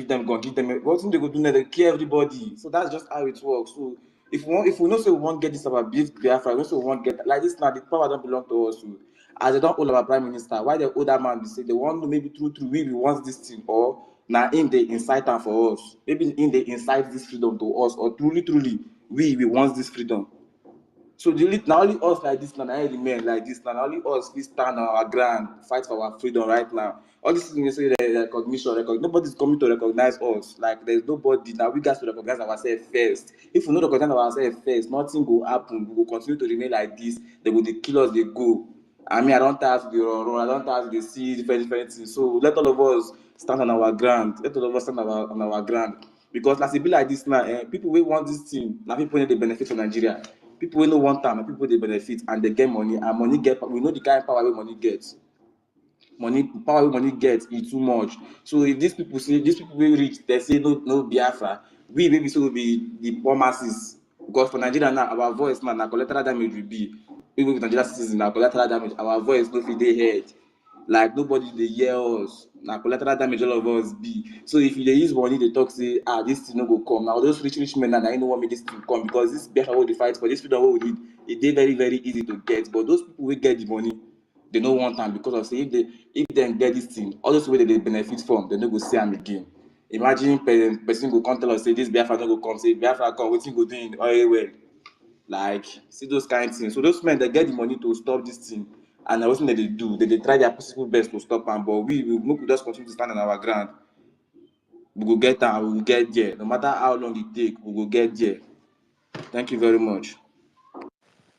them gun, give them. What thing they go do now? They kill everybody. So that's just how it works. So if we know, say we won't get this about Biafra, we know, say we won't get like this now. The power don't belong to us. So, as they don't hold our prime minister, why the older man they say they want to maybe through we want this thing, or now in the incite them for us. Maybe in the incite this freedom to us, or truly we want this freedom. So now only us like this now, only men like this now, only us we stand on our ground, fight for our freedom right now. All this things say recognition, nobody's coming to recognize us. Like there's nobody now. We got to recognize ourselves first. If we don't recognize ourselves first, nothing will happen. We will continue to remain like this. They will kill us. They go. I mean, I don't have to run. I don't have to see different things. So let all of us stand on our ground. Let all of us stand on our ground. Because as it be like this now, people will want this thing. Now people need the benefit for Nigeria. People will no want time, and people they benefit and they get money. And money get. We know the kind of power wey money gets. Power wey money gets is too much. So if these people say these people will reach, they say no Biafra. We maybe so will be the poor masses. Because for Nigeria now, our voice now, collateral damage will be. Even with Nigeria citizens, now collateral damage, our voice no fit dey heard. Like nobody dey hear us. Na collateral damage all of us be. So if you dey use money, they talk say, this thing no go come. Now those rich men now, they no want make this thing come because this Biafra wey dey fight for, this freedom wey we need, e dey very very easy to get. But those people wey get the money, they no want am because of say if dem get this thing, all those wey dey benefit from, they no go see am again. Imagine person go come tell us say this Biafra no go come, say Biafra come, wetin go do in oil well. Like see those kind of things. So those men they get the money to stop this thing, and na wetin dem dey do. They try their possible best to stop am, but we make we just continue to stand on our ground. We go get am, we will get there. No matter how long it take, we go get there. Thank you very much.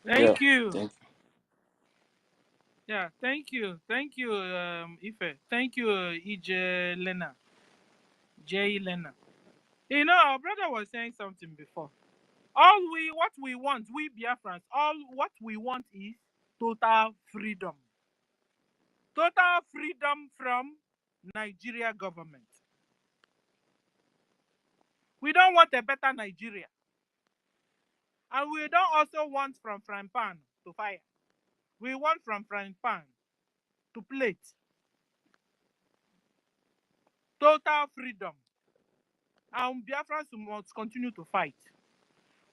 Thank you. Thank you. Yeah, thank you. Thank you, Ife. Thank you, EJ Lena. J Lena. You know, our brother was saying something before. What we want, we Biafrans, what we want is total freedom. Total freedom from Nigeria government. We don't want a better Nigeria. And we don't also want from frying pan to fire. We want from frying pan to plate. Total freedom. And Biafrans must continue to fight.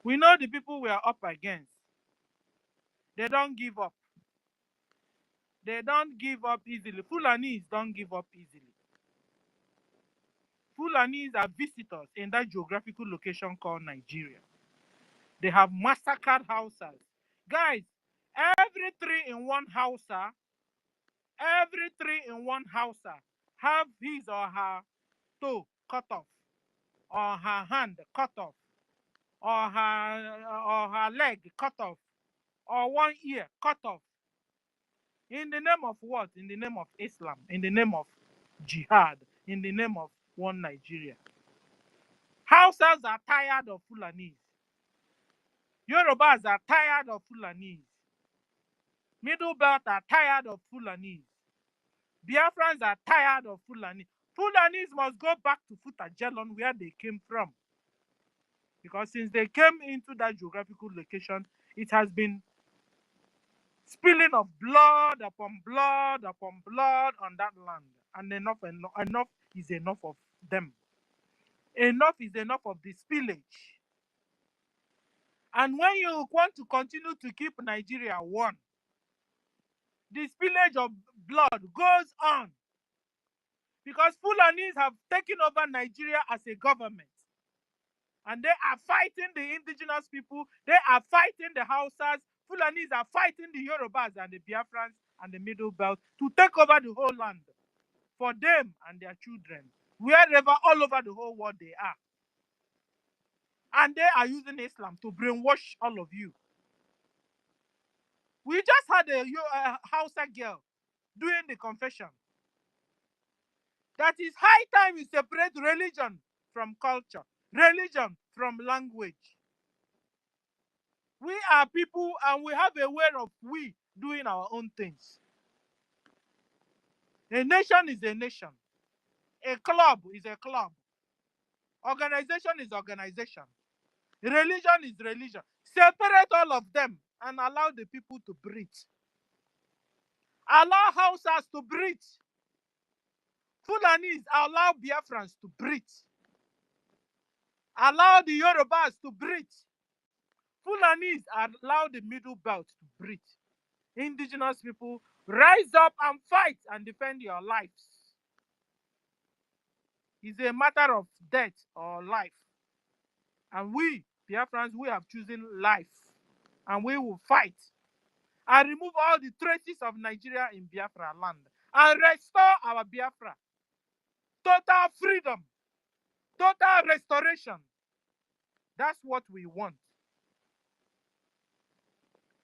We know the people we are up against. They don't give up. They don't give up easily. Fulanis don't give up easily. Fulanis are visitors in that geographical location called Nigeria. They have massacred houses. Guys, every three in one house have his or her toe cut off, or her hand cut off, or her leg cut off, or one ear cut off. In the name of what? In the name of Islam, in the name of jihad, in the name of one Nigeria. Hausas are tired of Fulanis. Yorubas are tired of Fulanis. Middle Belt are tired of Fulanis. Biafrans are tired of Fulanis. Fulanis must go back to Futajelon where they came from. Because since they came into that geographical location, it has been spilling of blood upon blood upon blood on that land. And enough is enough of them. Enough is enough of the spillage. And when you want to continue to keep Nigeria one, the spillage of blood goes on. Because Fulanis have taken over Nigeria as a government. And they are fighting the indigenous people. They are fighting the Hausas. Fulanis are fighting the Yorubas and the Biafrans and the Middle Belt to take over the whole land for them and their children, wherever, all over the whole world they are. And they are using Islam to brainwash all of you. We just had a Hausa girl doing the confession. That is high time you separate religion from culture, religion from language. We are people and we have a way of we doing our own things. A nation is a nation. A club is a club. Organization is organization. Religion is religion. Separate all of them and allow the people to breathe. Allow Hausas to breathe. Fulanis allow Biafrans to breathe. Allow the Yorubas to breathe. Fulanis allow the Middle Belt to breathe. Indigenous people, rise up and fight and defend your lives. It's a matter of death or life. And we, Biafrans, we have chosen life. And we will fight and remove all the traces of Nigeria in Biafra land and restore our Biafra. Total freedom, total restoration. That's what we want.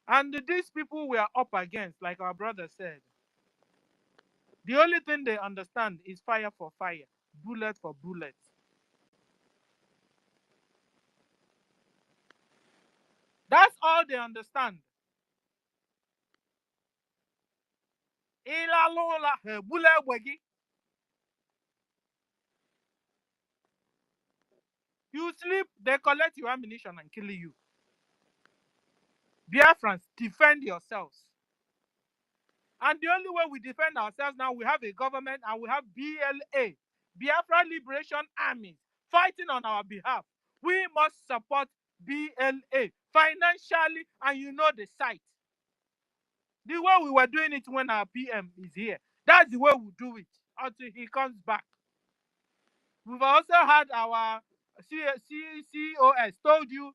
And these people we are up against, like our brother said, the only thing they understand is fire for fire, bullet for bullet. That's all they understand. You sleep, they collect your ammunition and kill you. Biafrans, defend yourselves. And the only way we defend ourselves now, we have a government and we have BLA, Biafra Liberation Army, fighting on our behalf. We must support BLA financially, and you know the site. The way we were doing it when our PM is here, that's the way we do it until he comes back. We've also had our COS told you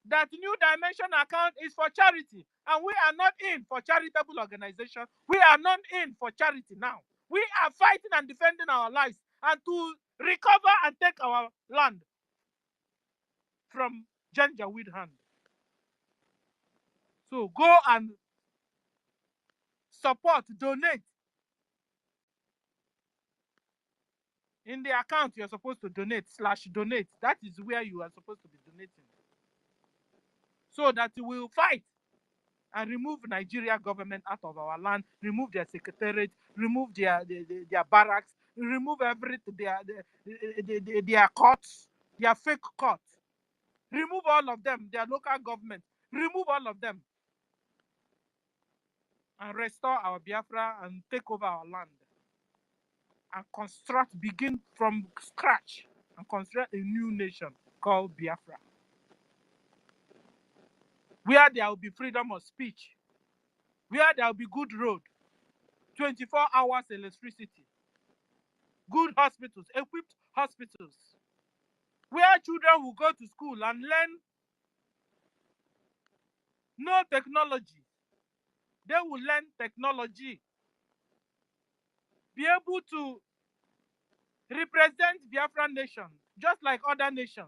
that New Dimension account is for charity, and we are not in for charitable organization. We are not in for charity now. We are fighting and defending our lives and to recover and take our land from Janjaweed hand. So go and support, donate. In the account you're supposed to donate, /donate. That is where you are supposed to be donating. So that we will fight and remove Nigeria government out of our land, remove their secretariat, remove their barracks, remove everything, their courts, their fake courts. Remove all of them, their local government. Remove all of them. And restore our Biafra and take over our land. And construct, begin from scratch, and construct a new nation called Biafra. Where there will be freedom of speech, where there will be good road, 24 hours electricity, good hospitals, equipped hospitals, where children will go to school and learn no technology. They will learn technology, be able to represent Biafran nation, just like other nations.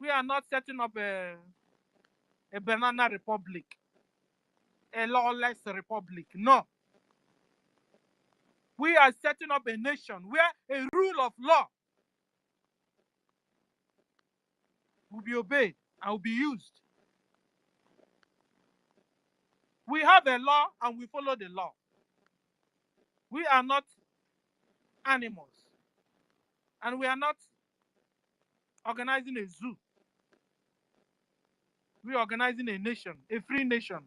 We are not setting up a banana republic, a lawless republic. No. We are setting up a nation where a rule of law will be obeyed and will be used. We have a law and we follow the law. We are not animals. And we are not organizing a zoo. We are organizing a nation, a free nation.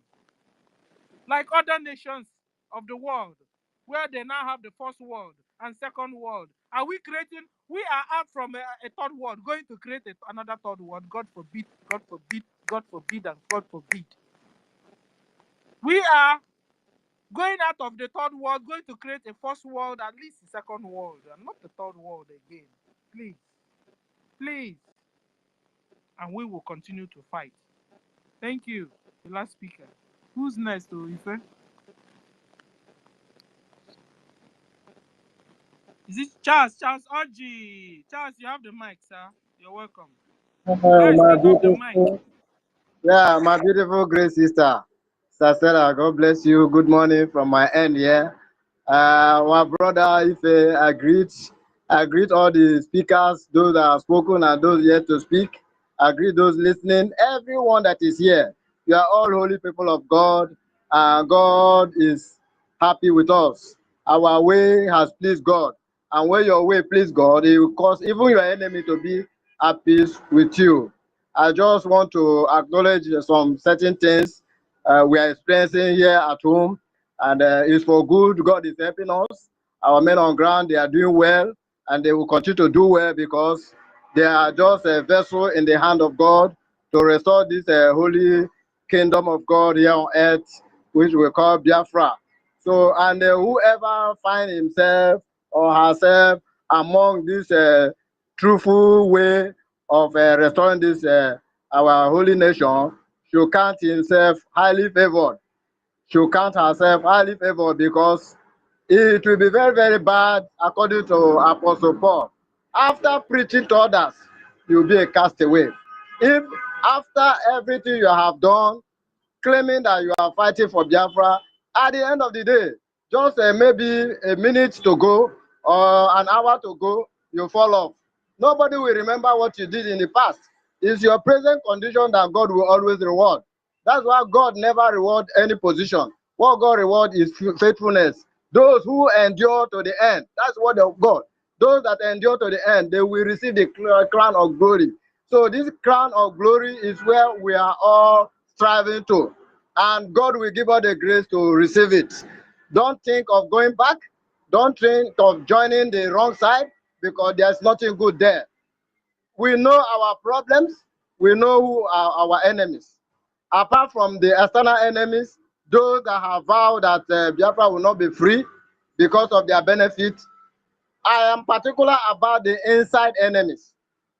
Like other nations of the world, where they now have the first world and second world. Are we creating? We are out from a third world, going to create another third world. God forbid, God forbid, God forbid, and God forbid. We are going out of the third world, going to create a first world, at least a second world, and not the third world again. Please. Please. And we will continue to fight. Thank you. The last speaker. Who's next, Ife? Is it Charles? Charles Oji. Charles, you have the mic, sir. You're welcome. My beautiful, yeah, my beautiful great sister, Sarah, God bless you. Good morning from my end here. My brother, if I greet all the speakers, those that have spoken and those yet to speak. I greet those listening, everyone that is here. You are all holy people of God, and God is happy with us. Our way has pleased God, and when your way please God, it will cause even your enemy to be at peace with you. I just want to acknowledge some certain things we are experiencing here at home, and it's for good. God is helping us. Our men on ground, they are doing well, and they will continue to do well because they are just a vessel in the hand of God to restore this holy kingdom of God here on earth, which we call Biafra. So, and whoever finds himself or herself among this truthful way of restoring this our holy nation should count himself highly favored. Should count herself highly favored because it will be very, very bad, according to Apostle Paul. After preaching to others, you'll be a castaway. If after everything you have done, claiming that you are fighting for Biafra, at the end of the day, just maybe a minute to go or an hour to go, you fall off. Nobody will remember what you did in the past. It's your present condition that God will always reward. That's why God never rewards any position. What God rewards is faithfulness. Those who endure to the end, that's what of God. Those that endure to the end, they will receive the crown of glory. So this crown of glory is where we are all striving to. And God will give us the grace to receive it. Don't think of going back. Don't think of joining the wrong side because there's nothing good there. We know our problems. We know who are our enemies. Apart from the external enemies, those that have vowed that Biafra will not be free because of their benefits, I am particular about the inside enemies.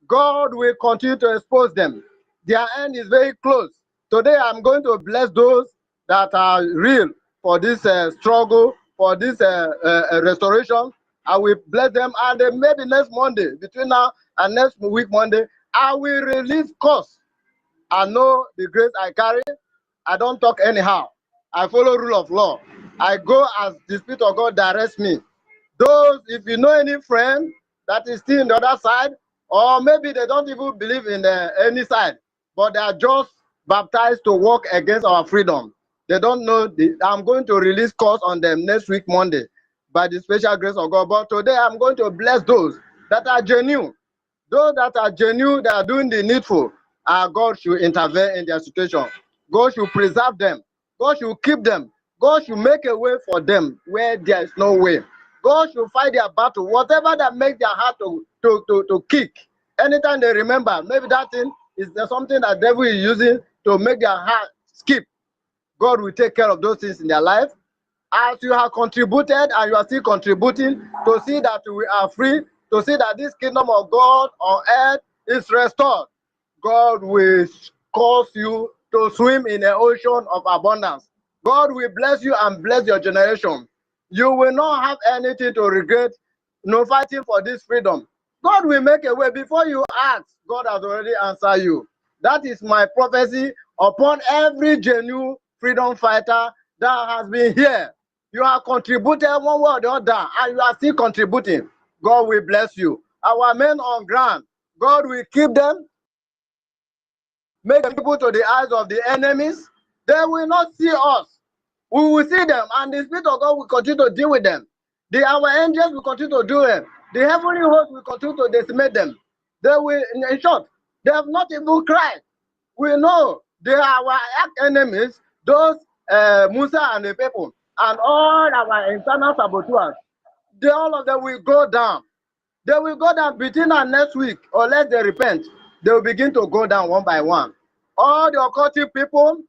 God will continue to expose them. Their end is very close. Today, I'm going to bless those that are real for this struggle, for this restoration. I will bless them, and maybe next Monday, between now and next week Monday, I will release costs. I know the grace I carry. I don't talk anyhow. I follow rule of law. I go as the Spirit of God directs me. Those, if you know any friend that is still on the other side, or maybe they don't even believe in any side, but they are just baptized to work against our freedom. They don't know. I'm going to release course on them next week, Monday, by the special grace of God. But today I'm going to bless those that are genuine. Those that are genuine, that are doing the needful, God should intervene in their situation. God should preserve them. God should keep them. God should make a way for them where there is no way. God should fight their battle. Whatever that makes their heart to kick, anytime they remember, maybe that thing is something that the devil is using to make their heart skip. God will take care of those things in their life. As you have contributed and you are still contributing to see that we are free, to see that this kingdom of God on earth is restored, God will cause you to swim in an ocean of abundance. God will bless you and bless your generation. You will not have anything to regret, fighting for this freedom. God will make a way. Before you ask, God has already answered you. That is my prophecy upon every genuine freedom fighter that has been here. You have contributed one way or the other, and you are still contributing. God will bless you. Our men on ground, God will keep them, make them people to the eyes of the enemies. They will not see us. We will see them, and the Spirit of God will continue to deal with them. Our angels will continue to do it. The heavenly host will continue to decimate them. They will, in short, they have not even cried. We know they are our enemies, those Musa and the people, and all our internal saboteurs. All of them will go down. They will go down between now next week, unless they repent. They will begin to go down one by one. All the occultic people,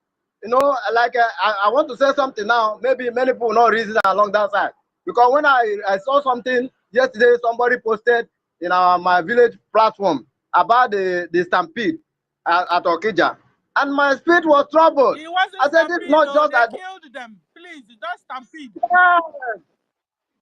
like I want to say something now. Maybe many people will not reason along that side. Because when I saw something yesterday, somebody posted in my village platform about the stampede at OGOJA. And my spirit was troubled. It wasn't I said, stampede, it's not just they that. killed them. Please, don't stampede.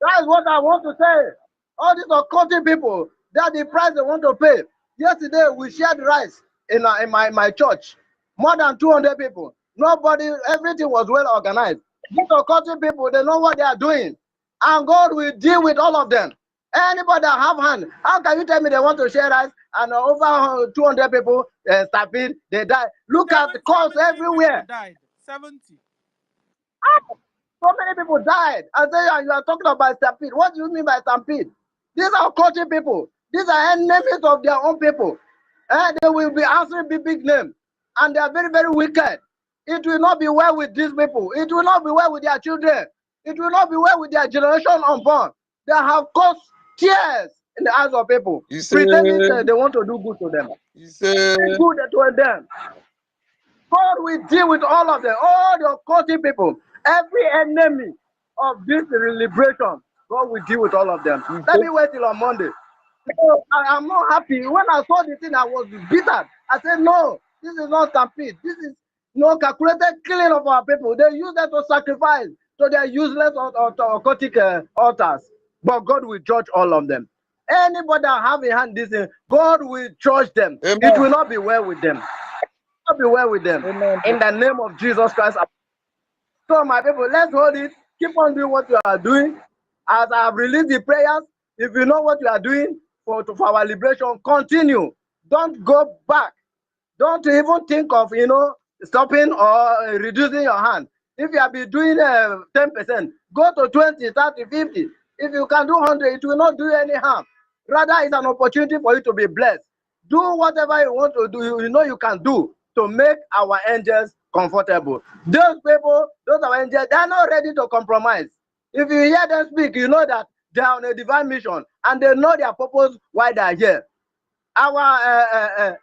That's what I want to say. All these occultic people, that's the price they want to pay. Yesterday, we shared rice in my church. More than 200 people. Nobody, everything was well organized. These occultic people, they know what they are doing. And God will deal with all of them. Anybody that have hand, how can you tell me they want to share rice and over 200 people stampede, they die? Look at the cause everywhere. Died. 70. So many people died. I say, you are talking about stampede. What do you mean by stampede? These are cultural people. These are enemies of their own people. They will be answering big names. And they are very, very wicked. It will not be well with these people. It will not be well with their children. It will not be well with their generation unborn. They have caused tears in the eyes of people, pretending that they want to do good to them. Good to them. God will deal with all of them, all the occultic people, every enemy of this liberation. God will deal with all of them. Let me wait till on Monday. So I'm not happy. When I saw the thing, I was bitter. I said, no, this is not stampede. This is no calculated killing of our people. They use that to sacrifice to their useless occultic altars. But God will judge all of them. Anybody that have a hand this thing, God will judge them. Amen. It will not be well with them. Not be well with them. Amen. In the name of Jesus Christ. So my people, let's hold it. Keep on doing what you are doing. As I have released the prayers, if you know what you are doing for our liberation, continue. Don't go back. Don't even think of, stopping or reducing your hand. If you have been doing 10%, go to 20, 30, 50. If you can do 100, it will not do any harm. Rather, it's an opportunity for you to be blessed. Do whatever you want to do, you can do to make our angels comfortable. Those people, those are angels, they are not ready to compromise. If you hear them speak, you know that they are on a divine mission and they know their purpose why they are here. Our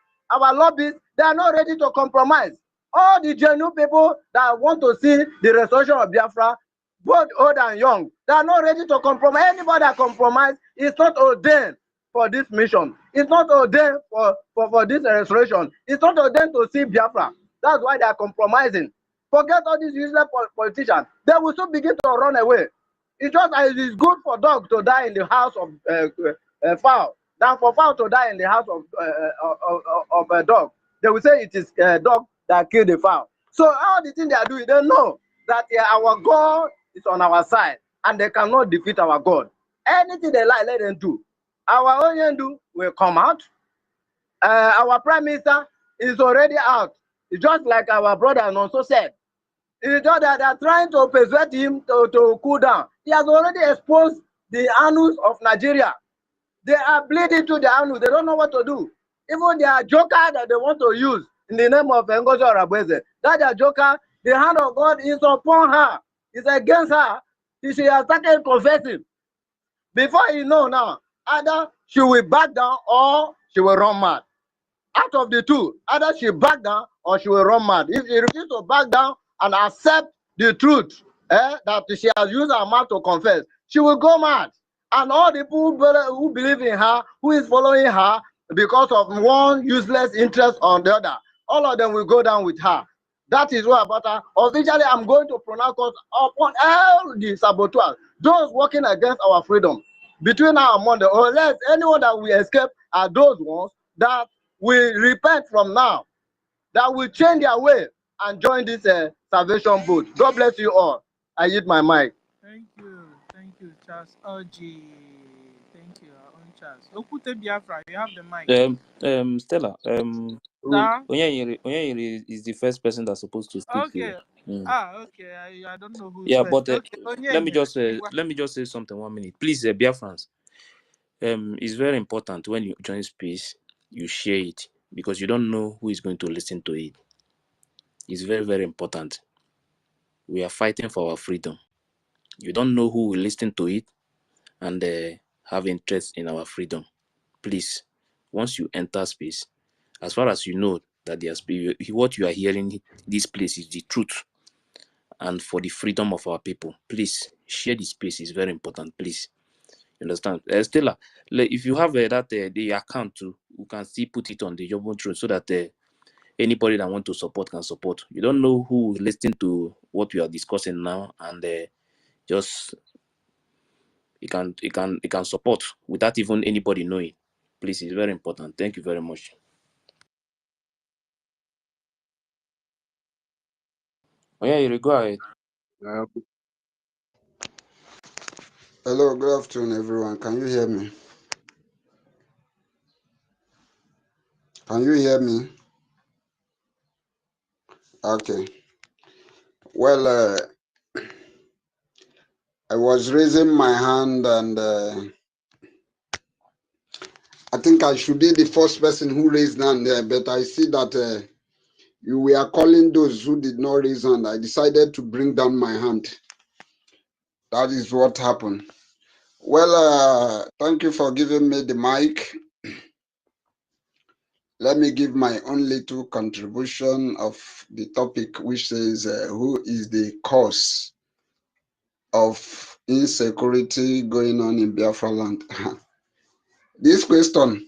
lobbies, they are not ready to compromise. All the genuine people that want to see the restoration of Biafra, both old and young, they are not ready to compromise. Anybody that compromises is not ordained for this mission. It's not ordained for this restoration. It's not ordained to see Biafra. That's why they are compromising. Forget all these useless politicians. They will soon begin to run away. It's just as it is good for dog to die in the house of fowl than for fowl to die in the house of a dog. They will say it is a dog that killed the fowl. So all the things they are doing, they know that our God is on our side and they cannot defeat our God. Anything they like, let them do. Our Onyendu will come out. Our Prime Minister is already out. It's just like our brother Nonso said. It's just that they are trying to persuade him to cool down. He has already exposed the annals of Nigeria. They are bleeding to the annals. They don't know what to do. Even their joker that they want to use in the name of OGOJA or Abweze, that their joker, the hand of God is upon her. It's against her. She has started confessing. Before you know now, either she will back down or she will run mad. Out of the two, either she back down or she will run mad. If she refuses to back down and accept the truth that she has used her mouth to confess, she will go mad. And all the people who believe in her, who is following her because of one useless interest on the other, all of them will go down with her. That is what about her. Officially, I'm going to pronounce upon all the saboteurs, those working against our freedom. Between now and Monday, or less, anyone that will escape are those ones that will repent from now, that will change their way and join this salvation boat. God bless you all. I yield my mic. Thank you, Charles Oji. Thank you, our own Charles. Okute Biafra, you have the mic. Stella, Onyanyere is the first person that's supposed to speak. Okay. Okay. I don't know who's yeah, first. but Okay. let me just say something 1 minute, please. Biafrans, it's very important when you join space, you share it, because you don't know who is going to listen to it. It's very, very important. We are fighting for our freedom. You don't know who will listen to it and have interest in our freedom. Please, once you enter space, as far as you know that what you are hearing this place is the truth and for the freedom of our people, please share the space. Is very important. Please, you understand? Stella, if you have that the account too, you can still put it on the Jobo Truth so that anybody that want to support can support. You don't know who will listen to what we are discussing now, and just you can support without even anybody knowing. Please, it's very important. Thank you very much. Oh yeah, you go ahead. Hello, good afternoon, everyone. Can you hear me? Can you hear me? Okay. Well, I was raising my hand, and I think I should be the first person who raised hand there, but I see that you were calling those who did not raise hand. I decided to bring down my hand. That is what happened. Well, thank you for giving me the mic. Let me give my own little contribution of the topic, which says, who is the cause of insecurity going on in Biafra land? This question,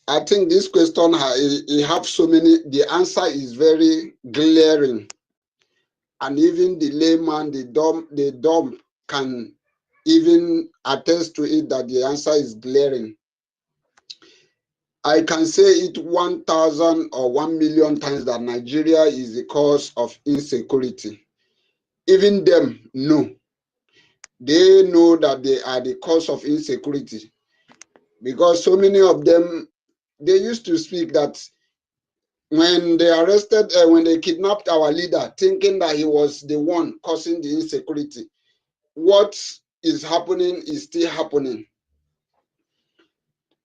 I think this question, it have so many, the answer is very glaring. And even the layman, the dumb can even attest to it that the answer is glaring. I can say it 1,000 or 1 million times that Nigeria is the cause of insecurity. Even them know. They know that they are the cause of insecurity. Because so many of them, they used to speak that when they arrested, when they kidnapped our leader, thinking that he was the one causing the insecurity, what is happening is still happening.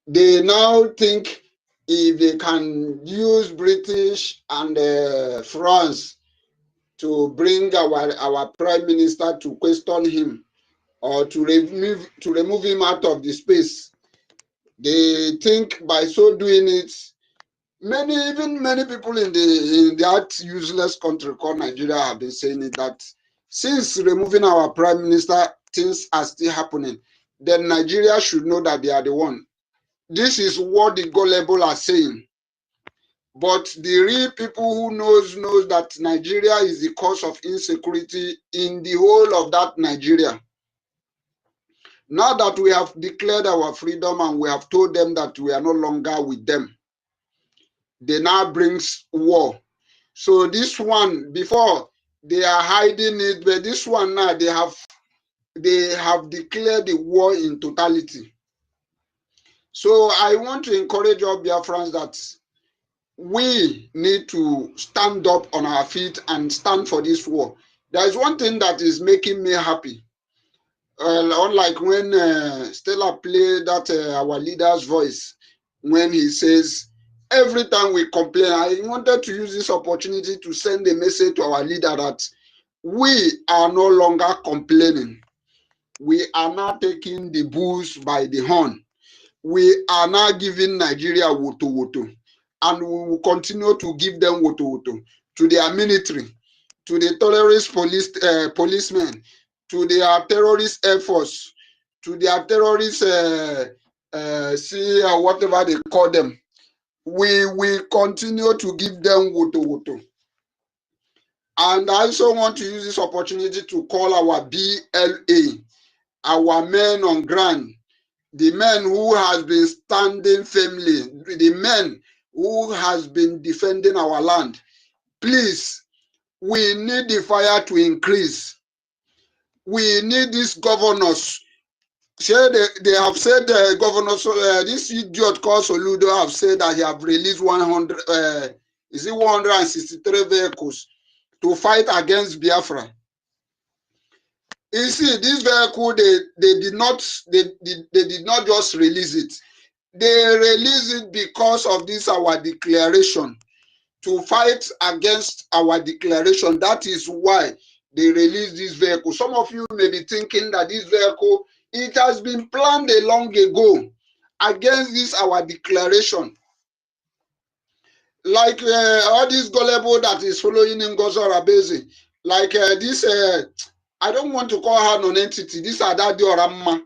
They now think if they can use British and France to bring our prime minister to question him or to remove him out of the space, they think by so doing it, even many people in that useless country called Nigeria have been saying it, that since removing our prime minister, things are still happening. Then Nigeria should know that they are the one. This is what the gullible are saying. But the real people who knows that Nigeria is the cause of insecurity in the whole of that Nigeria. Now that we have declared our freedom and we have told them that we are no longer with them, they now brings war. So this one, before they are hiding it, but this one now they have declared the war in totality. So I want to encourage all Biafrans that we need to stand up on our feet and stand for this war. There is one thing that is making me happy. Unlike when Stella played that our leader's voice, when he says, every time we complain, I wanted to use this opportunity to send a message to our leader that we are no longer complaining. We are now taking the bulls by the horn. We are now giving Nigeria woto. And we will continue to give them woto to their military, to the terrorist policemen, to their terrorist air force, to their terrorist whatever they call them. We will continue to give them woto. And I also want to use this opportunity to call our BLA, our men on ground, the men who has been standing firmly, the men who has been defending our land. Please, we need the fire to increase. We need these governors. They have said, governors, this idiot called Soludo have said that he have released 163 vehicles to fight against Biafra. You see, this vehicle, they did not just release it. They released it because of this our declaration, to fight against our declaration. That is why they released this vehicle. Some of you may be thinking that this vehicle, it has been planned a long ago against this our declaration. Like all this gullible that is following in Gozora Bezi, like this, I don't want to call her non-entity. This Adadi Oramma.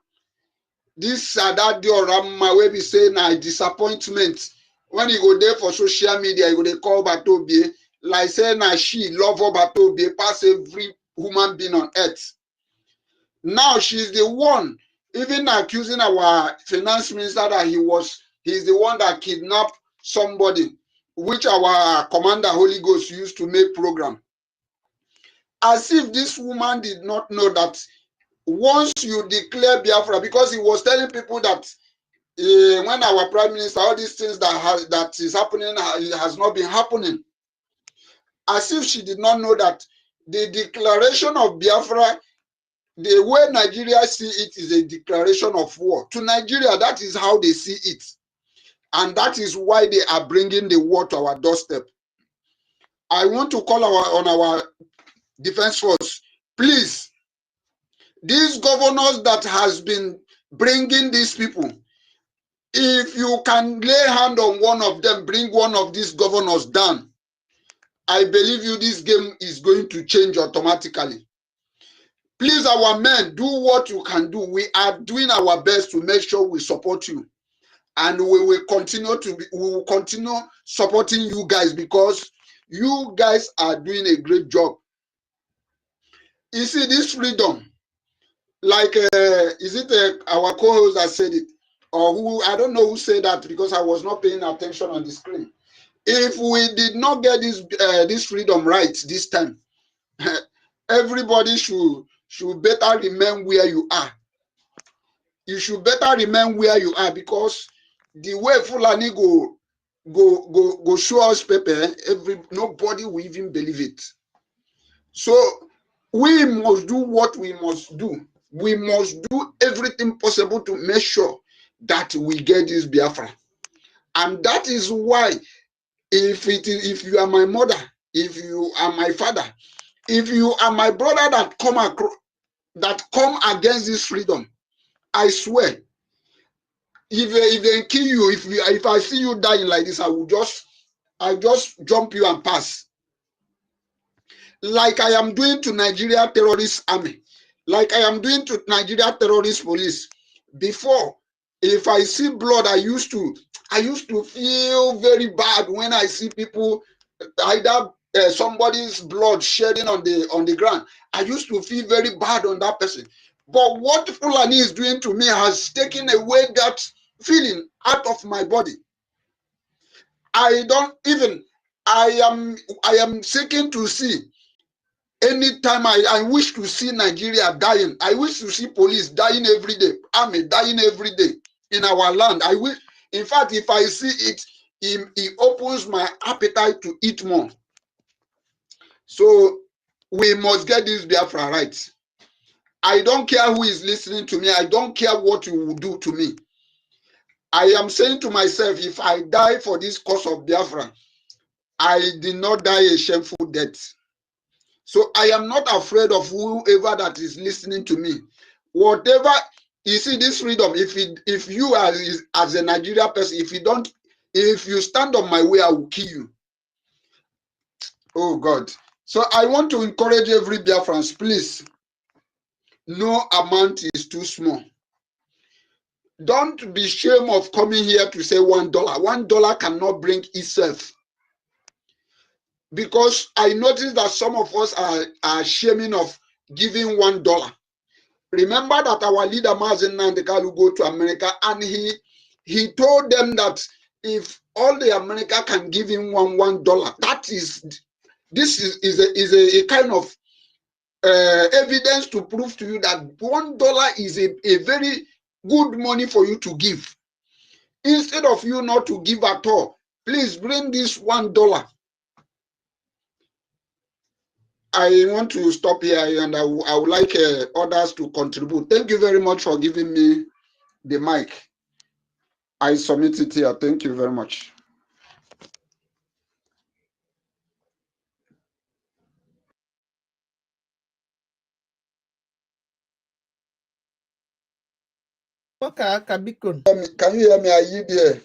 This Adadi Oramma where we say na disappointment. When you go there for social media, you go they call Batobie, like say na she love Batobie pass every human being on earth. Now she's the one even accusing our finance minister that he's the one that kidnapped somebody, which our commander Holy Ghost used to make program. As if this woman did not know that once you declare Biafra, because he was telling people that when our prime minister, all these things that is happening has not been happening. As if she did not know that the declaration of Biafra, the way Nigeria see it, is a declaration of war. To Nigeria, that is how they see it. And that is why they are bringing the war to our doorstep. I want to call on our defense force, please, These governors that has been bringing these people, if you can lay hand on one of them, bring one of these governors down, I believe you this game is going to change automatically. Please, our men, do what you can do. We are doing our best to make sure we support you. And we will continue supporting you guys because you guys are doing a great job. You see, this freedom, like, is it our co-host that said it? Or who, I don't know who said that because I was not paying attention on the screen. If we did not get this freedom right this time, everybody should better remain where you are. You should better remain where you are because the way Fulani go show us paper, nobody will even believe it. So we must do what we must do. We must do everything possible to make sure that we get this Biafra. And that is why if you are my mother, if you are my father, if you are my brother that come against this freedom, I swear, if they kill you, if I see you dying like this, I just jump you and pass. Like I am doing to Nigeria terrorist army, like I am doing to Nigeria terrorist police. Before, if I see blood, I used to feel very bad when I see people, either somebody's blood shedding on the ground. I used to feel very bad on that person. But what Fulani is doing to me has taken away that feeling out of my body. I am seeking to see. Anytime I wish to see Nigeria dying, I wish to see police dying every day, army dying every day in our land. I wish, in fact, if I see it, it opens my appetite to eat more. So we must get this Biafra right. I don't care who is listening to me. I don't care what you will do to me. I am saying to myself, if I die for this cause of Biafra, I did not die a shameful death. So I am not afraid of whoever that is listening to me. Whatever, you see, this freedom, if you are as a Nigeria person, if you stand on my way, I will kill you. Oh God. So I want to encourage every Biafrans, please, no amount is too small. Don't be ashamed of coming here to say $1. $1 cannot bring itself. Because I noticed that some of us are shaming of giving $1. Remember that our leader Mazen Nandekalu go to America and he told them that if all the America can give him $1, this is a kind of evidence to prove to you that $1 is a very good money for you to give. Instead of you not to give at all, please bring this $1. I want to stop here and I would like others to contribute. Thank you very much for giving me the mic. I submit it here. Thank you very much. Can you hear me? Are you there?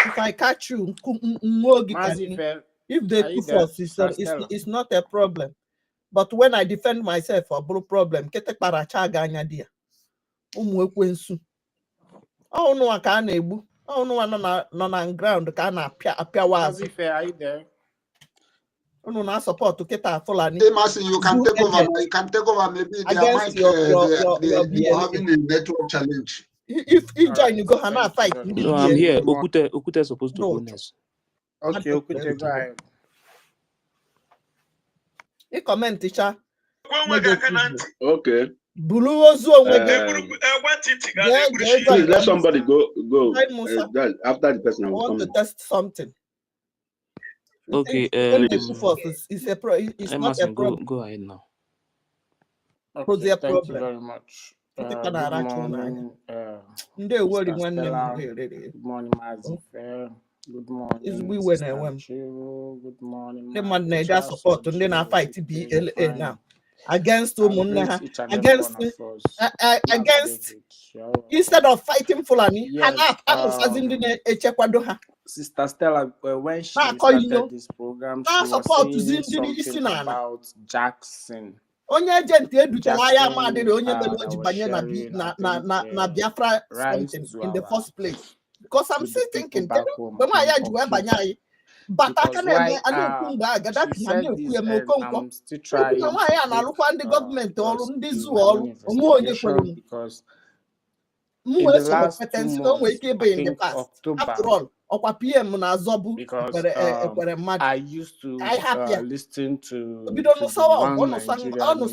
If I catch you, if they do force, it's not a problem. But when I defend myself, a problem. Oh no, I can't able. Oh no, I'm on ground. Can appear Are you there? Oh no, not support to get a full. You can take over. You can take over. Maybe their mic. They are having a network challenge. If join, you go and fight. No, I'm here. Okute is supposed to go next. Okay, Okute, go ahead. A comment, teacher. Okay. Please let somebody go. After the person, I will want to test something. Okay. It's not a problem. Go ahead now. Okay, thank you very much. Good morning, Good morning, Mazi Fair. Good morning. Is we win and win. Good morning. The man nega support and then I fight BLA now against Umunna, against instead of fighting Fulani, Sister Stella, when she started this program, she was saying something about Jackson. Onye agent educhala mad onye na Biafra something in the first place. Because I'm still thinking, but why are you banyai? But I can I'm still trying to the government or this because in the last 2 months, I think October, because I used to listen to one Nigerian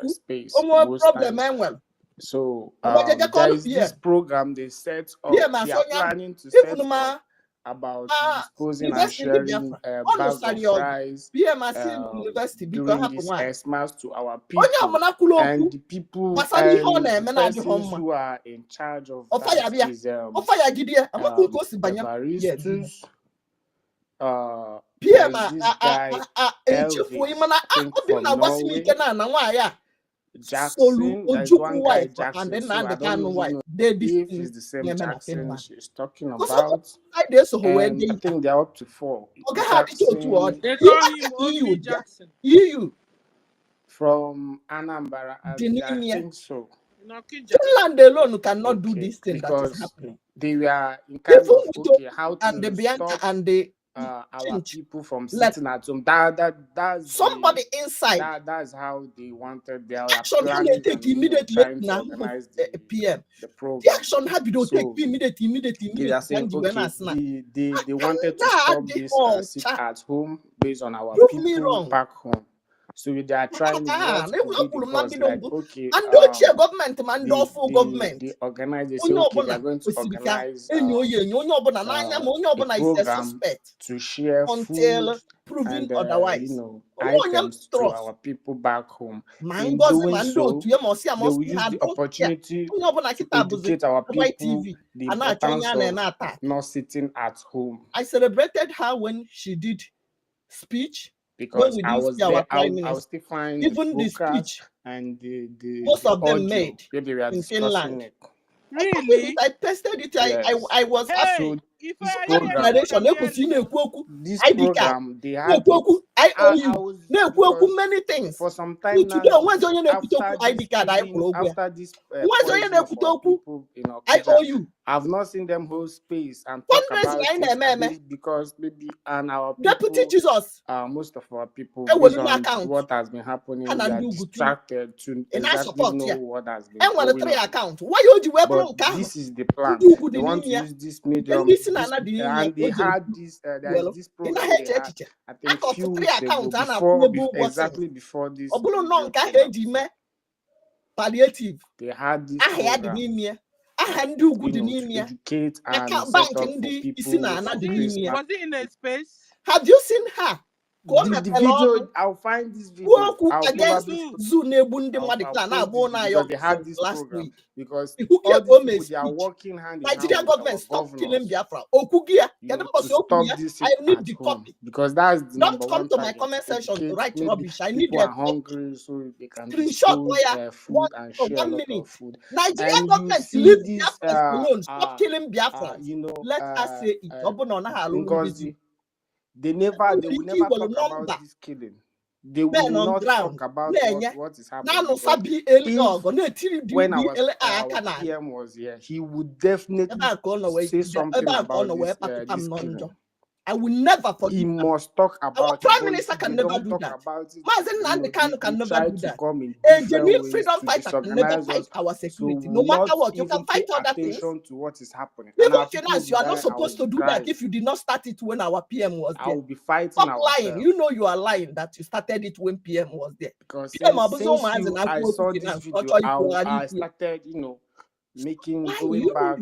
space most times. So there is this program they set up. They are planning to set up about disposing and sharing bags of fries during this Xmas to our people, and the people and the persons who are in charge of that is the baristas. There's this guy Elvis, from Norway. Jackson, there's one guy Jackson, so I don't know if it's the same Jackson she's talking about. And I think they're up to 4. Jackson, they call him EU Jackson. EU from Annambra, I think so. Finland alone cannot do this thing because that is happening. They were in kind of how to and the Bianca stop and the our people from sitting at home. That's somebody inside. That's how they wanted their action had to take immediately trying to organize the PM. The program. The action had to take immediately. They are saying, okay, they wanted to stop this sit at home based on our people back home. So they are trying because like, okay, government man government. They organize, they say, okay, they are going to organize the program to share until food proven and, otherwise. Items to our people back home. In doing so, they will use the opportunity to educate our people the importance of not sitting at home. I celebrated her when she did speech. Because I was there, I was still finding even the speech and the most of them audio made where they were in Finland. it. Really? I tested it. Yes. I was hey, this program they had I owe you many things for some time now. After this people in Ogoja, I owe you. I've not seen them hold space and talk about it because maybe our people, Deputy Jesus, most of our people, based on what has been happening, we are distracted to exactly know what has been going on. account. Why would you But this is the plan. They want to use this medium, and they had this. There is this program they had, I think, few weeks ago, exactly before this. Palliative. They had this program, to educate and set up for people. Was it in a space? Have you seen her? The video, I'll find this video. Against because they had this last program. week. Because Who all these people, they are working hand in hand Nigerian with government our stop killing governors, Biafra. to stop this I need at the home. copy. Because that's the Don't number come one to my target. comment section to Educate, write maybe rubbish. I need people a are hungry, so they can screenshot dispose food and share a lot of food. Nigerian And government you leave see this, Biafra alone. Stop killing Biafra. Let us say it. Ngozi, they will never talk about this killing. They will not talk about what is happening. When our PM was here, he would definitely say something about this killing. I will never forgive. He must talk about our it. prime minister can never do that. About it. Can never do that. Come in A genuine freedom fighter can never fight our security. So no matter what, you can fight other things. To what is happening. Even finance, you are not supposed to do that if you did not start it when our PM was there. I will be fighting. Stop lying. You know you are lying that you started it when PM was there. Because since I saw this video, I started, going back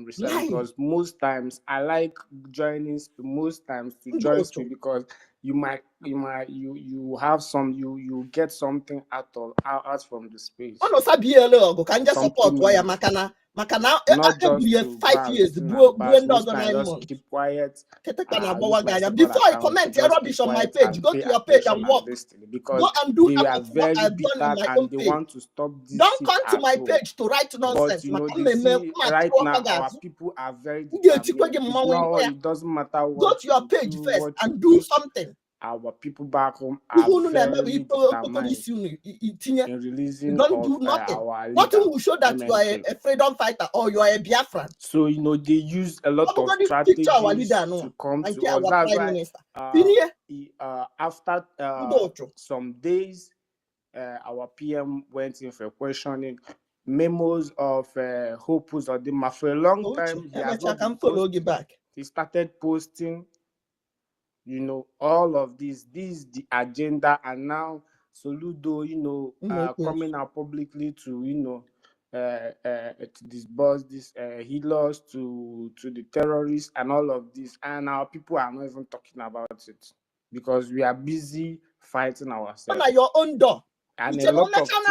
research, because most times I like joining to join speed, because you have some you get something out from the space. Can just support not just to 5 years. most times just keep quiet. Before I comment, rubbish on my page. Go to your page and walk. Because go and do they are very bitter and they want to stop this. Don't come to my page to write nonsense. But you know, they see right now our people are very determined. It doesn't matter what. Go to your page first and do something. Our people back home are very determined in releasing don't do nothing. Our nothing will show that you are a freedom fighter or you are a Biafran. So you know they use a lot of strategies to come to us. That's why after some days, our PM went in for questioning memos of Hopus or the for a long time. He started posting. You know, all of this the agenda, and now Soludo, you know, coming out publicly to, you know, to disburse this healers to the terrorists and all of this, and our people are not even talking about it because we are busy fighting ourselves. On your own door. And a lot of things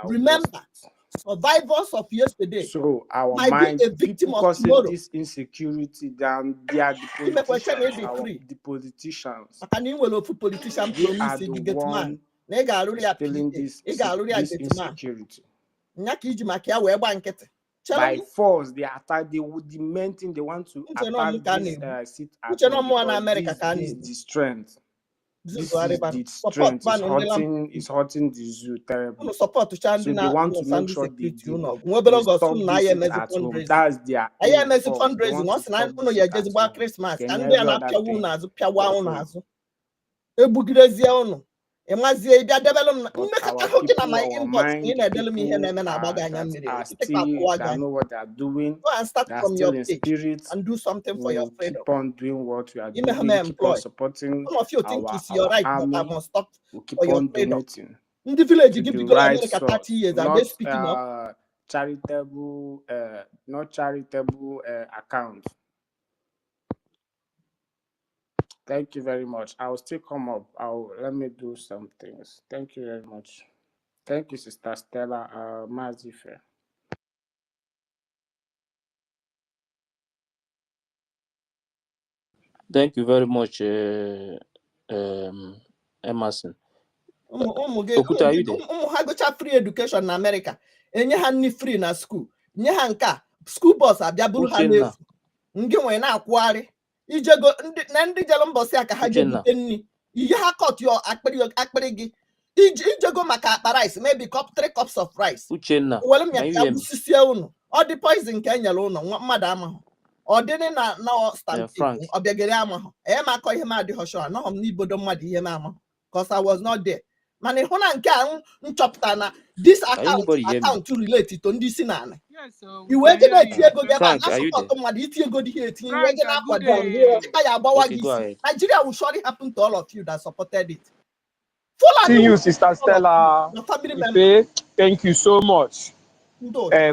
remember, survivors of yesterday. So our mind, people causing this insecurity, then they are the politicians. They are the one feeling this insecurity. By force, they attack. The main thing they want to attack this seat at home. This is the strength. This is the strength. It's hurting the zoo terribly. So they want to make sure they stop this at home. That's their fundraising. And still they know what they are doing. Go and start from your page and do something for your freedom. Keep on doing what we are doing. Keep on supporting some of you think it's your right, but I must stop for your freedom. In the village, you give people America 30 years and they're speaking up. Charitable, not charitable accounts. Thank you very much. I'll still come up. Let me do some things. Thank you very much. Thank you, Sister Stella Mazife. Thank you very much, Emerson. Okuta, are you there? Free education in America. And you have free na school. You have school bus. Abia ha ngi we na akwari. Ijego ndi jelo mbosi aka ha jebute nni ihe ha cut your akpiri gi ijego maka akpa rice maybe 3 cups of rice Uchenna wele mi aka busisie unu all the poison ka enyere unu mmadu amahu odini na stamp obiagere amahu ma ko ihe ma adi hosho na hom ni bodo mmadu ihe ma amahu because I was not there mani huna nke a nchopụta na this account to relate to ndị si na ana you wait to ego get back support mmadụ iti ego dị here etinye we get akwado ya agbawa gị Nigeria will surely happen to all of you that supported it. See you, Sister Stella. Thank you so much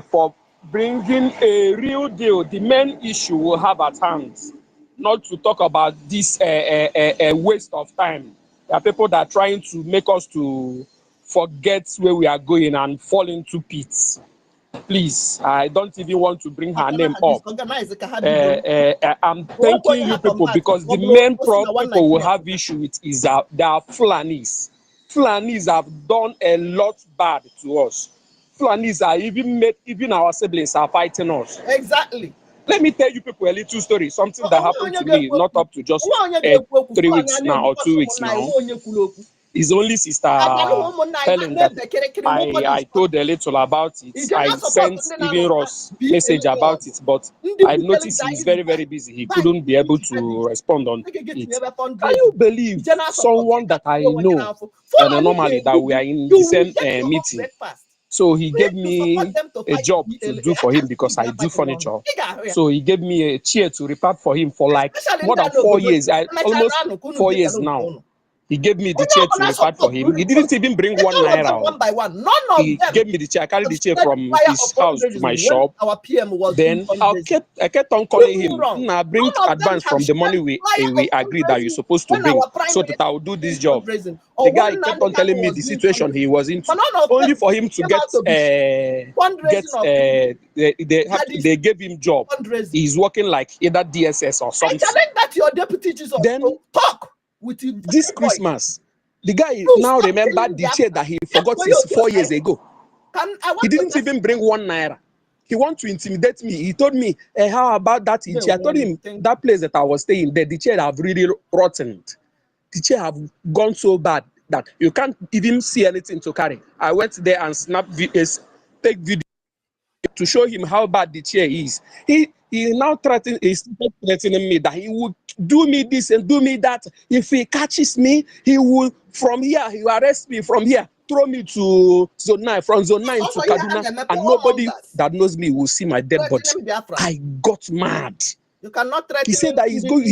for bringing a real deal, the main issue we'll have at hand, not to talk about this waste of time. There are people that are trying to make us to forget where we are going and fall into pits. Please, I don't even want to bring her name up. I'm thanking you people because the main problem people will have issue with is that there are Fulanis. Fulanis have done a lot bad to us. Fulanis are even our siblings are fighting us. Exactly. Let me tell you people a little story, something that happened to me, not up to just 3 weeks now or 2 weeks now. It's only Sister Helen that I told a little about it. I sent even Ross message about it, but I noticed he's very, very busy. He couldn't be able to respond on it. Can you believe someone that I know, normally that we are in the same meeting? So he gave me a job to do for him because I do furniture. So he gave me a chair to repair for him for like more than 4 years, almost 4 years now. He gave me the chair to fight for him. He didn't even bring 1 naira. One by one. None of he them. gave me the chair. I carried the chair from his house to my shop. Our PM was then I kept on calling him. Nah, bring advance from the money we agreed that you're supposed to bring so that I will do this job. The guy kept on telling me the situation he was into, only for him to get they gave him job. He's working like either DSS or something. I challenge that your deputy Jesus then talk with you this Christmas. The guy now remembered the chair that he forgot 4 years ago. He didn't even bring 1 naira. He wants to intimidate me. He told me, how about that chair? I told him that place that I was staying there, the chair have really rotten. The chair have gone so bad that you can't even see anything to carry. I went there and take video to show him how bad the chair is. He now threatening me that he would do me this and do me that. If he catches me, he will from here, he will arrest me from here, throw me to zone 9, from zone 9 to Kaduna, and nobody that knows me will see my dead body. I got mad. You cannot threaten. He said that he's going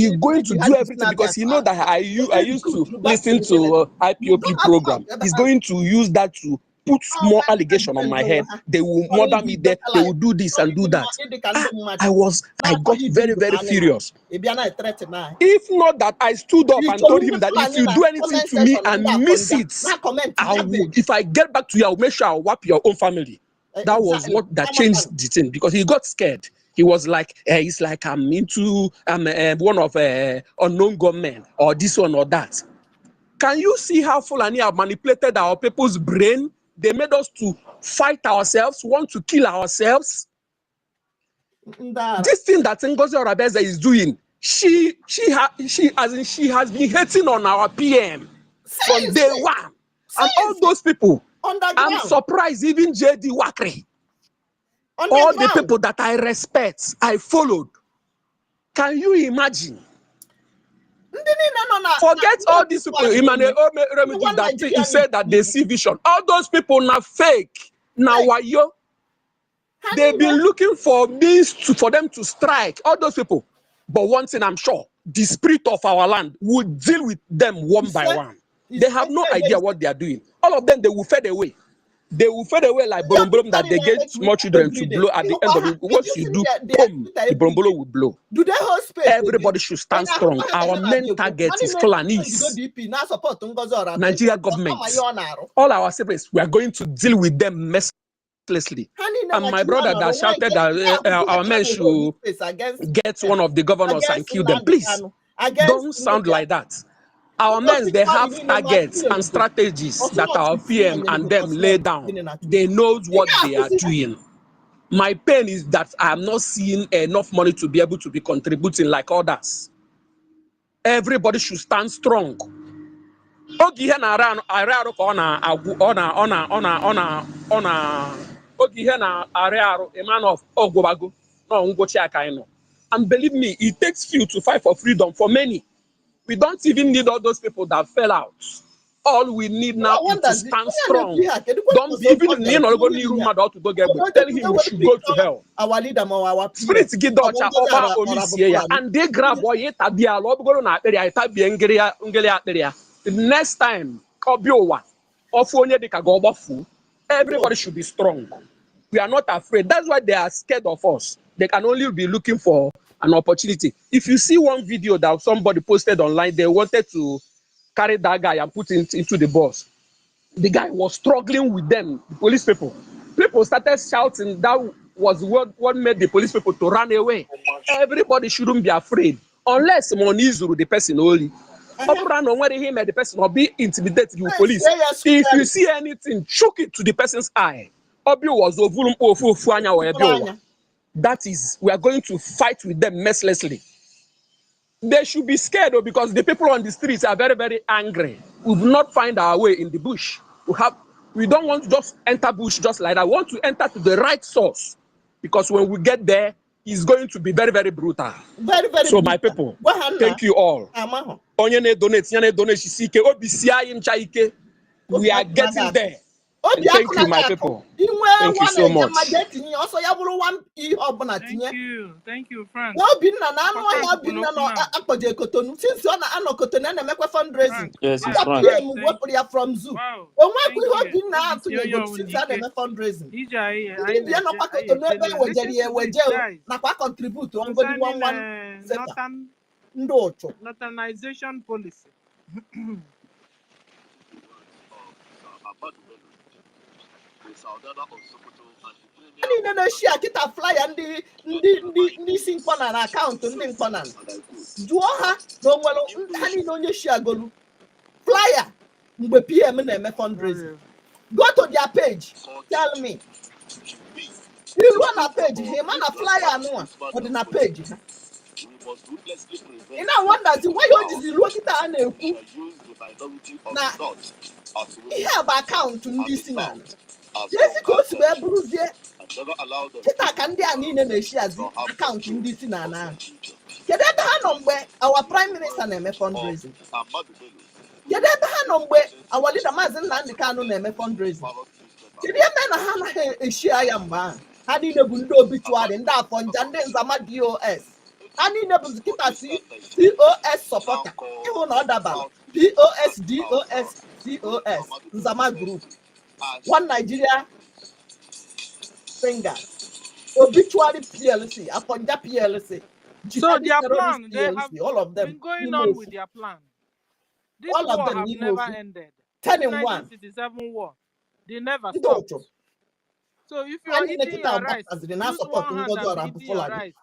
to do everything because he know that I used to listen to IPOP program. He's going to use that to put more allegation on my head. They will murder me there. They will do this and do that. I got very, very furious. If not that I stood up and told him that if you do anything to me and miss it, I would. If I get back to you, I'll make sure I'll wipe your own family. That was what that changed the thing because he got scared. He was like, it's like I'm one of unknown gunmen or this one or that. Can you see how Fulani have manipulated our people's brain? They made us to fight ourselves, want to kill ourselves. This thing that Ngozi Orabeza is doing, she has been hating on our PM from day one. And all those people, I'm surprised, even JD Wakri, all the people that I respect, I followed. Can you imagine? Forget all these people. Emmanuel Remedy that he said that they see vision. All those people now fake. Now why yo? They've been looking for means for them to strike. All those people. But one thing I'm sure, the spirit of our land will deal with them one by one. They have no idea what they are doing. All of them, they will fade away. They will fade away like Borombolo that they get small children to blow at the end of it. What you do, boom, the Borombolo will blow. Everybody should stand strong. Our main target is Fulanis. Nigeria government. All our siblings, we are going to deal with them mercilessly. And my brother that shouted that our men should get one of the governors and kill them. Please, don't sound like that. Our men, they have targets and strategies that our PM and them lay down. They know what they are doing. My pain is that I am not seeing enough money to be able to be contributing like others. Everybody should stand strong. And believe me, it takes few to fight for freedom for many. We don't even need all those people that fell out. All we need now is to stand strong. Don't even need to go near room to go get. Tell him we should go to hell. Spirit get Dutch over Omisia and they grab what yet at the aloe na area. The next time, Obiowa or Fonia de Kagobafu, everybody should be strong. We are not afraid. That's why they are scared of us. They can only be looking for an opportunity. If you see one video that somebody posted online, they wanted to carry that guy and put him into the bus. The guy was struggling with them, the police people. People started shouting. That was what made the police people to run away. Everybody shouldn't be afraid, unless Monizuru, the person only. The person or be intimidated with police. If you see anything, choke it to the person's eye. That is, we are going to fight with them mercilessly. They should be scared though, because the people on the streets are very, very angry. We will not find our way in the bush. We don't want to just enter bush just like that. We want to enter to the right source, because when we get there, it's going to be very, very brutal. Very, very so, my people, thank you all. We are getting there. And thank you, my people. Thank you so much. Thank you, Frank. No, been na no have been no akpoje kotonu since on ano kotonu na make fundraising. Yes, Our Frank. PM we from zoo. Wow. We have been na to since on na fundraising. Ndị no pa kotonu ebe weje na kwa contribute on body one ndị ocho. Northernization policy. Ndị na share kita flyer ndị si mkpọna na account ndị mkpọna. Jụọ ha na onwere ha niile onye share golu. Flyer mgbe PM na-eme fundraising. Go to their page. Tell me. You run a page. Him and a flyer no on the page. You know wonder why you just look at and now he have account to this man. Yes, it goes to be bruised. Kita can dey ani na share account in this na. Kede ha number our prime minister na eme fundraising. Kede ha number our leader Mazen Nnamdi Kanu na eme fundraising. Kede me na ha na share ya mba. Ha ni na bundo obituary nda afonja ndị nzama BOS. Ha ni na bu kita COS supporter. Even na odaba BOS DOS COS nzama group. One Nigeria finger. Obituary PLC, Aponja PLC. So their plan, PLC, they have all of them been going on with their plan. This all war of them have never ended. 10 in 1. 1967 war, they never stopped. So if you are eating your rice, use one hand and eating your rice.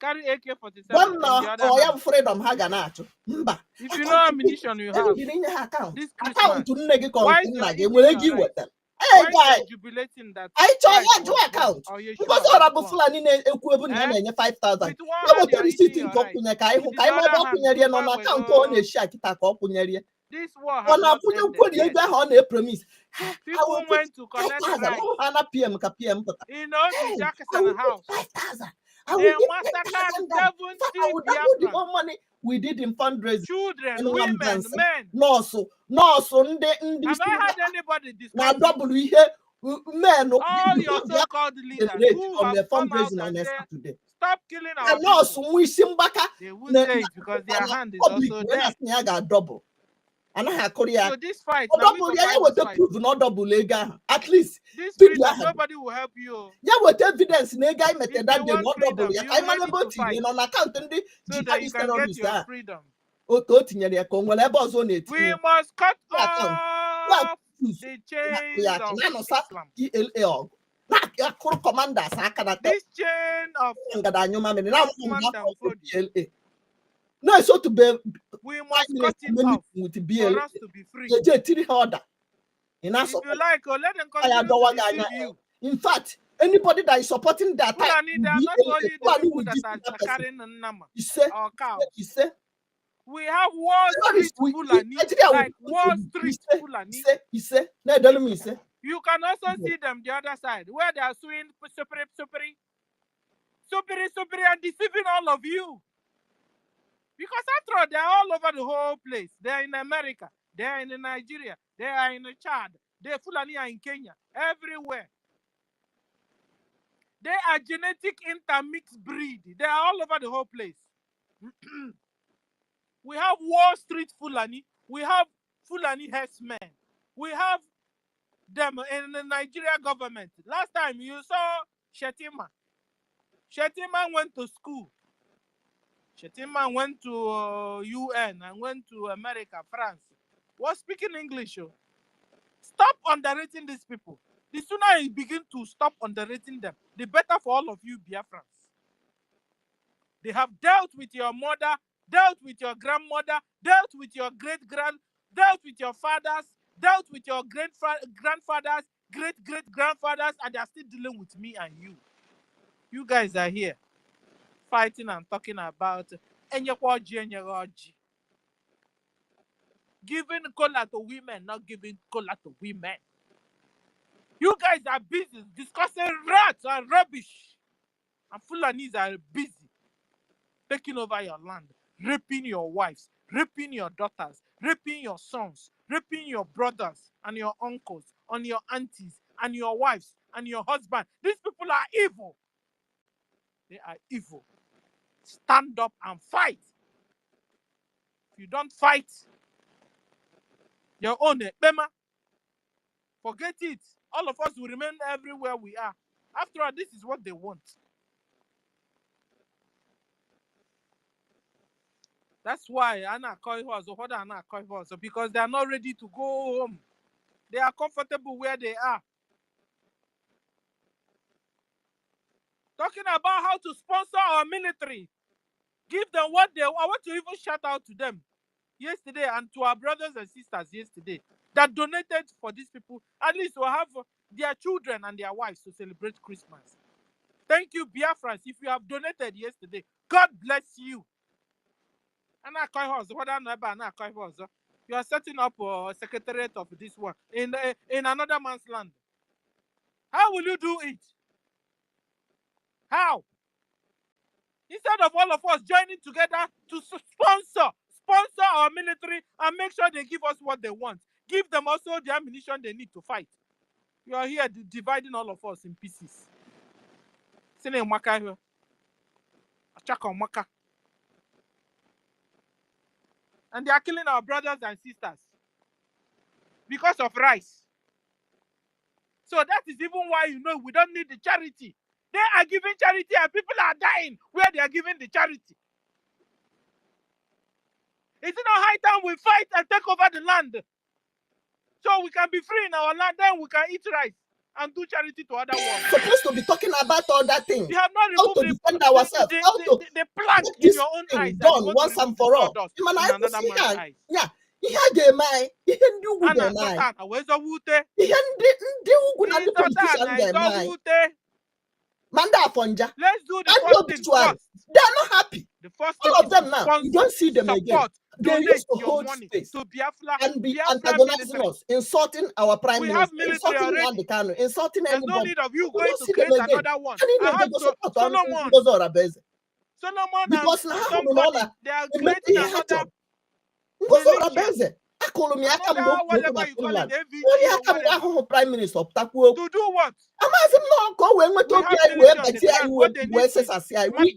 Carry AK-47 One in the other or you hand. have freedom Haganacho. If you know ammunition you have, this Christmas, why you with them? Hey guys, jubilating that I charge your account. Because you're a buffalo in a 5,000. This war has not ended yet. People went to collect rice. You know, the Jackson house. 5,000. They massacred 70 money we did in fundraising. Children, women, men. No, have I had anybody discuss men? All your so-called leaders who have come out and said, stop killing our people. They will say it because their hand is also there. Double. And I have Korea. So this fight, not double at least this freedom, nobody will help you. Yeah, with evidence, nigga, met that day not double. I'm unable to fight on account and so that you can get your freedom. We must cut off the chains of Islam. This chain of no, so to be we must cut it off for us to be free. If you like, let them continue to you. In fact, anybody that is supporting that they are not only the people that are carrying a number or cows. We have Wall Street Fulani, like Wall Street Fulani. You can also see them the other side, where they are suing superi and deceiving all of you. Because after all, they are all over the whole place. They are in America. They are in Nigeria. They are in Chad. They Fulani are in Kenya. Everywhere. They are genetic intermixed breed. They are all over the whole place. We have Wall Street Fulani. We have Fulani herdsmen. We have them in the Nigeria government. Last time you saw Shetima. Shetima went to school. Shetima went to UN and went to America, France. Was speaking English. Stop underrating these people. The sooner you begin to stop underrating them, the better for all of you Biafrans. They have dealt with your mother, dealt with your grandmother, dealt with your great-grand, dealt with your fathers, dealt with your grandfathers, great-great-grandfathers, and they are still dealing with me and you. You guys are here fighting and talking about giving cola to women, not giving cola to women. You guys are busy discussing rats and rubbish. And Fulanis are busy taking over your land, raping your wives, raping your daughters, raping your sons, raping your brothers and your uncles, and your aunties, and your wives, and your husband. These people are evil. They are evil. Stand up and fight. If you don't fight, your own Bema. Forget it. All of us will remain everywhere we are. After all, this is what they want. That's why Anna Koi was or Anna Koi was, because they are not ready to go home. They are comfortable where they are. Talking about how to sponsor our military. Give them what they want. I want to even shout out to them yesterday and to our brothers and sisters yesterday that donated for these people. At least to have their children and their wives to celebrate Christmas. Thank you, Biafrans. If you have donated yesterday, God bless you. You are setting up a secretariat of this one in another man's land. How will you do it? How? Instead of all of us joining together to sponsor our military and make sure they give us what they want. Give them also the ammunition they need to fight. You are here dividing all of us in pieces. And they are killing our brothers and sisters because of rice. So that is even why we don't need the charity. They are giving charity and people are dying where they are giving the charity. Is it not high time we fight and take over the land? So we can be free in our land, then we can eat rice and do charity to other world. Supposed to be talking about all that thing. You have not how to defend ourselves. How to the plank in your own eyes done once and for all. Yeah. Ihe ga-eme anyị, ihe ndị ugwu ga-eme anyị, ihe ndị ugwu na ndị politician ga-eme anyị. Manda Afonja, let's do the first thing first. They are not happy. The first all of them now, you don't see them again. They used to hold space to Biafra, and be antagonizing us, insulting our prime minister, insulting Nnamdi Kanu, insulting anybody. There's no need of you going to create another one. Solomon because now they are creating another. Prime minister to do what? We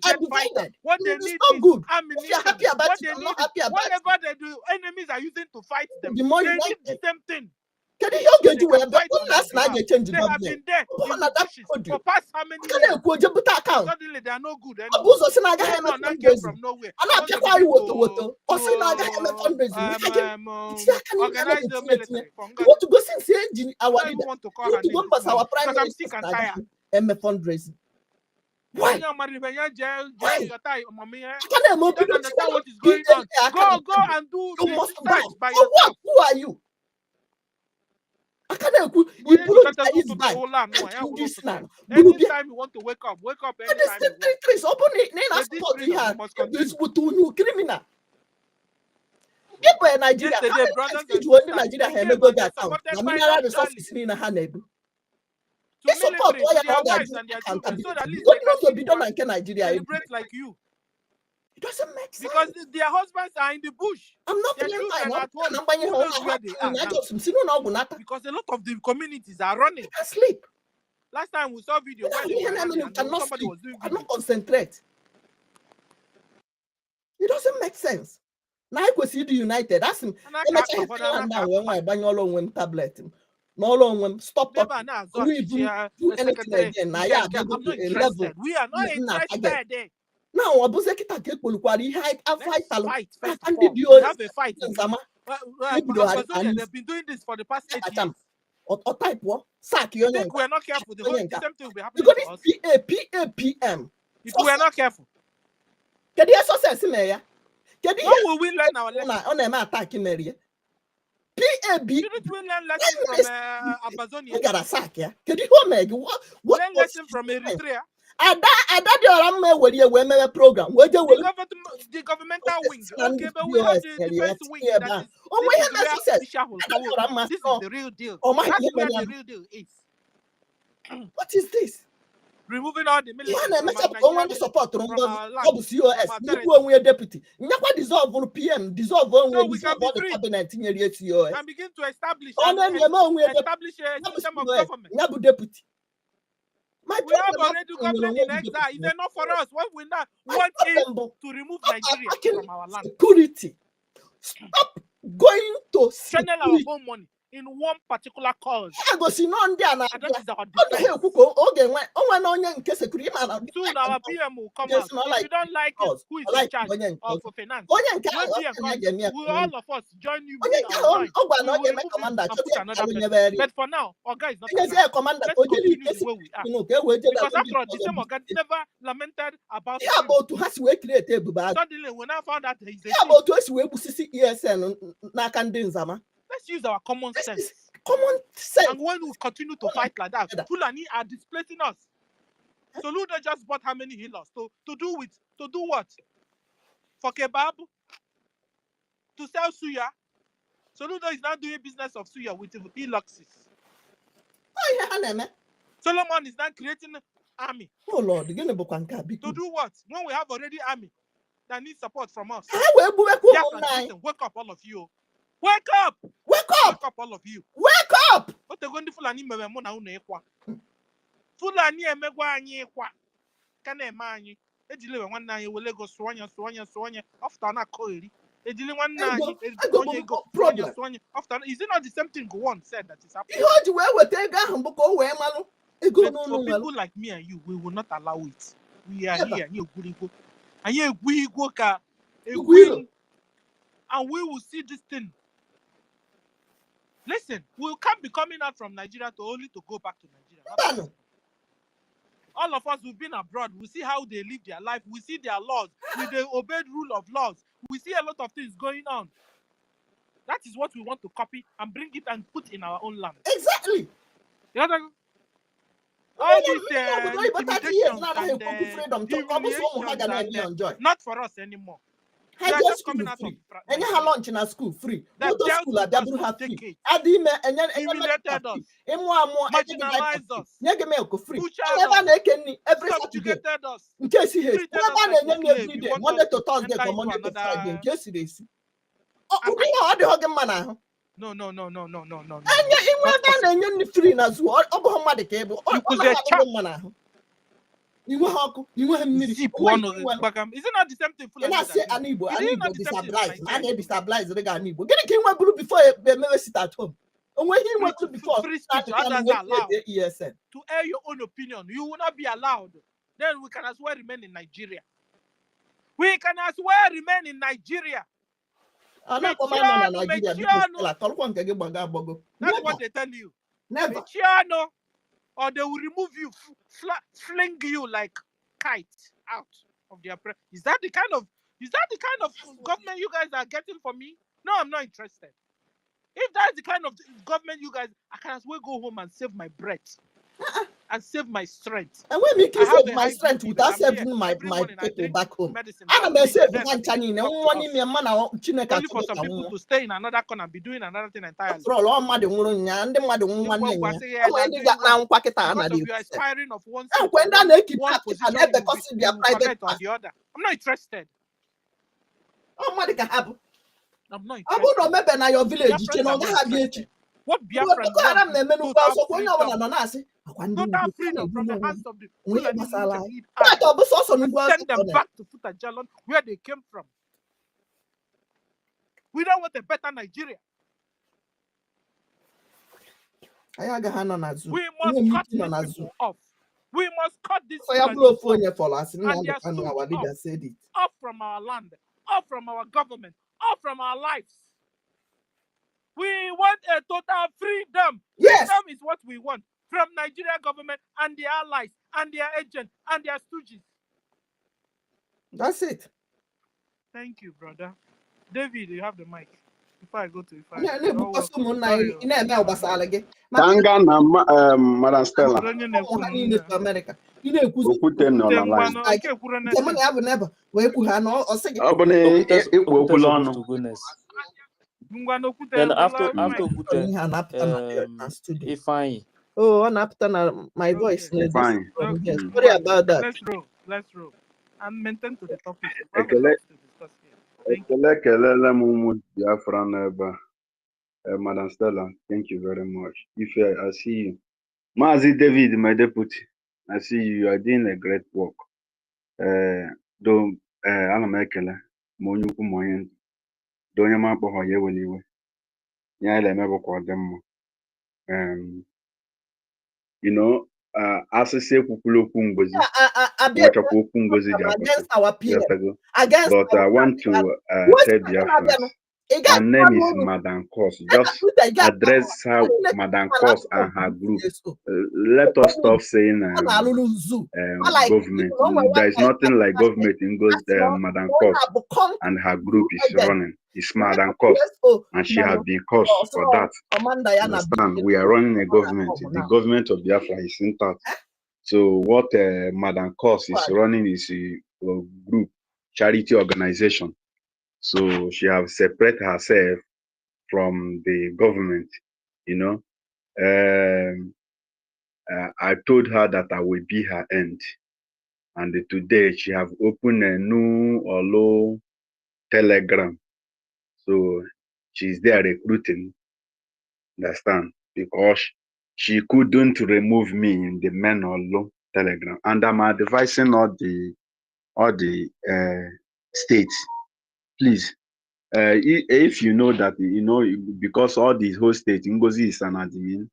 are divided. What they need is good. If you're happy about it, I'm not happy about it. Whatever they do, enemies are using to fight them. They need the same thing. They have been there in the bushes for past how many years? Suddenly they are no good anymore. Not came from nowhere. Organize the military. Want to go since our leader. Want to call her name because I'm sick and tired. Fundraising. Why? You don't understand what is going on. Go and do research by yourself. Who are you? I can't put this back. Anytime you want to wake up anytime you want. This criminal. People in Nigeria, Nigeria go back account. The mineral resources in a hand. They support all your brothers and their children so that they can Nigeria like you. It doesn't make sense. Because their husbands are in the bush. I'm not at home. Because a lot of the communities are running. I sleep. Last time we saw video where somebody was doing video. I cannot concentrate. It doesn't make sense. Now I go see the United. That's him. Tablet. No long stop talking. We do anything again. I'm not interested. We are not interested. Now, Abuzekita get Polukwari fight. You have a fight. They've been doing this for the past 8 years. Or type what? Sack you. If we're not careful, the whole same thing will be happening to us. PM. If we're not careful. Can you success in there? When will we learn our lesson? On a attack in area. PAB. Shouldn't we learn lesson from Amazonia? You got a sack, yeah? Can you what learn lesson from Eritrea? Ada the program. The governmental wing. Okay, but we have the defense wing. This is the real deal. That's where the real deal is. What is this? removing all the military support from COS. You deputy. Dissolve PM, dissolve all the cabinet in your COS. And begin to establish a system of government. Deputy. We have already government in exile. It's enough for us. What we not want is to remove Nigeria from our land. Security. Stop going to channel our own money in one particular cause. I go see none there now. That is our defense. Soon our PM will come out. If you don't like it, who is in charge of finance? All of us join you. But for now, our guy is not. Let's continue the way we are. Because after all, the same guy never lamented about. Suddenly, when I found out he's let's use our common sense. And when we continue to fight like that, Fulani are displacing us. Soludo just bought how many healers to do what? For kebab? To sell suya? Soludo is now doing business of suya with heluxes. Solomon is now creating army. Oh Lord, to do what? When we have already army that needs support from us. Wake up, all of you. Wake up! Wake up! Wake up, all of you. Wake up! What they going to Fulani me na una ekwa. Fulani emegwa anyi ekwa. Kana emanyi. Ejile we nwanna anyi wele go swanya after na koiri. Ejile nwanna anyi go swanya after. Is it not the same thing go on said that is happening? You we take ahun buko we manu. For people like me and you, we will not allow it. We are here, and we will see this thing. Listen, we can't be coming out from Nigeria only to go back to Nigeria. All of us who've been abroad, we see how they live their life. We see their laws. They obeyed rule of laws. We see a lot of things going on. That is what we want to copy and bring it and put in our own land. Exactly. All these intimidations not for us anymore. They are just coming out free. And you have lunch in a school free. Go to school at double half free. Humiliated us. Marginalized us. Free. Every Saturday. In case he has every day. Monday to Thursday or Monday to Friday. In case he is. Oh, you know how the hugging man. No. And you free as well. Oklahoma the cable. You want Is it not the same thing? And I say Anibo destabilize. And they destabilize the Ganibo. Get a king one blue before they never sit at home. And when he went to before free speech, others are allowed to air your own opinion. You will not be allowed. Then we can as well remain in Nigeria. That's what they tell you. Never. Or they will remove you, fling you like kite out of their press. Is that the kind of government you guys are getting for me? No, I'm not interested. If that's the kind of government you guys, I can as well go home and save my breath and save my strength. And when me can save my strength without saving my people back home. I'm going to save one Chinese. Only for some people to stay in another corner and be doing another thing entirely. For all my you are aspiring of one position because they are private or the other. I'm not interested. Oh, what can happen? I'm not interested. I would remember now your village. What Biafra total freedom from the hands of the send them back to Futajalon where they came from. We don't want a better Nigeria. We must cut these people off. We must cut this off from our land, off from our government, off from our lives. We want a total freedom. Yes. Freedom is what we want from Nigerian government and their allies and their agents and their stooges. That's it. Thank you, brother. David, you have the mic. Before I go to Madam Stella. Then after EFIK, Oh, my voice. Fine. Yes. Sorry about that. Let's roll. I'm maintain to the topic. Ekele mumu Biafra neba. Madam Stella, thank you very much. If I see you. Mazi David, my deputy, I see you are doing a great work. Though ana m ekele ma onye ukwu ma onye nta do onye ma akpọghọ ya eweli iwe ihe anyị na-eme bụ ka ọ dị mma asịsị ekwukwula okwu ngozi nwechakwa okwu ngozi ji apụta but I want to tell Biafrans, her name is Madam Kos. Just address her, Madam Kos and her group. Let us stop saying government. There is nothing like government in Madam Kos and her group is running. It's Madam Kos, and she has been caused for that. Understand? We are running a government. The government of Biafra is intact. So what Madam Kos is running is a group, charity organization. So she has separated herself from the government, I told her that I will be her end. And today she have opened a new Olo Telegram. So she's there recruiting, understand? Because she couldn't remove me in the men Olo Telegram. And I'm advising all the states. Please, if you know that, because all the whole state, Ngozi is an admin.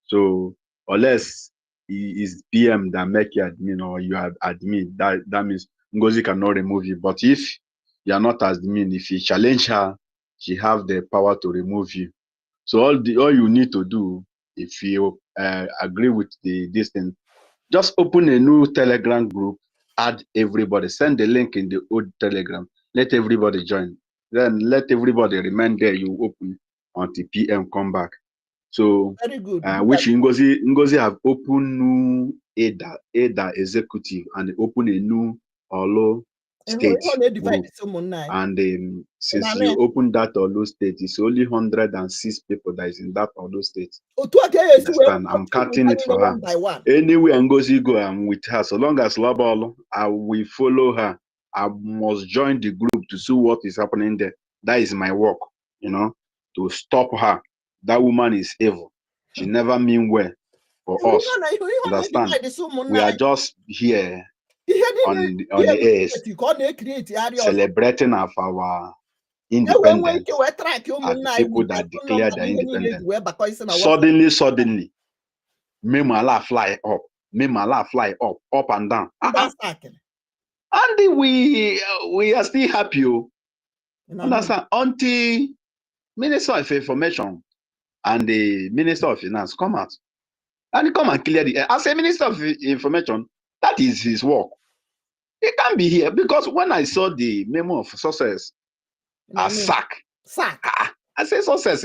So, unless he is PM that make you admin or you are admin, that means Ngozi cannot remove you. But if you are not admin, if you challenge her, she have the power to remove you. So all you need to do, if you agree with this thing, just open a new Telegram group, add everybody, send the link in the old Telegram. Let everybody join. Then let everybody remain there. You open until PM come back. So, very good. Which Ngozi have opened new ADA executive and open a new Olo state group. And since you opened that Olo state, it's only 106 people that is in that Olo state. Understand? I'm cutting it for her. Anywhere Ngozi go, I'm with her. So long as Lobolo, I will follow her. I must join the group to see what is happening there. That is my work, to stop her. That woman is evil. She never mean well for us. Understand? We are just here on the air celebrating of our independence as the people that declare their independence. Suddenly, Memala fly up, up and down. And we are still happy. Understand? Until Minister of Information and the Minister of Finance come out and come and clear the air. As a Minister of Information, that is his work. He can't be here because when I saw the memo of success, sack. I say success.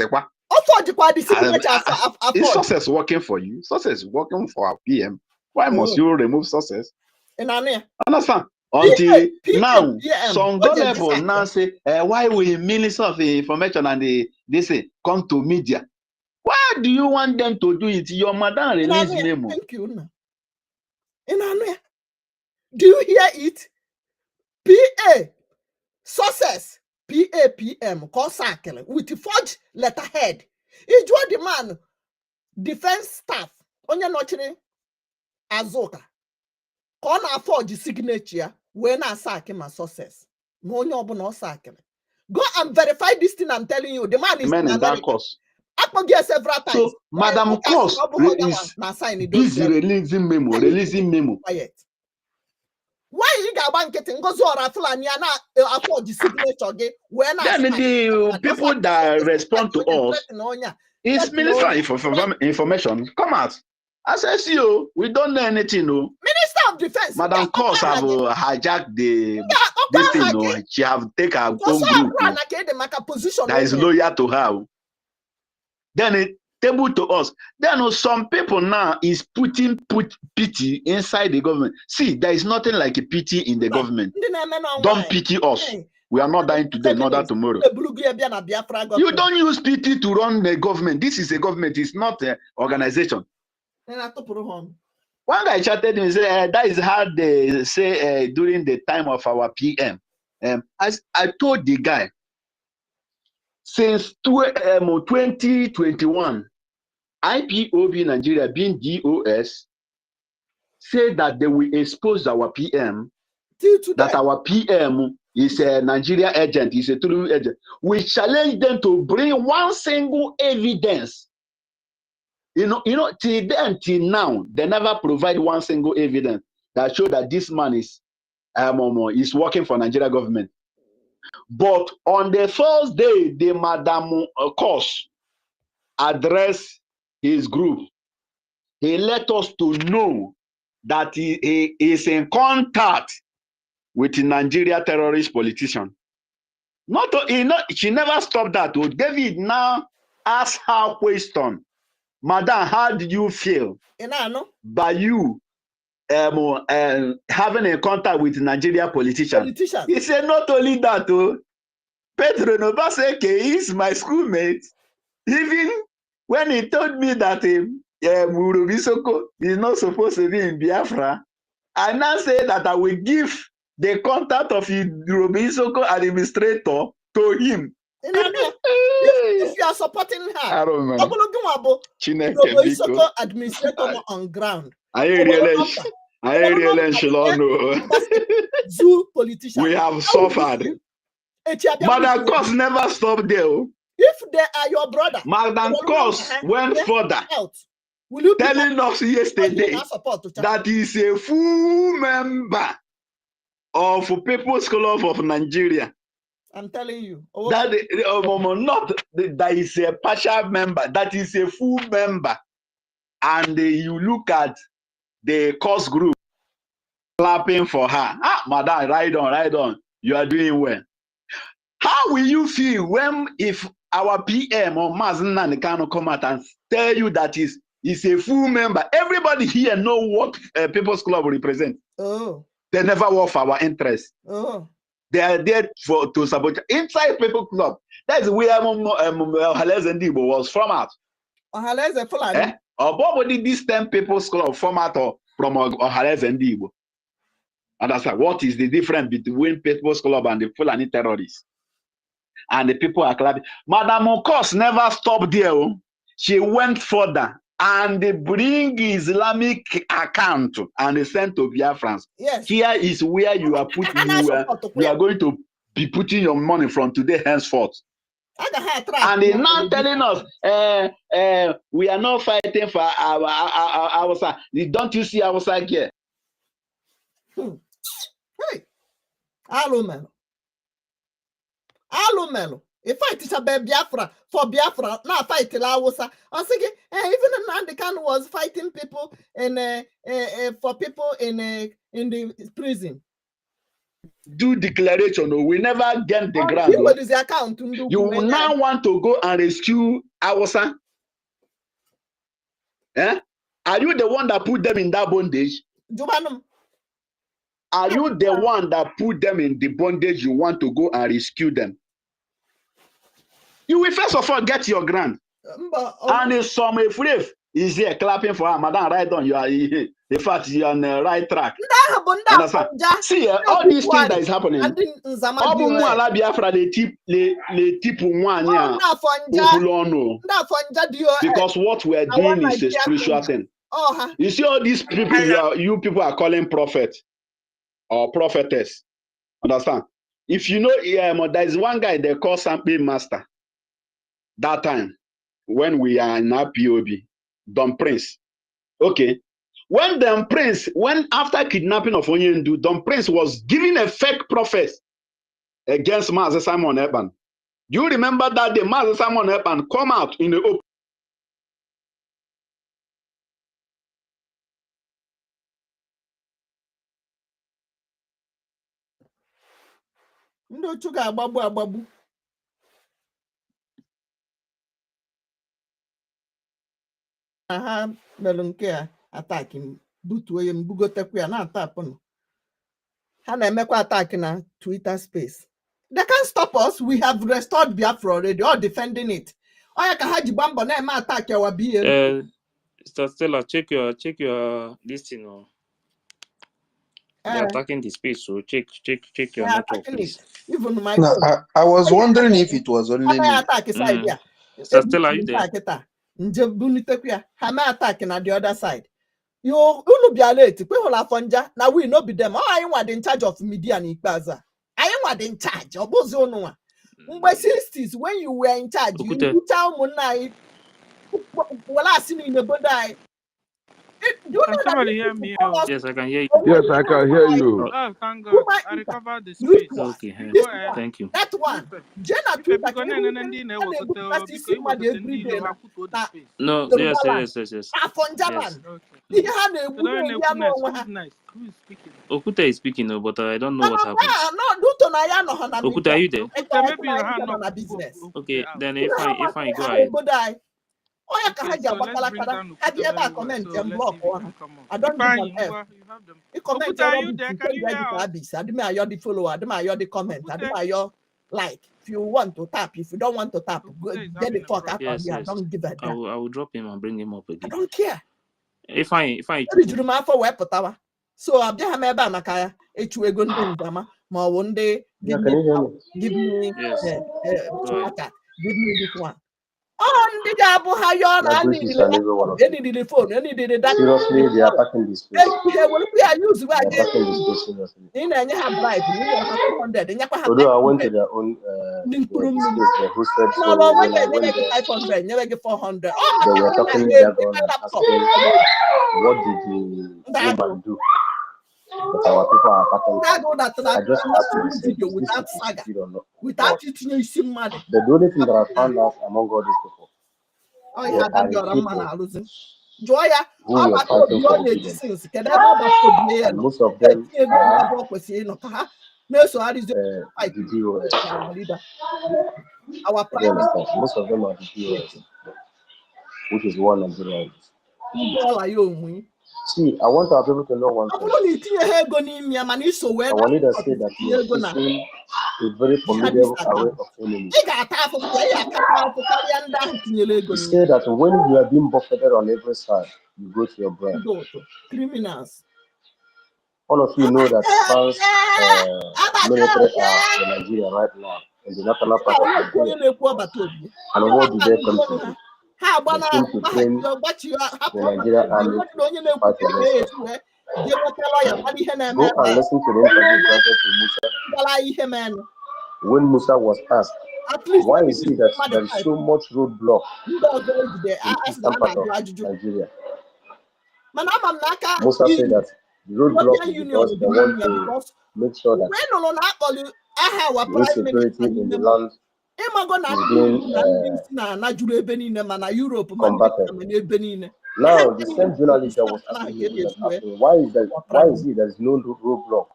Is success working for you? Success working for our PM. Why must you remove success? Understand? Until now, some go level now say, why will Minister of Information and they say come to media? Why do you want them to do it? Your madam release memo. Thank you. Do you hear it? PA success PAPM call circle with forged letterhead. It's what the man defense staff on your notary Azoka. Can afford the signature when I sack him as success. No, no, sack. Go and verify this thing. I'm telling you, the man is in that course. Several times. So, Madam Kos is busy releasing memo. Quiet. Why you got one getting goes or afford the signature when then the people that respond to us is Minister of Information. Come out. As I see you, we don't know anything, no. Minister of Defense. Madam Kos have hijacked this thing, no. She have taken her own group. That is loyal to her. Then it table to us. Then some people now is put pity inside the government. See, there is nothing like a pity in the government. Don't pity us. We are not dying today, not that tomorrow. You don't use pity to run the government. This is a government. It's not an organization. One guy chatted me and said, that is how they say during the time of our PM. As I told the guy, since 2021, IPOB Nigeria being DOS said that they will expose our PM, that our PM is a Nigeria agent, is a true agent. We challenge them to bring one single evidence. You know, till then, till now, they never provide one single evidence that show that this man is working for Nigeria government. But on the first day, the Madam Kos addressed his group. He let us to know that he is in contact with the Nigeria terrorist politician. She never stopped that. David now asked her question. Madam, how did you feel by you having a contact with Nigeria politician? He said, not only that, Pedro Nobaseke is my schoolmate. Even when he told me that Murubisoko is not supposed to be in Biafra, I now say that I will give the contact of the Murubisoko administrator to him. If you are supporting her, I don't know. Murubisoko administrator on ground. I realize Zoo politician. We have suffered. Madam Kos never stopped there. If they are your brother, Madam Kos went further, telling us yesterday that he is a full member of People's Club of Nigeria. I'm telling you. That that is a partial member, that is a full member. And you look at the Kos group clapping for her. Madam, ride on. You are doing well. How will you feel if our PM or Maznan can come out and tell you that is a full member? Everybody here know what People's Club represents. They never work for our interest. They are there to support inside People's Club. That's where Ohaleze Ndibo was from out. Ohaleze Fulani. What did this 10 People's Club format from Ohaleze Ndibo? And that's like, what is the difference between People's Club and the Fulani terrorists? And the people are clapping. Madam Okos never stopped there. She went further and they bring Islamic account and they sent to Biafrans. Yes. Here is where you are you are going to be putting your money from today henceforth. And they're now telling us, we are not fighting for our side. Don't you see our side here? Hey, Alumelo. If fight is about Biafra for Biafra, not fight Laosa. I was thinking, even Nandekan was fighting people for people in the prison. Do declaration. We never get the ground. What is the account? You now want to go and rescue Awasa? Are you the one that put them in that bondage? Are you the one that put them in the bondage? You want to go and rescue them? You will first of all get your grant. And if some afraid is here clapping for her, Madam, right on. You are, in fact, you're on the right track. See, all these things that is happening. Because what we are doing is a spiritual thing. You see all these people you people are calling prophet or prophetess. Understand? If you know, there is one guy they call Sampling Master. That time, when we are in our POB, Don Prince. Okay. When Don Prince, after kidnapping of Onyendu, Don Prince was giving a fake prophet against Master Simon Eban. Do you remember that the Master Simon Eban come out in the open? No chuga ababu. Ha mere nke a ataki butuo ya mbugotekwa ya na atapụ ha na-emekwa attack na Twitter space. They can't stop us. We have restored Biafra already, all defending it. Oya ka ha ji gbambo na-eme attack our BM. Stella, check your this thing. Oh. They're attacking the space, so check your network, please. Even my no, I was wondering if it was only me. Stella, are you there? Attacking at the other side. You unu be late. Now we no be them. I ain't in charge of media in Ikbaza. I ain't in charge. Obozo 60s when you were in charge, you tell Munai. Well, I seen in the bodai. Can somebody hear me? Yes, I can hear you. Yes, I can hear you. Oh, thank God. I recovered the space. Okay, thank you. That one. Jenna, no, yes. Okuta is speaking, but I don't know what happened. Okuta, are you there? Okay, then if I go ahead. Oh, yeah, okay, so have you ever comment and block? I don't give them F. You comment, are you there? Can you hear us? I do the follower, I do the comment, I do like. If you want to tap, if you don't want to tap, go, get the fuck out of here. Don't give a damn. I will drop him and bring him up again. I don't care. If I so I'll be a member Makaya, H2 ma one day give me give me this one. On the double how you're any the phone, any did that. Seriously, they are attacking this place. Although I went to their own they hosted, so when I went there, 500, never get 400. they were talking their gun and asking, what did the woman do? But our people are attacking. I just asked you this, without saga, without it, you see mad. The only thing that I found out among all these people, oh yeah, that you're a man losing. Joya, who were fighting for freedom. And most of them are the BCOS. Most of them are the BCOS, which is one of the ones. See, I want our people to know one thing. I want to say that you are facing a very formidable array of enemies. You say that when you are being buffeted on every side, you go to your brain. Criminals. All of you know that France military are in Nigeria right now, in the national part of Nigeria. And what do they come to do? They seem to train the Nigerian army to fight against us. Go and listen to the interview granted to Musa. When Musa was asked, why is it that there is so much roadblock in the eastern part of Nigeria? Musa said that the roadblock is because they want to make sure that the insecurity in the land is being combated. Now, the same journalist that was asking why is it there is no roadblock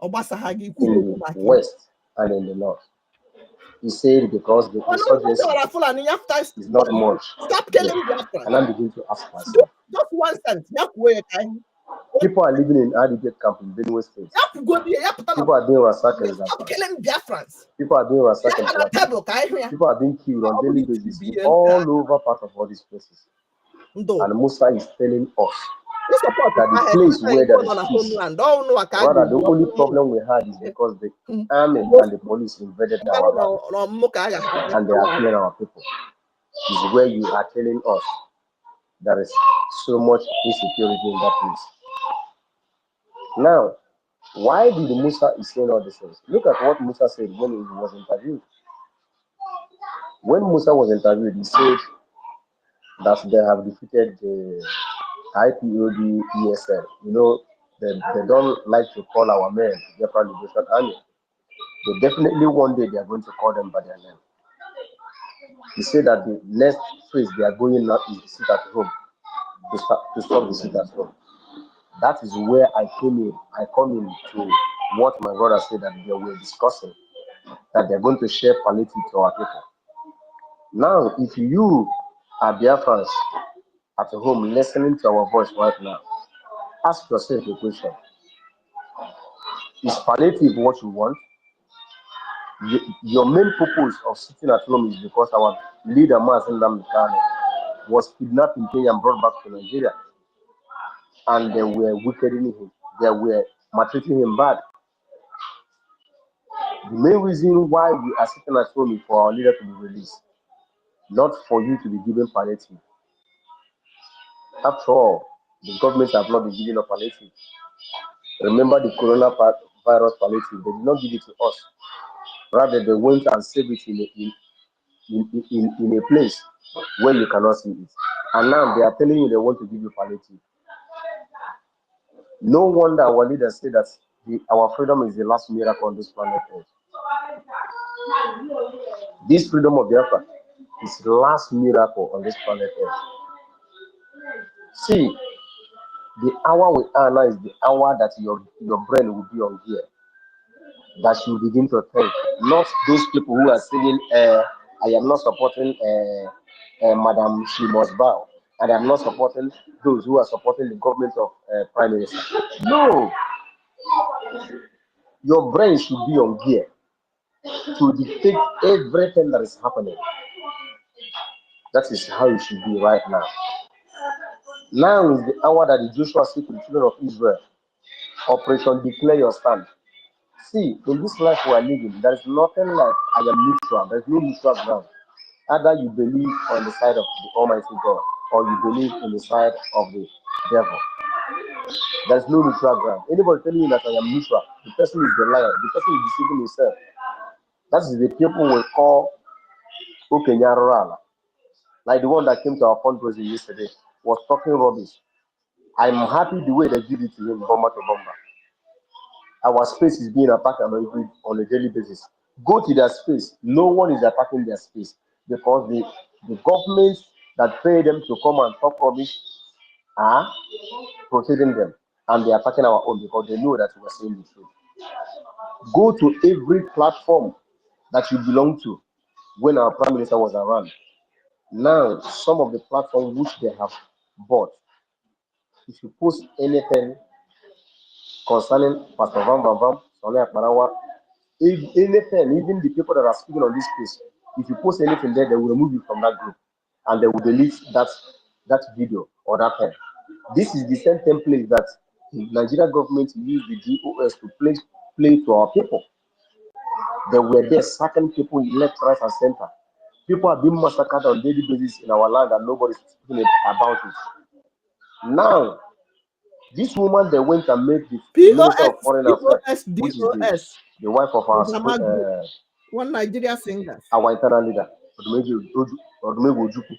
in the west and in the north? He said because the insurgency is not much. And I begin to ask myself, just 1 cent. people are living in Adigate camp in Benue State. People are being ransacked in Biafrans. People are being ransacked in people are being killed on daily basis all over part of all these places. And Musa is telling us that the place where there is peace, rather the only problem we had is because the army and the police invaded our land and they are killing our people. This is where you are telling us there is so much insecurity in that place. Now, why did Musa is saying all these things? Look at what Musa said when he was interviewed. When Musa was interviewed, he said that they have defeated the IKOD ESL. You know, they don't like to call our men the Biafra Liberation Army. They definitely one day they are going to call them by their name. He said that the next phase they are going now is to sit at home, to stop the sit at home. That is where I come in to what my brother said that they were discussing, that they're going to share palliative to our people. Now, if you are Biafrans at home listening to our voice right now, ask yourself a question. Is palliative what you want? Your main purpose of sitting at home is because our leader, Mazen Namdekane, was kidnapped in Kenya and brought back to Nigeria. And they were wickeding him. They were maltreating him bad. The main reason why we are sitting at home is for our leader to be released, not for you to be given palliative. After all, the government have not been giving a palliative. Remember the coronavirus palliative, they did not give it to us. Rather, they went and saved it in a place where you cannot see it. And now they are telling you they want to give you palliative. No wonder our leaders say that our freedom is the last miracle on this planet Earth. This freedom of Biafra is the last miracle on this planet Earth. See, the hour we are now is the hour that your brain will be on here. That you begin to think, not those people who are saying, I am not supporting Madam She Must Bow, and I'm not supporting those who are supporting the government of Prime Minister. No, your brain should be on gear to detect everything that is happening. That is how it should be right now. Now is the hour that the Joshua said to the children of Israel, Operation Declare Your Stand. See, in this life we are living, there is nothing like I am neutral. There is no neutral ground. Either you believe on the side of the Almighty God, or you believe in the side of the devil. There is no neutral ground. Anybody telling you that I am neutral, the person is the liar. The person is deceiving himself. That is the people we call Okenyarala. Like the one that came to our fundraising yesterday was talking rubbish. I'm happy the way they give it to him, bomber to bomber. Our space is being attacked on a daily basis. Go to their space. No one is attacking their space because the government that pay them to come and talk rubbish are protecting them, and they are attacking our own because they know that we are saying the truth. Go to every platform that you belong to when our Prime Minister was around. Now, some of the platforms which they have bought, if you post anything concerning Pastor Van Van Van, Sonia Parawa, anything, even the people that are speaking on this case, if you post anything there, they will remove you from that group and they will delete that video or that thing. This is the same template that the Nigerian government used the BCOS to play to our people. They were there sacking people left, right, and center. People are being massacred on a daily basis in our land and nobody's speaking about it. Now, this woman, they went and made the Minister of Foreign Affairs, which is the wife of our one Nigeria singer, our internal leader, Ojukwu.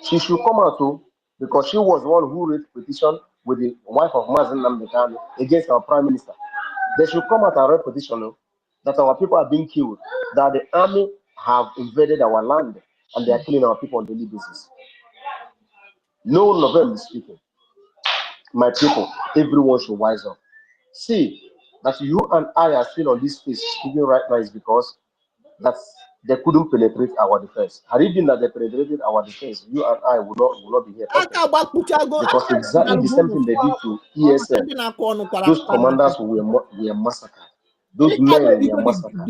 She should come out too, because she was one who raised petition with the wife of Mazen Namdekanu against our Prime Minister. They should come out and write petition that our people are being killed, that the army have invaded our land and they are killing our people on a daily basis. No one of them is speaking. My people, everyone should wise up. See, that you and I are still on this space speaking right now is because that they couldn't penetrate our defense. Had it been that they penetrated our defense, you and I would not be here talking. Because exactly the same thing they did to ESN. Those commanders were massacred. Those men were massacred.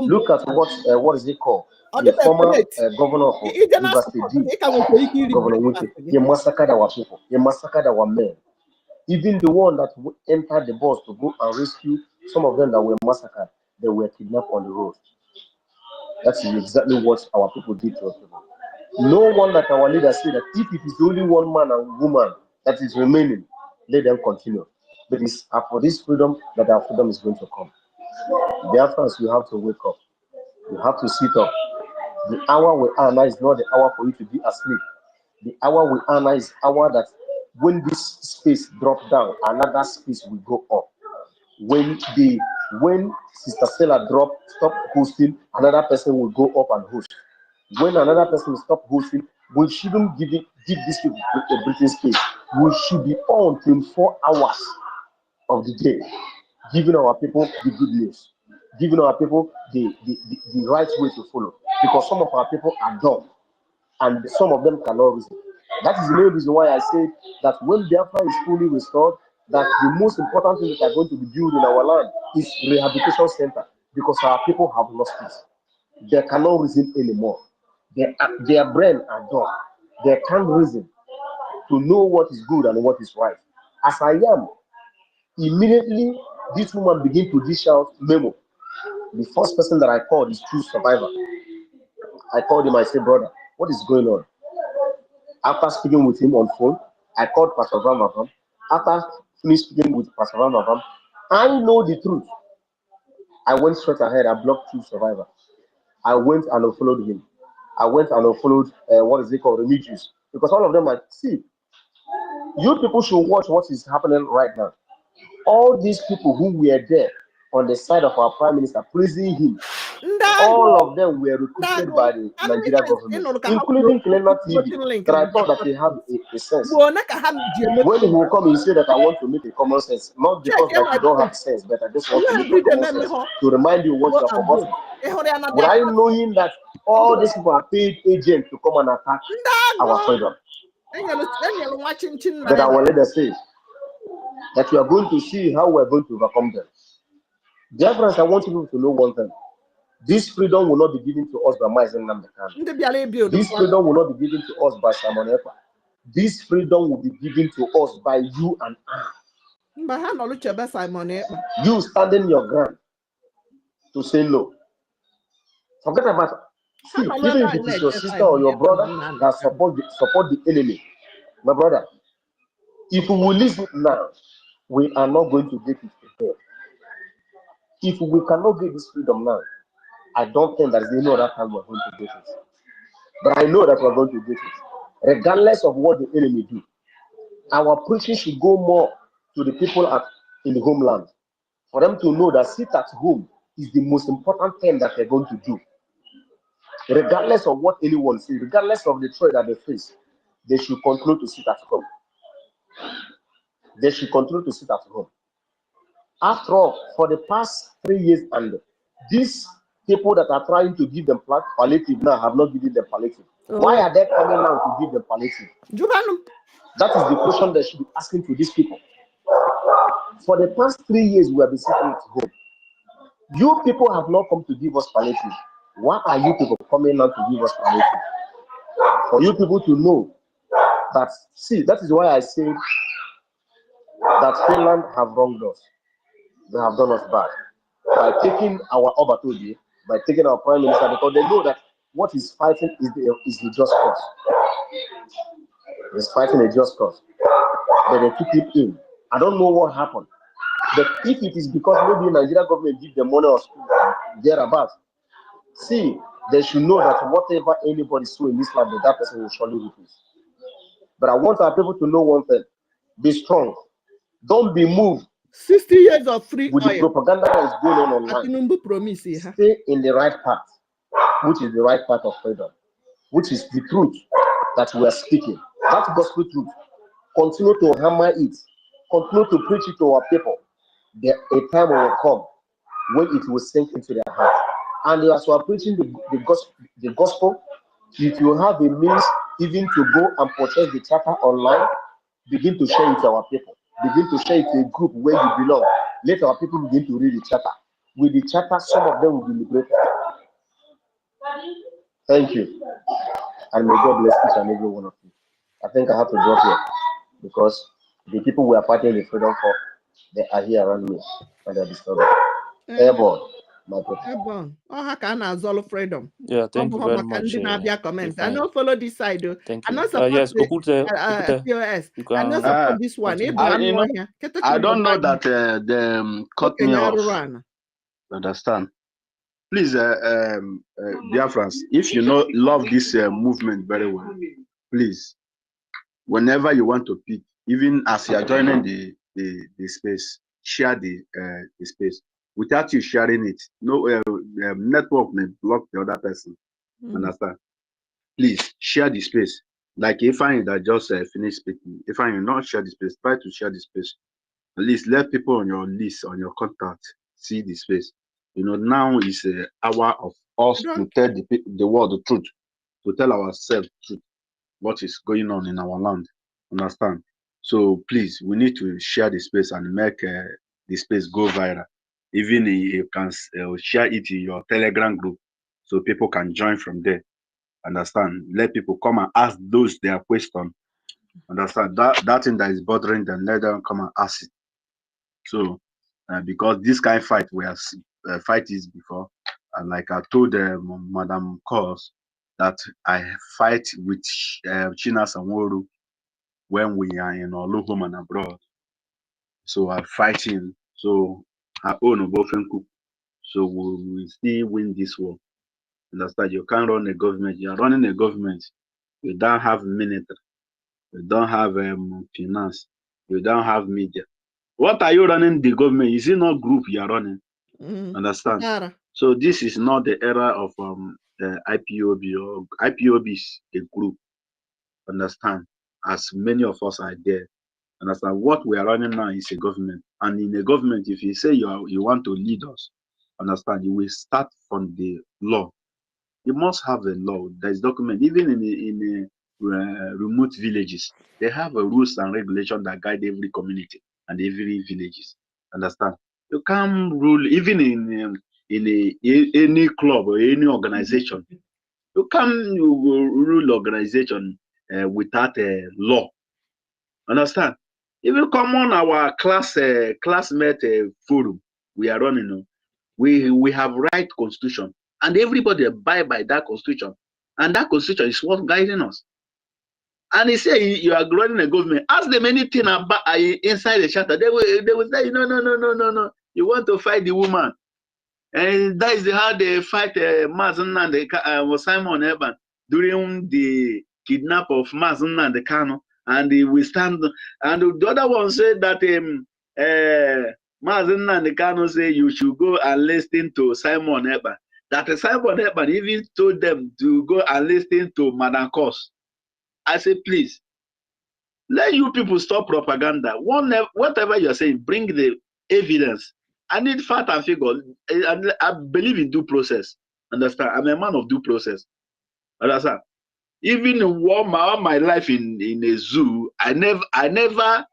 Look at what is it called? The former governor of River State, Governor Wike. He massacred our people. He massacred our men. Even the one that entered the bus to go and rescue some of them that were massacred, they were kidnapped on the road. That's exactly what our people did to us. No one that our leaders say that if it is only one man and woman that is remaining, let them continue. But it's for this freedom that our freedom is going to come. Therefore, you have to wake up. You have to sit up. The hour we are now is not the hour for you to be asleep. The hour we are now is hour that when this space drops down, another space will go up. When Sister Stella stop hosting, another person will go up and host. When another person will stop hosting, we shouldn't give this people a breathing space. We should be on 24 hours of the day, giving our people the good news, giving our people the right way to follow. Because some of our people are dumb, and some of them cannot reason. That is the main reason why I say that when Biafra is fully restored, that the most important thing that are going to be built in our land is rehabilitation center, because our people have lost it. They cannot reason anymore. Their brain are dumb. they can't reason to know what is good and what is right. As I am, immediately this woman began to dish out memo. The first person that I called is True Survivor. I called him, I said, brother, what is going on? After speaking with him on phone, I called Pastor Van Mafam. After finished speaking with Pastor Van Mafam, I know the truth. I went straight ahead. I blocked True Survivor. I went and unfollowed him. I went and unfollowed, what is it called, Remigius. Because all of them are, see, you people should watch what is happening right now. All these people who were there on the side of our Prime Minister praising him, all of them were recruited by the Nigeria government, including Kelena TV, that I thought that he had a sense. When he will come, he say that I want to make a common sense, not because that you don't have sense, but I just want to make a common sense to remind you what you are forgotten. But I knowing that all these people are paid agents to come and attack our freedom. But our leader says that we are going to see how we are going to overcome them. Dear friends, I want you to know one thing. This freedom will not be given to us by Mazen Namdekan. This freedom will not be given to us by Simon Ekpa. This freedom will be given to us by you and I. You standing your ground to say no. Forget about it. See, even if it is your sister or your brother that support the enemy, my brother, if we will listen now, we are not going to get it again. If we cannot get this freedom now, I don't think there is any other time we're going to get it. But I know that we're going to get it. Regardless of what the enemy do, our preaching should go more to the people in the homeland. For them to know that sit at home is the most important thing that they're going to do. Regardless of what anyone says, regardless of the threat that they face, they should continue to sit at home. They should continue to sit at home. After all, for the past 3 years, and these people that are trying to give them palliative now have not given them palliative. Why are they coming now to give them palliative? That is the question they should be asking to these people. For the past 3 years, we have been sitting at home. You people have not come to give us palliative. Why are you people coming now to give us palliative? For you people to know that, see, that is why I say that Finland have wronged us. They have done us bad by taking our Obatodi, by taking our Prime Minister, because they know that what is fighting is the just cause. It's fighting a just cause. But they took it in. I don't know what happened. But if it is because maybe the Nigeria government give them money or thereabouts, see, they should know that whatever anybody saw in this land, that person will surely witness. But I want our people to know one thing: be strong. Don't be moved. 60 years of free with oil. The propaganda that is going on online. Stay in the right path, which is the right path of freedom, which is the truth that we are speaking. That gospel truth. Continue to hammer it. Continue to preach it to our people. A time will come when it will sink into their heart. And as we are preaching the gospel, if you have a means even to go and purchase the charter online, begin to share it to our people. Begin to share it to a group where you belong. Let our people begin to read the charter. With the charter, some of them will be liberated. Thank you. And may God bless each and every one of you. I think I have to drop here because the people we are fighting the freedom for, they are here around me and they're disturbing. Airborne. Airborne. Oh, how can I solve freedom? Yeah, thank you very much. I don't follow this side. Thank you. I don't support yes, POS. I don't support this one. I don't know that they cut me off. Understand? Please, Biafrans, if you love this movement very well, please, whenever you want to pick, even as you are joining the space, share the space. Without you sharing it, no network may block the other person. Understand? Please share the space. Like if I that just finished speaking, if I not share the space, try to share the space. At least let people on your list, on your contact, see the space. You know, now is an hour of us to tell the world the truth, to tell ourselves the truth, what is going on in our land. Understand? So please, we need to share the space and make the space go viral. Even if you can share it in your Telegram group, so people can join from there. Understand? Let people come and ask those their question. Understand? That thing that is bothering them, let them come and ask it. So, because this kind of fight we have fight is before, and like I told Madam Cos that I fight with China Sanworu when we are in our home and abroad. So I fight him. So I own a boyfriend cook. So we will still win this war. Understand? You can't run a government. You are running a government. You don't have military. You don't have finance. You don't have media. What are you running the government? Is it not group you are running? Understand? So this is not the era of IPOB or IPOB is a group. Understand? As many of us are there. Understand? What we are running now is a government. And in a government, if you say you want to lead us, understand, you will start from the law. You must have a law that is documented. Even in remote villages, they have a rules and regulation that guide every community and every villages. Understand? You can't rule even in any club or any organization. You can't rule organization without a law. Understand? Even come on our classmate forum we are running. We have right constitution, and everybody abide by that constitution, and that constitution is what guiding us. And he say you are running a government. Ask them anything about inside the charter. They will say no. You want to fight the woman, and that is how they fight Mazen and Simon Eban during the kidnap of Mazen and the Kano, and we stand. And the other one said that Mazen and the Kano say you should go and listen to Simon Eban. That Simon Eban even told them to go and listen to Madam Kos. I say, please, let you people stop propaganda. Whatever you're saying, bring the evidence. I need fact and figure. I believe in due process. Understand? I'm a man of due process. Understand? Even all my life in a zoo, I never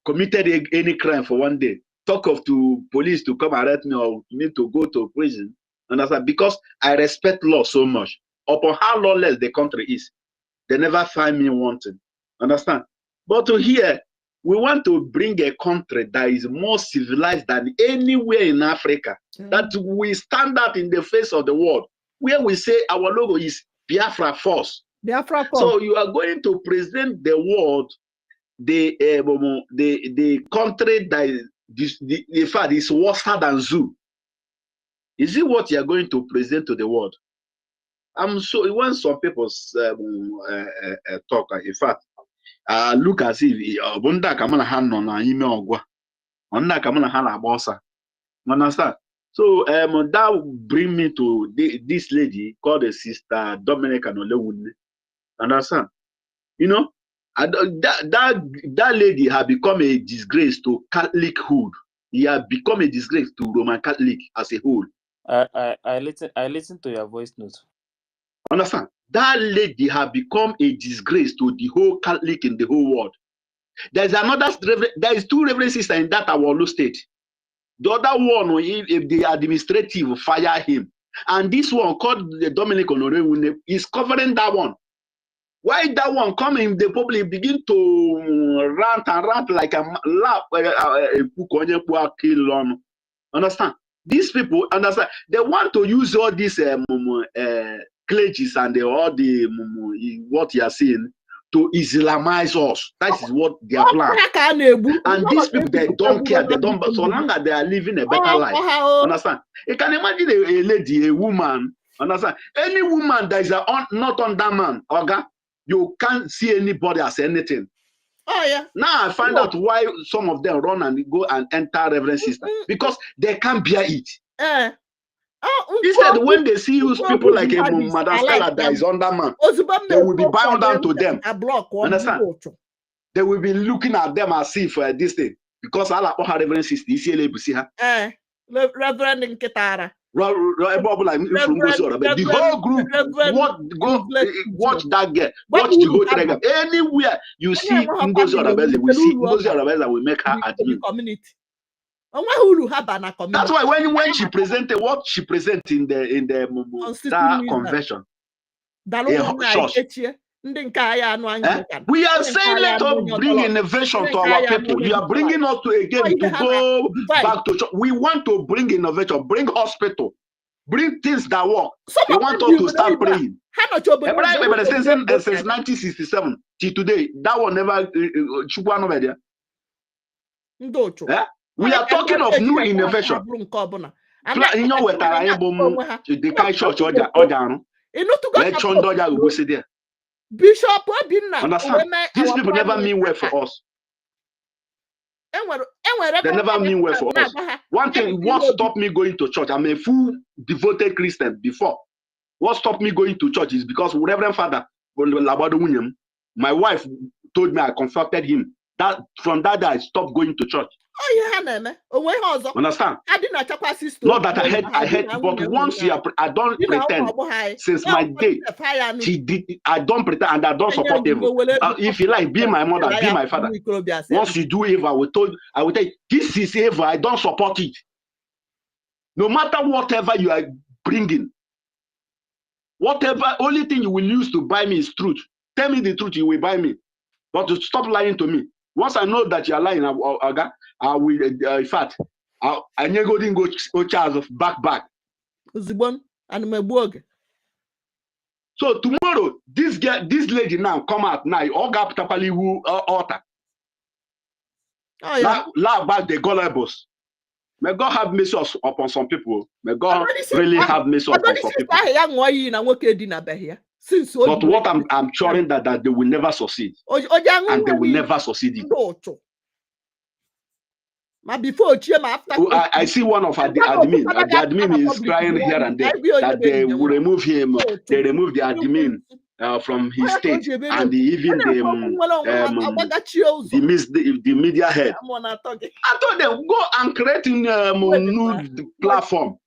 committed any crime for one day. Talk of to police to come arrest me or need to go to prison. Understand? Because I respect law so much. Upon how lawless the country is, they never find me wanting. Understand? But to here, we want to bring a country that is more civilized than anywhere in Africa. That we stand out in the face of the world, where we say our logo is Biafra Force. Biafra Force. So you are going to present the world, the country that is, in fact, is worse than zoo. Is it what you are going to present to the world? So when some people talk, in fact, look as if Bunda Kamala Han on email ogwa. Onda Kamala Han abosa. Understand? So that will bring me to this lady called the Sister Dominica Nolewune. Understand? You know, that lady has become a disgrace to Catholic-hood. He has become a disgrace to Roman Catholic as a whole. I listen to your voice note. Understand? That lady has become a disgrace to the whole Catholic in the whole world. There is two reverend sisters in that our state. The other one, if the administrative fire him, and this one called the Dominic Honoré is covering that one. Why that one coming? The public begin to rant like a laugh. Understand? These people understand. They want to use all these clergies and all the what you are seeing to Islamize us. That is what their plan. And these people, they don't care. They don't. So long as they are living a better life. Understand? You can imagine a lady, a woman. Understand? Any woman that is not on that man, okay, you can't see anybody as anything. Oh yeah. Now I find out why some of them run and go and enter Reverend Sister, because they can't bear it. Instead, when they see use people like a Madam Stella that is under man, they will be bowing down to them. Understand? They will be looking at them as if this thing, because I like her Reverend Sister. You see her. Reverend Nkitara. The whole group watch that girl. Watch the whole telegram. Anywhere you see Ngozi Orabeze, we see Ngozi Orabeze will make her admin. Community. That's why when she presented what she presented in the that convention, we are saying let us bring innovation to our people. You are bringing us to again to go back to church. We want to bring innovation, bring hospital, bring things that work. They want us to start praying. Since 1967 till today, that one never. We are talking of new innovation. The kind church Bishop understand? These people never mean well for us. They never mean well for us. One thing, what stopped me going to church? I'm a full devoted Christian before. What stopped me going to church is because Reverend Father, my wife told me, I confronted him. That from that day I stopped going to church. Understand? Not that I had, but once you are, I don't pretend. Since my day, I don't pretend and I don't support evil. If you like, be my mother, be my father. Once you do evil, I will tell you, this is evil. I don't support it. No matter whatever you are bringing, whatever, only thing you will use to buy me is truth. Tell me the truth, you will buy me. But to stop lying to me. Once I know that you are lying, I will, in fact, I didn't go charge of back. So tomorrow, this lady now come out now, all got tapali altar. Laugh about the gullibles. May God have mercy upon some people. May God really have mercy upon some people. But what I'm sure that they will never succeed. And they will never succeed. I see one of the admin. The admin is crying here and there that they will remove him. They remove the admin from his state, and even the media head. I told them, go and create a new platform.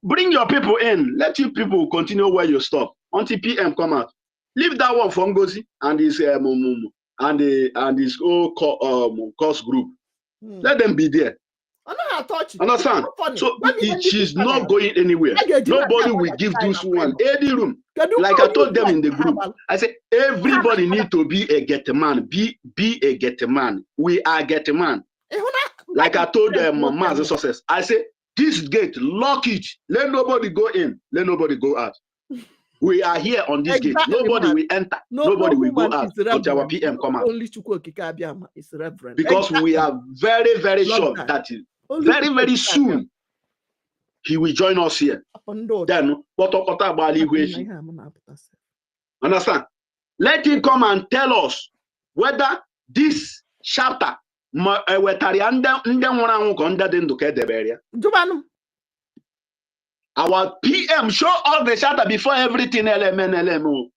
Bring your people in. Let you people continue where you stop until PM come out. Leave that one for Ngozi and his whole course group. Let them be there. Understand? So she's not going anywhere. Nobody will give this one any room. Like I told them in the group, I said everybody need to be a get man. Be a get man. We are get man. Like I told them, Master Success, I said this gate, lock it. Let nobody go in. Let nobody go out. We are here on this gate. Nobody will enter. Nobody will go out until our PM come out. Because we are very, very sure that very, very soon he will join us here. Then, understand? Let him come and tell us whether this chapter our PM show us the chapter before everything LMO.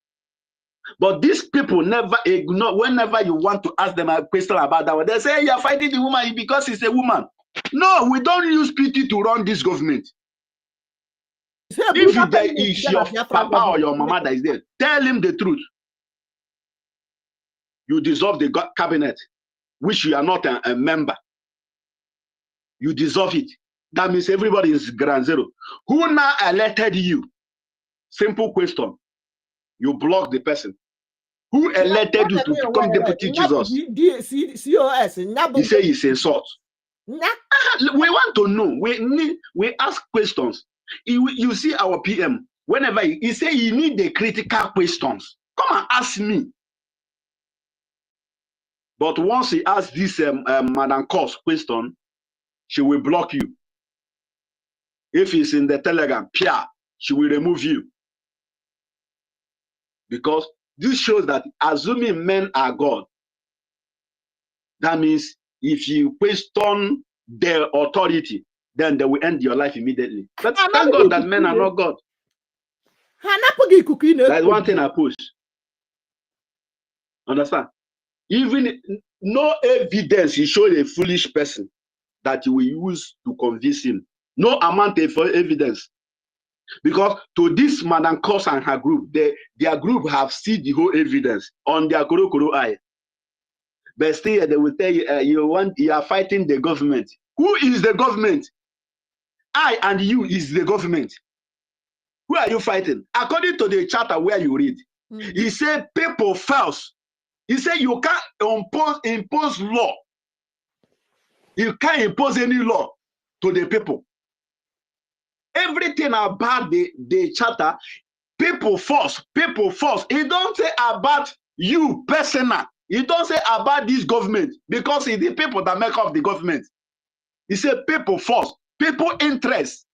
But these people never ignore. Whenever you want to ask them a question about that, they say you're fighting the woman because it's a woman. No, we don't use PT to run this government. If there is your papa or your mama that is there, tell him the truth. You dissolve the cabinet, which you are not a member. You dissolve it. That means everybody is ground zero. Who now elected you? Simple question. You block the person. Who elected you to become deputy Jesus? COS. He say it's insult. We want to know. We ask questions. You see our PM, whenever he say you need the critical questions. Come and ask me. But once he asks this Madam Cos question, she will block you. If it's in the Telegram, she will remove you. Because this shows that assuming men are God, that means if you question their authority, then they will end your life immediately. But thank God that men are not God. That's one thing I push. Understand? Even no evidence he showed a foolish person that you will use to convince him. No amount of evidence. Because to this Madam Cos and her group, their group have seen the whole evidence on their koro eye. But still, they will tell you, you are fighting the government. Who is the government? I and you is the government. Who are you fighting? According to the charter where you read, he said people first. He said you can't impose law. You can't impose any law to the people. Everything about the charter, people first, people first. He don't say about you personal. He don't say about this government because it's the people that make up the government. He said people first, people interest.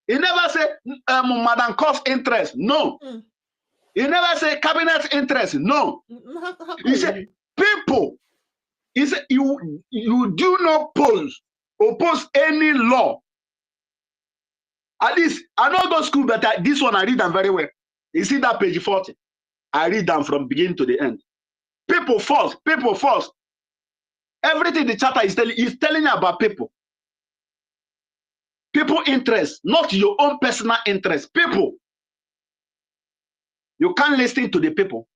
He never say Madam Cost interest. No. He never say cabinet interest. No. He said people. He said you do not oppose any law. At least I don't go to school, but this one I read them very well. You see that page 40? I read them from beginning to the end. People first, people first. Everything the charter is telling you about people. People interest, not your own personal interest. People. You can't listen to the people.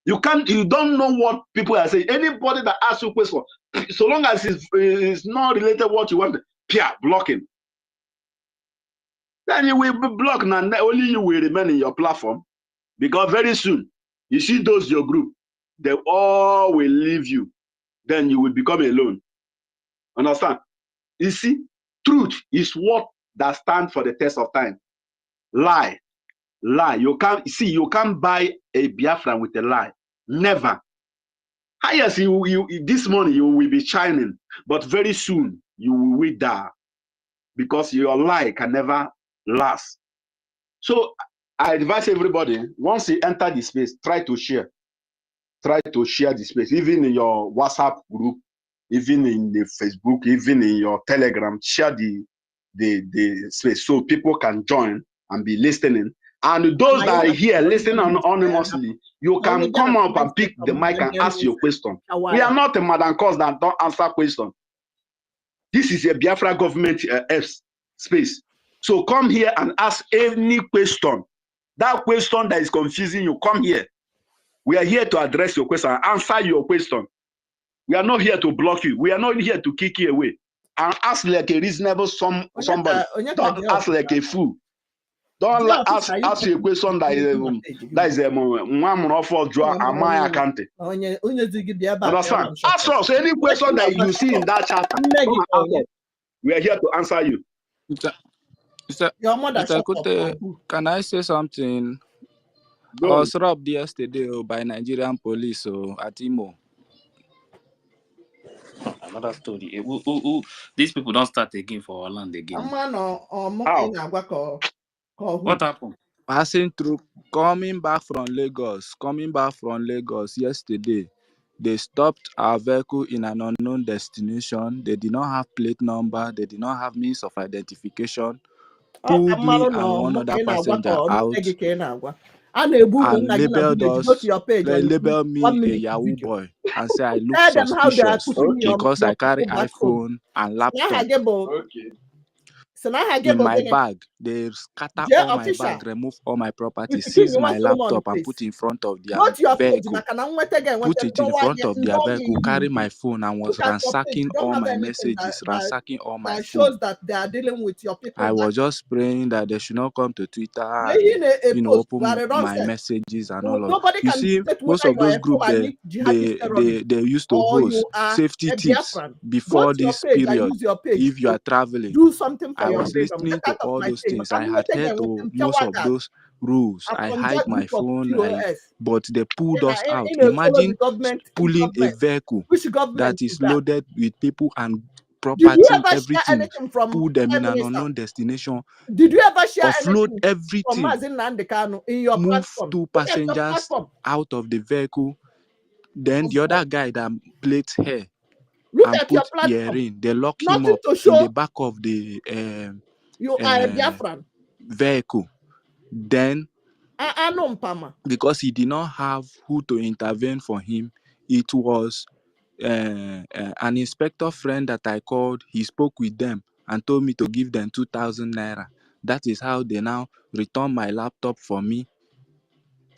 You don't know what people are saying. Anybody that asks you question, so long as it's not related to what you want, blocking. Then you will be blocked and only you will remain in your platform. Because very soon, you see those your group, they all will leave you. Then you will become alone. Understand? You see, truth is what that stands for the test of time. Lie. You can't buy a Biafran with a lie. Never. Yes, this morning you will be shining, but very soon you will die because your lie can never last. So I advise everybody, once you enter the space, try to share. Try to share the space, even in your WhatsApp group, even in the Facebook, even in your Telegram. Share the space so people can join and be listening. And those that are here listening anonymously, you can come up and pick the mic and ask your question. We are not a Madam Cause that don't answer questions. This is a Biafra government space. So come here and ask any question. That question that is confusing you, come here. We are here to address your question, answer your question. We are not here to block you. We are not here to kick you away. And ask like a reasonable somebody. Don't ask like a fool. Don't ask a question that is understand? Ask us any question that you see in that charter. We are here to answer you. Mr. Kote, can I say something? I was robbed yesterday by Nigerian police at Imo. Another story. These people don't start again for our land again. What happened? Passing through, coming back from Lagos yesterday. They stopped our vehicle in an unknown destination. They did not have plate number. They did not have means of identification. Pulled me and one other passenger out and labeled us, labeled me a Yahoo boy and said I look suspicious because I carry iPhone and laptop. In my bag, they scatter all my bag, remove all my property, seize my laptop and put in front of their vehicle. Put it in front of their vehicle, carry my phone and was ransacking all my messages, ransacking all my phone. That they are dealing with your people. I was just praying that they should not come to Twitter and open my messages and all of that. You see, most of those groups they used to host safety tips before this period. If you are traveling, I was listening to all those things. I had heard most of those rules. I hide my phone, but they pulled us out. Imagine pulling a vehicle that is loaded with people and property, everything, pull them in an unknown destination. Did you ever share offload everything, move two passengers out of the vehicle, then the other guy that plates hair and put earring, they lock him up in the back of the vehicle. Then, because he did not have who to intervene for him, it was an inspector friend that I called. He spoke with them and told me to give them 2,000 naira. That is how they now return my laptop for me.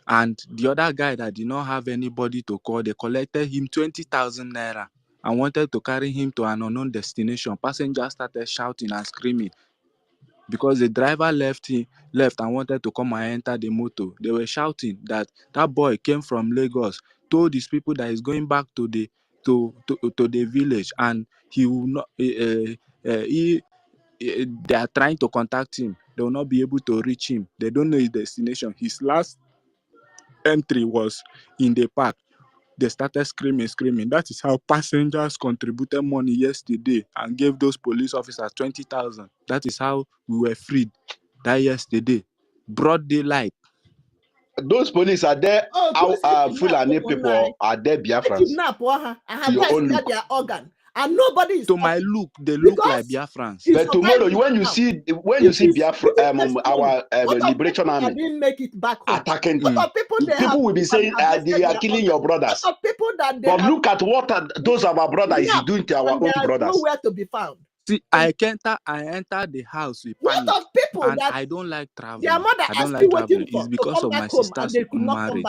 And the other guy that did not have anybody to call, they collected him 20,000 naira and wanted to carry him to an unknown destination. Passengers started shouting and screaming because the driver left and wanted to come and enter the motor. They were shouting that boy came from Lagos, told his people that he's going back to the village, and he will not. They are trying to contact him. They will not be able to reach him. They don't know his destination. His last entry was in the park. They started screaming. That is how passengers contributed money yesterday and gave those police officers 20,000. That is how we were freed that yesterday. Broad daylight. Those police are there. Fulani people are there. Biafrans. I have guys their organ, and nobody is. To my look, they look like Biafrans. But tomorrow, when you see Biafra, our Liberation Army didn't make it back home. Attacking people will be saying they are killing your brothers. People that but look at what those our brothers is doing to our own brothers. Nowhere to be found. See, I entered the house with panic, and I don't like traveling. Their mother I don't like traveling. It's because of my sister's marriage.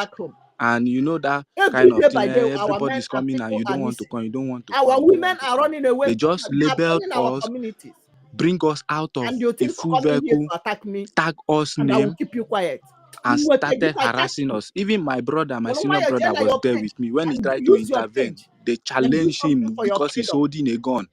And you know that kind of thing. Everybody's coming and you don't want to come. You don't want to. Our women are running away. They just labeled us, bring us out of a full vehicle, tag us name, keep you quiet, and started harassing us. Even my brother, my senior brother, was there with me when he tried to intervene. They challenged him because he's holding a gun.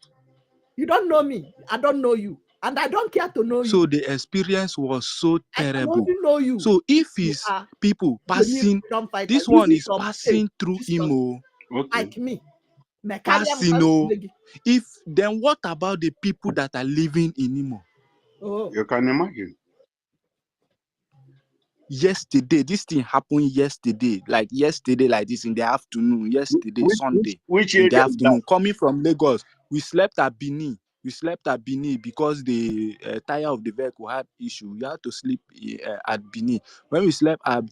You don't know me. I don't know you. And I don't care to know you. So the experience was so terrible. I don't know you. So if it's people passing, this one is passing through Imo. Like me. Passing. If then what about the people that are living in Imo? Oh. You can imagine. Yesterday, this thing happened yesterday, like this in the afternoon, Sunday, in the afternoon, coming from Lagos. We slept at Bini because the tire of the vehicle had issue. We had to sleep at Bini. When we slept at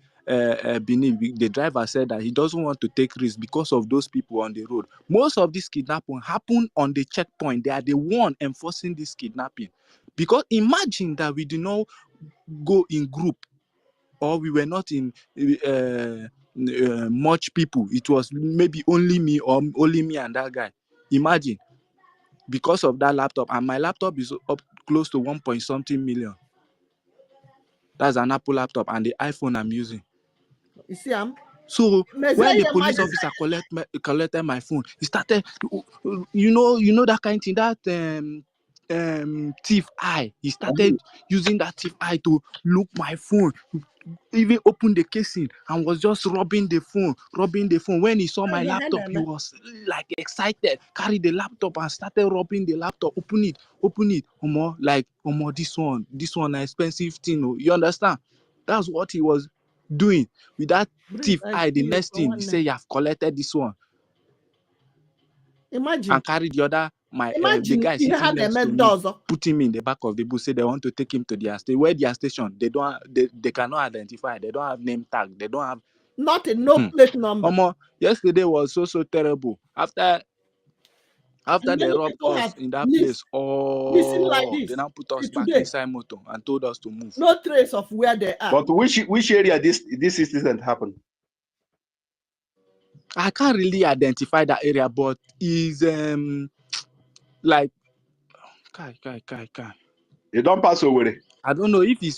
Bini, the driver said that he doesn't want to take risks because of those people on the road. Most of this kidnapping happened on the checkpoint. They are the one enforcing this kidnapping. Because imagine that we did not go in group, or we were not in much people. It was maybe only me and that guy. Imagine, because of that laptop, and my laptop is up close to 1.something million. That's an Apple laptop, and the iPhone I'm using. You see, so when the police officer collected my phone, he started, you know that kind of thing, that thief eye. He started using that thief eye to look my phone, even opened the casing and was just rubbing the phone. When he saw my laptop, he was like excited, carried the laptop and started rubbing the laptop. Open it. This one an expensive thing. You understand? That's what he was doing with that thief eye. The next thing, he say, you have collected this one. Imagine. And carried the other, the guy sitting next to me, put him in the back of the bus, say they want to take him to their station. Where their station, they cannot identify. They don't have name tag. They don't have no plate number. Yesterday was so terrible. After they robbed us in that place, they now put us back inside motor and told us to move. No trace of where they are. But which area this incident happened? I can't really identify that area, but is like Kai. You don't pass over. I don't know if you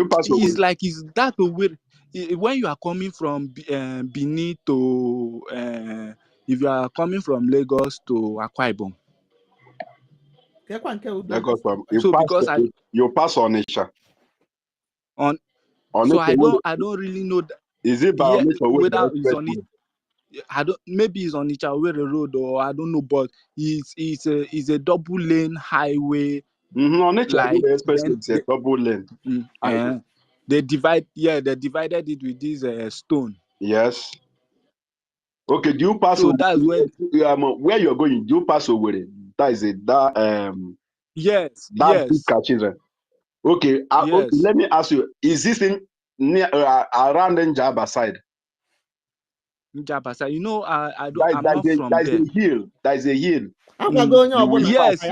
pass over. It's like is that way when you are coming from Benin to if you are coming from Lagos to Akwa Ibom. You pass on Onitsha. So I don't really know that. Is it by whether it's on it? Maybe it's on Onitsha Road, or I don't know, but it's a double lane highway. It's a double lane. They divided it with this stone. Yes. Okay, do you pass? So that's where you're going. Do you pass over it? That is it. Yes. Okay. Yes. Okay, let me ask you: is this in near around Njaba side? Njaba side. I'm not from there. There's a hill. Yes.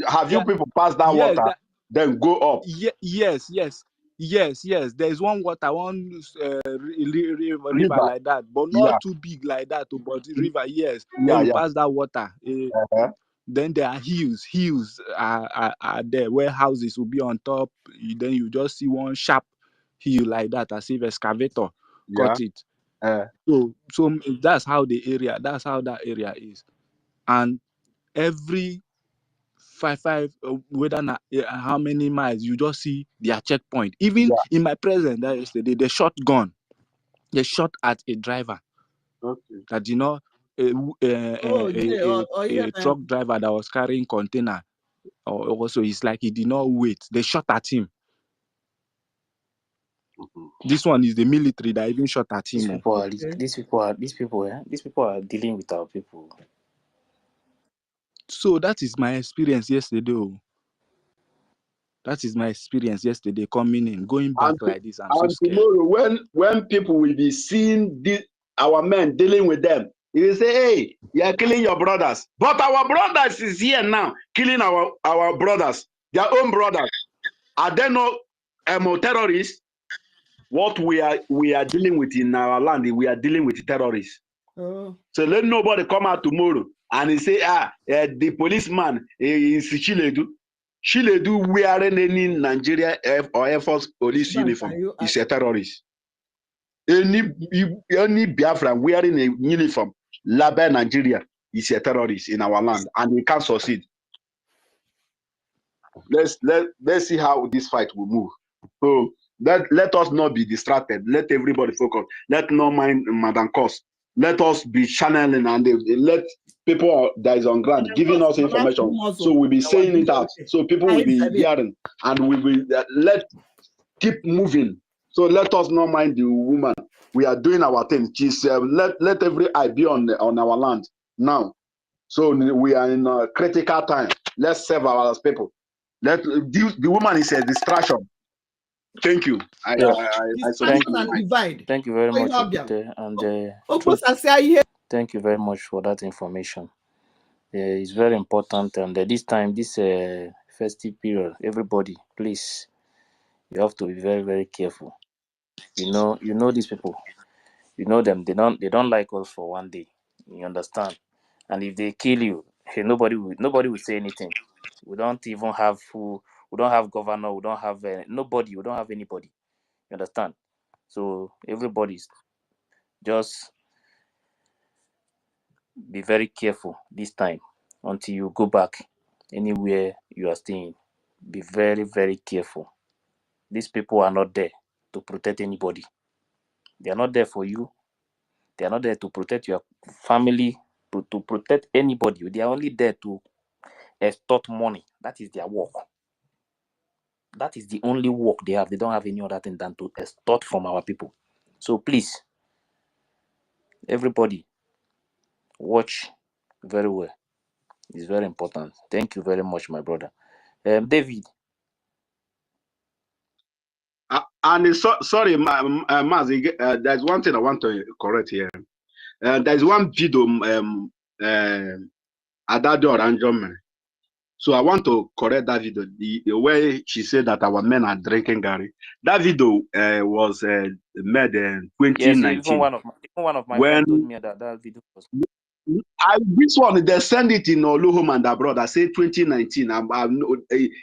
Have you people passed that water? Then go up. Yes. Yes. There's one water, one river like that, but Yeah. not too big like that. But river, yes. Yeah, Then you yeah. pass that water. Then there are hills. Hills are there where houses will be on top. Then you just see one sharp hill like that, as if excavator cut it. So that's how that area is. And every whether how many miles, you just see their checkpoint. Even in my presence that yesterday, they shot at a driver. That a truck driver that was carrying container. Also, it's like he did not wait. They shot at him. This one is the military that even shot at him. These people are dealing with our people. So that is my experience yesterday. That is my experience yesterday, coming in, going back like this. I'm so scared. Tomorrow, when people will be seeing our men dealing with them, you will say, hey, you are killing your brothers. But our brothers is here now, killing our brothers, their own brothers. Are they not terrorists? What we are dealing with in our land, we are dealing with terrorists. So let nobody come out tomorrow and say, the policeman is Chiledu. Chiledu wearing any Nigeria or Air Force police uniform is a terrorist. Any Biafra wearing a uniform label Nigeria is a terrorist in our land, and we can't succeed. Let's see how this fight will move. So let us not be distracted. Let everybody focus. Let no mind Madam Cos. Let us be channeling, and let people that is on ground giving us information. So we'll be saying it out. So people will be hearing, and we will keep moving. So let us not mind the woman. We are doing our thing. She's let every eye be on our land now. So we are in a critical time. Let's save our people. The woman is a distraction. Thank you. Thank you very much, Okute, and thank you very much for that information. It's very important, and this time, this festive period, everybody, please, you have to be very, very careful. You know these people. You know them. They don't like us for one day. You understand? And if they kill you, hey, nobody will say anything. We don't even have we don't have governor. We don't have nobody. We don't have anybody. You understand? So everybody's just be very careful this time until you go back anywhere you are staying. Be very, very careful. These people are not there to protect anybody. They are not there for you. They are not there to protect your family, to protect anybody. They are only there to extort money. That is their work. That is the only work they have. They don't have any other thing than to extort from our people. So please, everybody, watch very well. It's very important. Thank you very much, my brother. David. And sorry, Mazi, there's one thing I want to correct here. There's one video, Adado Oranjome. So I want to correct that video. The way she said that our men are drinking Gary. That video was made in 2019. Yes, even one of my friends told me that video was. This one, they send it in Olohom and abroad. I say 2019.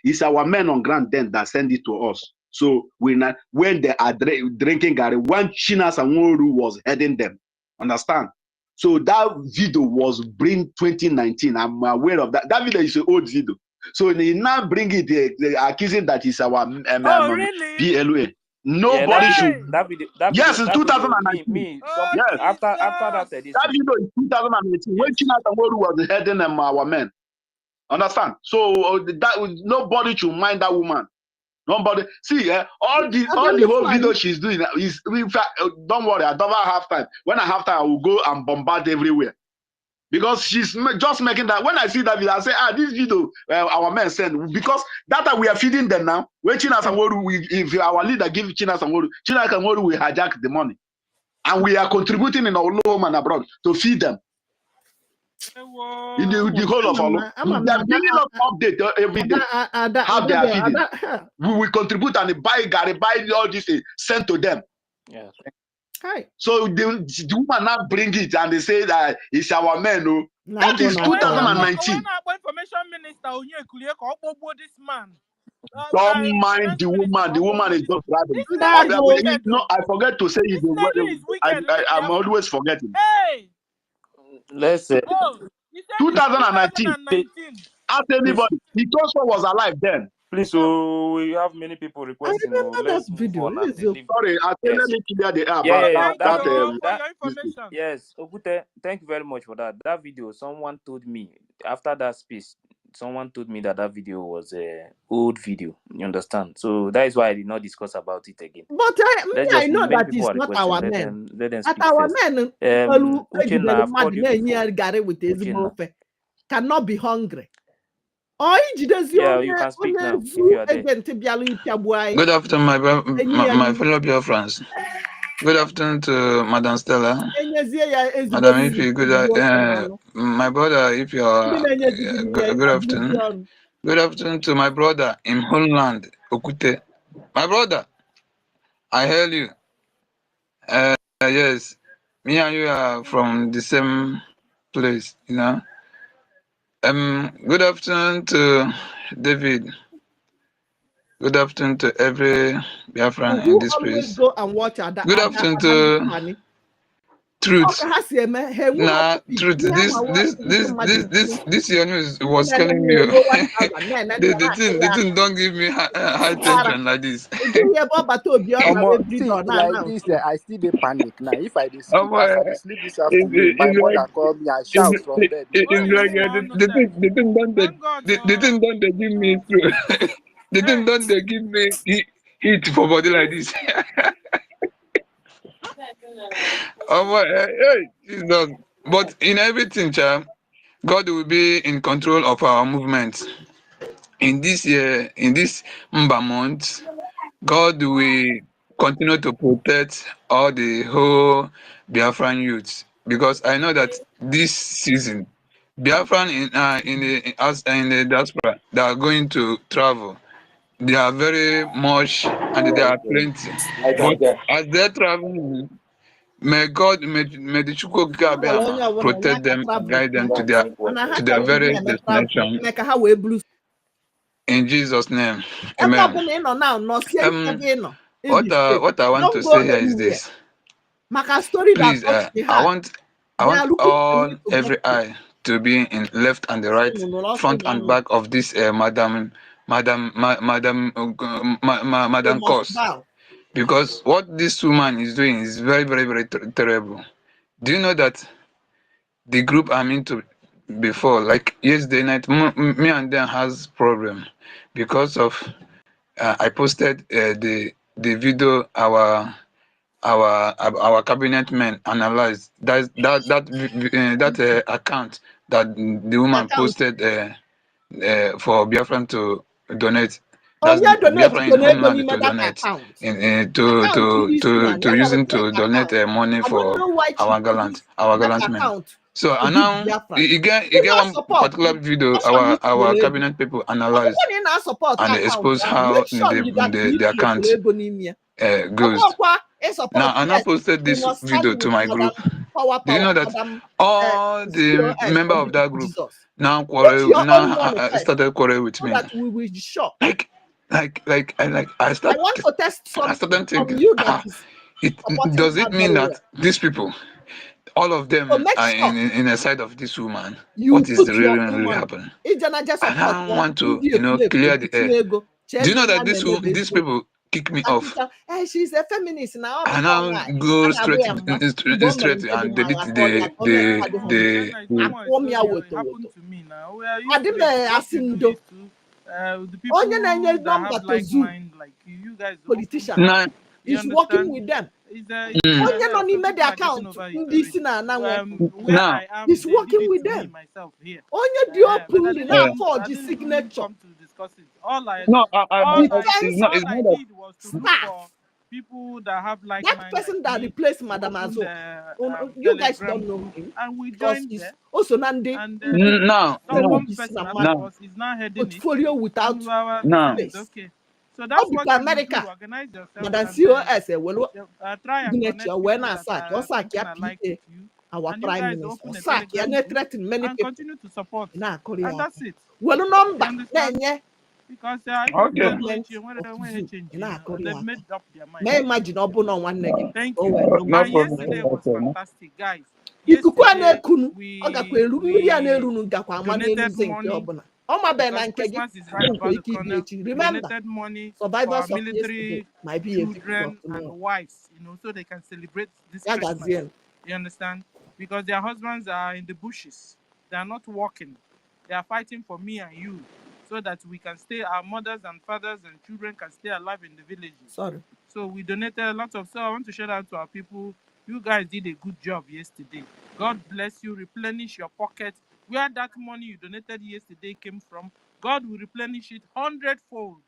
It's our men on ground then that send it to us. So when they are drinking Gary, one Chinas and Woru was heading them. Understand? So that video was bring 2019. I'm aware of that. That video is an old video. So they now bring it, they accusing that it's our really? PLA. Nobody should. That video, yes, in 2019. Yes. After that that video in 2018 when Chinas and Woru was heading them our men. Understand? So that nobody should mind that woman. Nobody see all the whole video she's doing is. In fact, don't worry, I don't have time. When I have time, I will go and bombard everywhere because she's just making that. When I see that video, I say, this video our men send because that time we are feeding them now. When Chinas and Woru, if our leader give Chinas and Woru will hijack the money, and we are contributing in our home and abroad to feed them. in the whole of Olo. They are giving us update every day. How they are feeding. We will contribute and buy all this sent to them. Yeah. Hi. So the woman now bring it and they say that it's our men. No, that is 2019. Information minister this man. Don't mind the woman. The woman is just driving. No, I forget to say it. I'm always forgetting. Hey. Let's say 2019. Ask anybody. The Joshua was alive then. Please, so we have many people requesting. I remember that video. Sorry, let me clear the air. Yes, Okute, thank you very much for that. That video, someone told me after that space, someone told me that video was a old video. You understand? So that is why I did not discuss about it again. But I know that it's not our men. Let them speak our first. Men cannot be hungry. Yeah, you can speak now if you are there. Good afternoon, my fellow Biafrans. Good afternoon to Madam Stella. Madam Ifi, my brother, if you are good afternoon. Good afternoon to my brother in Holland, Okute. My brother, I heard you. Yes, me and you are from the same place, you know. Good afternoon to David. Good afternoon to every Biafran in this place. Go and watch good afternoon to Truth. Nah, Truth. This your news was killing me. the thing don't give me high tension like this. Like this, I still dey panic now. If I sleep, sleep this afternoon, my mother called me. I shout from bed. The thing don't they give me through. The thing don't they give me heat for body like this. It's not. But in everything, child, God will be in control of our movements. In this year, in this Mba month, God will continue to protect all the whole Biafran youths, because I know that this season, Biafran in the diaspora, they are going to travel. They are very much and they are plenty. But as they're traveling, may God, may the Chukwu protect them and guide them to their very destination. In Jesus' name, amen. What I want to say here is this. Please, I want every eye to be in left and the right, front and back of this Madam Course, because what this woman is doing is very, very, very terrible. Do you know that the group I'm into before, like yesterday night, me and them has problem because of I posted the video our cabinet men analyzed that account that the woman posted for Biafran to donate. That's Biafran in homeland to donate to using to donate money for our gallant men. So and now you get one particular video our cabinet people analyzed and they expose how the account goes. Now I now posted this video to my group. Do you know that all the members of that group now started quarrel with me? I started thinking, does it mean that these people, all of them are in a side of this woman? What is really happening? I now want to clear the air. Do you know that these people kick me off? She's a feminist now. I now go straight and delete the people that have like mind, like you guys, politicians, is working with them. Made the account. He's working with them. For the signature. Come to discuss it. All I did was to look for people that have like that person that replaced Madam Azo. You guys don't know him, and we joined there. Also, Nande. And no, one person is now heading portfolio it. without space. Okay. So that's what America. you do. Organize yourself. Madam COS, try and connect people when I that sack, or sack like you. Our and prime you guys minister. open a Sack, Telegram many and people. continue to support. And that's it. Well, number. Because government they've made up their mind. May imagine open one negative. Thank you. No Yesterday was fantastic, guys. Ikuku Yesterday, we donated money. Because Christmas is right about the corner. Remember, donated money survivors for our military might be children and wives, so they can celebrate this Christmas. You understand? Because their husbands are in the bushes. They are not working. They are fighting for me and you, so that we can stay, our mothers and fathers and children can stay alive in the villages. Sorry. So we donated a lot of, so I want to shout out to our people. You guys did a good job yesterday. God bless you, replenish your pocket. Where that money you donated yesterday came from, God will replenish it 100-fold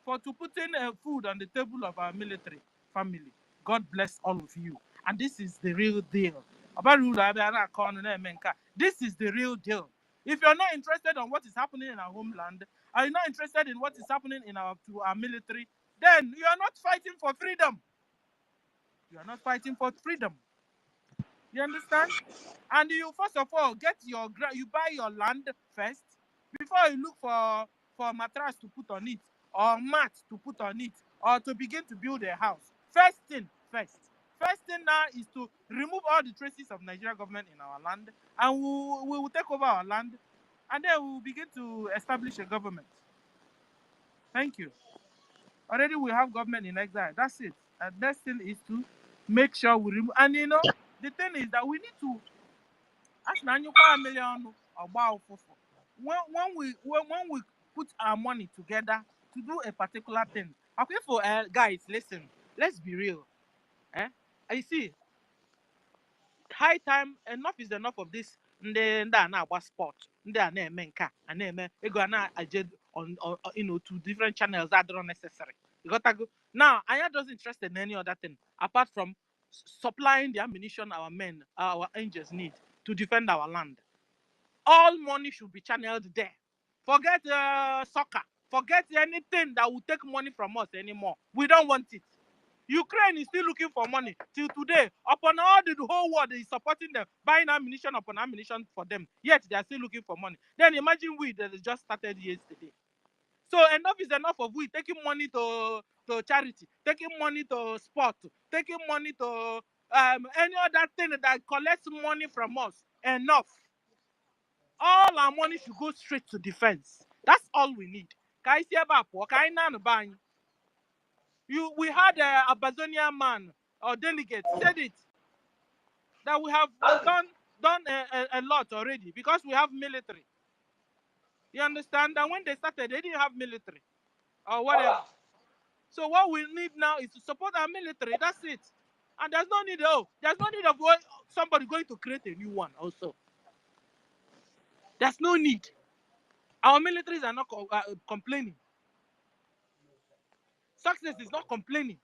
for to put in food on the table of our military family. God bless all of you. And this is the real deal. This is the real deal. If you're not interested in what is happening in our homeland, are you not interested in what is happening in our military, then you are not fighting for freedom. You are not fighting for freedom. You understand? And you first of all you buy your land first before you look for mattress to put on it, or mat to put on it, or to begin to build a house. First thing now is to remove all the traces of Nigerian government in our land, and we will take over our land, and then we will begin to establish a government. Thank you. Already we have government in exile. That's it. And next thing is to make sure we remove. And the thing is that we need to. When we put our money together to do a particular thing. Okay, for guys, listen. Let's be real. I see. High time, enough is enough of this. Ndị a na-agba sport, ndị a na-eme nka, a na-eme ego a na-aje on to different channels that are necessary. You got to go. Now, I am just interested in any other thing apart from supplying the ammunition our men, our angels need to defend our land. All money should be channeled there. Forget soccer. Forget anything that will take money from us anymore. We don't want it. Ukraine is still looking for money till today. Upon all the whole world is supporting them, buying ammunition upon ammunition for them. Yet they are still looking for money. Then imagine we that just started yesterday. So enough is enough of we taking money to charity, taking money to sport, taking money to any other thing that collects money from us. Enough. All our money should go straight to defense. That's all we need. We had a Bazonian man or delegate said it that we have done a lot already because we have military. You understand? And when they started, they didn't have military or whatever. So what we need now is to support our military. That's it. And there's no need of somebody going to create a new one also. There's no need. Our militaries are not complaining. Success is not complaining.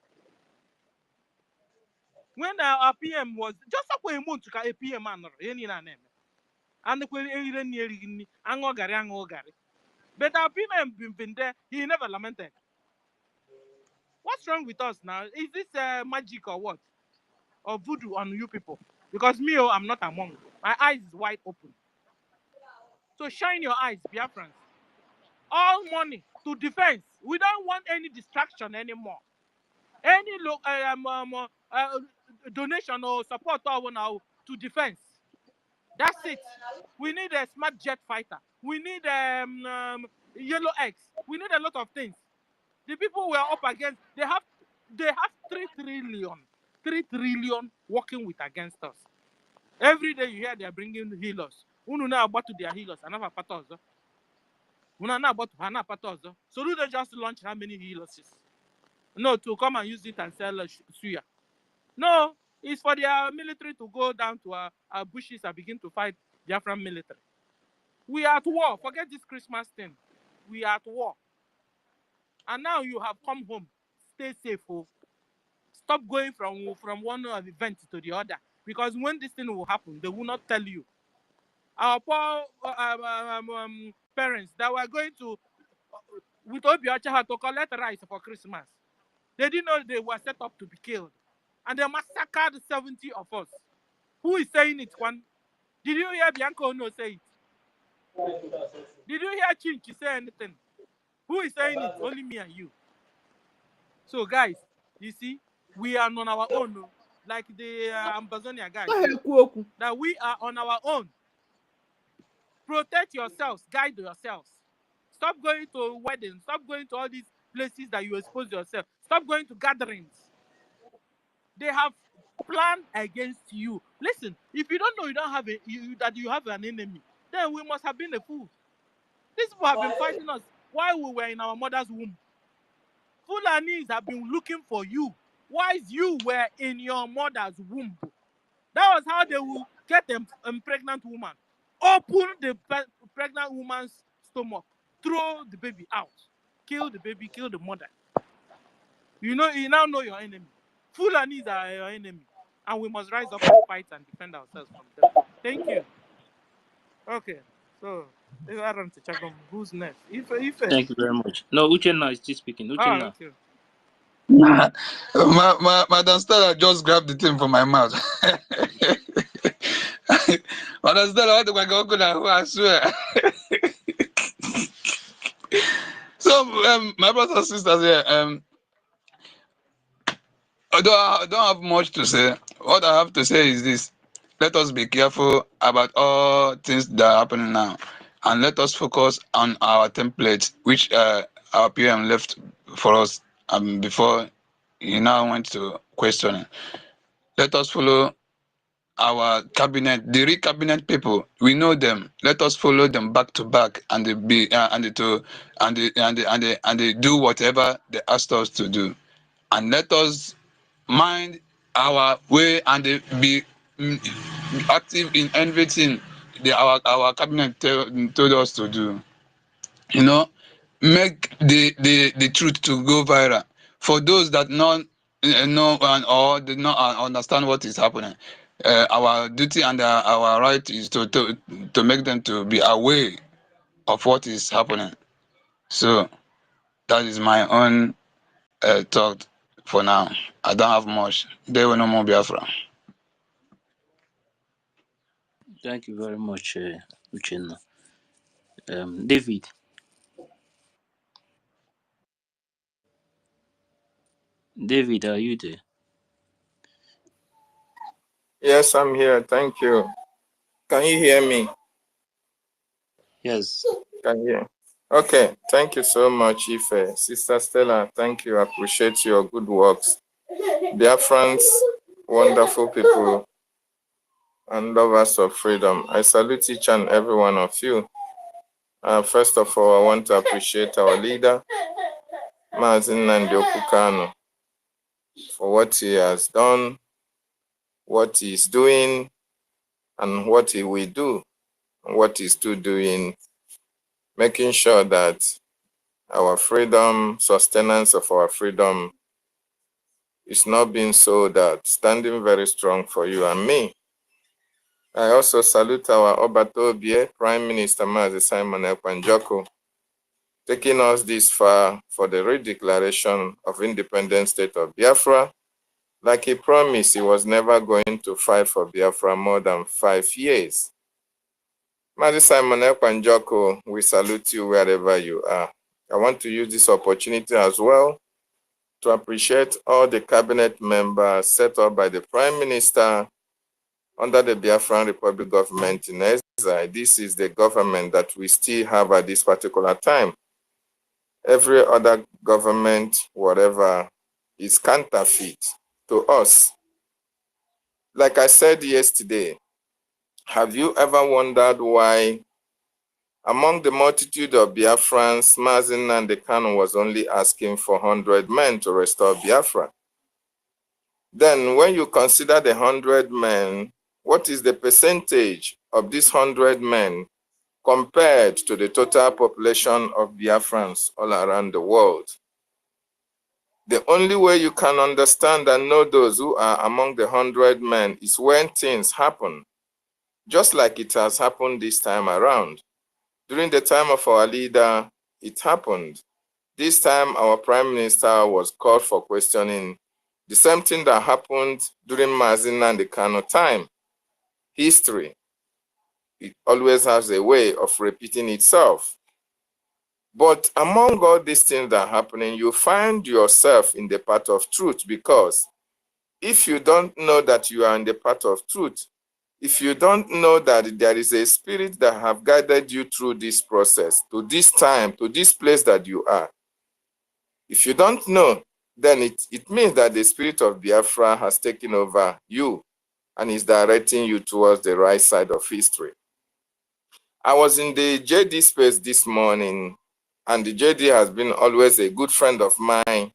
When our PM was just a month to a PM and but our PM been there, he never lamented. What's wrong with us now? Is this magic or what? Or voodoo on you people? Because me, I'm not among. My eyes is wide open. So shine your eyes, Biafrans. All money to defense. We don't want any distraction anymore. Any donation or support to defense. That's it. We need a smart jet fighter. We need yellow eggs. We need a lot of things. The people we are up against, they have 3 trillion working with against us. Every day you hear they are bringing healers. Unu na about to their healers. Another patozo. Unu na about hana patozo. So do they just launch how many healers? No, to come and use it and sell suya. No, it's for their military to go down to our bushes and begin to fight Biafra military. We are at war. Forget this Christmas thing. We are at war. And now you have come home. Stay safe. Oh. Stop going from one event to the other, because when this thing will happen, they will not tell you. Our poor parents that were going to with OGOJA to collect rice for Christmas, they didn't know they were set up to be killed, and they massacred 70 of us. Who is saying it, Juan? Did you hear Bianca Ono say it? Did you hear Chinchi say anything? Who is saying it? Only me and you. So, guys, you see, we are on our own, like the Ambazonia guys say, that we are on our own. Protect yourselves, guide yourselves. Stop going to weddings. Stop going to all these places that you expose yourself. Stop going to gatherings. They have planned against you. Listen, if you don't know you don't have that you have an enemy, then we must have been a fool. These people have been fighting us while we were in our mother's womb. Fulanis have been looking for you while you were in your mother's womb. That was how they will get a pregnant woman. Open the pregnant woman's stomach, throw the baby out, kill the baby, kill the mother. You now know your enemy. Fulanis are your enemy, and we must rise up and fight and defend ourselves from them. Thank you. Okay, so I run to check on who's next. Thank you very much. No, Uchenna is still speaking. Uchenna. Okay. Madam Stella just grabbed the thing from my mouth. Madam Stella, what do I go now? I swear. So, my brothers and sisters here, I don't have much to say. What I have to say is this: let us be careful about all things that are happening now, and let us focus on our template, which our PM left for us before he now went to questioning. Let us follow our cabinet, the cabinet people. We know them. Let us follow them back to back, and they do whatever they asked us to do, and let us mind our way and be active in everything our cabinet told us to do. Make the truth to go viral. For those that know or did not understand what is happening, our duty and our right is to make them to be aware of what is happening. So that is my own thought for now. I don't have much. There will no more Biafra. Thank you very much, Uchenna. David. David, are you there? Yes, I'm here. Thank you. Can you hear me? Yes. Can you hear? Okay. Thank you so much, Ife. Sister Stella, thank you. I appreciate your good works. Biafrans, wonderful people, and lovers of freedom. I salute each and every one of you. First of all, I want to appreciate our leader, Mazin Nandiyokukano, for what he has done, what he is doing, and what he will do, and what he's still doing, making sure that our freedom, sustenance of our freedom is not being sold out, standing very strong for you and me. I also salute our Obatobie, Prime Minister Mazi Simon Ekwanjoko, taking us this far for the redeclaration of independent state of Biafra. Like he promised, he was never going to fight for Biafra more than 5 years. Mazi Simon Ekwanjoko, we salute you wherever you are. I want to use this opportunity as well to appreciate all the cabinet members set up by the Prime Minister under the Biafran Republic government in exile. This is the government that we still have at this particular time. Every other government, whatever, is counterfeit to us. Like I said yesterday, have you ever wondered why among the multitude of Biafrans, Mazin Nnamdi Kanu was only asking for 100 men to restore Biafra? Then when you consider the 100 men, what is the percentage of these 100 men compared to the total population of Biafrans all around the world? The only way you can understand and know those who are among the 100 men is when things happen, just like it has happened this time around. During the time of our leader, it happened. This time, our prime minister was called for questioning. The same thing that happened during Mazin and the Kano time. History, it always has a way of repeating itself. But among all these things that are happening, you find yourself in the path of truth, because if you don't know that you are in the path of truth, if you don't know that there is a spirit that have guided you through this process, to this time, to this place that you are, if you don't know, then it means that the spirit of Biafra has taken over you and is directing you towards the right side of history. I was in the JD space this morning, and the JD has been always a good friend of mine.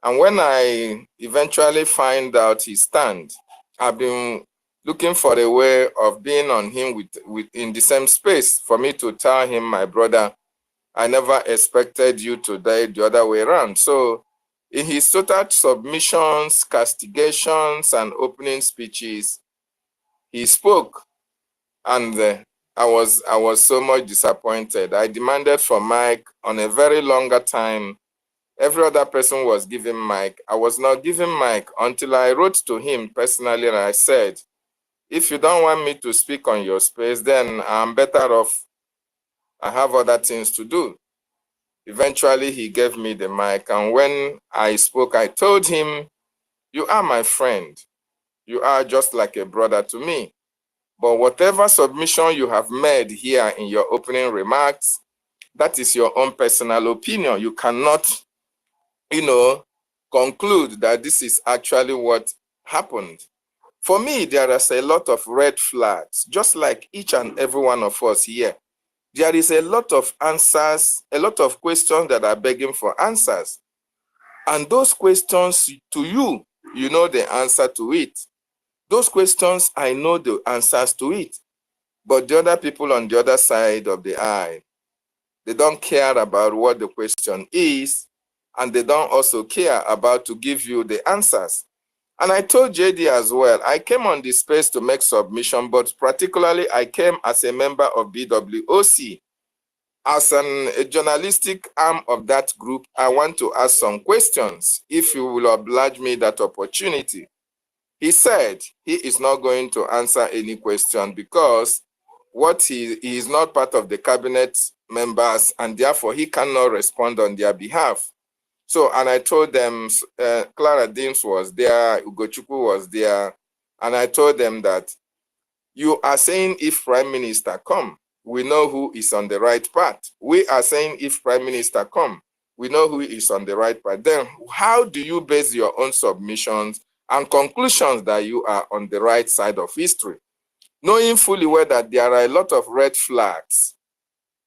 And when I eventually find out his stand, I've been looking for a way of being on him in the same space for me to tell him, my brother, I never expected you to die the other way around. So in his total submissions, castigations, and opening speeches, he spoke, and I was so much disappointed. I demanded for Mike on a very longer time. Every other person was giving Mike. I was not giving Mike until I wrote to him personally, and I said, if you don't want me to speak on your space, then I'm better off. I have other things to do. Eventually, he gave me the mic, and when I spoke, I told him, you are my friend. You are just like a brother to me. But whatever submission you have made here in your opening remarks, that is your own personal opinion. You cannot, conclude that this is actually what happened. For me, there is a lot of red flags, just like each and every one of us here. There is a lot of answers, a lot of questions that are begging for answers. And those questions to you, you know the answer to it. Those questions, I know the answers to it. But the other people on the other side of the aisle, they don't care about what the question is, and they don't also care about to give you the answers. And I told JD as well, I came on this space to make submission, but particularly I came as a member of BWOC. As a journalistic arm of that group, I want to ask some questions, if you will oblige me that opportunity. He said he is not going to answer any question because he is not part of the cabinet members, and therefore he cannot respond on their behalf. So, and I told them, Clara Deems was there, Ugochukwu was there, and I told them that you are saying if Prime Minister come, we know who is on the right path. We are saying if Prime Minister come, we know who is on the right path. Then how do you base your own submissions and conclusions that you are on the right side of history? Knowing fully well that there are a lot of red flags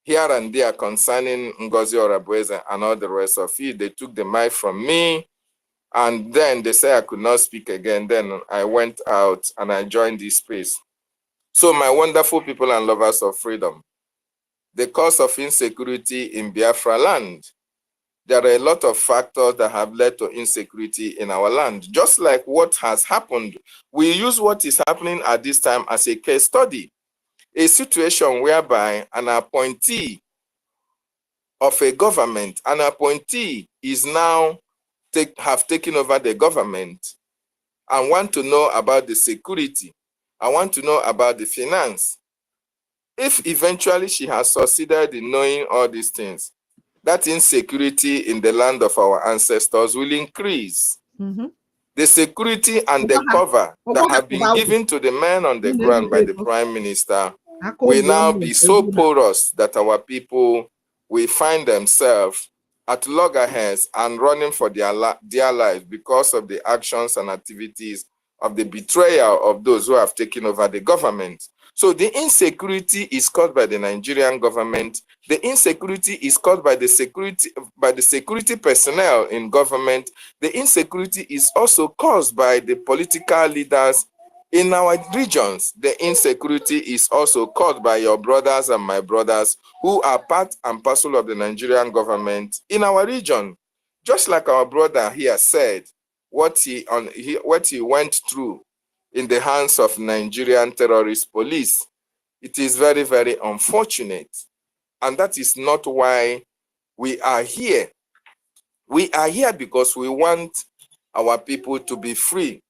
here and there concerning Ngozi Orabueze and all the rest of it. They took the mic from me, and then they said I could not speak again. Then I went out and I joined this space. So my wonderful people and lovers of freedom, the cause of insecurity in Biafra land, there are a lot of factors that have led to insecurity in our land. Just like what has happened, we use what is happening at this time as a case study. A situation whereby an appointee of a government, an appointee is now have taken over the government and want to know about the security. I want to know about the finance. If eventually she has succeeded in knowing all these things, that insecurity in the land of our ancestors will increase. Mm-hmm. The security and the cover that have been given to the men on the ground by the Prime Minister will now be so porous that our people will find themselves at loggerheads and running for their lives because of the actions and activities of the betrayal of those who have taken over the government. So the insecurity is caused by the Nigerian government. The insecurity is caused by the security personnel in government. The insecurity is also caused by the political leaders in our regions. The insecurity is also caused by your brothers and my brothers who are part and parcel of the Nigerian government in our region. Just like our brother here said, what he went through in the hands of Nigerian terrorist police, it is very, very unfortunate. And that is not why we are here. We are here because we want our people to be free.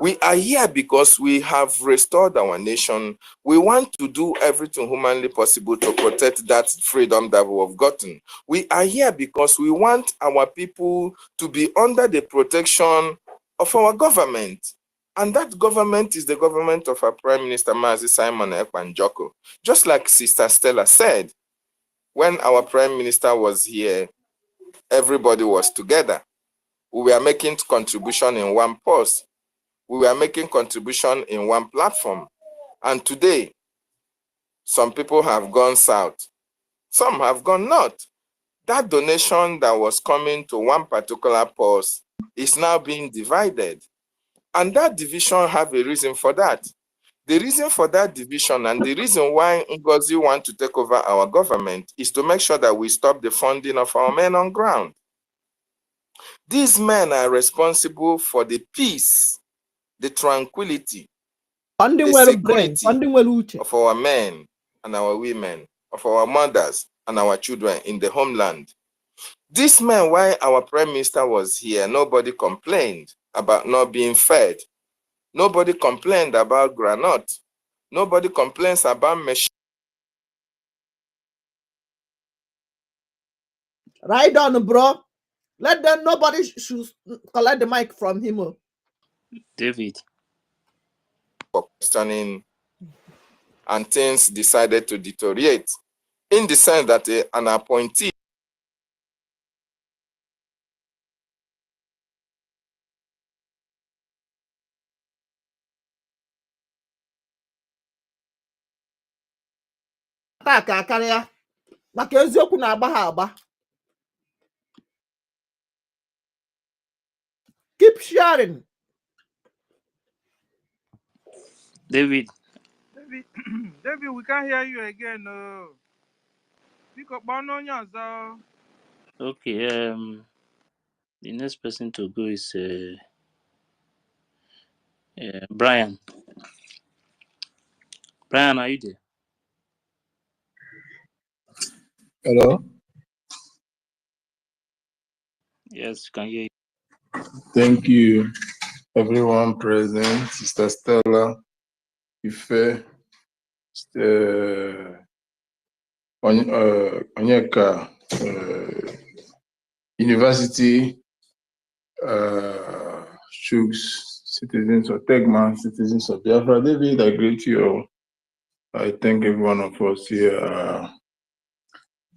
We are here because we have restored our nation. We want to do everything humanly possible to protect that freedom that we have gotten. We are here because we want our people to be under the protection of our government. And that government is the government of our Prime Minister, Mazi Simon Ekpa Njoko. Just like Sister Stella said, when our Prime Minister was here, everybody was together. We were making contribution in one purse. We were making contribution in one platform. And today, some people have gone south. Some have gone north. That donation that was coming to one particular purse is now being divided. And that division have a reason for that. The reason for that division and the reason why Ngozi want to take over our government is to make sure that we stop the funding of our men on ground. These men are responsible for the peace, the tranquility, the security of our men and our women, of our mothers and our children in the homeland. This man, while our Prime Minister was here, nobody complained about not being fed. Nobody complained about granite. Nobody complains about machine. Right on, bro. Let them, nobody should collect the mic from him. David. For questioning, and things decided to deteriorate in the sense that an appointee keep sharing. David, we can't hear you again. Pick up on okay, the next person to go is Brian. Brian, are you there? Hello? Yes, can hear you. Thank you, everyone present. Sister Stella, Ife, Onyeka, University, Shugs, citizens of Tegman, citizens of Biafra. David, I greet you all. I thank every one of us here.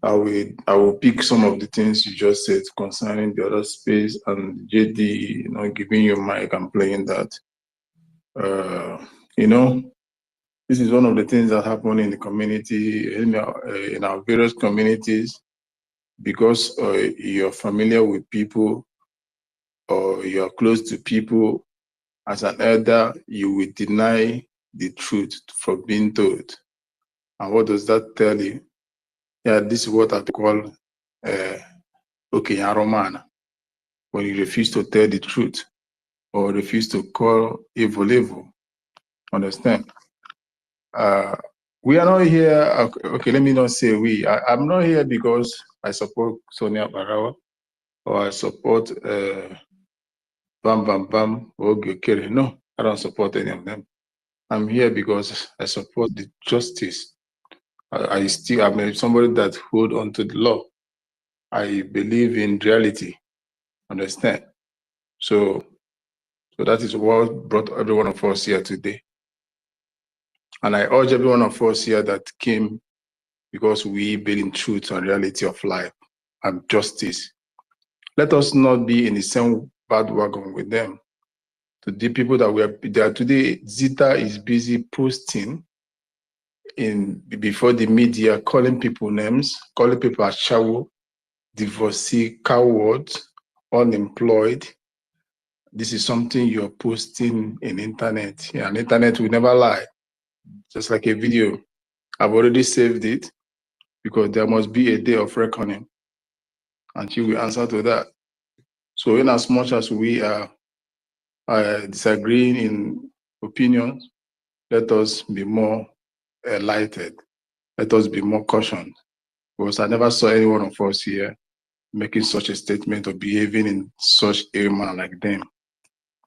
I will pick some of the things you just said concerning the other space and JD, giving you mic and playing that. This is one of the things that happen in the community, in our various communities, because you're familiar with people or you're close to people. As an elder, you will deny the truth from being told. And what does that tell you? Yeah, this is what I call Romana. When you refuse to tell the truth or refuse to call evil. Understand? We are not here. Okay, let me not say we. I'm not here because I support Sonia Barawa or I support Bam Bam Bam or Gyokere. No, I don't support any of them. I'm here because I support the justice. I'm somebody that hold on to the law. I believe in reality. Understand? So that is what brought every one of us here today. And I urge every one of us here that came because we believe in truth and reality of life and justice. Let us not be in the same bandwagon with them. To the people that we are there today, Zita is busy posting before the media, calling people names, calling people ashawo, divorcee, cowards, unemployed. This is something you're posting in internet. Yeah, and internet will never lie. Just like a video. I've already saved it because there must be a day of reckoning. And she will answer to that. So in as much as we are disagreeing in opinions, let us be more enlightened. Let us be more cautioned. Because I never saw any one of us here making such a statement or behaving in such a manner like them.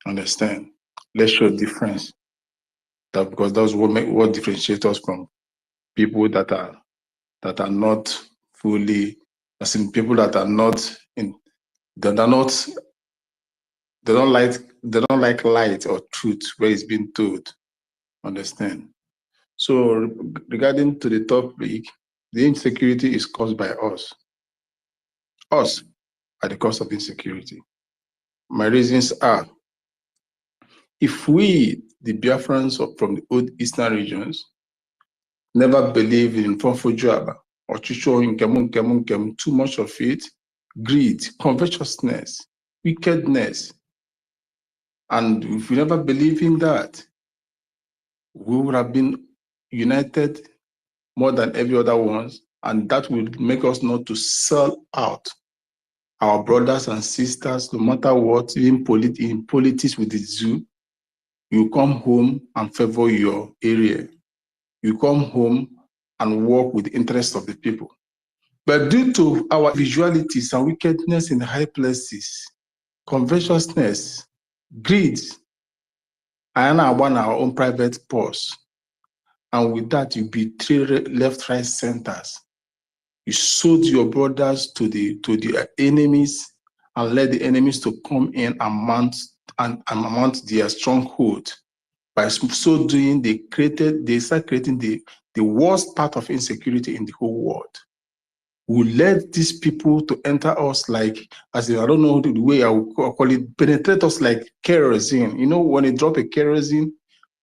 Understand? Let's show difference. That because that's what differentiates us from people that are not fully, as in people that are not in, that are not, they don't like light or truth where it's being told. Understand? So regarding to the topic, the insecurity is caused by us. Us are the cause of insecurity. My reasons are, if we, the Biafrans from the old eastern regions, never believe in Fonfojuaba or Chicho Nkemu, too much of it, greed, covetousness, wickedness, and if we never believe in that, we would have been united more than every other ones, and that will make us not to sell out our brothers and sisters, no matter what, even in politics with the zoo. You come home and favor your area. You come home and work with the interests of the people. But due to our visualities and wickedness in high places, covetousness, greed, and our own private purse, and with that you betray left, right, centers. You sold your brothers to the enemies and let the enemies to come in and mount their stronghold. By so doing, they start creating the worst part of insecurity in the whole world. We led these people to enter us like, as I don't know the way I would call it, penetrate us like kerosene. You know, when they drop a kerosene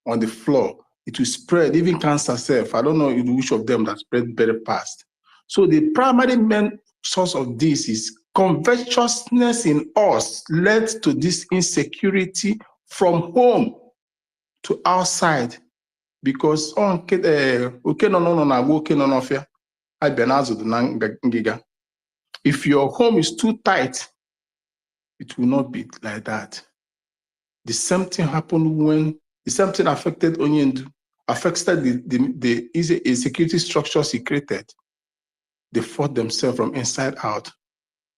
on the floor, it will spread, even cancer self. I don't know which of them that spread very fast. So the primary main source of this is covetousness in us led to this insecurity from home to outside, because if your home is too tight, it will not be like that. The same thing happened when the same thing affected Onyendu, affected the security structures he created. They fought themselves from inside out,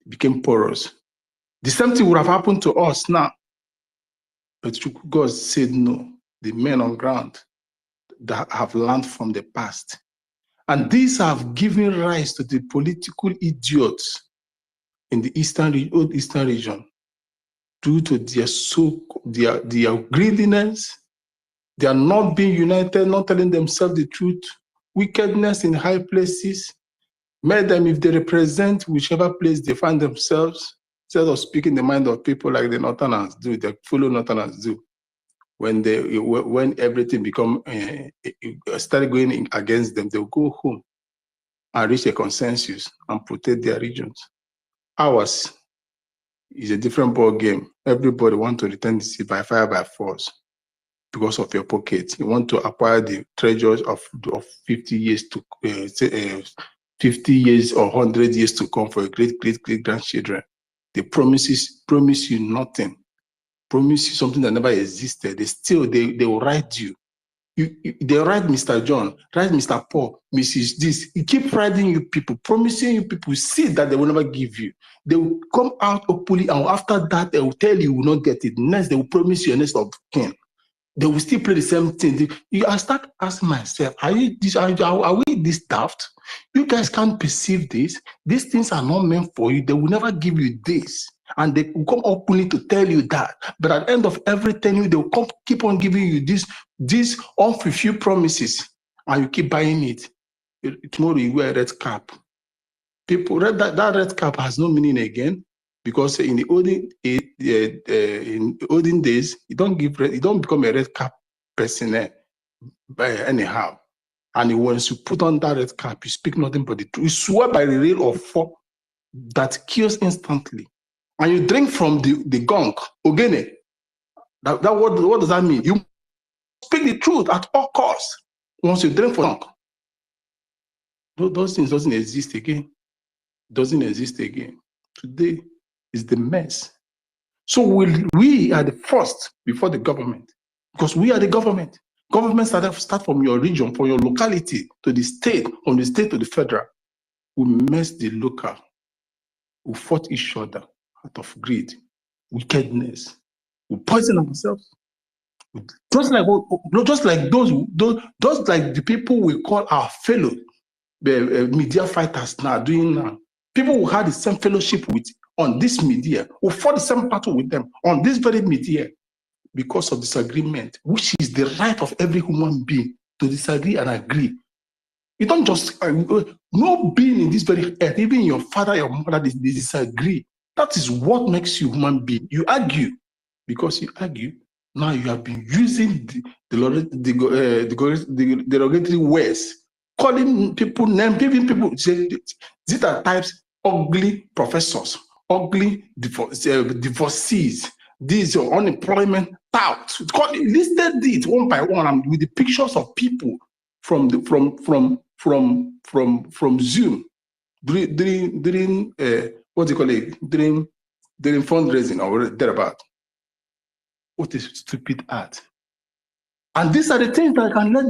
became porous. The same thing would have happened to us now, but God said no. The men on ground that have learned from the past. And these have given rise to the political idiots in the old eastern region due to their greediness, they are not being united, not telling themselves the truth, wickedness in high places, made them, if they represent whichever place they find themselves, instead of speaking the mind of people like the Northerners do, the fellow Northerners do. When everything started going against them, they'll go home and reach a consensus and protect their regions. Ours is a different ball game. Everybody wants to return the seat by fire by force because of your pocket. You want to acquire the treasures of 50 years to 50 years or 100 years to come for your great grandchildren. They promise you nothing. Promise you something that never existed. They will write you. They write Mr. John, write Mr. Paul, Mrs. This. You keep writing you people, promising you people, see that they will never give you. They will come out openly, and after that, they will tell you will not get it. Next, they will promise you a next of kin. They will still play the same thing. I start asking myself, are we this daft? You guys can't perceive this. These things are not meant for you. They will never give you this. And they will come openly to tell you that. But at the end of everything, they will keep on giving you these unfulfilled promises. And you keep buying it. Tomorrow you wear a red cap. People, that red cap has no meaning again. Because in the olden days, you don't become a red cap person anyhow. And once you put on that red cap, you speak nothing but the truth. You swear by the rail of four that kills instantly. And you drink from the gunk, ogene. What does that mean? You speak the truth at all costs. Once you drink from gunk, those things doesn't exist again. Doesn't exist again. Today is the mess. So we are the first before the government, because we are the government. Government start from your region, from your locality to the state, from the state to the federal. We mess the local. We fought each other out of greed, wickedness. We poison ourselves. Just like those like the people we call our fellow media fighters now doing now. People who had the same fellowship with on this media, who fought the same battle with them on this very media because of disagreement, which is the right of every human being to disagree and agree. You don't just no being in this very earth, even your father, your mother, they disagree. That is what makes you human being. You argue. Because you argue, now you have been using the derogatory words, calling people names, giving people, these are types ugly professors, ugly divorcees, these are unemployment touts. Listed it one by one and with the pictures of people from Zoom during what do you call it, during fundraising or thereabout. What a stupid art. And these are the things that can let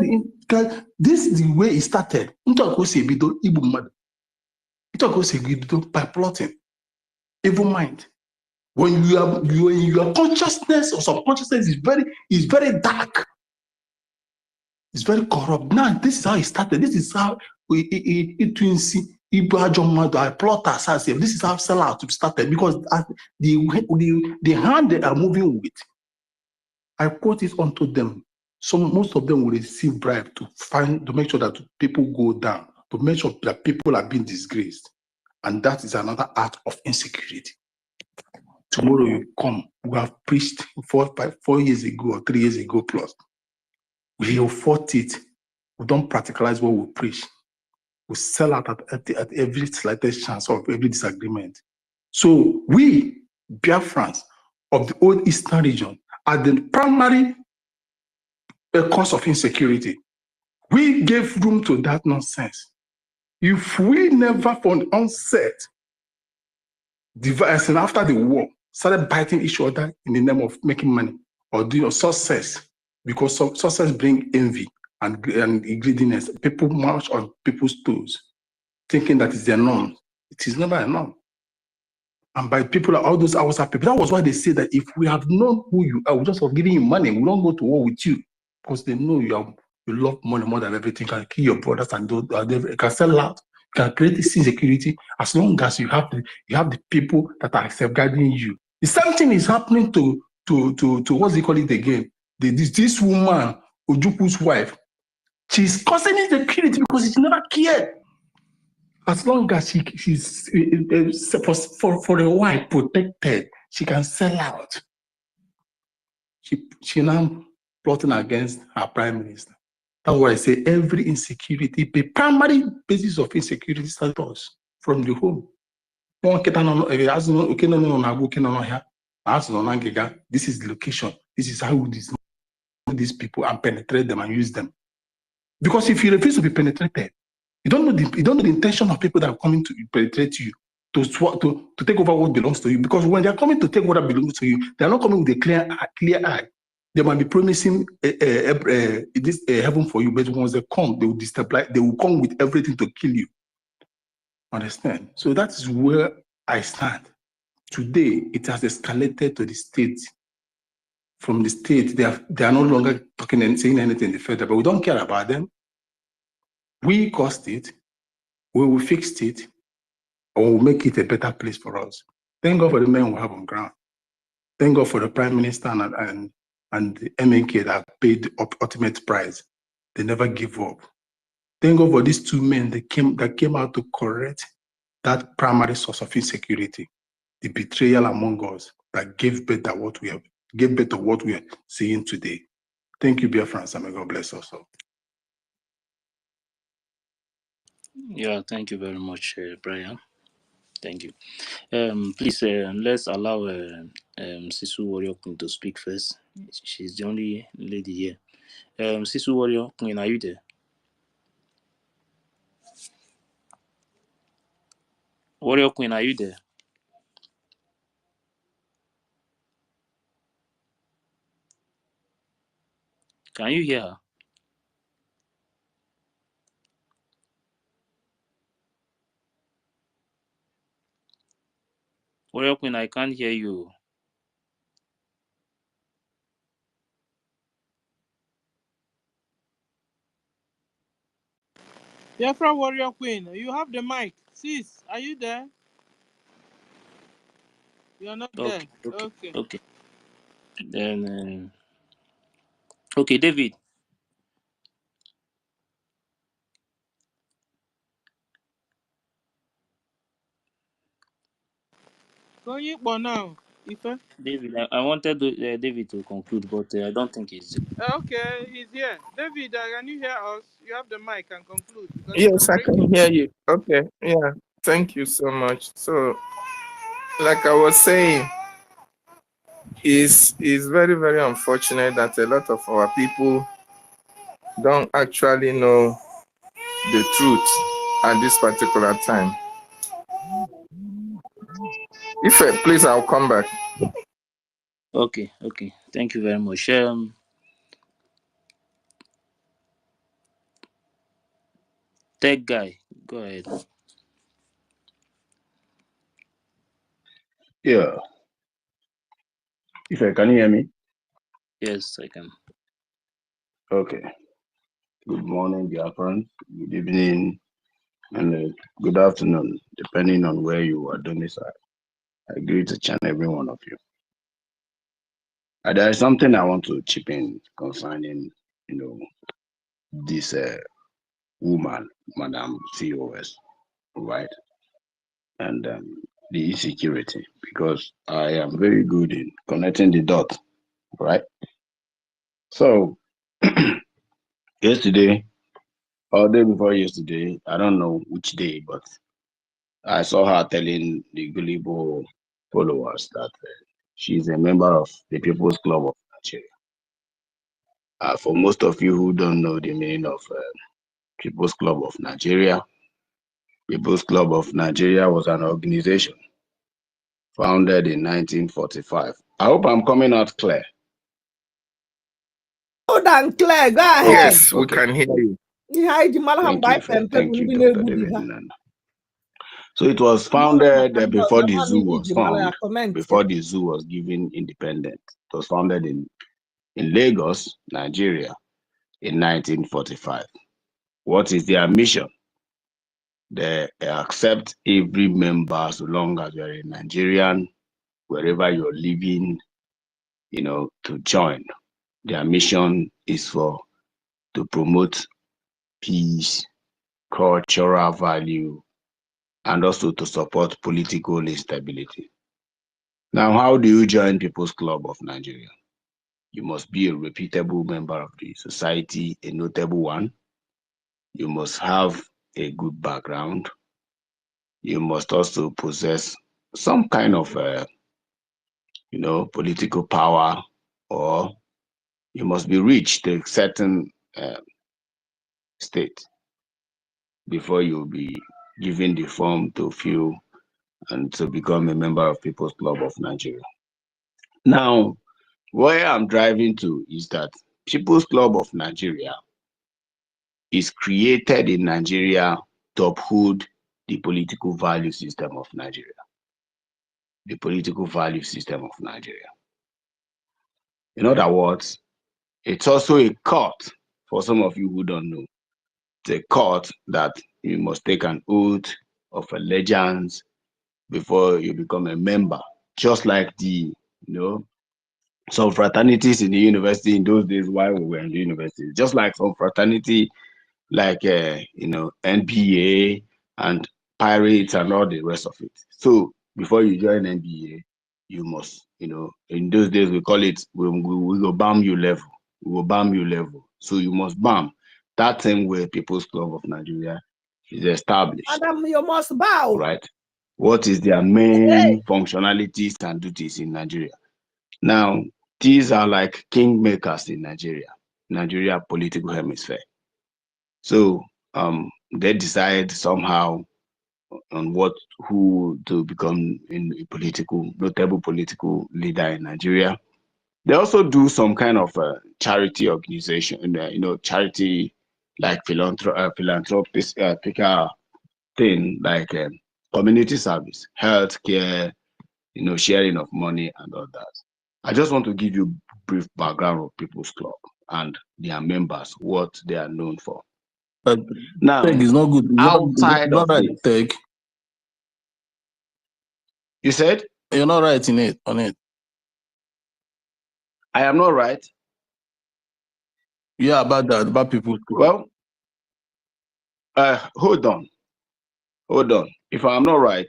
this is the way it started. By plotting, evil mind. When your consciousness or subconsciousness is very dark, it's very corrupt. Now, this is how it started. This is how plotters. This is how sellout started, because the hand they are moving with, I quote it unto them. So most of them will receive bribe to make sure that people go down, to make sure that people are being disgraced. And that is another act of insecurity. Tomorrow you come, we have preached 4 years ago or 3 years ago plus. We have fought it. We don't practicalize what we preach. We sell out at every slightest chance of every disagreement. So we, Biafrans of the old Eastern region, are the primary cause of insecurity. We gave room to that nonsense. If we never from onset, and after the war, started biting each other in the name of making money or doing success, because success brings envy and greediness. People march on people's toes, thinking that is their norm. It is never a norm. And by people, all those outside people, that was why they say that if we have known who you are, we just for giving you money, we don't go to war with you, because they know you love money more than everything. You can kill your brothers and you can sell out, you can create this insecurity as long as you have the people that are safeguarding you. The same thing is happening to what's they call it again? This woman, Ojuku's wife, she's causing insecurity because she never cared. As long as she's for a while protected, she can sell out. She now plotting against her prime minister. That's why I say every insecurity, the primary basis of insecurity starts from the home. This is the location. This is how these people and penetrate them and use them. Because if you refuse to be penetrated, you don't know the intention of people that are coming to penetrate you, to take over what belongs to you. Because when they are coming to take what belongs to you, they are not coming with a clear eye. They might be promising this heaven for you, but once they come, they will destabilize. They will come with everything to kill you. Understand? So that is where I stand. Today, it has escalated to the state. From the state, they are no longer talking and saying anything in the federal, but we don't care about them. We caused it, we will fix it, or we'll make it a better place for us. Thank God for the men we have on ground. Thank God for the Prime Minister and the MNK that paid the ultimate price. They never give up. Thank God for these two men that came out to correct that primary source of insecurity, the betrayal among us that gave birth to what we are seeing today. Thank you, Biafra, and may God bless us all. Yeah, thank you very much, Brian. Thank you. Please, let's allow Sisu Warrior Queen to speak first. She's the only lady here. Sisu Warrior Queen, are you there? Warrior Queen, are you there? Can you hear her? Warrior Queen, I can't hear you. Biafra Warrior Queen, you have the mic. Sis, are you there? You are not there. Okay. Then, okay, David. Going for now, Ife. David, I wanted David to conclude, but I don't think he's. Okay, he's here. David, can you hear us? You have the mic and conclude. Yes, I can hear you. Okay, yeah. Thank you so much. So, like I was saying, it's very, very unfortunate that a lot of our people don't actually know the truth at this particular time. Please, I'll come back. Okay. Thank you very much. Tech guy, go ahead. Yeah. Can you hear me? Yes, I can. Okay. Good morning, dear friends. Good evening and good afternoon, depending on where you are domiciled. I greet each and every one of you. There is something I want to chip in concerning, this woman, Madam COS, right? And the insecurity, because I am very good in connecting the dots, right? So yesterday, or day before yesterday, I don't know which day, but I saw her telling the Gullibo followers that she's a member of the People's Club of Nigeria. For most of you who don't know the meaning of People's Club of Nigeria, People's Club of Nigeria was an organization founded in 1945. I hope I'm coming out clear. Loud and clear. Go ahead. Yes, we can hear you. Thank you, Dr. David. So it was founded before the zoo was found, before the zoo was given independence. It was founded in Lagos, Nigeria in 1945. What is their mission? They accept every member so long as you're a Nigerian, wherever you're living, to join. Their mission is to promote peace, cultural value, and also to support political instability. Now, how do you join People's Club of Nigeria? You must be a reputable member of the society, a notable one. You must have a good background. You must also possess some kind of, political power, or you must be rich to a certain state before you'll be given the form to fill and to become a member of People's Club of Nigeria. Now, where I'm driving to is that People's Club of Nigeria is created in Nigeria to uphold the political value system of Nigeria. The political value system of Nigeria. In other words, it's also a court, for some of you who don't know. It's a court that you must take an oath of allegiance before you become a member. Just like some fraternities in the university in those days while we were in the university. Just like some fraternity like NBA and Pirates and all the rest of it. So before you join NBA, you must, in those days we call it, we go BAM you level. We will BAM you level. So you must BAM. That same way People's Club of Nigeria is established. Adam, you must bow. Right. What is their main functionalities and duties in Nigeria? Now, these are like kingmakers in Nigeria political hemisphere. So they decide somehow on who to become in a notable political leader in Nigeria. They also do some kind of charity organization, charity like philanthropic thing, like community service, healthcare, sharing of money and all that. I just want to give you brief background of People's Club and their members, what they are known for. Now, tech is not good. outside not of right, this, tech. You said? You're not right on it. I am not right. Yeah, about that, about People's Club. Well, hold on. If I'm not right,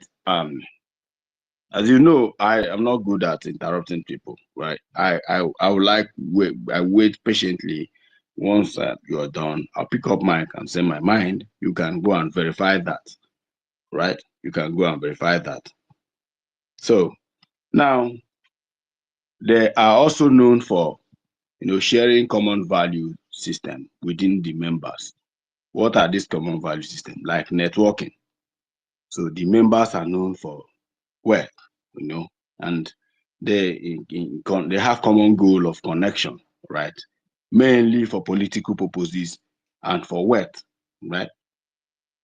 as you know, I am not good at interrupting people, right? I would like I wait patiently. Once you're done, I'll pick up mic and say my mind. You can go and verify that, right? You can go and verify that. So now they are also known for, sharing common value system within the members. What are these common value system? Like networking. So the members are known for wealth, and they have common goal of connection, right? Mainly for political purposes and for wealth, right?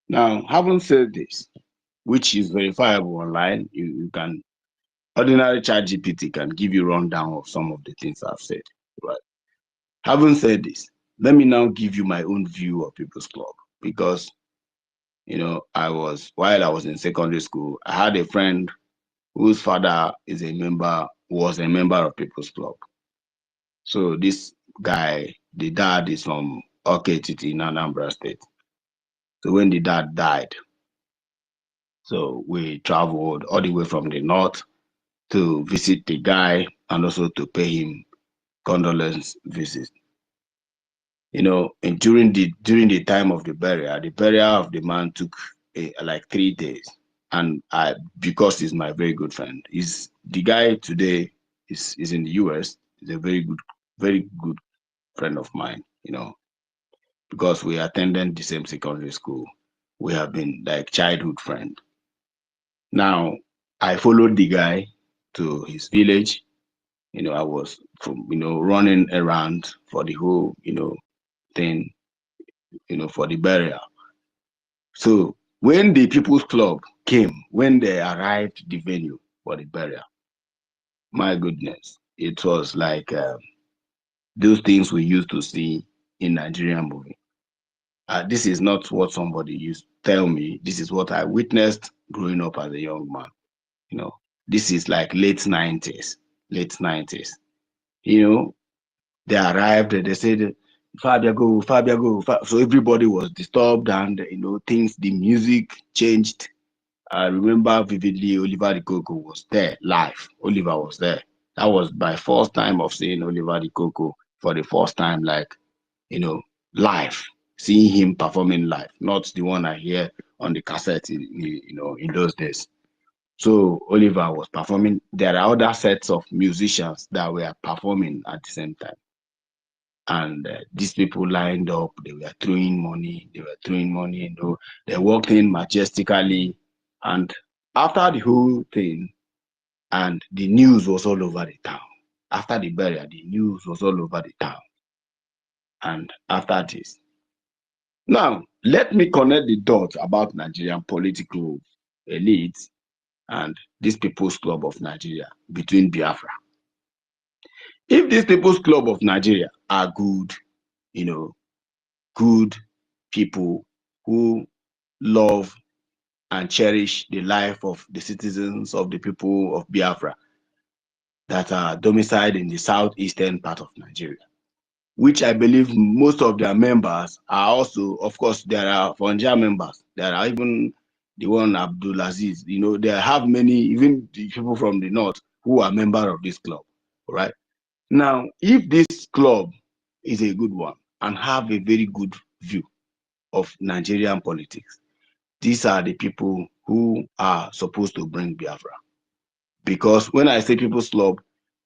Now, having said this, which is verifiable online, you can ordinary ChatGPT can give you rundown of some of the things I've said, right? Having said this, let me now give you my own view of People's Club, because while I was in secondary school, I had a friend whose father was a member of People's Club. So this guy, the dad is from OGOJA in Anambra State. So when the dad died, so we traveled all the way from the north to visit the guy and also to pay him condolence visit. And during the time of the burial of the man took like 3 days. And because he's my very good friend, the guy today is in the US. He's a very good friend of mine, because we attended the same secondary school. We have been like childhood friends. Now, I followed the guy to his village. I was running around for the whole, thing, for the burial. So when the People's Club came, when they arrived the venue for the burial, my goodness, it was like those things we used to see in Nigerian movie. This is not what somebody used to tell me. This is what I witnessed growing up as a young man. This is like late 90s. They arrived, they said, Fabia go. So everybody was disturbed, and the music changed. I remember vividly Oliver the Coco was there live. Oliver was there. That was my first time of seeing Oliver the Coco for the first time, like, live, seeing him performing live, not the one I hear on the cassette in those days. So Oliver was performing. There are other sets of musicians that were performing at the same time. And these people lined up, they were throwing money, they walked in majestically. And after the whole thing, and the news was all over the town. After the burial, the news was all over the town. And after this, now let me connect the dots about Nigerian political elites and this People's Club of Nigeria between Biafra. If this People's Club of Nigeria are good, good people who love and cherish the life of the citizens of the people of Biafra that are domiciled in the southeastern part of Nigeria, which I believe most of their members are also, of course, there are Fonja members. There are even the one Abdulaziz. They have many, even the people from the north who are members of this club, right? Now, if this club is a good one and have a very good view of Nigerian politics, these are the people who are supposed to bring Biafra. Because when I say People's Club,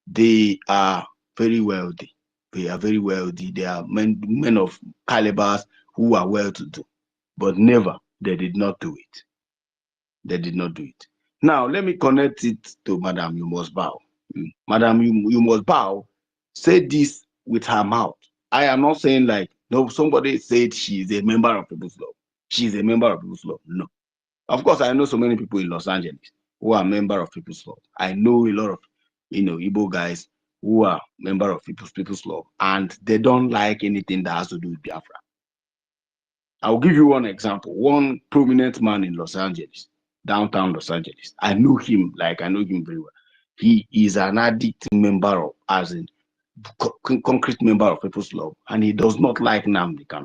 they are very wealthy. They are very wealthy. They are men of calibers who are well-to-do. But never, they did not do it. They did not do it. Now, let me connect it to Madam You Must Bow. Madam You Must Bow said this with her mouth. I am not saying like, no, somebody said she's a member of People's Club. She's a member of People's Club. No. Of course, I know so many people in Los Angeles who are member of People's Club. I know a lot of, Igbo guys who are member of People's Club, and they don't like anything that has to do with Biafra. I'll give you one example. One prominent man in Los Angeles, downtown Los Angeles. I know him very well. He is an addict member of, as in concrete member of People's Club, and he does not like Nnamdi Kanu.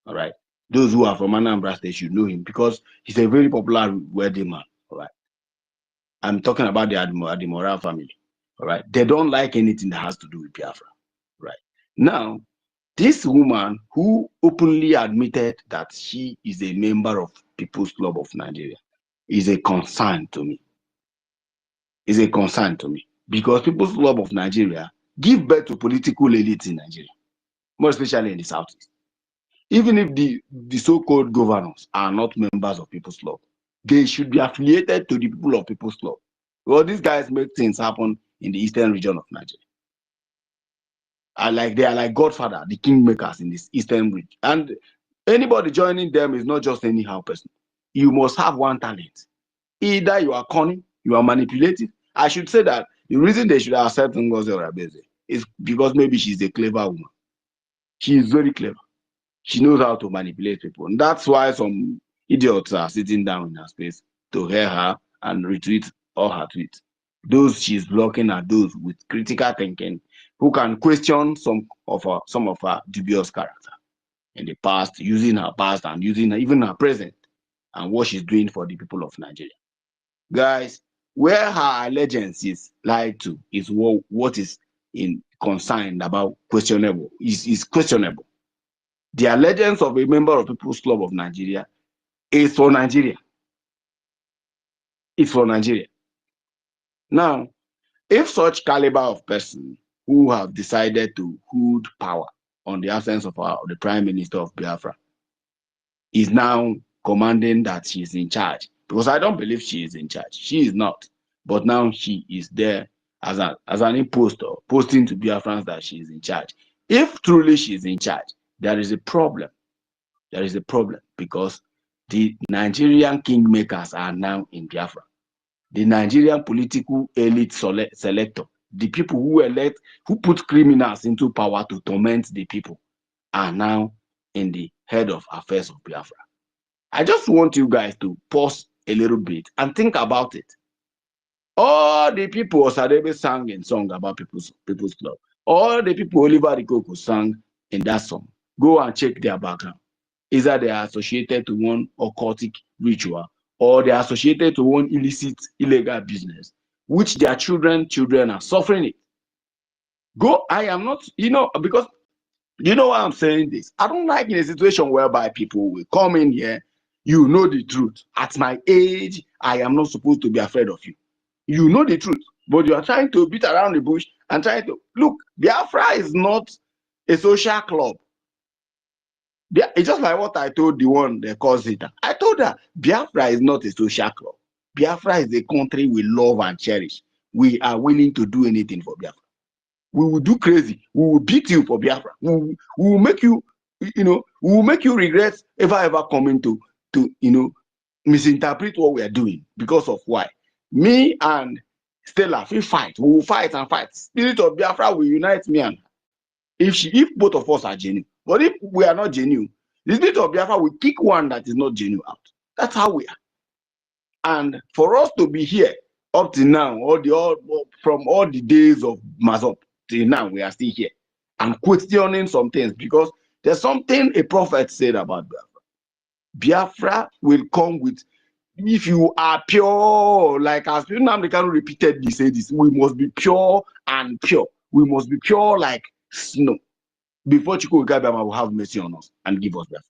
All right. Those who are from Anambra State should know him because he's a very popular wealthy man. All right. I'm talking about the Adimora family. All right. They don't like anything that has to do with Biafra. Right. Now, this woman who openly admitted that she is a member of People's Club of Nigeria is a concern to me. Is a concern to me because People's Club of Nigeria give birth to political elites in Nigeria, more especially in the Southeast. Even if the so-called governors are not members of People's Club, they should be affiliated to the people of People's Club. Well, these guys make things happen in the eastern region of Nigeria. They are like Godfather, the kingmakers in this eastern region. And anybody joining them is not just anyhow person. You must have one talent. Either you are cunning, you are manipulative. I should say that the reason they should accept Ngozi Orebeze is because maybe she's a clever woman. She is very clever. She knows how to manipulate people. And that's why some idiots are sitting down in her space to hear her and retweet all her tweets. Those she's blocking are those with critical thinking who can question some of her dubious character in the past, using her past and using even her present and what she's doing for the people of Nigeria. Guys, where her allegiance is lied to is what is in concerned about questionable. Is questionable. The allegiance of a member of People's Club of Nigeria is for Nigeria. It's for Nigeria. Now, if such caliber of person who have decided to hold power on the absence of the Prime Minister of Biafra is now commanding that she is in charge, because I don't believe she is in charge. She is not. But now she is there as an impostor, posting to Biafrans that she is in charge. If truly she is in charge, there is a problem. There is a problem because the Nigerian kingmakers are now in Biafra. The Nigerian political elite selector, the people who put criminals into power to torment the people, are now in the head of affairs of Biafra. I just want you guys to pause a little bit and think about it. All the people Osadebe sang in song about People's Club, all the people Oliver Ikoko sang in that song, go and check their background. Either they are associated to one occultic ritual or they are associated to one illicit, illegal business, which their children are suffering it. I am not, because you know why I'm saying this? I don't like in a situation whereby people will come in here, you know the truth. At my age, I am not supposed to be afraid of you. You know the truth, but you are trying to beat around the bush and trying to, look, Biafra is not a social club. It's just like what I told the one they call Zeta. I told her, Biafra is not a social club. Biafra is a country we love and cherish. We are willing to do anything for Biafra. We will do crazy. We will beat you for Biafra. We will make you, we will make you regret ever coming to misinterpret what we are doing because of why. Me and Stella, we fight. We will fight and fight. Spirit of Biafra will unite me and her. If both of us are genuine. But if we are not genuine, the Spirit of Biafra will kick one that is not genuine out. That's how we are. And for us to be here up to now, from all the days of Mazop till now, we are still here and questioning some things because there's something a prophet said about Biafra. Biafra will come with, if you are pure, like as Nnamdi Kanu repeatedly say this, we must be pure and pure. We must be pure like snow before Chukwu Gabama will have mercy on us and give us Biafra.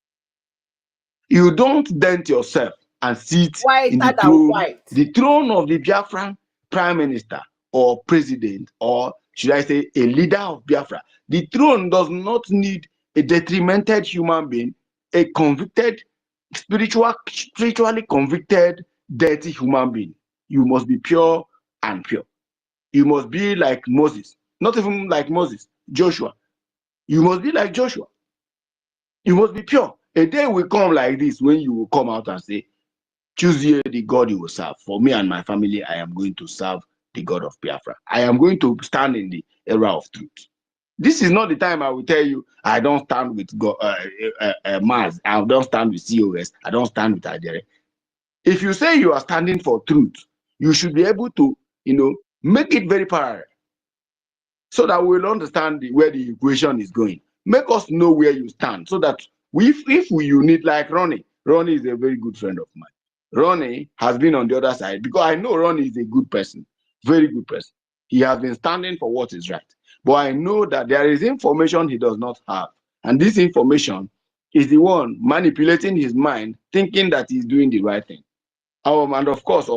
You don't dent yourself and sit in the throne of the Biafran Prime Minister or President, or should I say a leader of Biafra. The throne does not need a detrimented human being, a convicted, spiritually convicted, dirty human being. You must be pure and pure. You must be like Moses. Not even like Moses, Joshua. You must be like Joshua. You must be pure. A day will come like this when you will come out and say, choose ye the God you will serve. For me and my family, I am going to serve the God of Biafra. I am going to stand in the era of truth. This is not the time I will tell you, I don't stand with God, Mars. I don't stand with COS. I don't stand with Adere. If you say you are standing for truth, you should be able to, make it very parallel so that we'll understand where the equation is going. Make us know where you stand so that if we unite like Ronnie is a very good friend of mine. Ronnie has been on the other side because I know Ronnie is a good person, very good person. He has been standing for what is right. But I know that there is information he does not have. And this information is the one manipulating his mind, thinking that he's doing the right thing. And of course,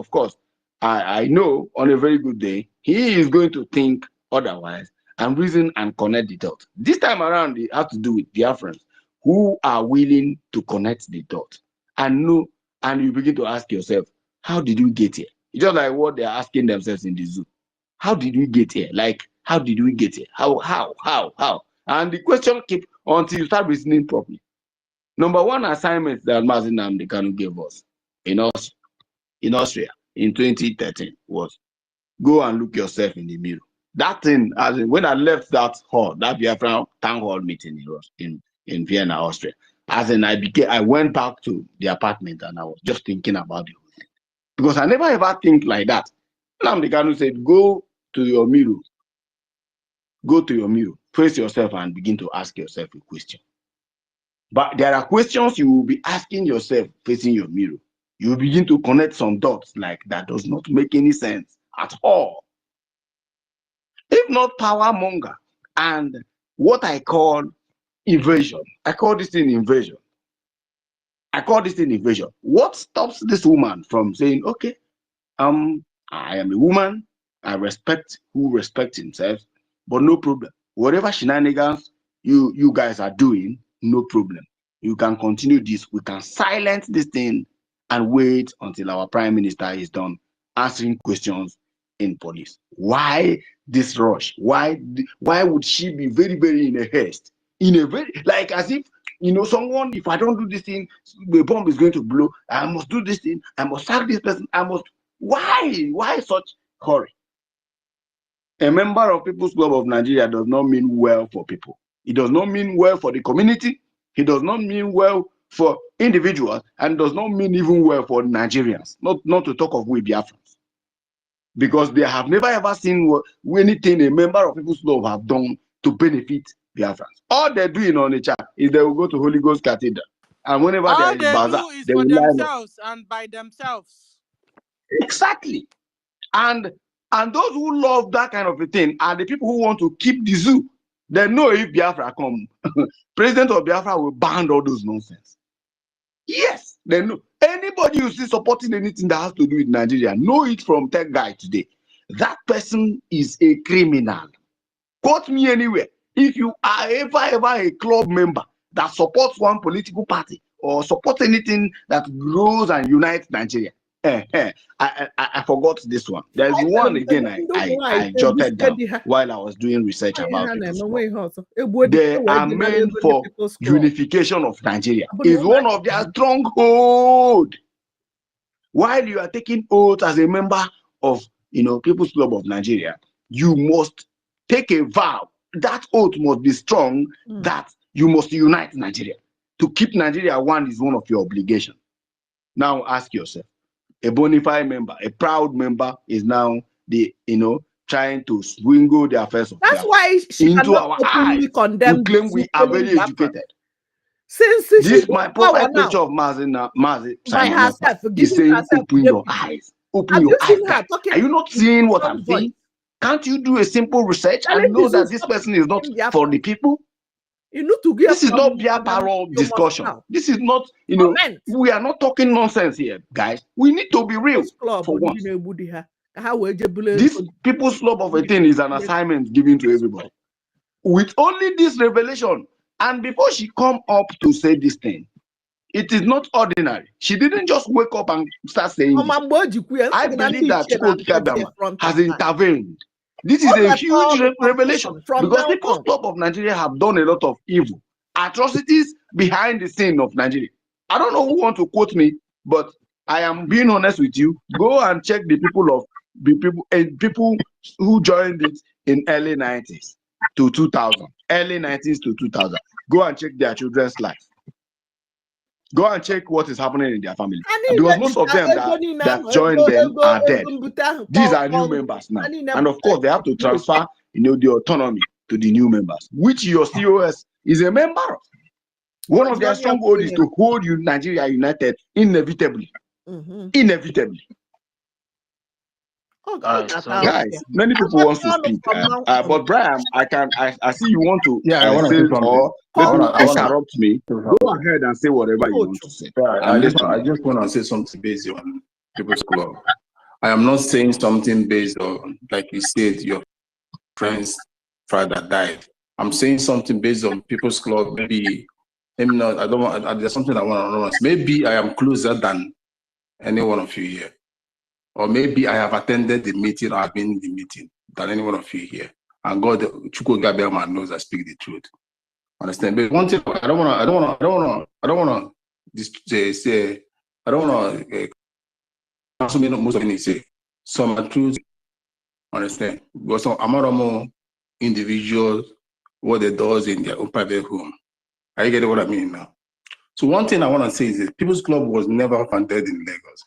I know on a very good day, he is going to think otherwise and reason and connect the dots. This time around, it has to do with Biafrans who are willing to connect the dots and know, and you begin to ask yourself, how did we get here? It's just like what they're asking themselves in the zoo. How did we get here? Like, how did we get here? How? And the question keeps until you start reasoning properly. Number one assignment that Mazi Nnamdi Kanu gave us in Austria in 2013 was go and look yourself in the mirror. That thing, as in, when I left that hall, that Biafra town hall meeting in Vienna, Austria, as in I went back to the apartment and I was just thinking about the whole thing. Because I never ever think like that. Nnamdi Kanu said, go to your mirror, face yourself and begin to ask yourself a question. But there are questions you will be asking yourself facing your mirror. You will begin to connect some dots like that does not make any sense at all. If not power monger and what I call invasion. I call this thing invasion. What stops this woman from saying, okay, I am a woman, I respect who respects himself, but no problem. Whatever shenanigans you guys are doing, no problem. You can continue this. We can silence this thing and wait until our prime minister is done answering questions in police. Why this rush? Why would she be very, very in a haste? In a very, like as if, someone, if I don't do this thing, the bomb is going to blow. I must do this thing. I must sack this person. Why such hurry? A member of People's Club of Nigeria does not mean well for people. It does not mean well for the community. It does not mean well for individuals, and does not mean even well for Nigerians. Not to talk of we Biafrans, because they have never ever seen anything a member of People's Club have done to benefit Biafrans. All they're doing on the chat is they will go to Holy Ghost Cathedral, and whenever all there is bazaar, do is they for will line up. themselves and by themselves. Exactly. And those who love that kind of a thing are the people who want to keep the zoo. They know if Biafra come, President of Biafra will ban all those nonsense. Yes, they know. Anybody you see supporting anything that has to do with Nigeria, know it from Tech Guy today. That person is a criminal. Quote me anywhere. If you are ever a club member that supports one political party or supports anything that grows and unites Nigeria, I forgot this one. There's one again I jotted down while I was doing research about it. They are meant for unification of Nigeria. It's one of their stronghold. While you are taking oath as a member of People's Club of Nigeria, you must take a vow. That oath must be strong that you must unite Nigeria. To keep Nigeria one is one of your obligations. Now ask yourself, a bona fide member, a proud member is now trying to swingle the affairs of That's why she into our eyes. We claim we are very educated. Since this my profile picture of Mazi by herself, is saying, open your eyes. Open your eyes. Are you not seeing what I'm saying? Can't you do a simple research and know that this person is not for the people? This is not Biafra discussion. This is not, we are not talking nonsense here, guys. We need to be real for once. This People's Club of a thing is an assignment given to everybody. With only this revelation, and before she come up to say this thing, it is not ordinary. She didn't just wake up and start saying this. I believe that Chukwuka Biama has intervened. This is a huge revelation because People's Club of Nigeria have done a lot of evil, atrocities behind the scene of Nigeria. I don't know who want to quote me, but I am being honest with you. Go and check the people who joined it in early 90s to 2000, early 90s to 2000. Go and check their children's life. Go and check what is happening in their family. Because most of them that joined them are dead. These are new members now. And of course, they have to transfer, the autonomy to the new members, which your COS is a member of. One of their strongholds is to hold Nigeria united inevitably. Inevitably. Guys, many people want to speak, but Brian, I see you want to say or interrupt me. Go ahead and say whatever you want to say. I just want to say something based on People's Club. I am not saying something based on, like you said, your friend's father died. I'm saying something based on People's Club. Maybe not. I don't want. There's something I want to know. Maybe I am closer than any one of you here. Or maybe I have attended the meeting or I've been in the meeting than any one of you here. And God, Chuko Gabriel knows I speak the truth. Understand? But one thing I don't want to say. I don't want to. Most of them say some are truth. Understand? Because some more individuals what they does in their own private home. Are you getting what I mean now? So one thing I want to say is that People's Club was never founded in Lagos.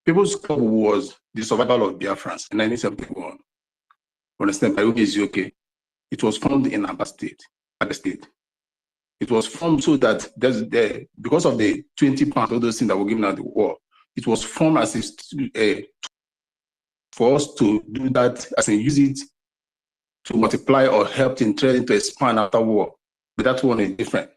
People's Club was the survival of Biafrans in 1971. Understand? By okay. It was formed in Aba State, at the state. It was formed so that because of the 20 pounds, all those things that were given at the war, it was formed as for us to do that, as in use it to multiply or help in trading to expand after war. But that one is different.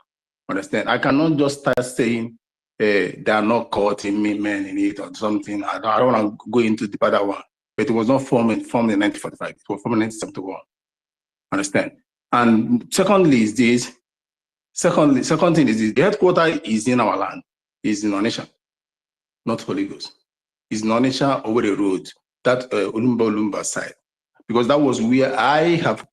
Understand? I cannot just start saying they are not caught in men in it or something. I don't want to go into the other one. But it was not formed in 1945. It was formed in 1971. Understand? And secondly is this. Second thing is this. The headquarters is in our land. Is in Onitsha, not Holy Ghost. It's in Onitsha over the road, that Olumba side. Because that was where I have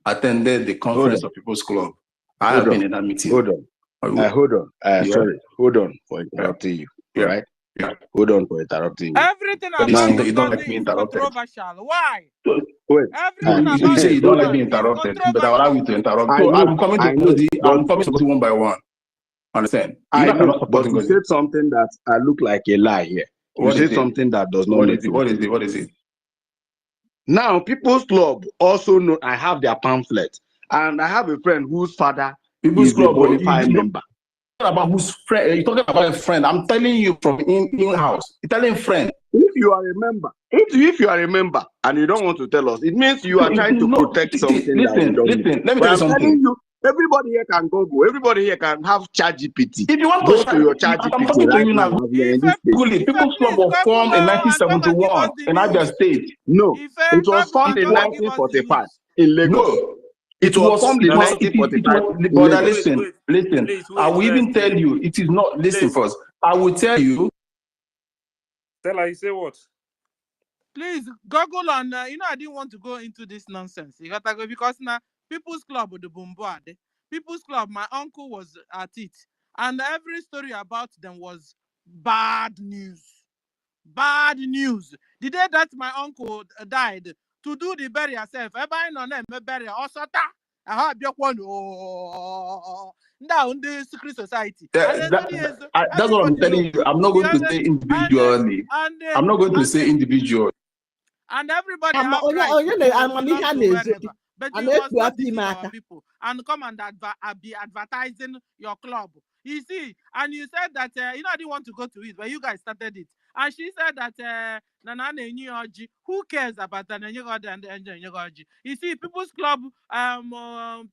attended the conference of People's Club. I have been in that meeting. Hold on. Sorry. Hold on for interrupting you. Right? Yeah. Hold on for interrupting you. Everything about you don't like me interrupted. Controversial. Why? Wait. You say you don't like being interrupted, but I will allow you to interrupt. So I'm coming to go one by one. Understand? I know, but you said something that I look like a lie here. You said something that does not make sense. What is it? Now, People's Club also know I have their pamphlet, and I have a friend whose father is a bona fide member. About whose friend? You're talking about a friend. I'm telling you from in-house. Italian friend. If you are a member, if you are a member and you don't want to tell us, it means you are trying to protect something. Listen. Let me tell you something. Everybody here can go. Everybody here can have ChatGPT. If you want go to your ChatGPT, I'm talking to you now. People's Club was formed in 1971 in Abia State. No, it was formed in 1945 in Lagos. No. It was formed in 1945. But listen. I will even tell you, it is not. Listen first. I will tell you. Stella, you say what? Please Google on. I didn't want to go into this nonsense. You gotta go because now People's Club with the Bombard. People's Club, my uncle was at it, and every story about them was bad news. Bad news. The day that my uncle died, to do the burial self, everybody on them burial also I have your one. Now in the secret society. That's what I'm telling you. I'm not going to say individually. I'm not going to say individual. And everybody but you must not deceive our people and come and be advertising your club. You see, and you said that I didn't want to go to it, but you guys started it. And she said that who cares about the Nyogoji? You see, People's Club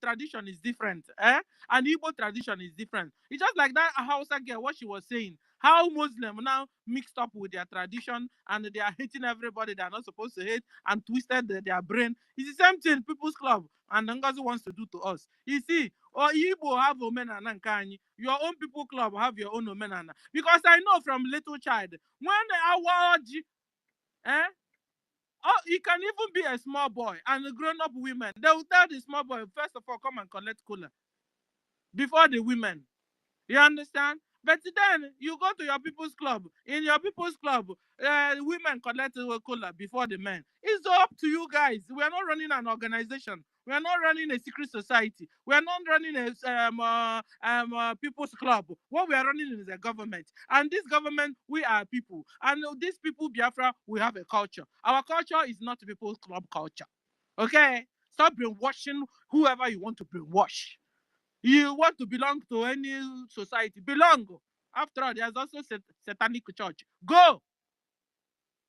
tradition is different, and Igbo tradition is different. It's just like that Hausa girl, what she was saying. How Muslim now mixed up with their tradition and they are hating everybody they are not supposed to hate and twisted their brain. It's the same thing People's Club and Ngozi wants to do to us. You see, or Igbo have Omenana Nkanyi, your own People Club have your own Omenana. Because I know from little child, when our Oh, he can even be a small boy and a grown-up women. They will tell the small boy, first of all, come and collect cola before the women. You understand? But then you go to your people's club. In your people's club, women collect cola before the men. It's up to you guys. We are not running an organization. We are not running a secret society. We are not running a people's club. What we are running is a government. And this government, we are people. And these people, Biafra, we have a culture. Our culture is not people's club culture. Okay? Stop brainwashing whoever you want to brainwash. You want to belong to any society, belong. After all, there's also satanic church. Go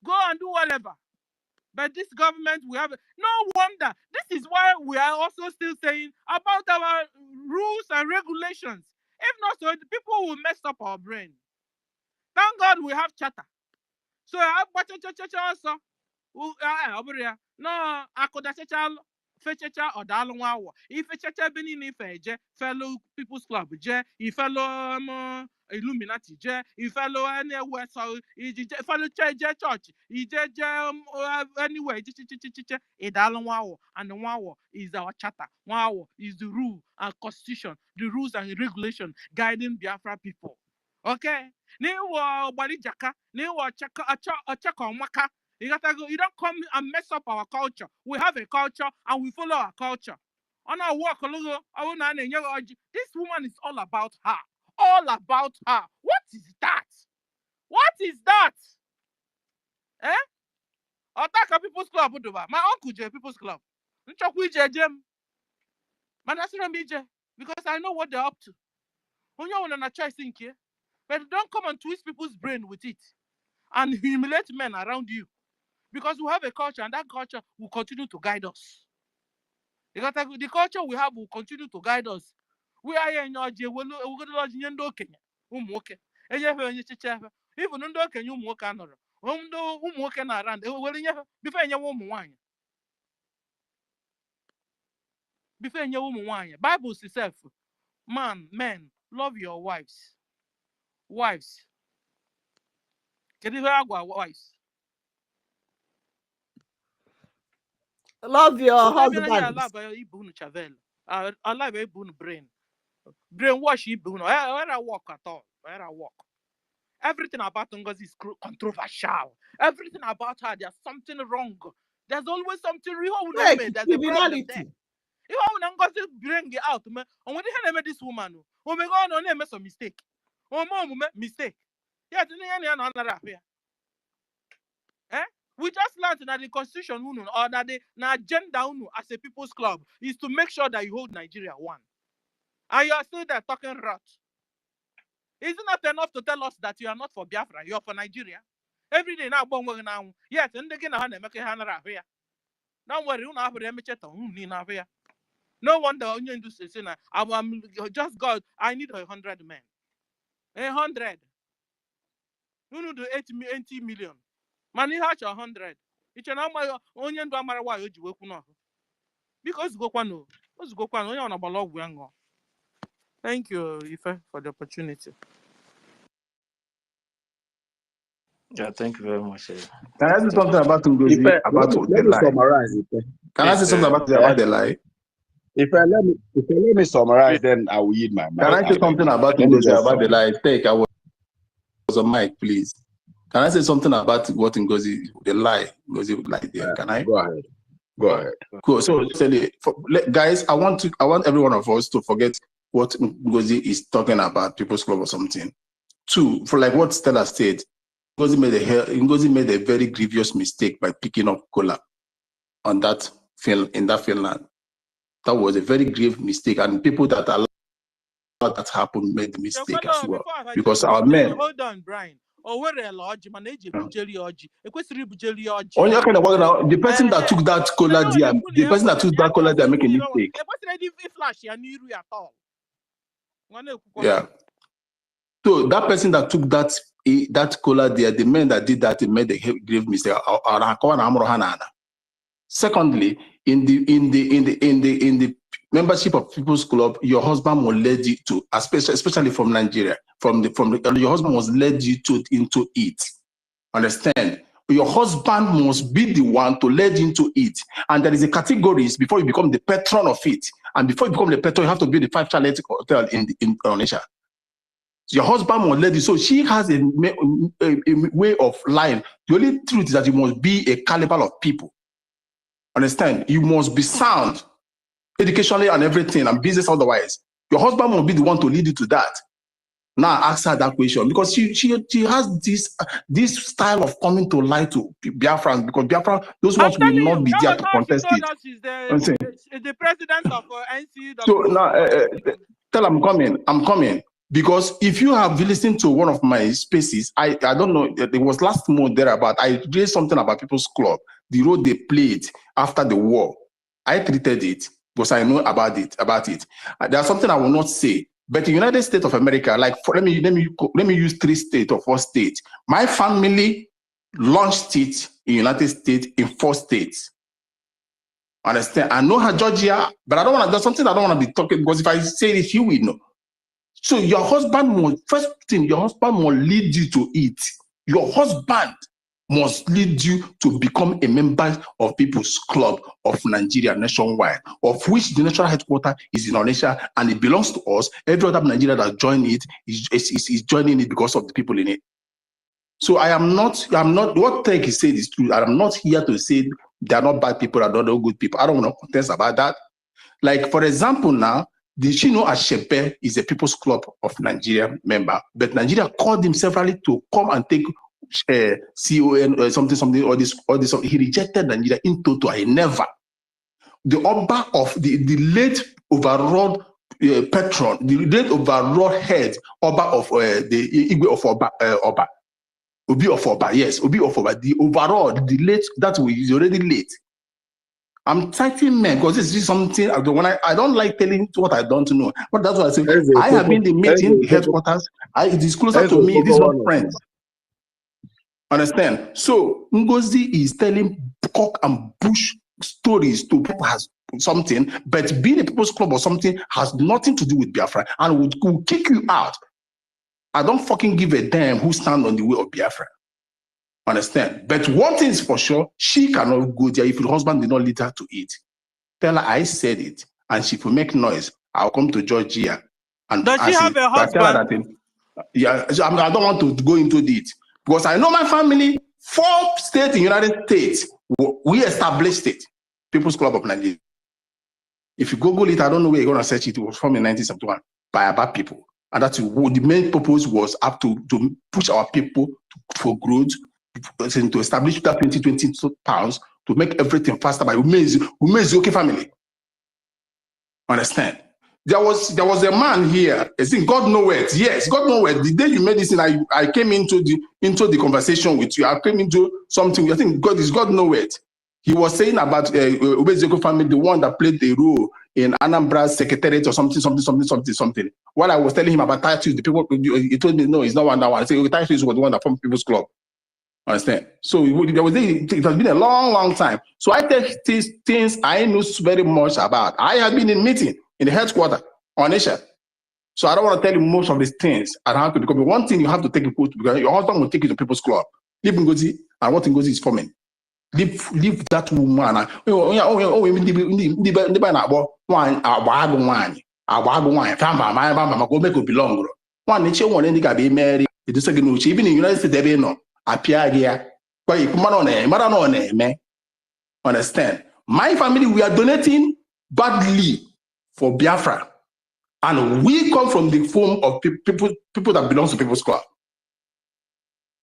and do whatever. But this government, we have no wonder. This is why we are also still saying about our rules and regulations. If not so, the people will mess up our brain. Thank God we have charter. So I also. No, akodachecha fechecha odalụ nwawo ifechecha benin ife fellow people's club fellow Illuminati fellow anywhere so fellow church anywhere idalụ nwawo and the nwawo is our charter. Nwawo is the rule and constitution, the rules and regulation guiding Biafra people. Okay? Niwo Balijaka, Niwo Chaka. You don't come and mess up our culture. We have a culture and we follow our culture. On our work, this woman is all about her. All about her. What is that? What is that? Eh? Otaka People's Club. My uncle J People's Club. Because I know what they're up to. But don't come and twist people's brain with it and humiliate men around you. Because we have a culture and that culture will continue to guide us. Because the culture we have will continue to guide us. We are in our even before Bible says, men, love your wives. Wives. Can you hear wives? Love your husband. I love a brain. Brainwash when I walk at all. Where I walk. Everything about Ngozi is controversial. Everything about her, there's something wrong. There's always something wrong. There's a problem there. You want Ngozi bring it out, man. And when they had this woman, oh my God, no, make some mistake. Oh, mom, mistake. Yeah, eh? We just learned that the constitution or that the agenda as a people's club is to make sure that you hold Nigeria one. And you are still there talking rot. Is it not enough to tell us that you are not for Biafra, you are for Nigeria? Every day now, yes, and again, don't worry, no wonder I'm just God, I need 100 men. 100. You do 80 million. Man, you have 100. It's an onion do matter why you work no. Because go kwano. Thank you, Ife, for the opportunity. Yeah, thank you very much. Can I say something about Ngozi, about the lie? Summarize it. Can I say something about the lie? If let me summarize, then I will yield my mic. Can I say something about Ngozi, about the lie? I was on mic, please. Can I say something about what Ngozi, the lie, Ngozi lied there? Can I? Go ahead. Cool. So, guys, I want every one of us to forget what Ngozi is talking about, People's Club or something. Two, for like what Stella said, Ngozi made a very grievous mistake by picking up cola on that in that Finland. That was a very grave mistake, and people that allowed that happen made the mistake as well. Because our men. Hold on, Brian. Or where a lodge manage bujeli oji. The person that took that cola there, the person that took that cola there make a mistake. Yeah. So that person that took that cola there, the men that did that, they made a grave mistake. Secondly, in the membership of People's Club, your husband will lead you to, especially from Nigeria, your husband was led you into it. Understand? Your husband must be the one to lead into it. And there is a categories before you become the patron of it. And before you become the patron, you have to be the 5-star hotel in Onitsha. So your husband must lead you. So she has a way of lying. The only truth is that you must be a caliber of people. Understand? You must be sound, educationally and everything, and business otherwise. Your husband must be the one to lead you to that. Now ask her that question, because she has this style of coming to lie to Biafrans, because Biafra, those ones will not be there to contest it. She's the president of NCW. So now tell I'm coming. Because if you have listened to one of my spaces, I don't know, it was last month thereabout, I raised something about People's Club, the role they played after the war. I treated it because I know about it. There's something I will not say. But in the United States of America, like let me use 3 states or 4 states. My family launched it in the United States in 4 states. Understand? I know her Georgia, but I don't want to. There's something I don't want to be talking, because if I say it, you will know. So your husband must, first thing, your husband must lead you to it. Your husband must lead you to become a member of People's Club of Nigeria nationwide, of which the national headquarters is in Onitsha, and it belongs to us. Every other Nigeria that joined it is joining it because of the people in it. So I'm not, what Tech is saying is true. I'm not here to say they're not bad people, they're not good people. I don't want to contest about that. Like, for example, now, the Chino Ashepe is a People's Club of Nigeria member, but Nigeria called him severally to come and take CON or something, all this. He rejected Nigeria in total. He never. The Oba of the late overall patron, the late overall head Oba of the Igwe of Oba, Obi of Oba, yes, Obi of Oba, the overall, the late, that is already late. I'm citing men because this is something I don't like telling what I don't know. But that's what I say. I have been in the meeting, headquarters. It is closer to me. These are friends. Understand? So Ngozi is telling cock and bush stories to people has something, but being a People's Club or something has nothing to do with Biafra and will kick you out. I don't fucking give a damn who stand on the way of Biafra. Understand? But one thing is for sure, she cannot go there if her husband did not lead her to it. Tell her I said it, and she will make noise. I'll come to Georgia. And does she have a husband? Yeah, I don't want to go into it because I know my family. 4 states in the United States, we established it. People's Club of Nigeria. If you Google it, I don't know where you're going to search it. It was from in 1971 by about people. And that's the main purpose was up to push our people for growth, to establish that 2020 pounds to make everything faster by Umezuki family. Understand? There was a man here. I think God knows it. Yes, God knows it. The day you made this, I came into the conversation with you. I came into something. I think God knows it. He was saying about Umezuki family, the one that played the role in Anambra's secretariat or something. While I was telling him about Titus, the people, he told me, no, it's not one that one. I said, Titus was the one that formed People's Club. Understand? So it has been a long time. So I tell things I know very much about. I have been in meeting in the headquarters on Asia. So I don't want to tell you most of these things. I have to, because one thing you have to take it, because your husband will take you to People's Club. Leave Ngozi, and what Ngozi is forming. Leave that woman. Even in the United States, they know. Understand? My family, we are donating badly for Biafra. And we come from the form of people that belong to People's Club.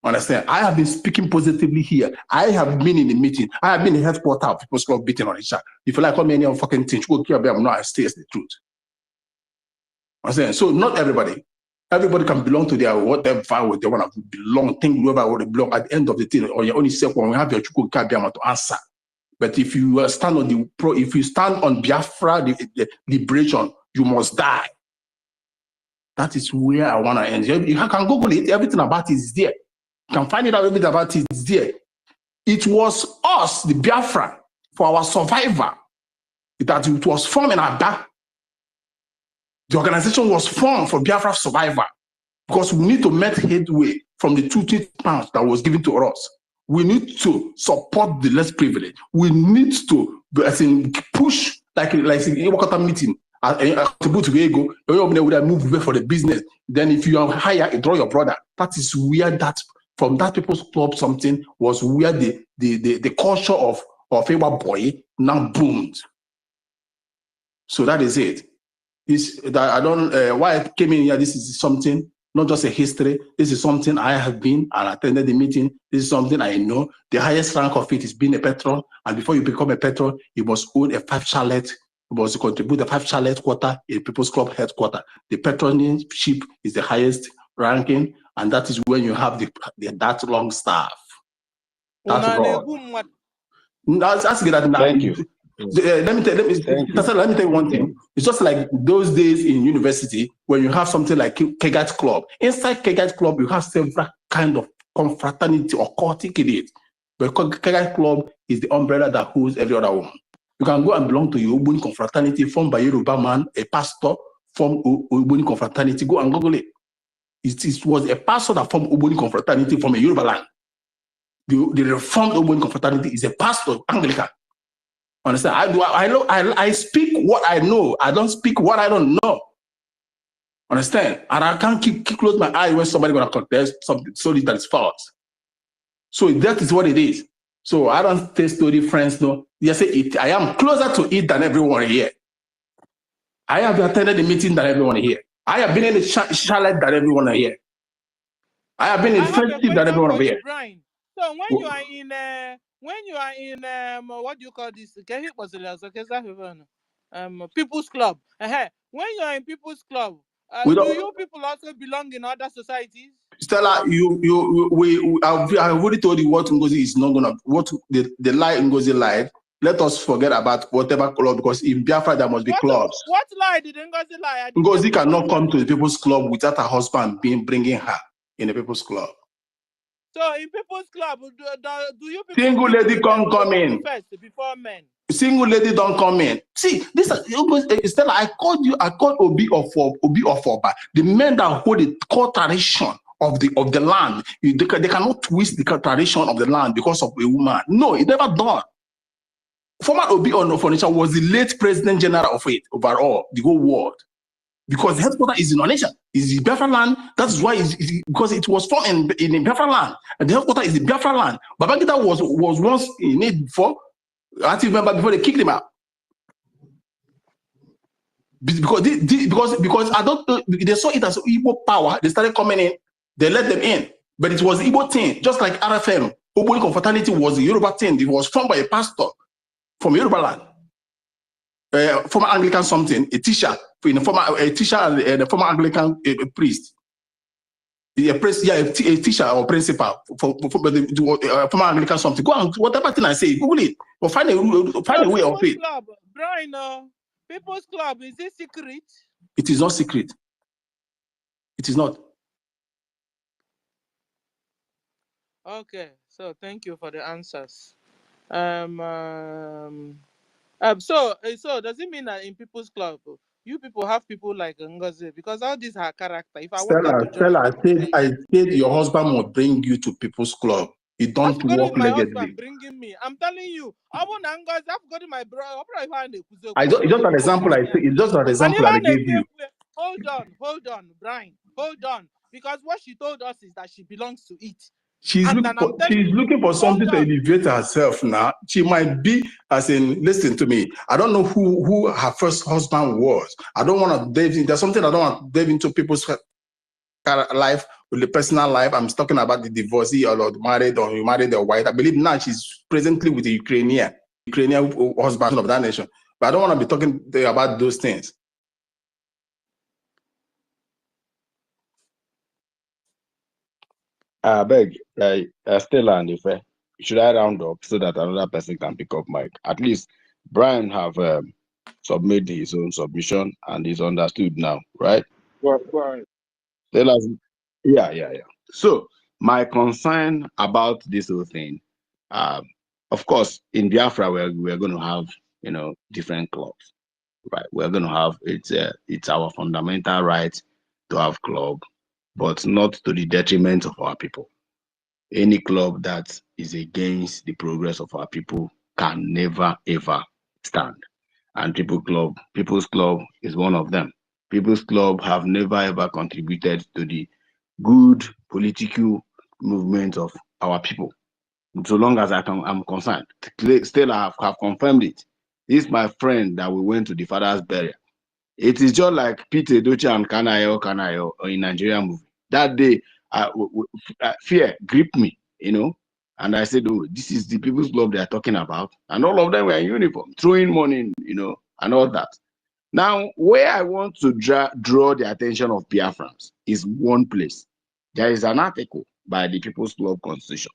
Understand? I have been speaking positively here. I have been in the meeting. I have been in the headquarters of People's Club beating on each other. If you like, call me any fucking thing, go care about me. I stay as the truth. Understand? So not everybody. Everybody can belong to their whatever they want to belong. Think whoever they belong at the end of the thing, or you only say when we have your chukwu kabiama to answer. But if you stand on if you stand on Biafra the liberation, you must die. That is where I want to end. You can Google it. Everything about it is there. You can find it out. Everything about it is there. It was us, the Biafra, for our survivor, that it was formed in our back. The organization was formed for Biafra survivor because we need to make headway from the 2 pounds that was given to us. We need to support the less privileged. We need to, as in, push like in a meeting. Move away for the business. Then if you are higher, draw your brother. That is where that from that people's club something was where the culture of a boy now boomed. So that is it. This that I don't why I came in here. This is something, not just a history. This is something I have been and attended the meeting. This is something I know. The highest rank of it is being a patron. And before you become a patron, you must own a 5 chalet. You must contribute the 5 chalet quarter in People's Club headquarters. The patronship is the highest ranking, and that is when you have that long staff. That's wrong. Thank you. Let me tell you one thing. It's just like those days in university when you have something like Kegat Club. Inside Kegat Club, you have several kind of confraternity or cultic in it. But Kegat Club is the umbrella that holds every other one. You can go and belong to your Ubuni confraternity formed by Yoruba man, a pastor formed Ubuni confraternity. Go and Google it. It was a pastor that formed Ubuni confraternity from a Yoruba land. The reformed Ubuni confraternity is a pastor, Anglican. Understand? I speak what I know. I don't speak what I don't know. Understand? And I can't keep close my eye when somebody gonna contest something solid that is false. So that is what it is. So I don't tell story friends no. Yes, I am closer to it than everyone here. I have attended the meeting than everyone here. I have been in the chalet than everyone here. I have been in festive than everyone here. Brian. So when you are in what do you call this? People's Club. When you are in People's Club, do you people also belong in other societies? Stella, I've already told you what Ngozi is not gonna, what the lie Ngozi lied. Let us forget about whatever club, because in Biafra there must be clubs. What lie did Ngozi lie? Ngozi cannot come to the People's Club without her husband bringing her in the People's Club. So in People's Club, do you people single lady can't come in first before men? Single lady don't come in. See, this is Stella. I called Obi of Oba, the men that hold the core tradition of the land. They cannot twist the tradition of the land because of a woman. No, it never done. Former Obi on Furniture was the late president general of it overall, the whole world. Because the headquarters is in our nation, is the Biafra land. That's why because it was formed in Biafra land, and the headquarters is the Biafra land. Babangida was once in it before. I still remember before they kicked him out. Because I don't, they saw it as Igbo power. They started coming in. They let them in, but it was Igbo thing, just like RFM. Oboli Confraternity was a Yoruba thing. It was formed by a pastor from Yoruba land. Former Anglican something, a teacher and a former Anglican priest. A teacher or principal for former Anglican something. Go on, whatever thing I say, Google it or find a way of it. Club, Brian, People's Club, is it secret? It is not secret. It is not. Okay, so thank you for the answers. So does it mean that in People's Club you people have people like Ngozi? Because all these are character. If I Stella, I said your husband will bring you to People's Club. You don't work my legally. Husband bringing me. I'm telling you, I want Ngozi. I've got my brother. It's just an example. It's just an example I gave you. Hold on, Brian. Hold on, because what she told us is that she belongs to it. She's looking for something to elevate herself now. She might be, as in, listen to me. I don't know who her first husband was. I don't want to dive in. There's something I don't want to dive into people's life, with the personal life. I'm talking about the divorcee or you married or white. I believe now she's presently with the Ukrainian husband of that nation. But I don't want to be talking about those things. I beg, Stella and Ife, should I round up so that another person can pick up mic? At least Brian have submitted his own submission and is understood now, right? Well. Stella, yeah. So my concern about this whole thing, of course, in Biafra we're going to have different clubs, right? We're going to have it's our fundamental right to have club, but not to the detriment of our people. Any club that is against the progress of our people can never ever stand. And People's Club is one of them. People's Club have never ever contributed to the good political movement of our people. So long as I'm concerned, still I have confirmed it. This is my friend that we went to the father's burial. It is just like Peter Doche and Kanayo in Nigerian movie. That day, fear gripped me, and I said, oh, this is the People's Club they are talking about. And all of them were in uniform, throwing money, and all that. Now, where I want to draw the attention of Biafrans is one place. There is an article by the People's Club Constitution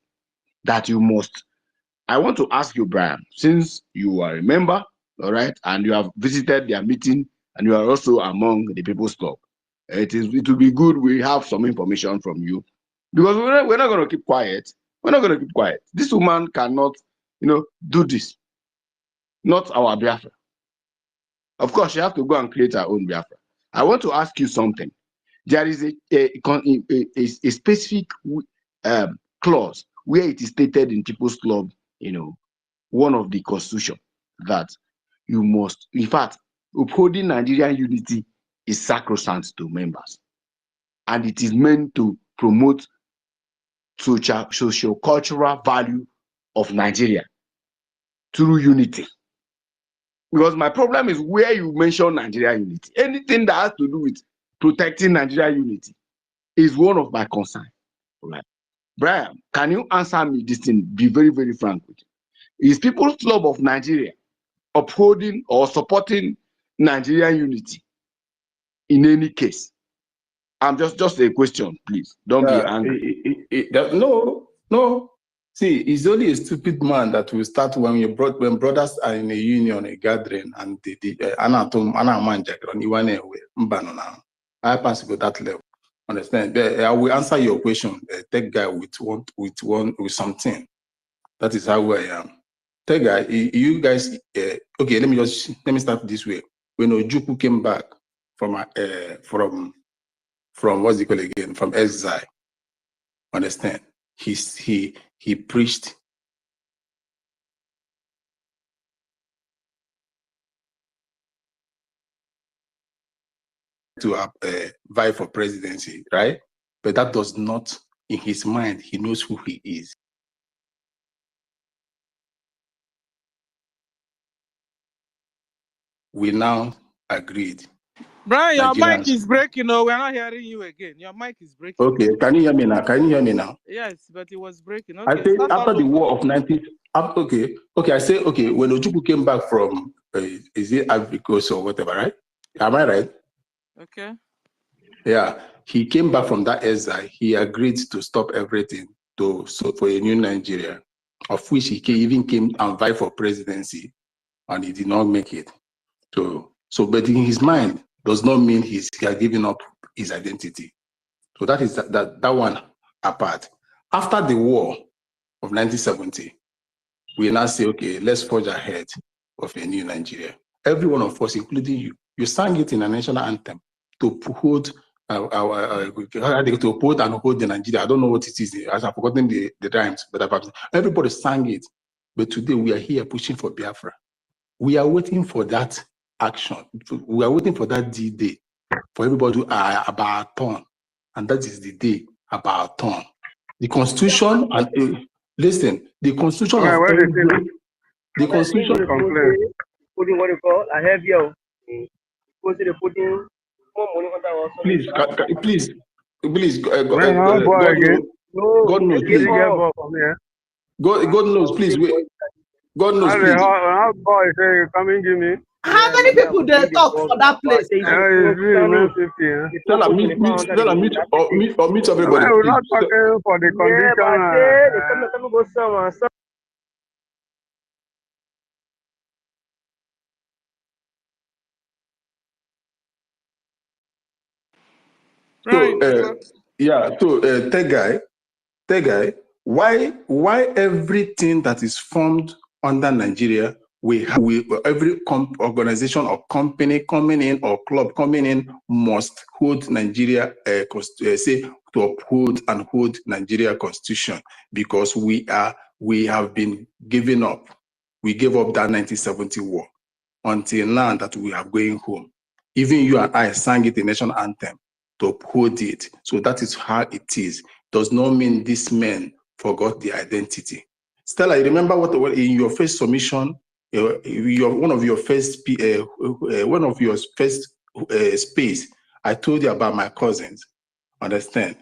that you must. I want to ask you, Brian, since you are a member, all right, and you have visited their meeting, and you are also among the People's Club. It will be good we have some information from you, because we're not going to keep quiet. We're not going to keep quiet. This woman cannot, do this. Not our Biafra. Of course, she has to go and create her own Biafra. I want to ask you something. There is a specific clause where it is stated in People's Club, one of the constitution, that you must, in fact, upholding Nigerian unity is sacrosanct to members, and it is meant to promote socio-cultural value of Nigeria through unity. Because my problem is where you mention Nigerian unity, anything that has to do with protecting Nigerian unity is one of my concerns. Right. Brian, can you answer me this thing? Be very, very frank with you. Is People's Club of Nigeria upholding or supporting Nigerian unity in any case? I'm just a question, please. Don't be angry. No. See, it's only a stupid man that will start when brothers are in a union, a gathering, and I pass it that level. Understand? I will answer your question. Tech guy with something. That is how I am. Tech guy, you guys. Okay, let me start this way. When Ojukwu came back from what's it called again? From exile. Understand? He preached to vie for presidency, right? But that does not, in his mind, he knows who he is. We now agreed. Brian, your mic is breaking. No, we're not hearing you again. Your mic is breaking. Okay, can you hear me now? Yes, but it was breaking. Okay, I say after the war of 19. Okay. I say okay. When Ojukwu came back from is it EFIK-IBIBIO or whatever, right? Am I right? Okay. Yeah, he came back from that exile. He agreed to stop everything for a new Nigeria, of which he even came and vied for presidency, and he did not make it. But in his mind does not mean he has given up his identity. So that is that one apart. After the war of 1970, we now say, okay, let's forge ahead of a new Nigeria. Every one of us, including you sang it in a national anthem to uphold to uphold and uphold the Nigeria. I don't know what it is. I've forgotten the rhymes, but everybody sang it. But today we are here pushing for Biafra. We are waiting for that action. We are waiting for that D-Day for everybody to about turn, and that is the day about turn. The Constitution and listen, the Constitution of the Constitution. Putting what you call a heavier. Please, God knows, please. God knows, please. God knows, please. How boy say coming give me? How many people they talk for that place? Tell her meet everybody. We're not talking for the condition. Tech guy, why everything that is formed under Nigeria every organization or company coming in or club coming in must hold Nigeria, say to uphold and hold Nigeria Constitution, because we have been giving up. We gave up that 1970 war until now that we are going home. Even you and I sang it the national anthem to uphold it. So that is how it is. Does not mean these men forgot their identity. Stella, you remember what in your first submission, one of your first space, I told you about my cousins. Understand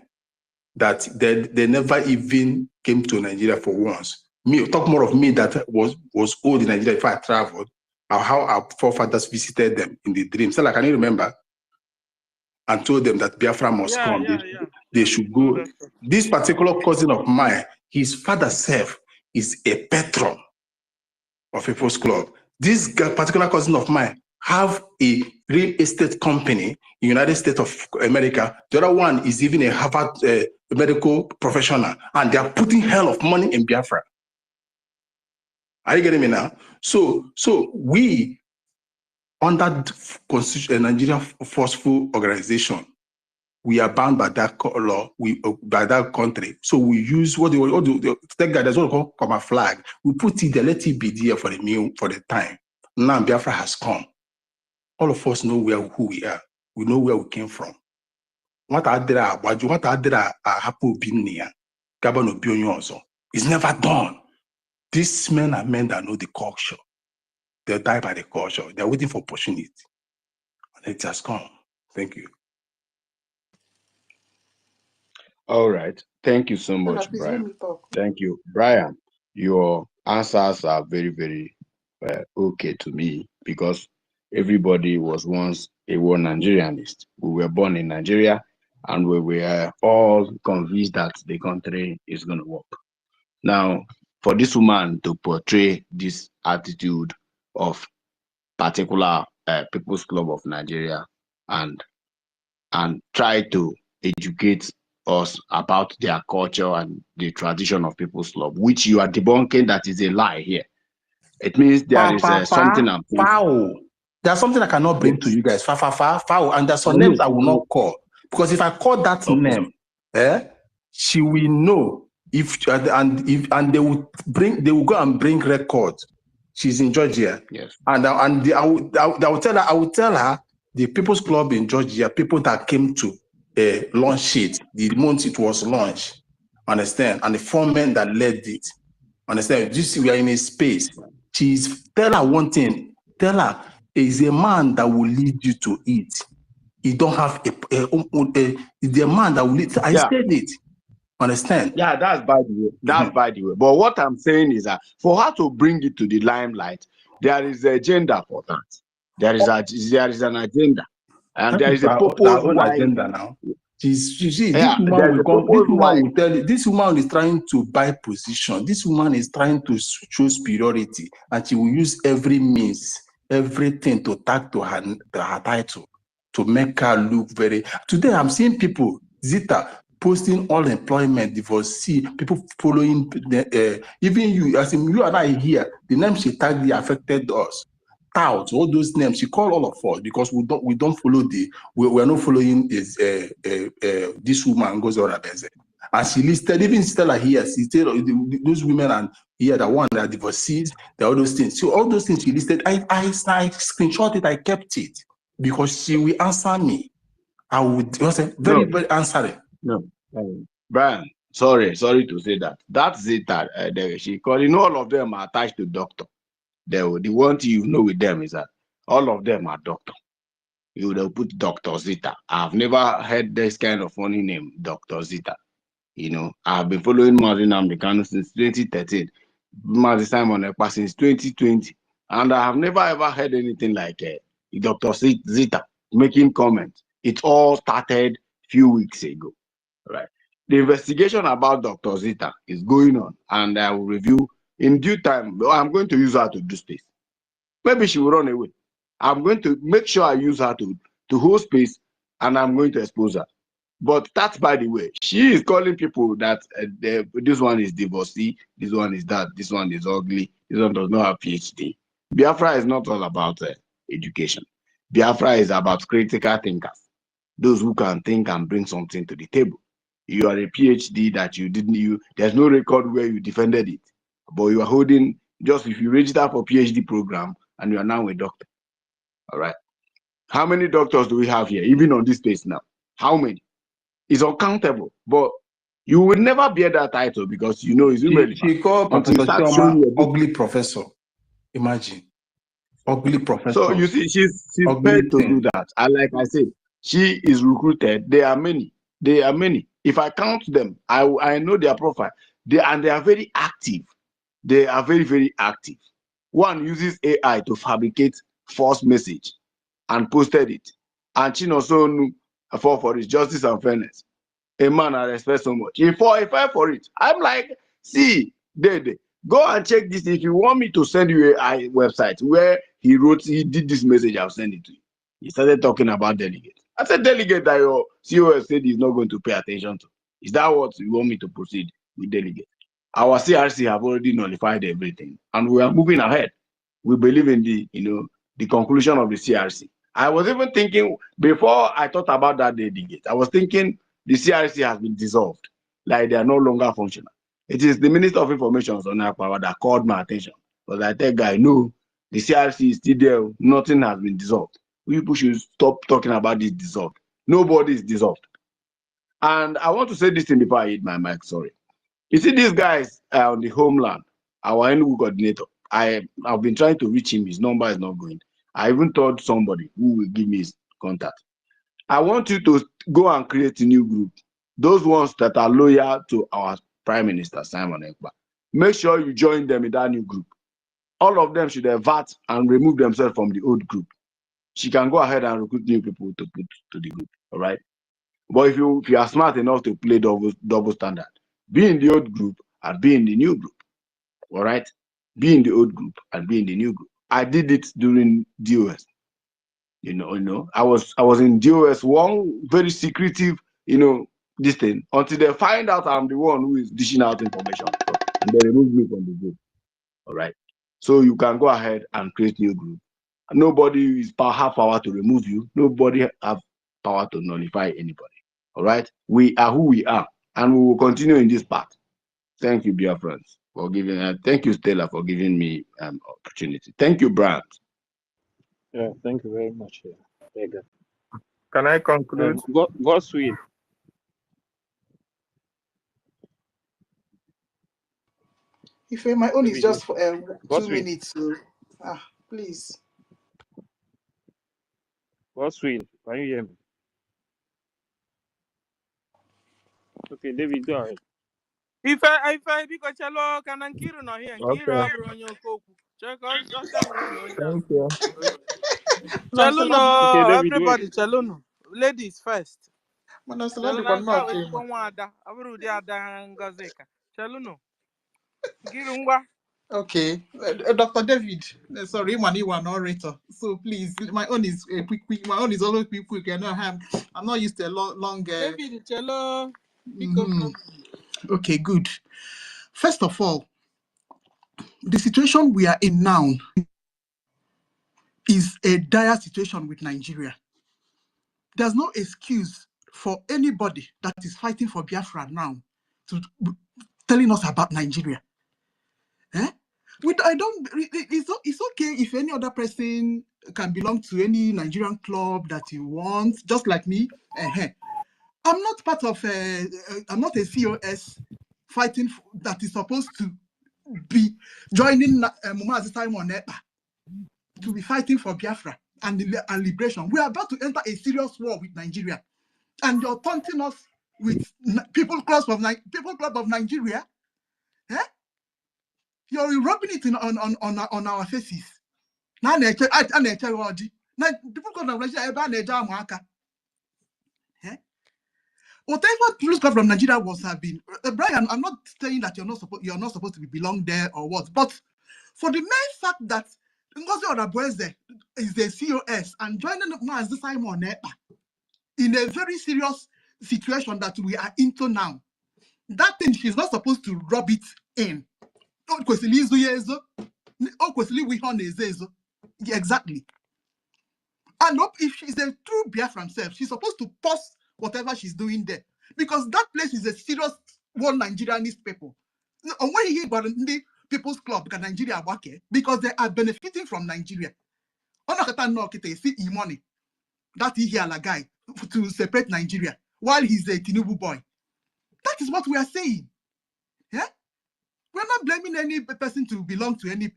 that they never even came to Nigeria for once. Me, talk more of me that was old in Nigeria before I traveled, or how our forefathers visited them in the dream. So, like, can you remember? And told them that Biafra must come. They should go. This particular cousin of mine, his father self is a patron of People's Club. This particular cousin of mine have a real estate company in the United States of America. The other one is even a Harvard medical professional, and they are putting hell of money in Biafra. Are you getting me now? So we, under Constitution, Nigeria Forceful Organization, we are bound by that law, by that country. So we use what there's what we call common flag. We put it there, let it be there for the time. Now Biafra has come. All of us know who we are. We know where we came from. What I did happen it's never done. These men are men that know the culture. They'll die by the culture. They're waiting for opportunity. And it has come. Thank you. All right. Thank you so much, Brian. Thank you. Brian, your answers are very, very okay to me, because everybody was once a war Nigerianist. We were born in Nigeria, and we were all convinced that the country is going to work. Now, for this woman to portray this attitude of particular People's Club of Nigeria and try to educate us about their culture and the tradition of People's Club, which you are debunking that is a lie here. It means there is something I'm thinking. Foul. There's something I cannot bring to you guys. Foul. And there's some names I will not call. Because if I call that name, she will know and they will go and bring records. She's in Georgia. Yes. And I will tell her the People's Club in Georgia, people that came to launch it, the month it was launched, understand? And the 4 men that led it, understand? You see, we are in a space. Tell her one thing. Tell her, is a man that will lead you to it. He don't have the man that will lead. I said it. Understand? Yeah, that's by the way. That's by the way. But what I'm saying is that for her to bring it to the limelight, there is an agenda for that. There is an agenda, and there is a purpose why. Agenda now. This woman is trying to buy position. This woman is trying to show superiority, and she will use every means, everything to tag to her title, to make her look very. Today, I'm seeing people, Zita, posting all employment, divorcee, people following, even you, as in you and I here, the name she tagged affected us. Tout, all those names, she called all of us because we don't follow we are not following this woman goes on. And she listed, even Stella here, she said those women and here, the one that are divorcees, all those things. So all those things she listed, I screenshot it, I kept it because she will answer me. I would very answering. No, Brian, sorry to say that. That's it. She called, all of them are attached to doctor. The one thing you know with them is that all of them are doctor. You would have put Dr. Zita. I've never heard this kind of funny name, Dr. Zita. I've been following Mazi Nnamdi Kanu since 2013, Mazi Simon Ekpa since 2020, and I have never ever heard anything like Dr. Zita making comments. It all started a few weeks ago, right? The investigation about Dr. Zita is going on, and I will review in due time. I'm going to use her to do space. Maybe she will run away. I'm going to make sure I use her to hold space, and I'm going to expose her. But that's by the way. She is calling people that this one is divorcee, this one is that, this one is ugly, this one does not have PhD. Biafra is not all about education. Biafra is about critical thinkers, those who can think and bring something to the table. You are a PhD that there's no record where you defended it, but you are holding, just if you register for PhD program and you are now a doctor. All right. How many doctors do we have here, even on this space now? How many? It's uncountable, but you will never bear that title because you know it's irrelevant. She called Professor Chioma ugly professor. Imagine. Ugly professor. So you see, she's paid to do that. And like I said, she is recruited. There are many. There are many. If I count them, I know their profile. They are very active. They are very, very active. One uses AI to fabricate false message and posted it. And she also fought for his justice and fairness. A man I respect so much. He fought for it. I'm like, see, go and check this. If you want me to send you a website where he did this message, I'll send it to you. He started talking about delegates. I said, delegate that your COS said he's not going to pay attention to. Is that what you want me to proceed with delegate? Our CRC have already nullified everything, and we are moving ahead. We believe in the conclusion of the CRC. I was even thinking, before I thought about that delegate, I was thinking the CRC has been dissolved, like they are no longer functional. It is the Minister of Information, that called my attention. But I tell guy, no, the CRC is still there. Nothing has been dissolved. People should stop talking about this dissolved. Nobody is dissolved. And I want to say this thing before I hit my mic, sorry. You see, these guys on the homeland, our Enugu coordinator, I've been trying to reach him. His number is not going. I even told somebody who will give me his contact. I want you to go and create a new group. Those ones that are loyal to our Prime Minister, Simon Ekpa. Make sure you join them in that new group. All of them should avert and remove themselves from the old group. She can go ahead and recruit new people to put to the group, all right? But if you are smart enough to play double standard, be in the old group and be in the new group, all right? Be in the old group and be in the new group. I did it during DOS. I was in DOS, one very secretive, this thing, until they find out I'm the one who is dishing out information. And they remove me from the group. All right. So you can go ahead and create new group. Nobody have power to remove you. Nobody have power to nullify anybody. All right. We are who we are, and we will continue in this path. Thank you, dear friends, for giving. Thank you, Stella, for giving me opportunity. Thank you, Brad. Yeah, thank you very much. Can I conclude? God's will. If my own is just for 2 minutes, so please. God's will. Can you hear me? Okay, David, go ahead. If I because hello, can Nkiru not here? Nkiru Thank you. Chaluno, everybody, Chaluno. Ladies first. Okay, Dr. David, sorry, you are an orator, so please, my own is quick. My own is always quick. I'm not used to a long. David, cello. Okay, good. First of all, the situation we are in now is a dire situation with Nigeria. There's no excuse for anybody that is fighting for Biafra now to telling us about Nigeria. It's okay if any other person can belong to any Nigerian club that you want, just like me. I'm not part of I'm not a COS fighting that is supposed to be joining Mumazi Simon Ekpa to be fighting for Biafra and liberation. We are about to enter a serious war with Nigeria, and you're taunting us with People Club of Nigeria. You're rubbing it on our faces. Now, People Club of Nigeria, whatever People Club from Nigeria have been, Brian, I'm not saying that you're not supposed to belong there or what, but for the mere fact that Ngozi Odabueze is the COS and joining Mazi Simon Ekpa in a very serious situation that we are into now, that thing she's not supposed to rub it in. Exactly. And if she's a true Biafran self, she's supposed to pause whatever she's doing there. Because that place is a serious one Nigerianist people. And when you hear about the People's Club, Nigeria, because they are benefiting from Nigeria. See money. That he here guy to separate Nigeria while he's a Tinubu boy. That is what we are saying. Yeah? We're not blaming any person to belong to any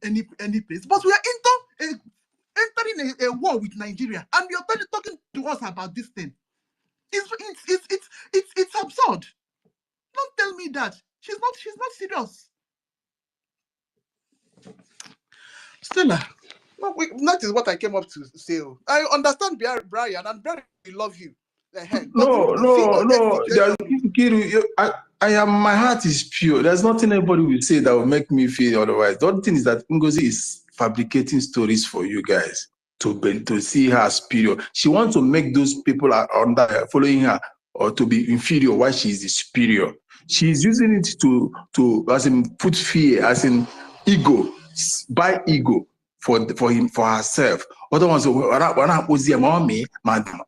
place, but we are entering a war with Nigeria, and you're talking to us about this thing. It's absurd. Don't tell me that. She's not serious. Stella, that is what I came up to say. I understand Brian, and Brian, we love you. No. I am. My heart is pure. There's nothing anybody will say that will make me feel otherwise. The only thing is that Ngozi is fabricating stories for you guys to see her as superior. She wants to make those people under her, following her, or to be inferior while she is the superior. She's using it to as in put fear, as in ego, buy ego for herself. Other ones, mommy, madam,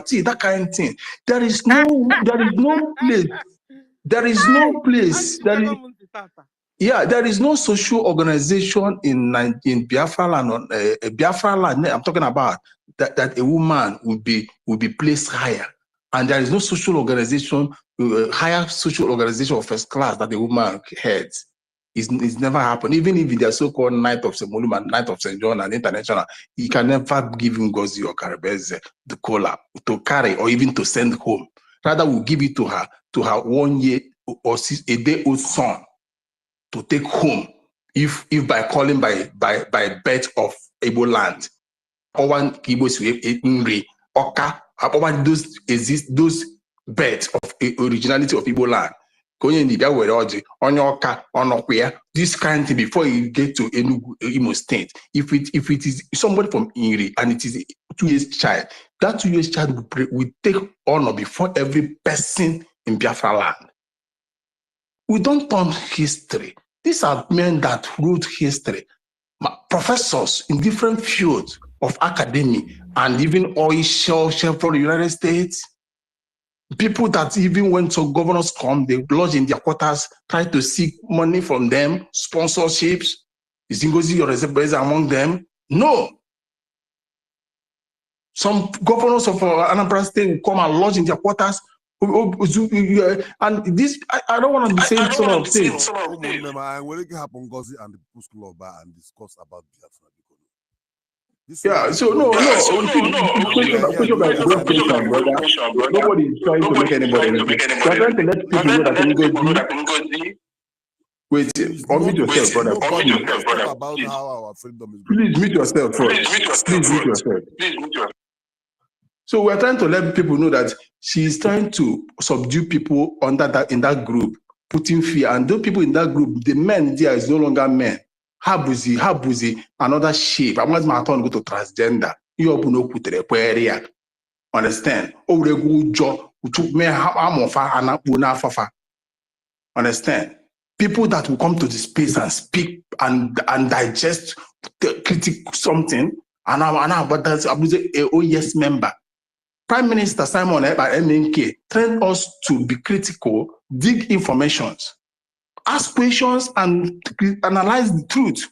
see that kind of thing. There is no place. There is no place. There is no social organization in Biafra land. Biafra land. I'm talking about that a woman would be placed higher, and there is no social organization, higher social organization of first class that a woman heads. It's never happened. Even if they are so-called Knight of St. Mulum, Knight of St. John, and international, you can never give Ngozi or Karabeze the cola to carry or even to send home. Rather, we'll give it to her 1 year or a day old son to take home. If by calling by birth of Igbo land, or one Igbo Nri, Oka, those births of originality of Igbo land. This kind of thing before you get to Enugu, Imo State. If it is somebody from Inri and it is a 2 years child, that 2 years child will take honor before every person in Biafra land. We don't turn history. These are men that wrote history, professors in different fields of academy and even oil shell from the United States. People that even when some governors come, they lodge in their quarters, try to seek money from them, sponsorships. Is Ngozi your representative among them? No. Some governors of Anambra State will come and lodge in their quarters. And this, I don't want to be saying some of things. Will it happen, Ngozi and the People's Club and discuss about Biafra? Nobody is trying to make anybody anything. We're trying to let people know that Ngozi. Wait, unmute yourself, brother. About how our freedom is. Please mute yourself first. Please mute yourself. So we're trying to let people know that she is trying to subdue people in that group, putting fear. And those people in that group, the men there is no longer men. Habuzi, another shape. I want my turn to go to transgender. You open up with the area. Understand? Understand? People that will come to the space and speak and digest, critique something, and I'm about that. Oh yes, member. Prime Minister Simon Ekpa MNK trained us to be critical, dig informations, ask questions, and analyze the truth.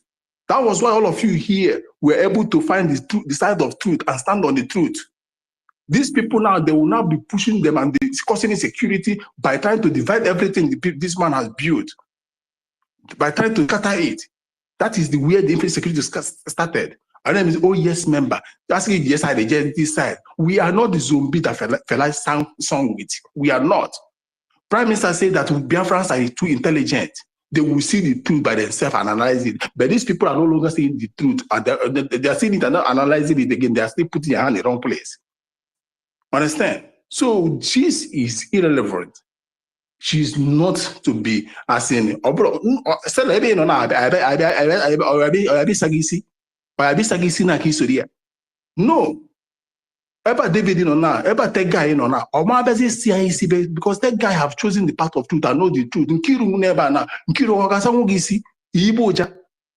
That was why all of you here were able to find the side of truth and stand on the truth. These people now, they will now be pushing them and causing insecurity by trying to divide everything this man has built, by trying to scatter it. That is the way the insecurity started. Our name is oh yes member. That's it. Yes, I reject this side. We are not the zombie that Fela song with. We are not. Prime Minister said that Biafrans are too intelligent. They will see the truth by themselves and analyze it. But these people are no longer seeing the truth. And they are seeing it and not analyzing it again. They are still putting their hand in the wrong place. Understand? So this is irrelevant. She's not to be as in no. David that guy because that guy have chosen the path of truth and know the truth.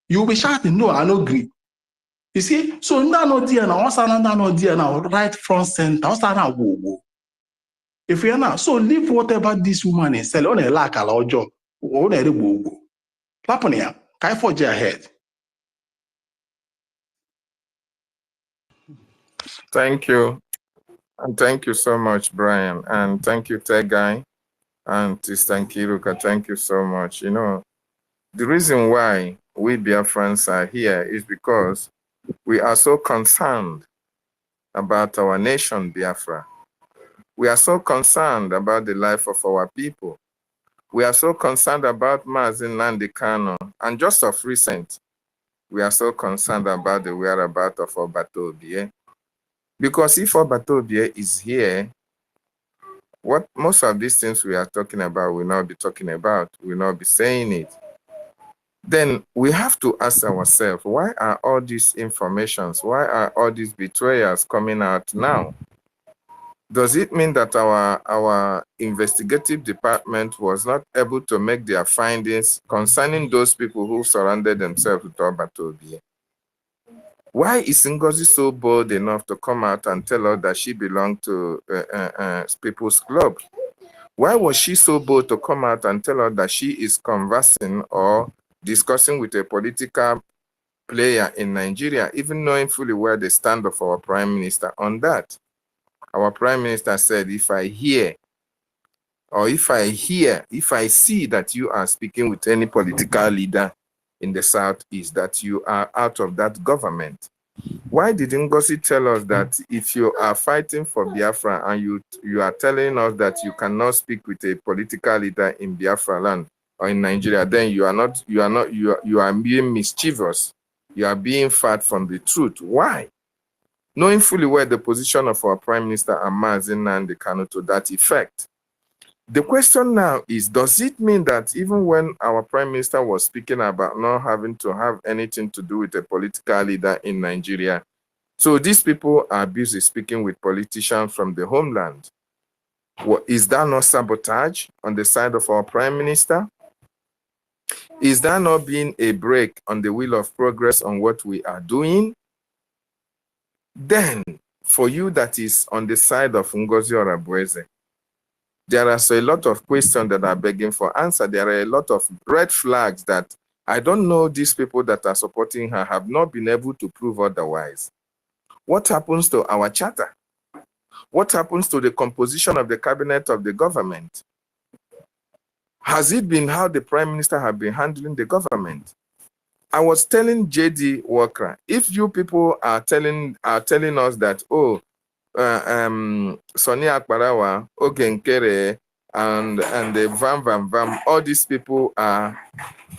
You will be shouting, no, I don't agree. You see, so no dear now, no dear now, right front center, whoa. If we are now, so leave whatever this woman is selling on a lack of our job, on a whoa. Clapania, can forge ahead. Thank you. And thank you so much, Brian. And thank you, Tegai and Tistankiruka. Thank you so much. You know, the reason why we Biafrans are here is because we are so concerned about our nation, Biafra. We are so concerned about the life of our people. We are so concerned about Mazin Nandikano. And just of recent, we are so concerned about the whereabouts of Obatobie. Because if Obatobie is here, what most of these things we are talking about will not be talking about, will not be saying it. Then we have to ask ourselves, why are all these informations, why are all these betrayals coming out now? Does it mean that our investigative department was not able to make their findings concerning those people who surrounded themselves with Obatobie? Why is Ngozi so bold enough to come out and tell us that she belonged to People's Club? Why was she so bold to come out and tell us that she is conversing or discussing with a political player in Nigeria, even knowing fully where the stand of our Prime Minister on that? Our Prime Minister said, if I see that you are speaking with any political leader in the Southeast, that you are out of that government. Why did Ngozi tell us that if you are fighting for Biafra and you are telling us that you cannot speak with a political leader in Biafra land or in Nigeria, then you are being mischievous. You are being far from the truth. Why? Knowing fully well the position of our Prime Minister Mazin Nnamdi Kanu to that effect. The question now is, does it mean that even when our Prime Minister was speaking about not having to have anything to do with a political leader in Nigeria, so these people are busy speaking with politicians from the homeland? Is that not sabotage on the side of our Prime Minister? Is that not being a break on the wheel of progress on what we are doing? Then, for you that is on the side of Ngozi Orabueze, there are a lot of questions that are begging for answer. There are a lot of red flags that I don't know these people that are supporting her have not been able to prove otherwise. What happens to our charter? What happens to the composition of the cabinet of the government? Has it been how the Prime Minister have been handling the government? I was telling JD Walker, if you people are telling us that, oh, Sonia Akbarawa, Ogenkere, and the Vam, all these people are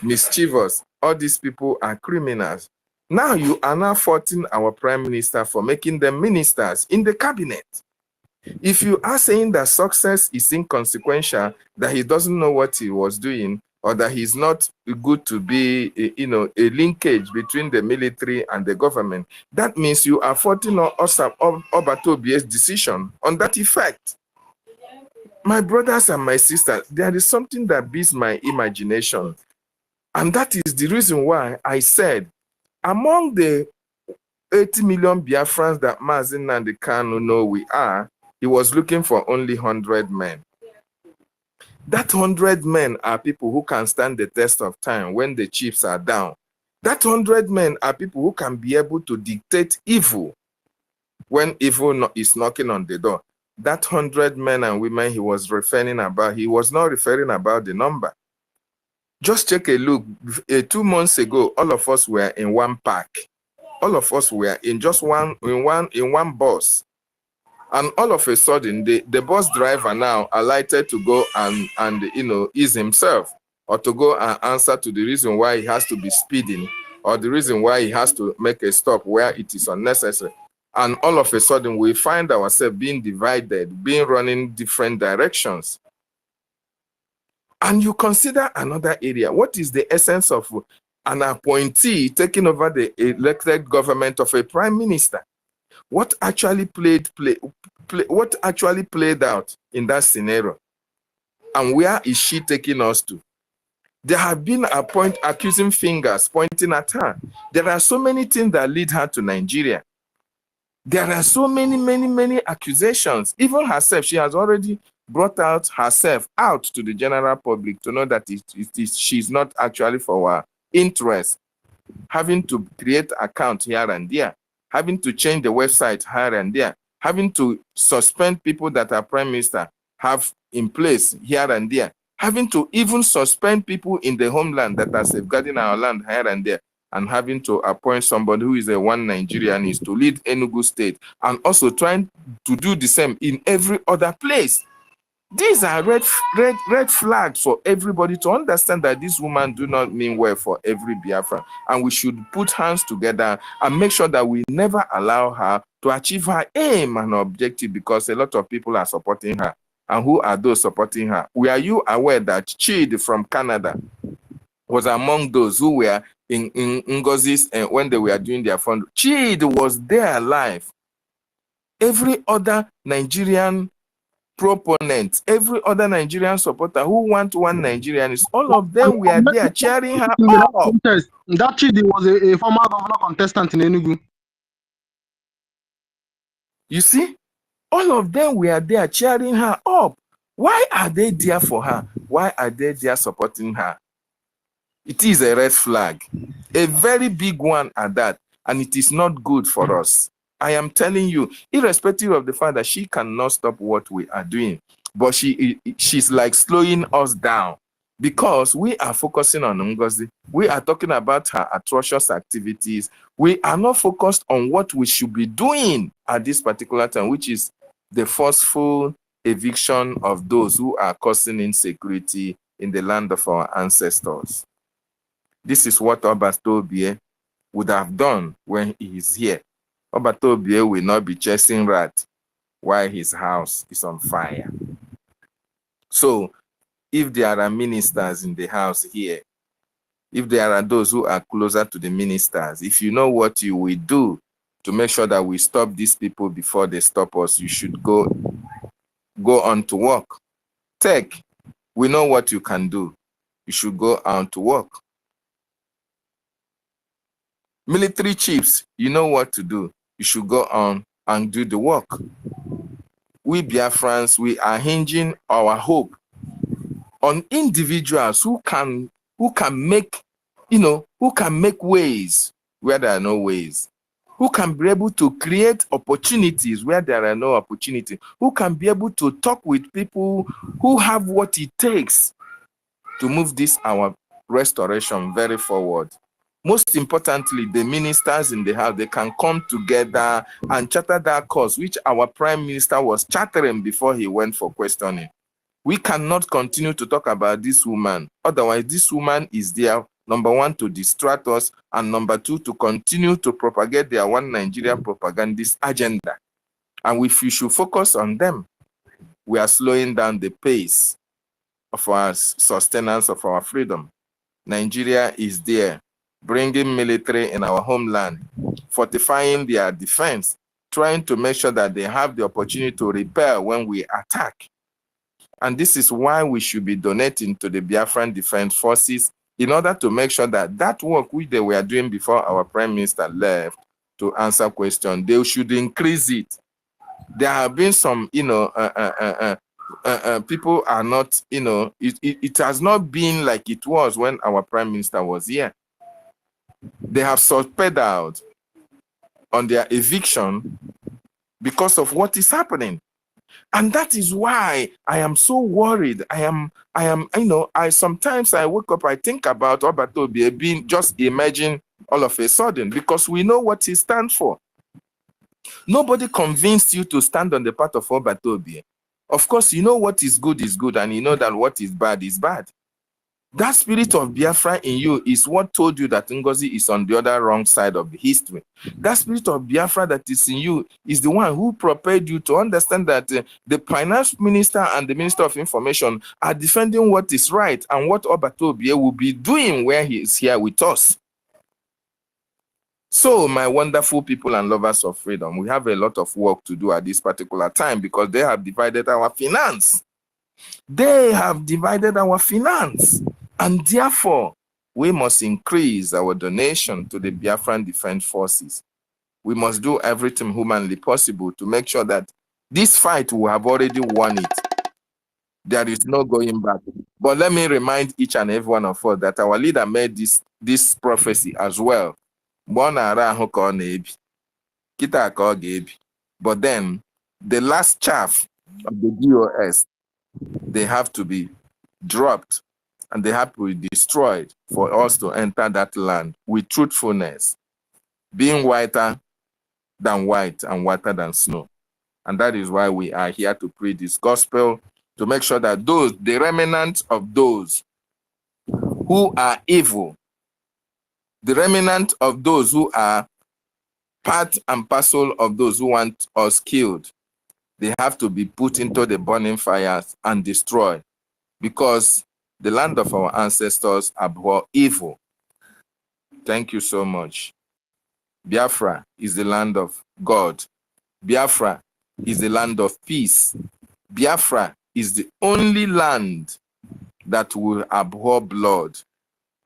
mischievous, all these people are criminals. Now you are now faulting our Prime Minister for making them ministers in the cabinet. If you are saying that success is inconsequential, that he doesn't know what he was doing, or that he's not good to be, a linkage between the military and the government, that means you are faulting Obatobie's decision on that effect. My brothers and my sisters, there is something that beats my imagination. And that is the reason why I said, among the 80 million Biafrans that Mazin Nnamdi Kanu know we are, he was looking for only 100 men. That 100 men are people who can stand the test of time when the chips are down. That 100 men are people who can be able to dictate evil when evil is knocking on the door. That 100 men and women he was referring about, he was not referring about the number. Just take a look. 2 months ago, all of us were in one park. All of us were in just one bus. And all of a sudden, the bus driver now alighted to go and ease himself, or to go and answer to the reason why he has to be speeding, or the reason why he has to make a stop where it is unnecessary. And all of a sudden, we find ourselves being divided, being running different directions. And you consider another area. What is the essence of an appointee taking over the elected government of a prime minister? What actually played out in that scenario? And where is she taking us to? There have been accusing fingers pointing at her. There are so many things that lead her to Nigeria. There are so many accusations. Even herself, she has already brought out herself out to the general public to know that she's not actually for our interest. Having to create account here and there, having to change the website here and there, having to suspend people that our prime minister have in place here and there, having to even suspend people in the homeland that are safeguarding our land here and there, and having to appoint somebody who is a one Nigerianist to lead Enugu State, and also trying to do the same in every other place. These are red flags for everybody to understand that this woman do not mean well for every Biafran, and we should put hands together and make sure that we never allow her to achieve her aim and objective, because a lot of people are supporting her. And who are those supporting her? Were you aware that Chid from Canada was among those who were in Ngozi's when they were doing their fund? Chid was there live. Every other Nigerian proponent, every other Nigerian supporter who want one Nigerian, is all of them were there cheering her up. That Chidi was a former governor contestant in Enugu. You see, all of them were there cheering her up. Why are they there for her? Why are they there supporting her? It is a red flag, a very big one at that, and it is not good for us. I am telling you, irrespective of the fact that she cannot stop what we are doing, but she's like slowing us down, because we are focusing on Ngozi. We are talking about her atrocious activities. We are not focused on what we should be doing at this particular time, which is the forceful eviction of those who are causing insecurity in the land of our ancestors. This is what Obatobie would have done when he is here. Obatobie will not be chasing rats while his house is on fire. So, if there are ministers in the house here, if there are those who are closer to the ministers, if you know what you will do to make sure that we stop these people before they stop us, you should go on to work. Tech, we know what you can do. You should go on to work. Military chiefs, you know what to do. You should go on and do the work. We Biafrans, we are hinging our hope on individuals who can make, who can make ways where there are no ways, who can be able to create opportunities where there are no opportunities, who can be able to talk with people who have what it takes to move this our restoration very forward. Most importantly, the ministers in the house, they can come together and charter that course, which our prime minister was chartering before he went for questioning. We cannot continue to talk about this woman. Otherwise, this woman is there, number one, to distract us, and number two, to continue to propagate their one Nigeria propagandist agenda. And if we should focus on them, we are slowing down the pace of our sustenance of our freedom. Nigeria is there, bringing military in our homeland, fortifying their defense, trying to make sure that they have the opportunity to repel when we attack. And this is why we should be donating to the Biafran Defense Forces in order to make sure that that work which they were doing before our Prime Minister left to answer questions, they should increase it. There have been some, people are not, it has not been like it was when our Prime Minister was here. They have subpedaled on their eviction because of what is happening. And that is why I am so worried. Sometimes I wake up, I think about Obatobie being just emerging all of a sudden, because we know what he stands for. Nobody convinced you to stand on the path of Obatobie. Of course, you know what is good, and you know that what is bad is bad. That spirit of Biafra in you is what told you that Ngozi is on the other wrong side of the history. That spirit of Biafra that is in you is the one who prepared you to understand that the finance minister and the minister of information are defending what is right and what Obatobie will be doing where he is here with us. So, my wonderful people and lovers of freedom, we have a lot of work to do at this particular time, because they have divided our finance. They have divided our finance. And therefore, we must increase our donation to the Biafran Defense Forces. We must do everything humanly possible to make sure that this fight, we have already won it. There is no going back. But let me remind each and every one of us that our leader made this prophecy as well. But then, the last chaff of the BOS, they have to be dropped and they have to be destroyed for us to enter that land with truthfulness, being whiter than white and whiter than snow. And that is why we are here to preach this gospel, to make sure that the remnants of those who are evil, the remnant of those who are part and parcel of those who want us killed, they have to be put into the burning fires and destroyed, because the land of our ancestors abhor evil. Thank you so much. Biafra is the land of God. Biafra is the land of peace. Biafra is the only land that will abhor blood.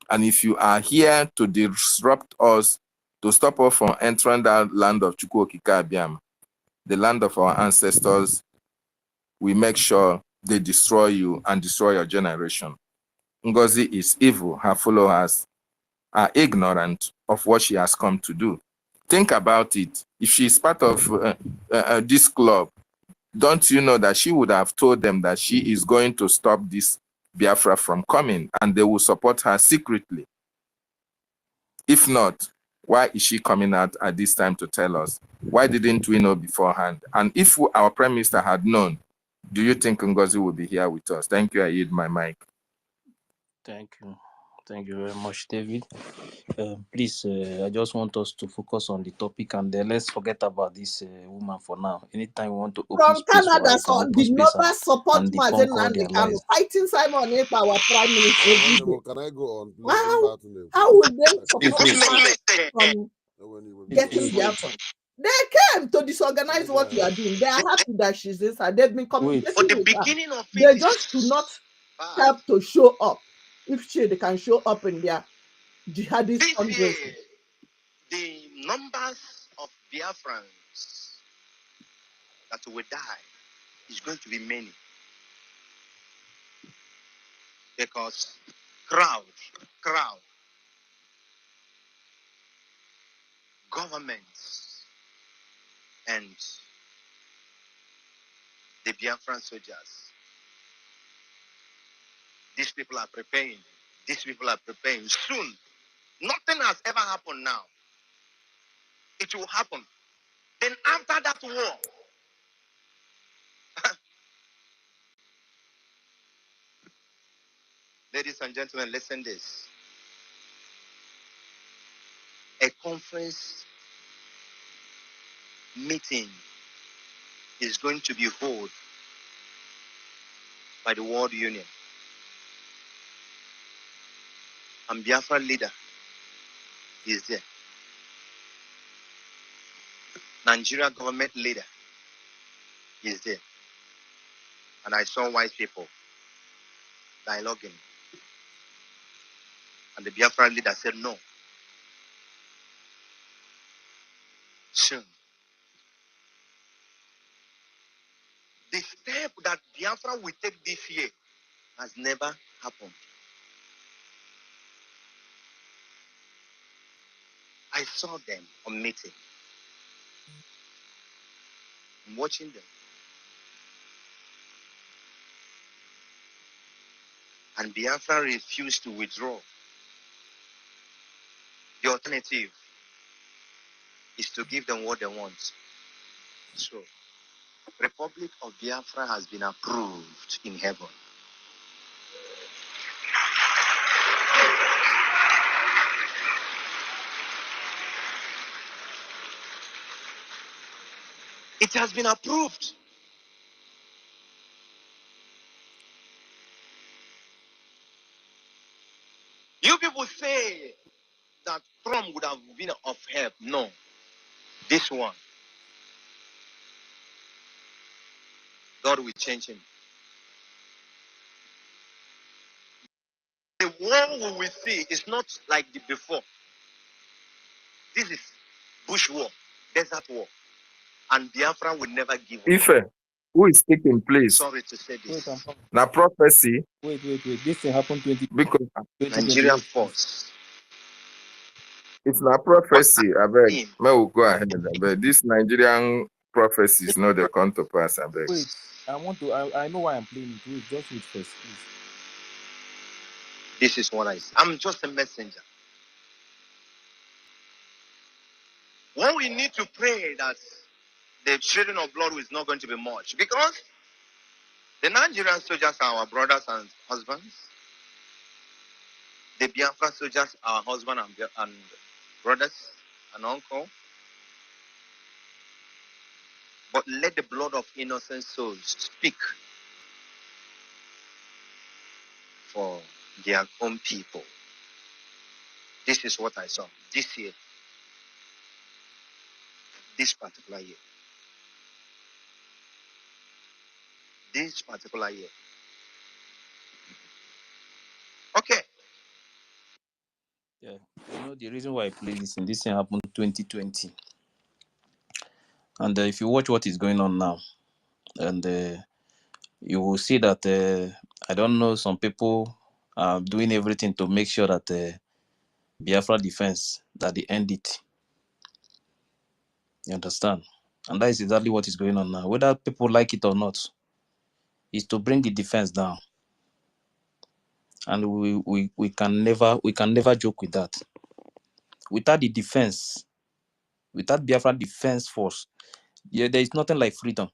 And if you are here to disrupt us, to stop us from entering that land of Chukwu Okike Abiam, the land of our ancestors, we make sure they destroy you and destroy your generation. Ngozi is evil. Her followers are ignorant of what she has come to do. Think about it. If she is part of this club, don't you know that she would have told them that she is going to stop this Biafra from coming, and they will support her secretly? If not, why is she coming out at this time to tell us? Why didn't we know beforehand? And if our Prime Minister had known, do you think Ngozi would be here with us? Thank you. I yield my mic. Thank you. Thank you very much, David. Please, I just want us to focus on the topic, and let's forget about this woman for now. Anytime we want to open from space Canada, for her, so did not support Mazen Nandekano fighting Simon Ekpa, our prime minister. Can I go on? Wow. How would they support from getting Biafra? They came to disorganize what we are doing. They are happy that she's inside. They've been communicating with her. They just do not help to show up. If they can show up in their jihadist fundraising. The numbers of Biafrans that will die is going to be many, because crowd, governments, and the Biafran soldiers. These people are preparing. These people are preparing. Soon, nothing has ever happened now. It will happen. Then after that war, ladies and gentlemen, listen this. A conference meeting is going to be held by the World Union. And Biafra leader is there. Nigeria government leader is there. And I saw white people dialoguing. And the Biafra leader said no. Soon. The step that Biafra will take this year has never happened. I saw them on meeting. I'm watching them. And Biafra refused to withdraw. The alternative is to give them what they want. So, Republic of Biafra has been approved in heaven. It has been approved. You people say that Trump would have been of help. No. This one, God will change him. The war we will see is not like the before. This is bush war, desert war, and Biafra will never give up. Ife, who is taking place? Sorry to say this. Now prophecy. Wait. This thing happened Because Nigeria force. It's not prophecy. I beg. May we go ahead. I beg. This Nigerian prophecy is not the come to pass. I beg. Wait, I know why I'm playing it. Wait, just wait first, please. This is what I'm just a messenger. When we need to pray that the shedding of blood is not going to be much, because the Nigerian soldiers are our brothers and husbands. The Biafra soldiers are our husband and brothers and uncle. But let the blood of innocent souls speak for their own people. This is what I saw this year, this particular year. This particular year. Okay. Yeah, you know the reason why I play this thing. This thing happened 2020, and if you watch what is going on now, and you will see that I don't know, some people are doing everything to make sure that Biafra defense that they end it. You understand? And that is exactly what is going on now. Whether people like it or not, is to bring the defense down. And we can never joke with that. Without the defense, without Biafra defense force, yeah, there is nothing like freedom.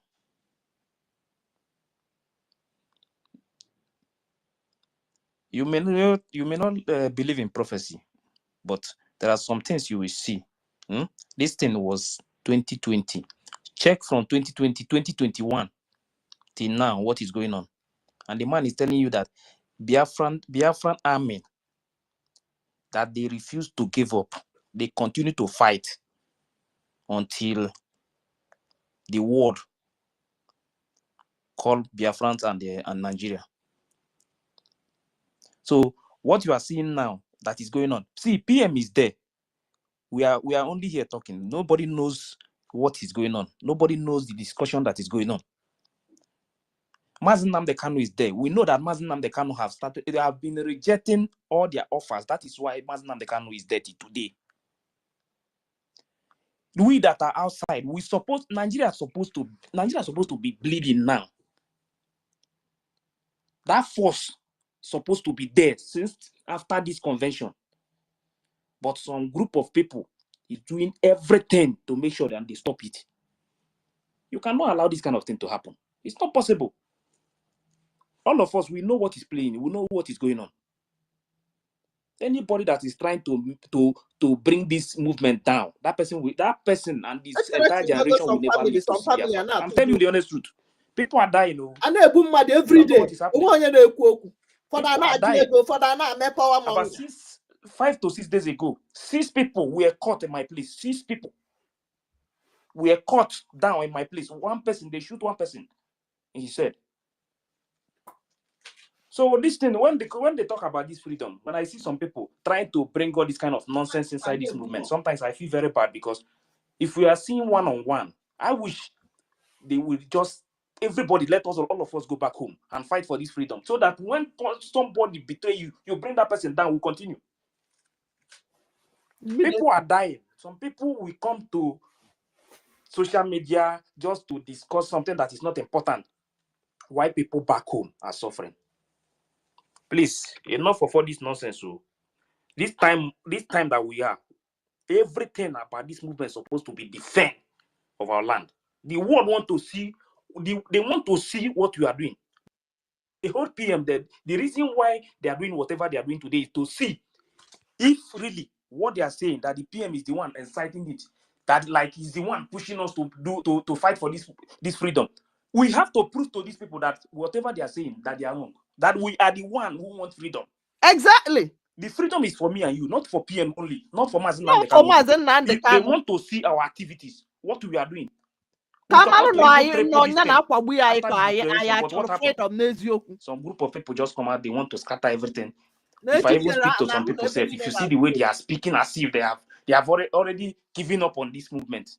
You may not believe in prophecy, but there are some things you will see. This thing was 2020. Check from 2020, 2021 till now what is going on. And the man is telling you that Biafran army, that they refuse to give up. They continue to fight until the world called Biafrans and Nigeria. So what you are seeing now that is going on, see, PM is there. We are only here talking. Nobody knows what is going on. Nobody knows the discussion that is going on. Mazi Nnamdi Kanu is there. We know that Mazi Nnamdi Kanu they have been rejecting all their offers. That is why Mazi Nnamdi Kanu is there today. We that are outside, Nigeria is supposed to be bleeding now. That force supposed to be there since after this convention. But some group of people is doing everything to make sure that they stop it. You cannot allow this kind of thing to happen. It's not possible. All of us, we know what is playing. We know what is going on. Anybody that is trying to bring this movement down, that person and this entire generation will never live to see Biafra. I'm telling you the honest truth. People are dying. Every day. People are dying. About 5 to 6 days ago, 6 people were caught in my place. 6 people were caught down in my place. One person, they shoot one person. And he said. So this thing, when they talk about this freedom, when I see some people trying to bring all this kind of nonsense inside this movement, sometimes I feel very bad, because if we are seeing one-on-one, I wish they would just, everybody, let us, all of us go back home and fight for this freedom, so that when somebody betray you, you bring that person down, we continue. People are dying. Some people will come to social media just to discuss something that is not important. Why people back home are suffering? Please, enough of all this nonsense. So this time that we are, everything about this movement is supposed to be defense of our land. The world want to see, they want to see what we are doing. The whole PM, the reason why they are doing whatever they are doing today is to see if really what they are saying, that the PM is the one inciting it, that like is the one pushing us to fight for this freedom. We have to prove to these people that whatever they are saying, that they are wrong, that we are the one who wants freedom. Exactly. The freedom is for me and you, not for PM only, not for Mazi Nnamdi Kanu. If they want to see our activities, what we are doing. We support to even some group of people just come out, they want to scatter everything. If I even speak to some people, if you see the way they are speaking as if they have already given up on this movement.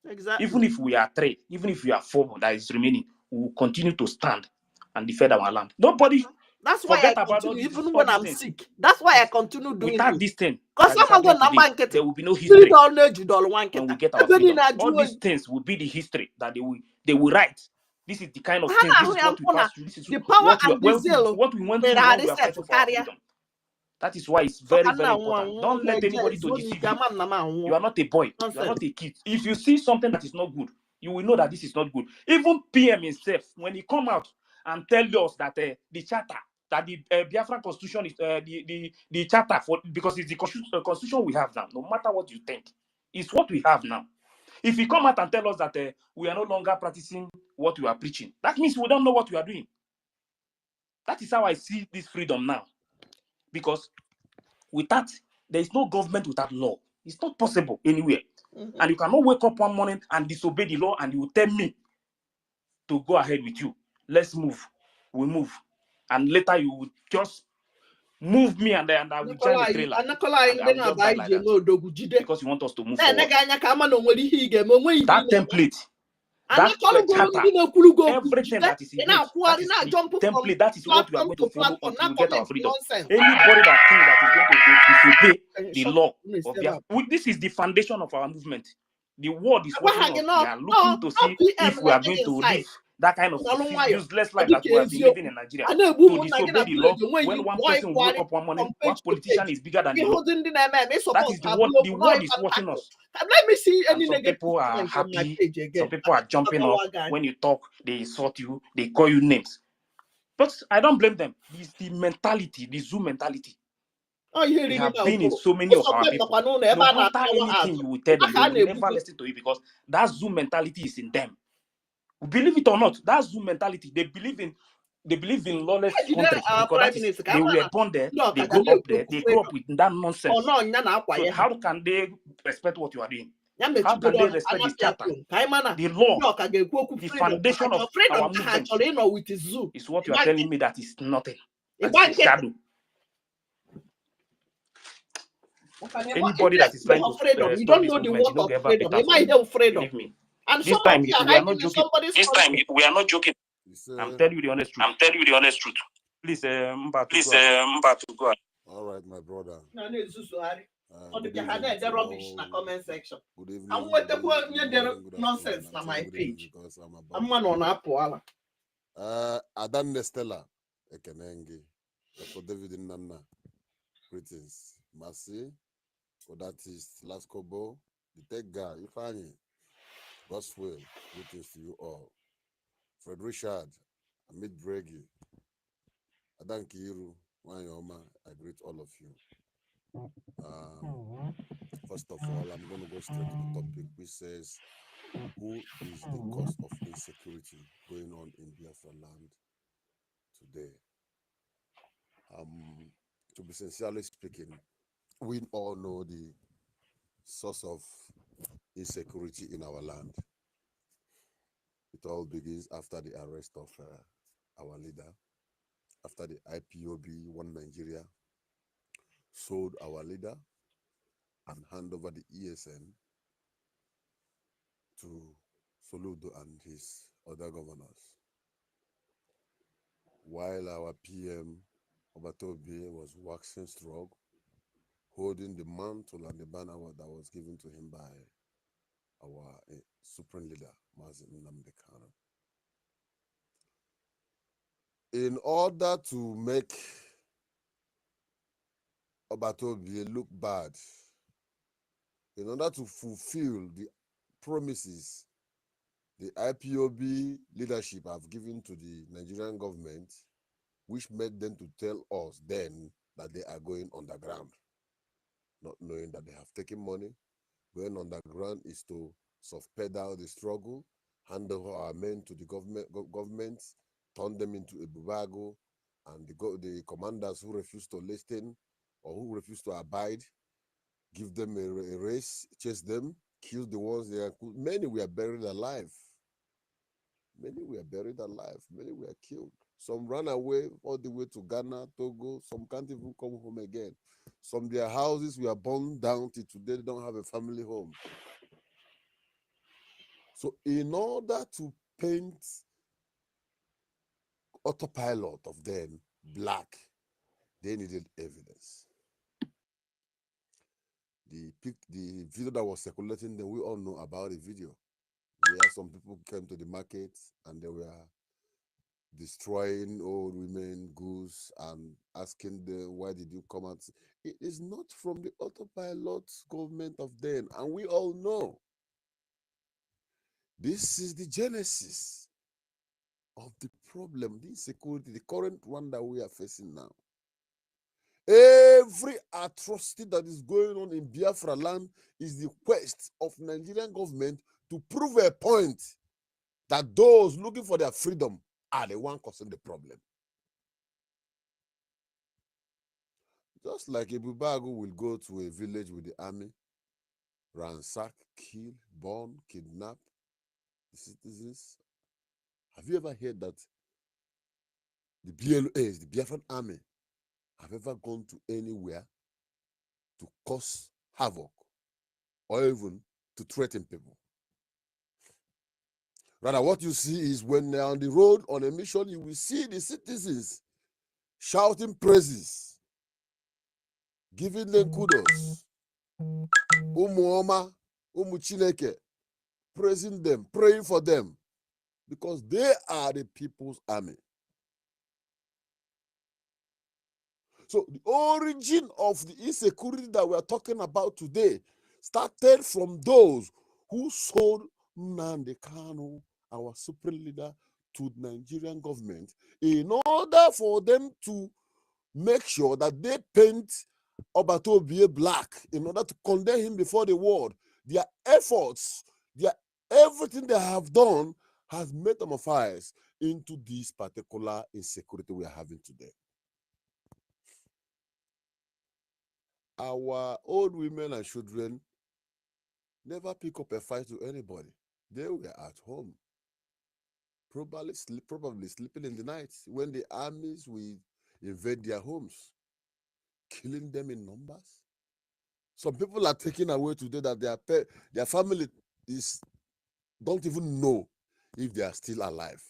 Exactly. Even if we are 3, even if we are 4 that is remaining, we will continue to stand and defend our land. Nobody. That's why forget I about continue, all this, even when I'm sick. That's why I continue doing without it. this thing. Because I'm going to there will be no history. When we get our freedom, all these things will be the history that they will write. This is the kind of things. This is what we pass through. This is what we went through when we are fighting for our freedom. That is why it's very, very important. Don't let anybody to deceive you. You are not a boy. You are not a kid. If you see something that is not good, you will know that this is not good. Even PM himself, when he come out and tell us that the charter, that the Biafra constitution is the charter for, because it's the constitution we have now. No matter what you think, it's what we have now. If he come out and tell us that we are no longer practicing what we are preaching, that means we don't know what we are doing. That is how I see this freedom now. Because without, there is no government without law. It's not possible anywhere. And you cannot wake up one morning and disobey the law and you will tell me to go ahead with you. Let's move. We move. And later you will just move me and I will join the trailer. And I will just die like that. Because you want us to move forward. That template, that charter, everything that is in it, that is the template, that is what we are going to follow until we get our freedom. Anybody that thinks that is going to disobey the law of Biafra, this is the foundation of our movement. The world is watching us. They are looking to see if we are going to live that kind of useless life that we have been living in Nigeria. To disobey the law when one person wake up one morning, one politician is bigger than the law. That is the world is watching us. Let me see any some people are happy, some people are jumping up. When you talk, they insult you, they call you names. But I don't blame them. It's the mentality, the Zoom mentality. They have been in so many of our people. No matter anything you will tell them, they will never listen to you because that Zoom mentality is in them. Believe it or not, that Zoom mentality, they believe in lawless country because that is, they were born there, they grow up there, they grow up with that nonsense. So how can they respect what you are doing? How can they respect the charter, the law, the foundation of our movement? Is what you are telling me that is nothing. That's a shadow. Anybody that is trying to stop this movement, you don't get ever better for me. Believe me. This time we are not joking. This time we are not joking. I'm telling you the honest truth. I'm telling you the honest truth. Please, Mbatu, go ahead. All right, my brother. Good evening. Comment section. Good evening. I'm nonsense on my page. I'm on Adan Stella, Ekenengi, for David Nana. Greetings. Mercy, for that is Laskobo, the tech guy, Ifani, Gospel. Greetings to you all. Fred Richard, Amit Bregi, Adan Kiru, Wanyoma, I greet all of you. First of all, I'm going to go straight to the topic, which says, who is the cause of insecurity going on in Biafra land today? To be sincerely speaking, we all know the source of insecurity in our land. It all begins after the arrest of our leader, after the IPOB, One Nigeria, sold our leader and hand over the ESN to Soludo and his other governors. While our PM, Obatobi, was waxing strong, holding the mantle and the banner that was given to him by our supreme leader, Mazin Nnamdi Kanu. In order to make Obatobi look bad, in order to fulfill the promises the IPOB leadership have given to the Nigerian government, which made them to tell us then that they are going underground, not knowing that they have taken money. Going underground is to soft-pedal the struggle, hand over our men to the government, turn them into a bubago, and the commanders who refuse to listen or who refuse to abide, give them a race, chase them, kill the ones they are. Many were buried alive. Many were buried alive. Many were killed. Some ran away all the way to Ghana, Togo. Some can't even come home again. Some their houses were burned down till today. They don't have a family home. So in order to paint autopilot of them black, they needed evidence. The video that was circulating, then we all know about the video, where some people came to the market and they were destroying old women, goods, and asking them, why did you come out? It is not from the autopilot government of then, and we all know this is the genesis of the problem, the insecurity, the current one that we are facing now. Every atrocity that is going on in Biafra land is the quest of Nigerian government to prove a point that those looking for their freedom are the one causing the problem. Just like Ibubago will go to a village with the army, ransack, kill, burn, kidnap the citizens. Have you ever heard that the BLAs, the Biafran army, have ever gone to anywhere to cause havoc or even to threaten people? Rather, what you see is when they're on the road on a mission, you will see the citizens shouting praises, giving them kudos. Umuoma, Umuchineke, praising them, praying for them, because they are the people's army. So the origin of the insecurity that we are talking about today started from those who sold Nnamdi Kanu, our supreme leader, to the Nigerian government in order for them to make sure that they paint Obatobie black in order to condemn him before the world. Their efforts, everything they have done has metamorphosed into this particular insecurity we are having today. Our old women and children never pick up a fight to anybody. They were at home, probably sleeping in the night when the armies will invade their homes, killing them in numbers. Some people are taken away today that their family don't even know if they are still alive.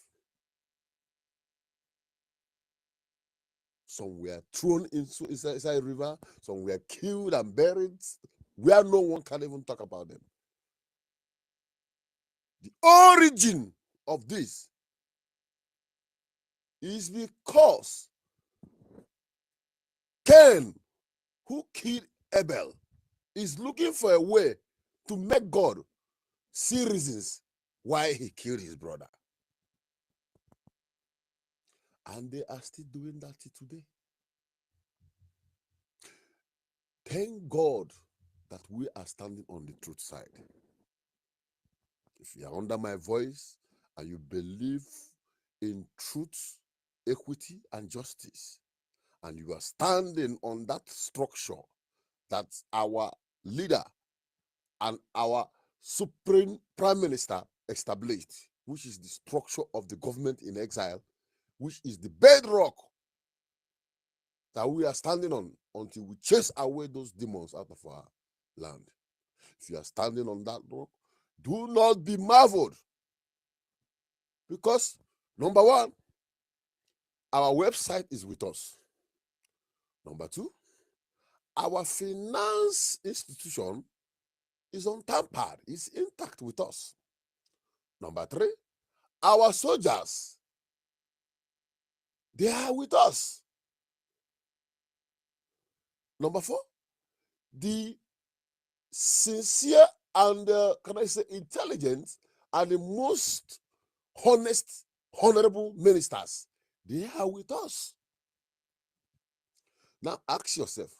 Some were thrown inside a river. Some were killed and buried where no one can even talk about them. The origin of this is because Cain, who killed Abel, is looking for a way to make God see reasons why he killed his brother. And they are still doing that today. Thank God that we are standing on the truth side. If you are under my voice and you believe in truth, equity, and justice, and you are standing on that structure that our leader and our supreme prime minister established, which is the structure of the government in exile, which is the bedrock that we are standing on until we chase away those demons out of our land. If you are standing on that rock, do not be marveled. Because, number one, our website is with us. Number two, our finance institution is untampered, is intact with us. Number three, our soldiers, they are with us. Number four, the sincere and, can I say, intelligent and the most honest, honorable ministers, they are with us. Now ask yourself,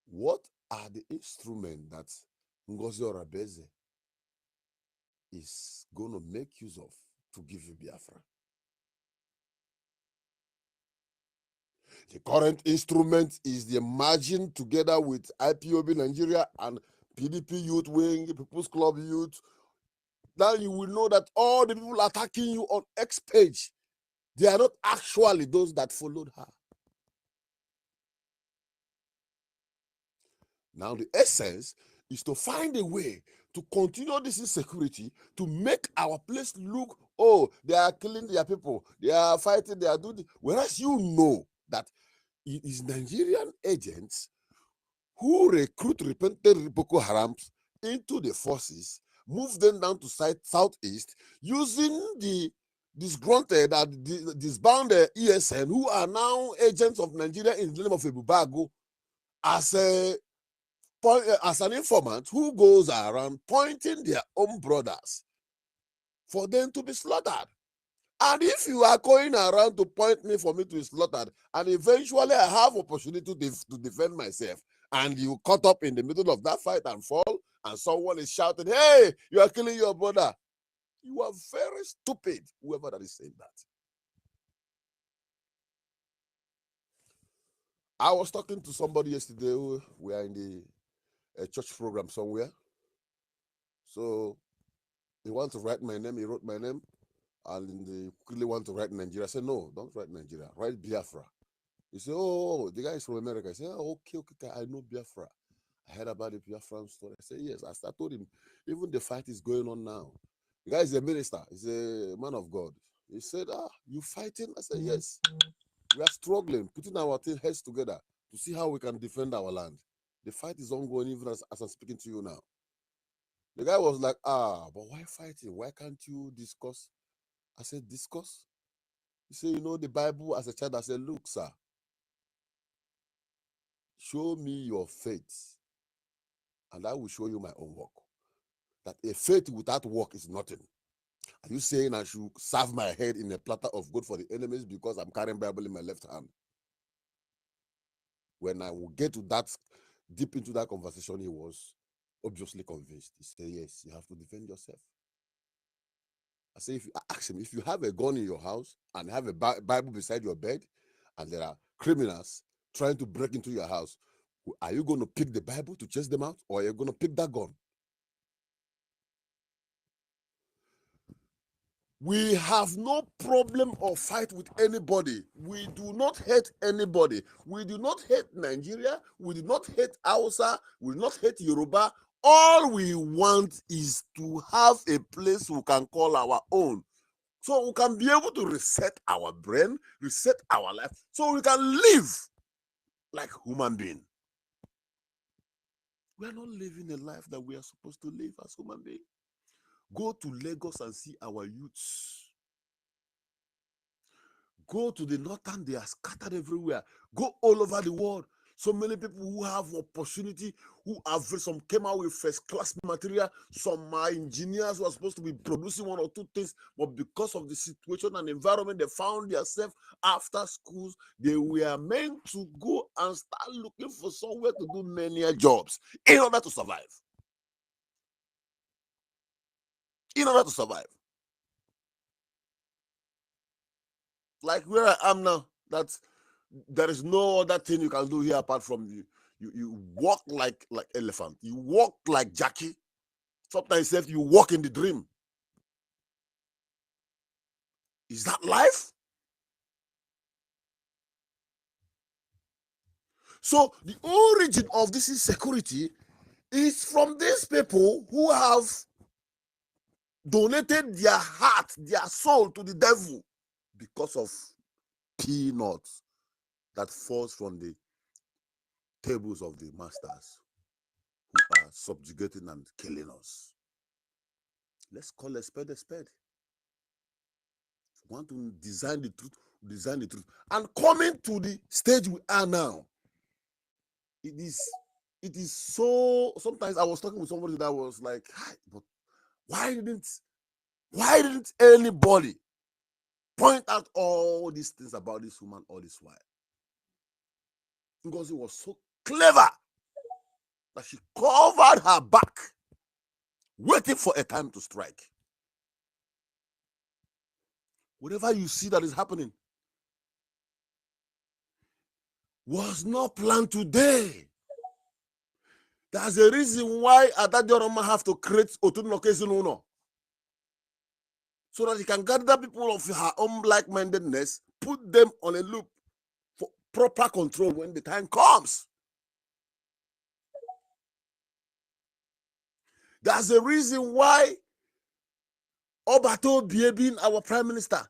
what are the instruments that Ngozi Orabeze is going to make use of to give you Biafra? The current instrument is the merging together with IPOB Nigeria and PDP Youth Wing, People's Club Youth, Now you will know that all the people attacking you on X page, they are not actually those that followed her. Now the essence is to find a way to continue this insecurity, to make our place look, oh, they are killing their people, they are fighting, they are doing this. Whereas you know that it is Nigerian agents who recruit repentant Boko Harams into the forces, move them down to southeast, using the disgruntled and disbanded ESN, who are now agents of Nigeria in the name of Ebubago, as an informant who goes around pointing their own brothers for them to be slaughtered. And if you are going around to point me for me to be slaughtered, and eventually I have opportunity to defend myself, and you caught up in the middle of that fight and fall, and someone is shouting, hey, you are killing your brother, you are very stupid, whoever that is saying that. I was talking to somebody yesterday who we are in the church program somewhere. So he wants to write my name, he wrote my name, and they quickly want to write Nigeria. I said, no, don't write Nigeria, write Biafra. He said, oh, the guy is from America. I said, oh, okay, I know Biafra. I heard about the Biafran story. I said, yes. I told him, even the fight is going on now. The guy is a minister. He's a man of God. He said, you fighting? I said, yes. We are struggling, putting our heads together to see how we can defend our land. The fight is ongoing even as I'm speaking to you now. The guy was like, but why fighting? Why can't you discuss? I said, discuss? He said, you know, the Bible as a child, I said, look, sir, show me your faith, and I will show you my own work. That a faith without work is nothing. Are you saying I should serve my head in a platter of gold for the enemies because I'm carrying Bible in my left hand? When I will get to that, deep into that conversation, he was obviously convinced. He said, yes, you have to defend yourself. I say, if you ask him, if you have a gun in your house and have a Bible beside your bed, and there are criminals trying to break into your house, are you going to pick the Bible to chase them out, or are you going to pick that gun? We have no problem or fight with anybody. We do not hate anybody. We do not hate Nigeria. We do not hate Hausa. We do not hate Yoruba. All we want is to have a place we can call our own, so we can be able to reset our brain, reset our life, so we can live like human beings. We are not living a life that we are supposed to live as human beings. Go to Lagos and see our youths. Go to the northern, they are scattered everywhere. Go all over the world. So many people who have opportunity, who have some came out with first class material. Some engineers who are supposed to be producing one or two things, but because of the situation and environment they found themselves after schools, they were meant to go and start looking for somewhere to do many jobs in order to survive. In order to survive. Like where I am now, there is no other thing you can do here apart from you walk like elephant. You walk like Jackie. Sometimes you walk in the dream. Is that life? So the origin of this insecurity is from these people who have donated their heart, their soul to the devil because of peanuts that falls from the tables of the masters who are subjugating and killing us. Let's call a spade a spade. If we want to design the truth, design the truth. And coming to the stage we are now, it is so. Sometimes I was talking with somebody that was like, but why didn't anybody point out all these things about this woman all this while? Because it was so clever that she covered her back, waiting for a time to strike. Whatever you see that is happening was not planned today. There's a reason why Adadoroma have to create Otunokezuno. so that he can gather people of her own like-mindedness, put them on a loop for proper control when the time comes. That's the reason why Obato being our prime minister,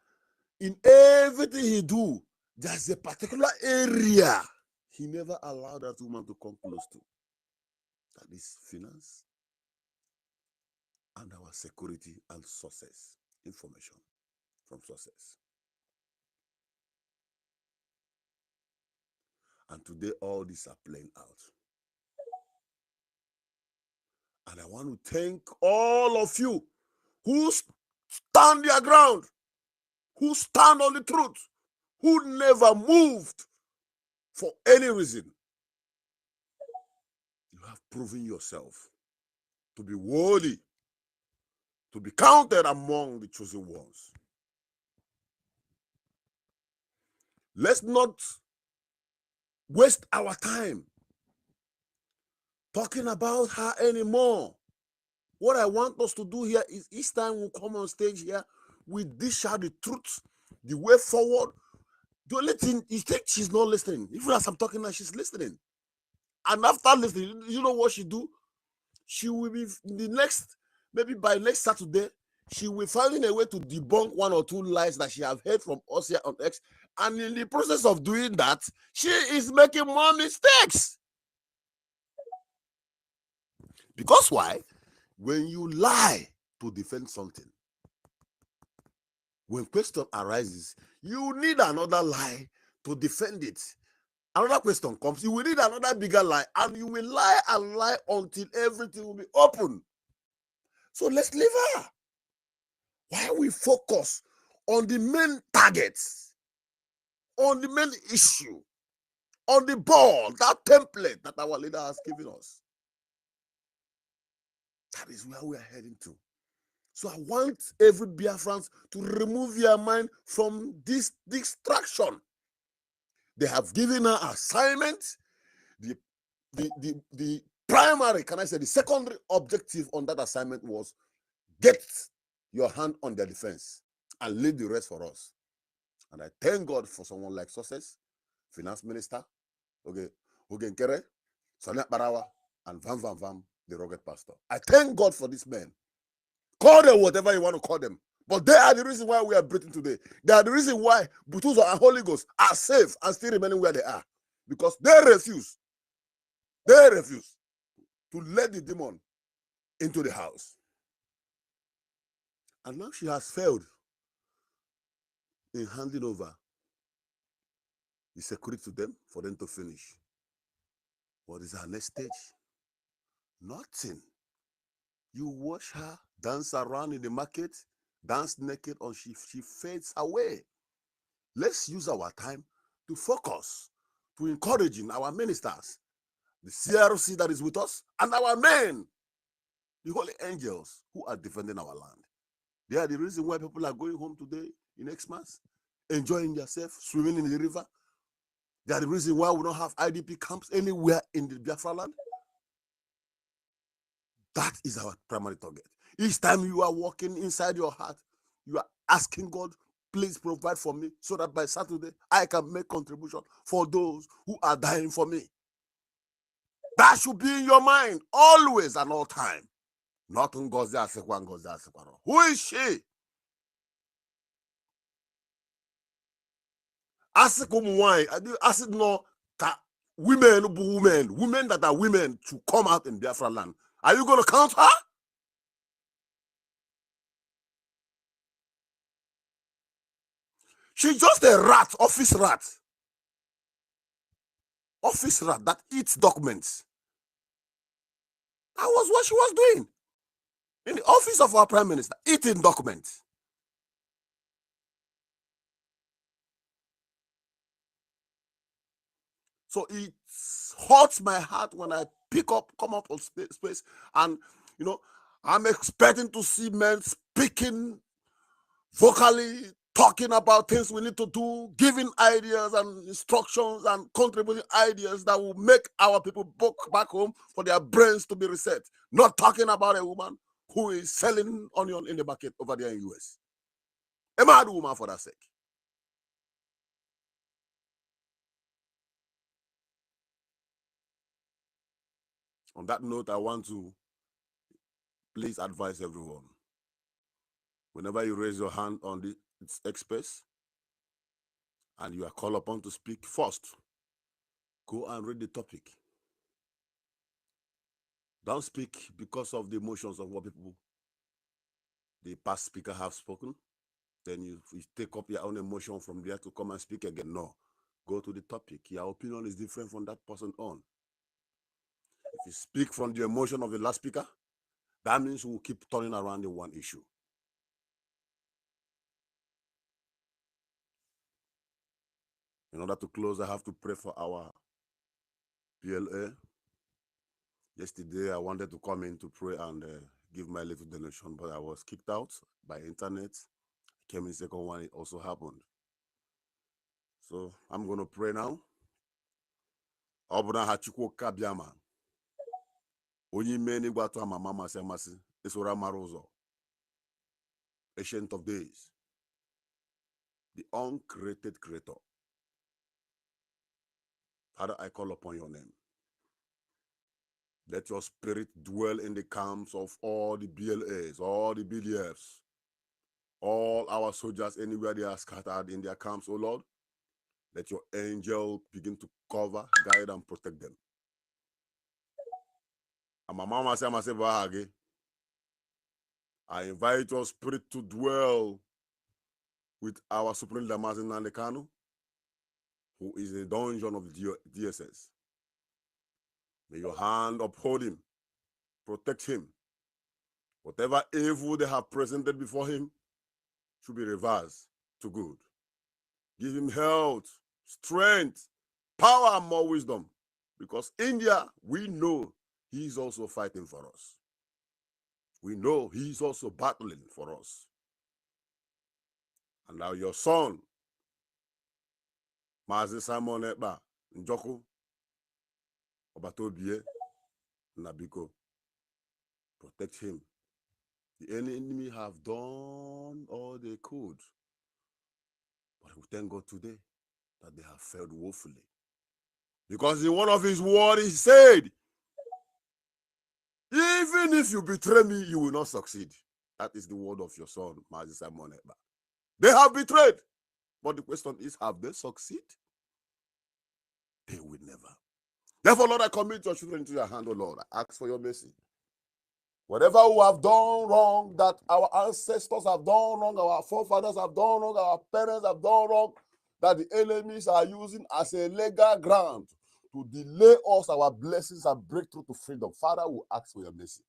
in everything he do, there's a particular area he never allowed that woman to come close to. That is finance and our security and sources, information from sources. And today, all these are playing out. And I want to thank all of you who stand their ground, who stand on the truth, who never moved for any reason. You have proven yourself to be worthy, to be counted among the chosen ones. Let's not waste our time talking about her anymore. What I want us to do here is each time we come on stage here, we dish out the truth, the way forward. The only thing, you think she's not listening. Even as I'm talking now, she's listening. And after listening, you know what she do? She will be the next, maybe by next Saturday, she will find a way to debunk 1 or 2 lies that she have heard from us here on X. And in the process of doing that, she is making more mistakes. Because why? When you lie to defend something, when question arises, you need another lie to defend it. Another question comes, you will need another bigger lie, and you will lie and lie until everything will be open. So let's leave her. Why we focus on the main targets, on the main issue, on the ball, that template that our leader has given us? That is where we are heading to. So I want every Biafran to remove your mind from this distraction. They have given her assignment. The primary, can I say, the secondary objective on that assignment was get your hand on their defense and leave the rest for us. And I thank God for someone like Success, Finance Minister, Ogenkere, Sonia Barawa, and Vam, the rugged pastor. I thank God for these men. Call them whatever you want to call them. But they are the reason why we are breathing today. They are the reason why Butuzo and Holy Ghost are safe and still remaining where they are. Because they refuse to let the demon into the house. And now she has failed in handing over the security to them for them to finish. What is her next stage? Nothing. You watch her dance around in the market, dance naked, or she fades away. Let's use our time to focus, to encouraging our ministers, the CRC that is with us, and our men, the holy angels who are defending our land. They are the reason why people are going home today in Xmas, enjoying themselves, swimming in the river. They are the reason why we don't have IDP camps anywhere in the Biafra land. That is our primary target. Each time you are walking inside your heart, you are asking God, please provide for me so that by Saturday, I can make contribution for those who are dying for me. That should be in your mind, always and all time. Not Ngozi Asekwa, Ngozi Asekwa. Who is she? Asekumwai, Asik no women that are women to come out in Biafra land. Are you going to count her? She's just a rat, office rat. Office rat that eats documents. That was what she was doing in the office of our prime minister, eating documents. So it hurts my heart when I come up on space, and I'm expecting to see men speaking vocally, talking about things we need to do, giving ideas and instructions and contributing ideas that will make our people back home for their brains to be reset. Not talking about a woman who is selling onion in the market over there in the US. A mad woman for that sake. On that note, I want to please advise everyone. Whenever you raise your hand on the express and you are called upon to speak first, go and read the topic. Don't speak because of the emotions of what people, the past speaker have spoken. Then you take up your own emotion from there to come and speak again. No. Go to the topic. Your opinion is different from that person on. If you speak from the emotion of the last speaker, that means we'll keep turning around the one issue. In order to close, I have to pray for our PLA. Yesterday, I wanted to come in to pray and give my little donation, but I was kicked out by internet. Came in second one, it also happened. So I'm going to pray now. Obuna hachukwu kabiama. Onye meni gwatu amama masi isura maruzo. Ancient of days. The uncreated creator. Father, I call upon your name. Let your spirit dwell in the camps of all the BLAs, all the BDFs, all our soldiers anywhere they are scattered in their camps, oh Lord. Let your angel begin to cover, guide, and protect them. I invite your spirit to dwell with our Supreme Damazin Nandekano, who is in the dungeon of the DSS. May your hand uphold him, protect him. Whatever evil they have presented before him should be reversed to good. Give him health, strength, power, and more wisdom. Because India, we know he is also fighting for us. We know he is also battling for us. And now your son, Mazi Simon Ekpa, Njoko, Obatobie, Nabiko, protect him. The enemy have done all they could. But we thank God today that they have failed woefully. Because in one of his words, he said, even if you betray me, you will not succeed. That is the word of your son, Mazi Simon Ekpa. They have betrayed. But the question is, have they succeeded? They will never. Therefore, Lord, I commit your children into your hand, O Lord. I ask for your mercy. Whatever we have done wrong, that our ancestors have done wrong, our forefathers have done wrong, our parents have done wrong, that the enemies are using as a legal ground to delay us our blessings and breakthrough to freedom. Father, we ask for your mercy.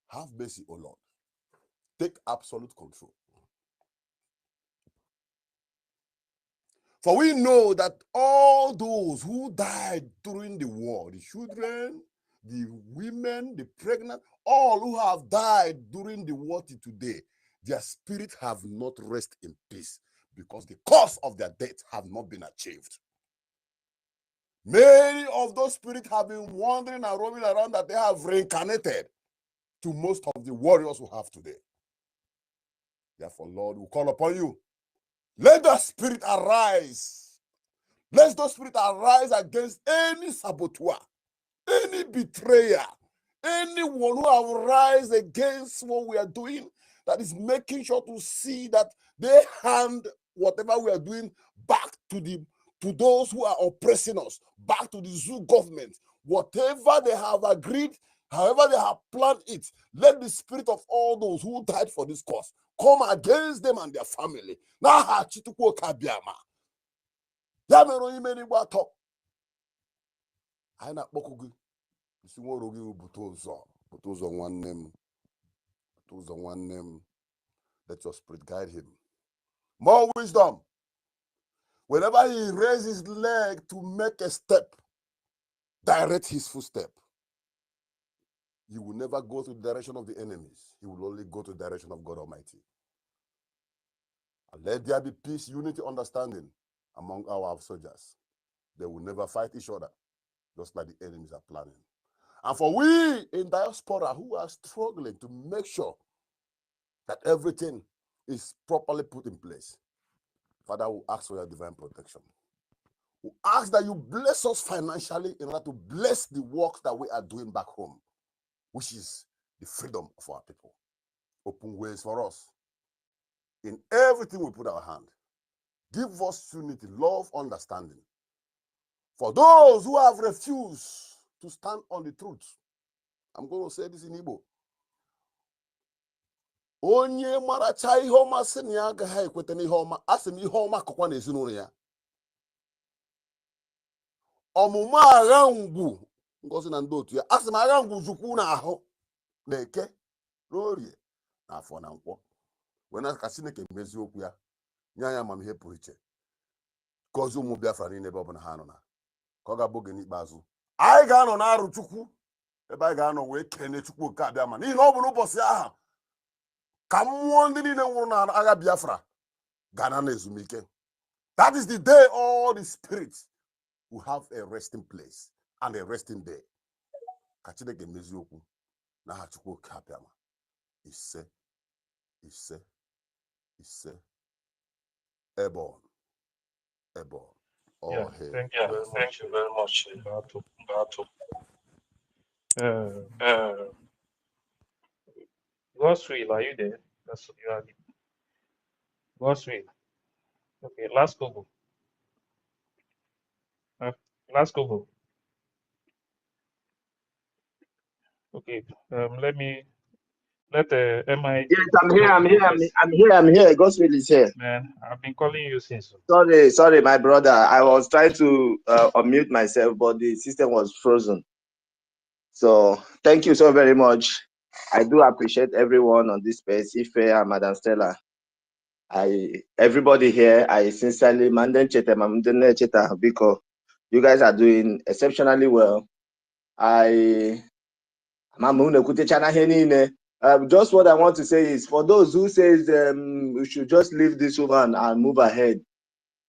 Have mercy, O Lord. Take absolute control. For we know that all those who died during the war, the children, the women, the pregnant, all who have died during the war till today, their spirits have not rested in peace because the cause of their death have not been achieved. Many of those spirits have been wandering and roaming around that they have reincarnated to most of the warriors who have today. Therefore, Lord, we call upon you. Let the spirit arise. Let the spirit arise against any saboteur, any betrayer, anyone who have rise against what we are doing, that is making sure to see that they hand whatever we are doing back to those who are oppressing us, back to the zoo government. Whatever they have agreed, however they have planned it, let the spirit of all those who died for this cause come against them and their family. Ya mere onye mere igba atọ anyị na-akpọkụ gị isi nwere gị bute ụzọ nwanne m. Let your spirit guide him. More wisdom. Whenever he raises his leg to make a step, direct his footstep. He will never go to the direction of the enemies. He will only go to the direction of God Almighty. And let there be peace, unity, understanding among our soldiers. They will never fight each other, just like the enemies are planning. And for we in diaspora who are struggling to make sure that everything is properly put in place, Father, we ask for your divine protection. We ask that you bless us financially in order to bless the work that we are doing back home, which is the freedom of our people. Open ways for us in everything we put our hand. Give us unity, love, understanding. For those who have refused to stand on the truth, I'm going to say this in Igbo. Onye maracha ihe ọma sị na ya agaghị ekweta n'ihe ọma, asị m ihe ọma akọkwa n'ezinụlọ ya. Ọmụma agha ngwu Ngozi na ndị otu ya, asị m agha ngwu jukwu n'ahụ na Eke n'Orie na Afọ na Nkwọ. Wee na ka Chineke mezie okwu ya, nye anyị amamihe pụrụ iche, gọzie ụmụ Biafra niile ebe ọ bụla ha nọ na ka ọ ga-abụ oge n'ikpeazụ. Anyị ga-anọ n'arụ Chukwu ebe anyị ga-anọ wee kene Chukwu nke abịa ma n'ihi na ọ bụ n'ụbọchị ahụ ka mmụọ ndị niile nwụrụ na agha Biafra ga-ana n'ezumike. That is the day all the spirits will have a resting place and a resting day. Ka Chineke mezie okwu n'aha Chukwu nke abịa ma ise Ebon. Yeah, thank you very much, Batu. God's will, are you there? That's you are. God's will. Okay, last Google. Last Google. Okay, let MI. Yes, I'm here. God's will is here. Man, I've been calling you since. Sorry, my brother. I was trying to unmute myself, but the system was frozen. So thank you so very much. I do appreciate everyone on this space, Ife and Madam Stella. Everybody here, I sincerely because you guys are doing exceptionally well. Just what I want to say is, for those who says we should just leave this woman and move ahead,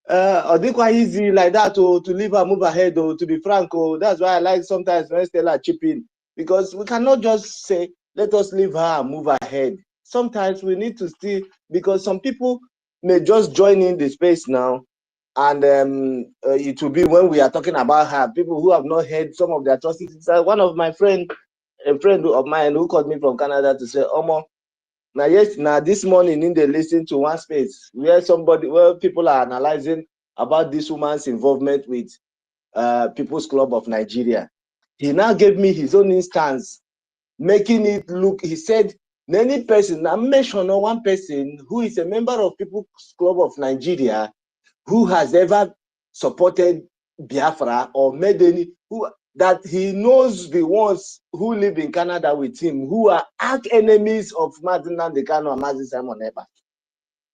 I think quite easy like that to leave her, move ahead, or to be frank, that's why I like sometimes when Stella chip in, because we cannot just say let us leave her and move ahead. Sometimes we need to still, because some people may just join in the space now, and it will be when we are talking about her, people who have not heard some of the atrocities. One of my friend, a friend of mine who called me from Canada to say, Omo, now this morning in the listen to one space where people are analyzing about this woman's involvement with People's Club of Nigeria. He now gave me his own instance, making it look, he said, any person, I mentioned one person who is a member of People's Club of Nigeria who has ever supported Biafra or made any, that he knows the ones who live in Canada with him, who are arch enemies of Martin Nandekano and Martin Simon Eba.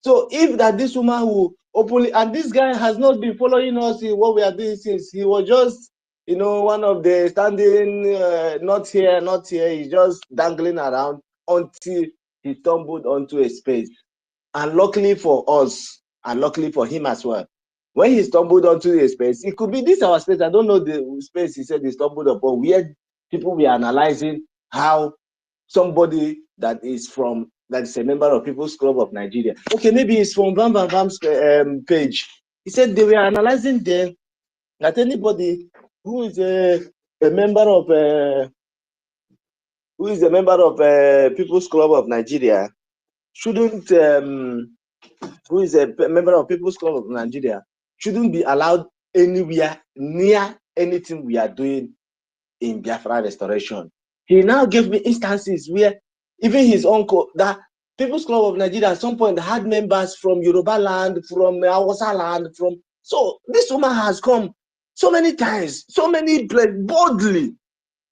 So if that this woman who openly, and this guy has not been following us in what we are doing since, he was just, one of the standing, not here, he's just dangling around until he stumbled onto a space. And luckily for us, and luckily for him as well, when he stumbled onto a space, it could be this our space. I don't know the space he said he stumbled upon, where people were analyzing how somebody that is a member of People's Club of Nigeria. Okay, maybe it's from Bam Bam Bam's page. He said they were analyzing there that anybody who is a member of People's Club of Nigeria shouldn't who is a member of People's Club of Nigeria shouldn't be allowed anywhere near anything we are doing in Biafra restoration. He now gave me instances where even his uncle, that People's Club of Nigeria at some point had members from Yoruba land, from Hausa land, so this woman has come so many times, so many places, boldly,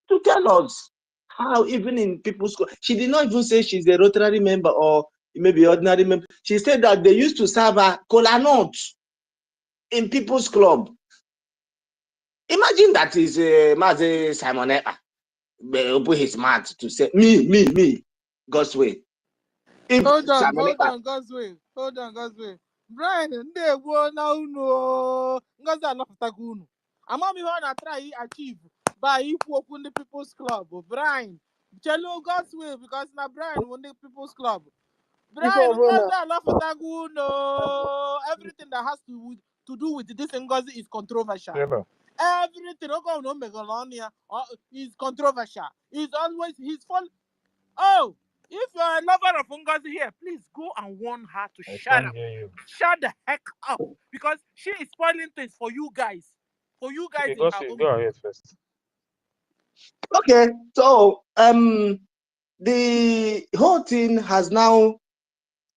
to tell us how even in People's Club, she did not even say she's a Rotary member or maybe ordinary member. She said that they used to serve her cola nuts in People's Club. Imagine that is Mazi Simon Eba open his mouth to say me, God's way. Hold on, God's way. Brian, they will now know. God's not Takunu. I'm on to try achieve by if we open the People's Club. Brian, tell God's way because now Brian won the People's Club. Brian, no, everything that has to do with this Ngozi is controversial. Yeah. Everything is controversial. It's always his fault. Oh, if you're a lover of Ngozi here, please go and warn her to shut up. Shut the heck up. Because she is spoiling things for you guys. For you guys in her own. Go ahead first. Okay, so the whole thing has now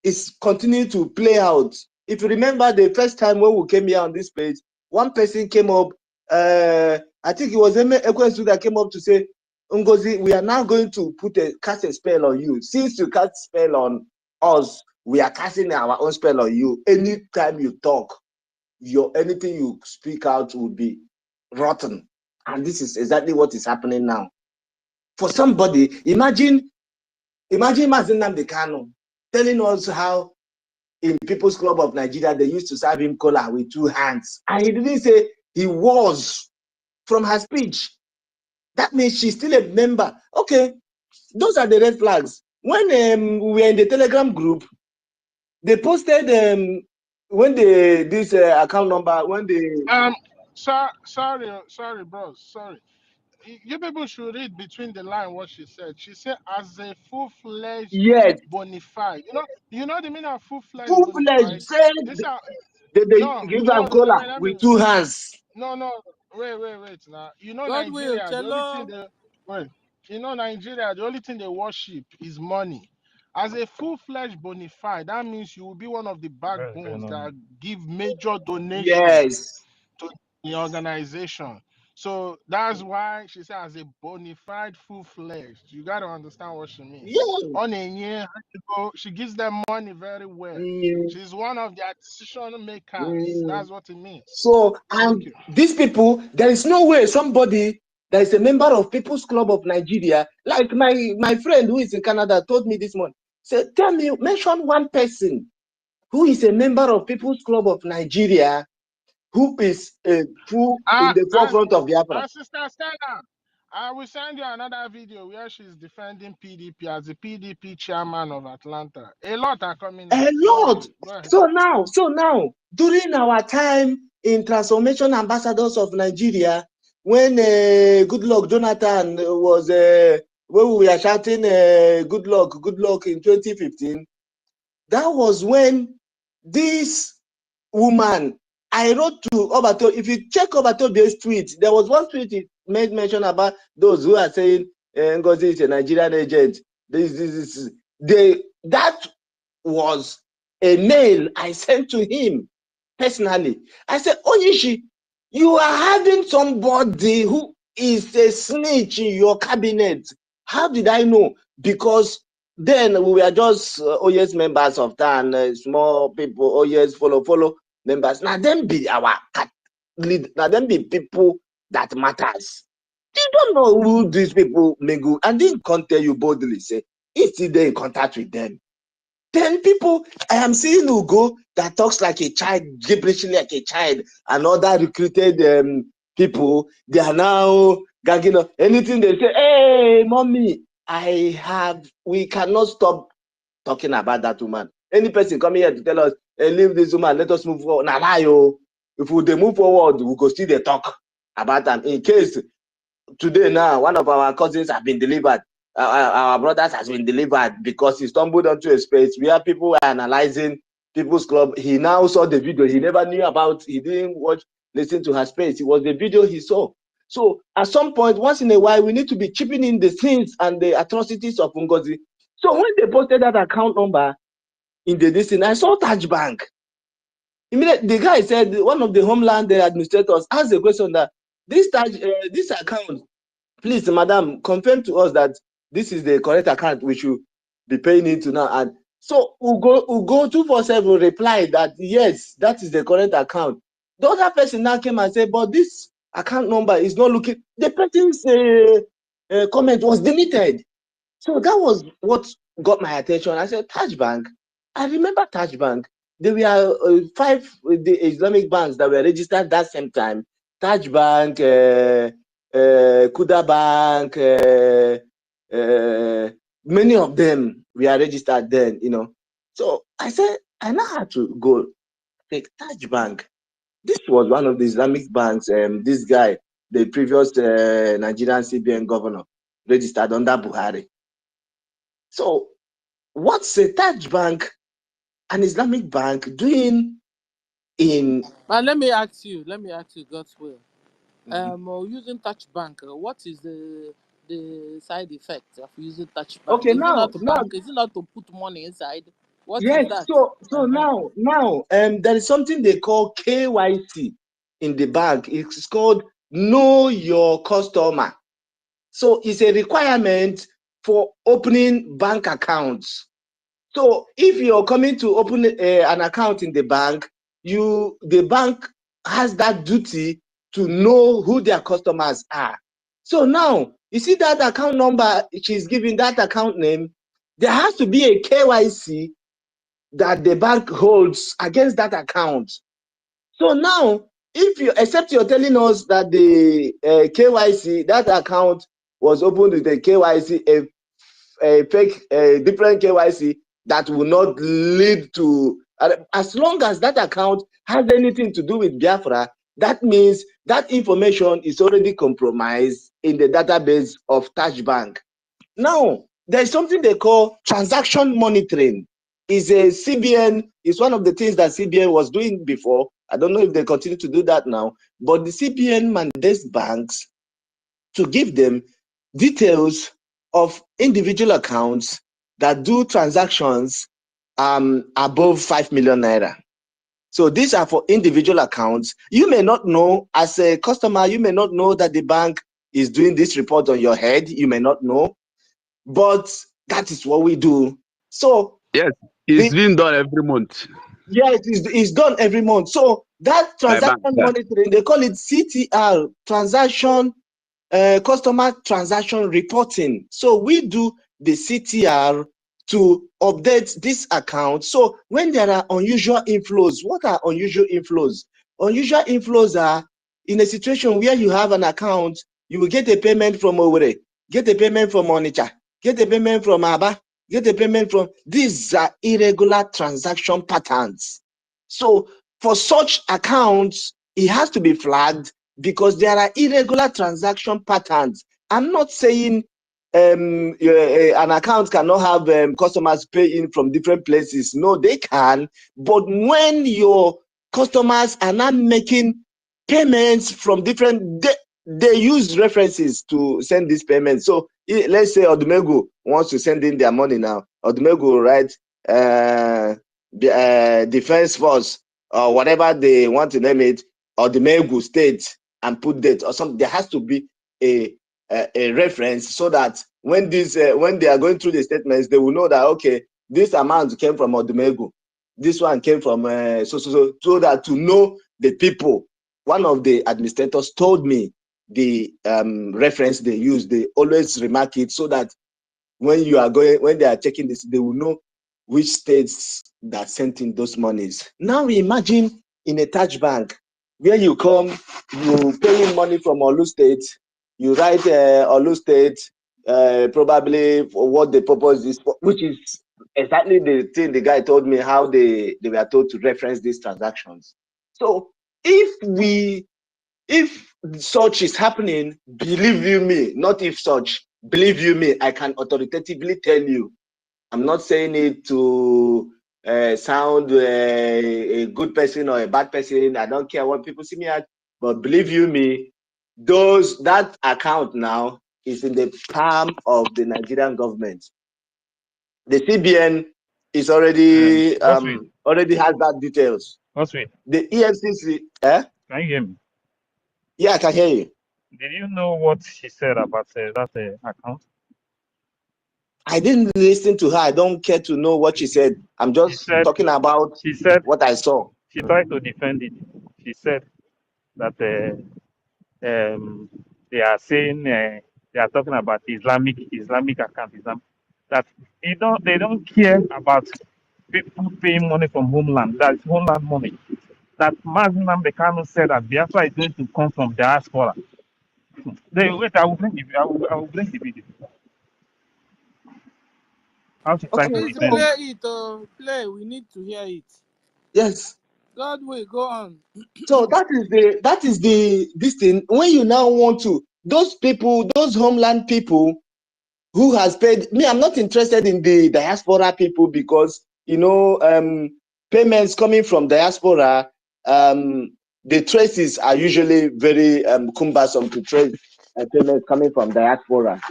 is continuing to play out. If you remember the first time when we came here on this page, one person came up, I think it was Ekwensu that came up to say, Ngozi, we are now going to cast a spell on you. Since you cast a spell on us, we are casting our own spell on you. Anytime you talk, anything you speak out will be rotten. And this is exactly what is happening now. For somebody, imagine Mazi Nnamdi Kanu telling us how in People's Club of Nigeria, they used to serve him cola with 2 hands. And he didn't say he was from her speech. That means she's still a member. Okay, those are the red flags. When we were in the Telegram group, they posted when this account number, when they... Sorry, bros. Sorry. You people should read between the line what she said. She said, as a full-fledged bona fide. You know the meaning of full-fledged bona fide? Full-fledged. They give them cola with 2 hands. No, wait. Now, you know God Nigeria, will, the only thing Nigeria, the only thing they worship is money. As a full-fledged bona fide, that means you will be one of the backbones that give major donations to the organization. So that's why she said as a bona fide full-fledged. You got to understand what she means. Yeah. On a year, she gives them money very well. She's one of their decision makers. That's what it means. So, and these people, there is no way somebody that is a member of People's Club of Nigeria, like my friend who is in Canada told me this morning, said, tell me, mention one person who is a member of People's Club of Nigeria who is in the forefront of Biafra. Sister Stella, I will send you another video where she's defending PDP as the PDP chairman of Atlanta. A lot are coming. A lot. So now, during our time in Transformation Ambassadors of Nigeria, when Goodluck Jonathan was, when we were shouting good luck in 2015, that was when this woman, I wrote to Obato, if you check Obato's tweet, there was one tweet he made mention about those who are saying Ngozi is a Nigerian agent. That was a mail I sent to him personally. I said, Onyishi, you are having somebody who is a snitch in your cabinet. How did I know? Because then we were just OS members of TAN, small people, OS follow members. Now them be our lead. Now them be people that matters. You don't know who these people may go, and they can't tell you boldly, say, it's still there in contact with them. Then people, I am seeing Ugo that talks like a child, gibberishly like a child, and other recruited people, they are now gagging up. Anything they say, hey, mommy, we cannot stop talking about that woman. Any person coming here to tell us, hey, leave this woman, let us move forward. Nah, if they move forward, we go still they talk about them. In case today now, one of our cousins have been delivered. Our brothers has been delivered because he stumbled onto a space where people were analyzing People's Club. He now saw the video he never knew about. He didn't listen to her space. It was the video he saw. So at some point, once in a while, we need to be chipping in the sins and the atrocities of Ngozi. So when they posted that account number in the listing, I saw Taj Bank. Immediately, the guy said, one of the Homeland administrators asked the question that this account, please, madam, confirm to us that this is the correct account we should be paying into now. And so Ugo 247 replied that yes, that is the correct account. The other person now came and said, but this account number is not looking. The person's comment was deleted. So that was what got my attention. I said, Taj Bank. I remember Taj Bank. There were 5 the Islamic banks that were registered that same time. Taj Bank, Kuda Bank, many of them were registered then, So I said, I now had to go take Taj Bank. This was one of the Islamic banks. This guy, the previous Nigerian CBN governor, registered under Buhari. So what's a Taj Bank, an Islamic bank, doing in? Let me ask you, God's will. Using Touch Bank, what is the side effect of using Touch Bank? Okay, Is it not now, bank? Is it not to put money inside? What yes. is that? So now, there is something they call KYC in the bank. It's called Know Your Customer. So it's a requirement for opening bank accounts. So if you're coming to open an account in the bank, the bank has that duty to know who their customers are. So now, you see that account number she's giving, that account name, there has to be a KYC that the bank holds against that account. So now, except you're telling us that the KYC, that account was opened with a KYC, a fake, different KYC that will not lead to, as long as that account has anything to do with Biafra, that means that information is already compromised in the database of Taj Bank. Now, there's something they call transaction monitoring. Is one of the things that CBN was doing before. I don't know if they continue to do that now, but the CBN mandates banks to give them details of individual accounts that do transactions above 5 million naira. So these are for individual accounts. You may not know, as a customer, you may not know that the bank is doing this report on your head. You may not know, but that is what we do. So yes, it's being done every month. Yeah, it's done every month. So that transaction monitoring, they call it CTR, transaction customer transaction reporting. So we do the CTR to update this account. So when there are unusual inflows, what are unusual inflows? Unusual inflows are in a situation where you have an account, you will get a payment from Owerri, get a payment from Onitsha, get a payment from Aba, get a payment from, these are irregular transaction patterns. So for such accounts, it has to be flagged because there are irregular transaction patterns. I'm not saying an account cannot have customers pay in from different places. No, they can. But when your customers are not making payments from different, they use references to send these payments. So let's say Odumego wants to send in their money now. Odumego writes Defense Force or whatever they want to name it, or the Megu state, and put date or something. There has to be a reference so that when they are going through the statements, they will know that okay, this amount came from Odumegu, this one came from so that to know the people. One of the administrators told me the reference they use, they always remark it so that when they are checking this, they will know which states that sent in those monies. Now imagine in a Taj Bank where you come, you pay in money from Olu State, you write Olu State, probably for what the purpose is, which is exactly the thing the guy told me how they were told to reference these transactions. So if such is happening, believe you me, not if such, believe you me, I can authoritatively tell you. I'm not saying it to sound a good person or a bad person. I don't care what people see me as, but believe you me, that account now is in the palm of the Nigerian government. The CBN is already already has that details. The EFCC, Can you hear me? Yeah, I can hear you. Did you know what she said about that account? I didn't listen to her. I don't care to know what she said. I'm just talking about what I saw. She tried to defend it. She said that they are saying they are talking about Islamic account. That they don't care about people paying money from homeland. That is homeland money. That Mazinam Bekano said that Biafra is going to come from diaspora. Wait, I will bring the video. How to Okay. Please play it. Play. We need to hear it. Yes. God will go on. So that is this thing. When you now want to, those people, those homeland people who has paid me, I'm not interested in the diaspora people because payments coming from diaspora, the traces are usually very cumbersome to trace payments coming from diaspora,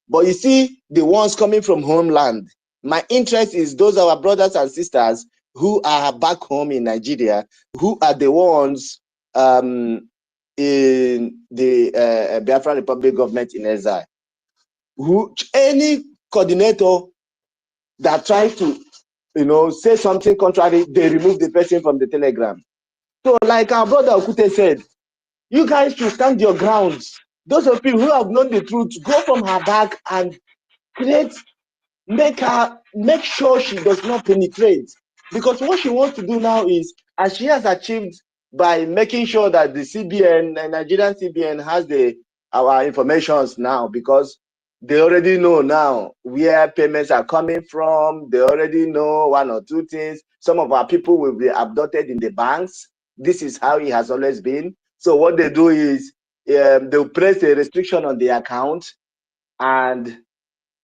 But you see, the ones coming from homeland, my interest is those are our brothers and sisters who are back home in Nigeria, who are the ones in the Biafra Republic government in exile. Any coordinator that tries to, say something contrary, they remove the person from the telegram. So, like our brother Okute said, you guys should stand your grounds. Those of you who have known the truth, go from her back and make sure she does not penetrate. Because what she wants to do now is, as she has achieved by making sure that the CBN, the Nigerian CBN, has our informations now, because they already know now where payments are coming from. They already know one or two things. Some of our people will be abducted in the banks. This is how it has always been. So what they do is they'll place a restriction on the account, and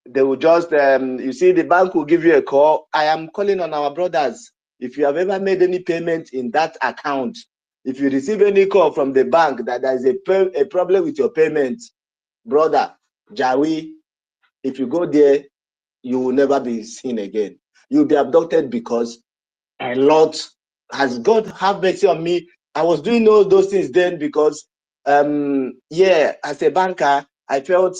they will just, you see, the bank will give you a call. I am calling on our brothers. If you have ever made any payment in that account, if you receive any call from the bank that there is a problem with your payment, brother, Jawi, if you go there, you will never be seen again. You'll be abducted because a lot has God have mercy on me. I was doing all those things then because, as a banker, I felt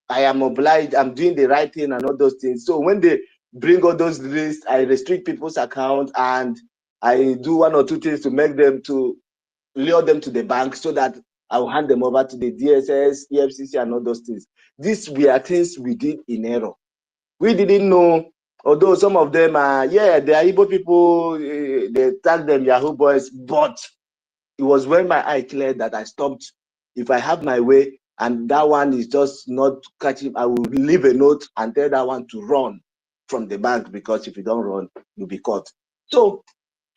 I am obliged, I'm doing the right thing and all those things. So when they bring all those lists, I restrict people's accounts and I do one or two things to make them to lure them to the bank so that I will hand them over to the DSS, EFCC, and all those things. These were things we did in error. We didn't know, although some of them are, they are Igbo people, they tag them Yahoo boys, but it was when my eye cleared that I stopped. If I have my way and that one is just not catching, I will leave a note and tell that one to run from the bank, because if you don't run, you'll be caught. So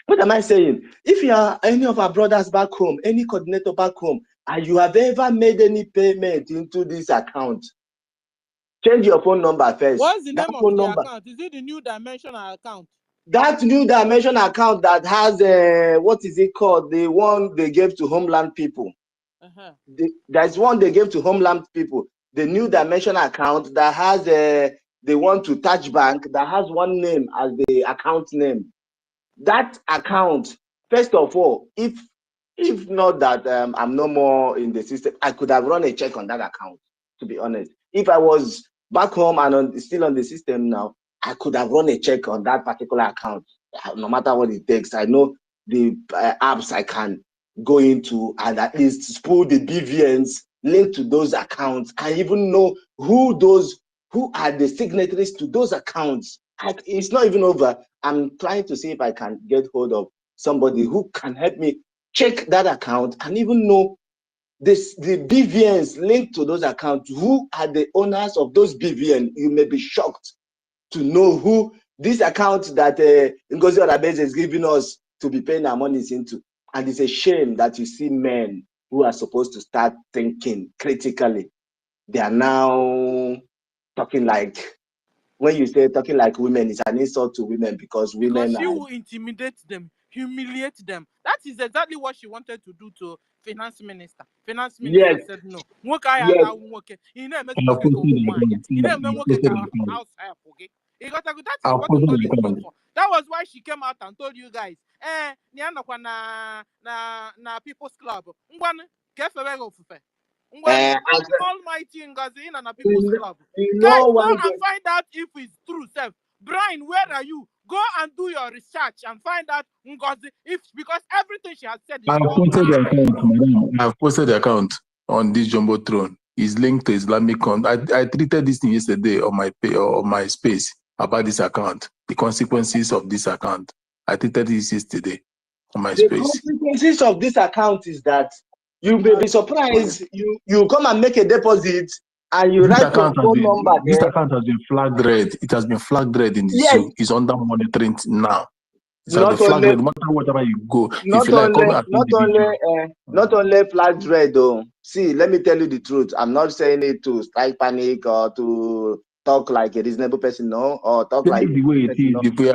what am I saying? If you are any of our brothers back home, any coordinator back home, and you have ever made any payment into this account, change your phone number first. What's the name of the account? Is it the New Dimension account? That New Dimension account that has what is it called? The one they gave to homeland people. There's one they gave to homeland people. The New Dimension account that has the one to Touch Bank that has one name as the account name. That account, first of all, if not that I'm no more in the system, I could have run a check on that account, to be honest. If I was back home and still on the system now, I could have run a check on that particular account, no matter what it takes. I know the apps I can go into and at least spool the BVNs linked to those accounts. I even know who are the signatories to those accounts. It's not even over. I'm trying to see if I can get hold of somebody who can help me check that account and even know the BVNs linked to those accounts. Who are the owners of those BVN? You may be shocked to know who this account that Ngozi Orabeze is giving us to be paying our monies into. And it's a shame that you see men who are supposed to start thinking critically. They are now talking like, when you say talking like women, it's an insult to women because women she will intimidate them, humiliate them. That is exactly what she wanted to do to finance minister. Finance minister said no. That was why she came out and told you guys, na People's Club. Almighty Ngozi in a People's Club. Guys, go and find out if it's true, self. Brian, where are you? Go and do your research and find out Ngozi, because everything she has said is I've posted the account on this Jumbotron. It's linked to Islamic account. I treated this thing yesterday on my space about this account, the consequences of this account. I treated this yesterday on my space. The consequences of this account is that you may be surprised. You come and make a deposit, and you write your phone number This there. account has been flagged red. It has been flagged red in the zoo. It's under monitoring now. It's at the flag red. No matter whatever you go, if you like, come as individual. Not only flagged red though. See, let me tell you the truth. I'm not saying it to strike panic or to talk like a reasonable person, no, or talk say like the way it is. If we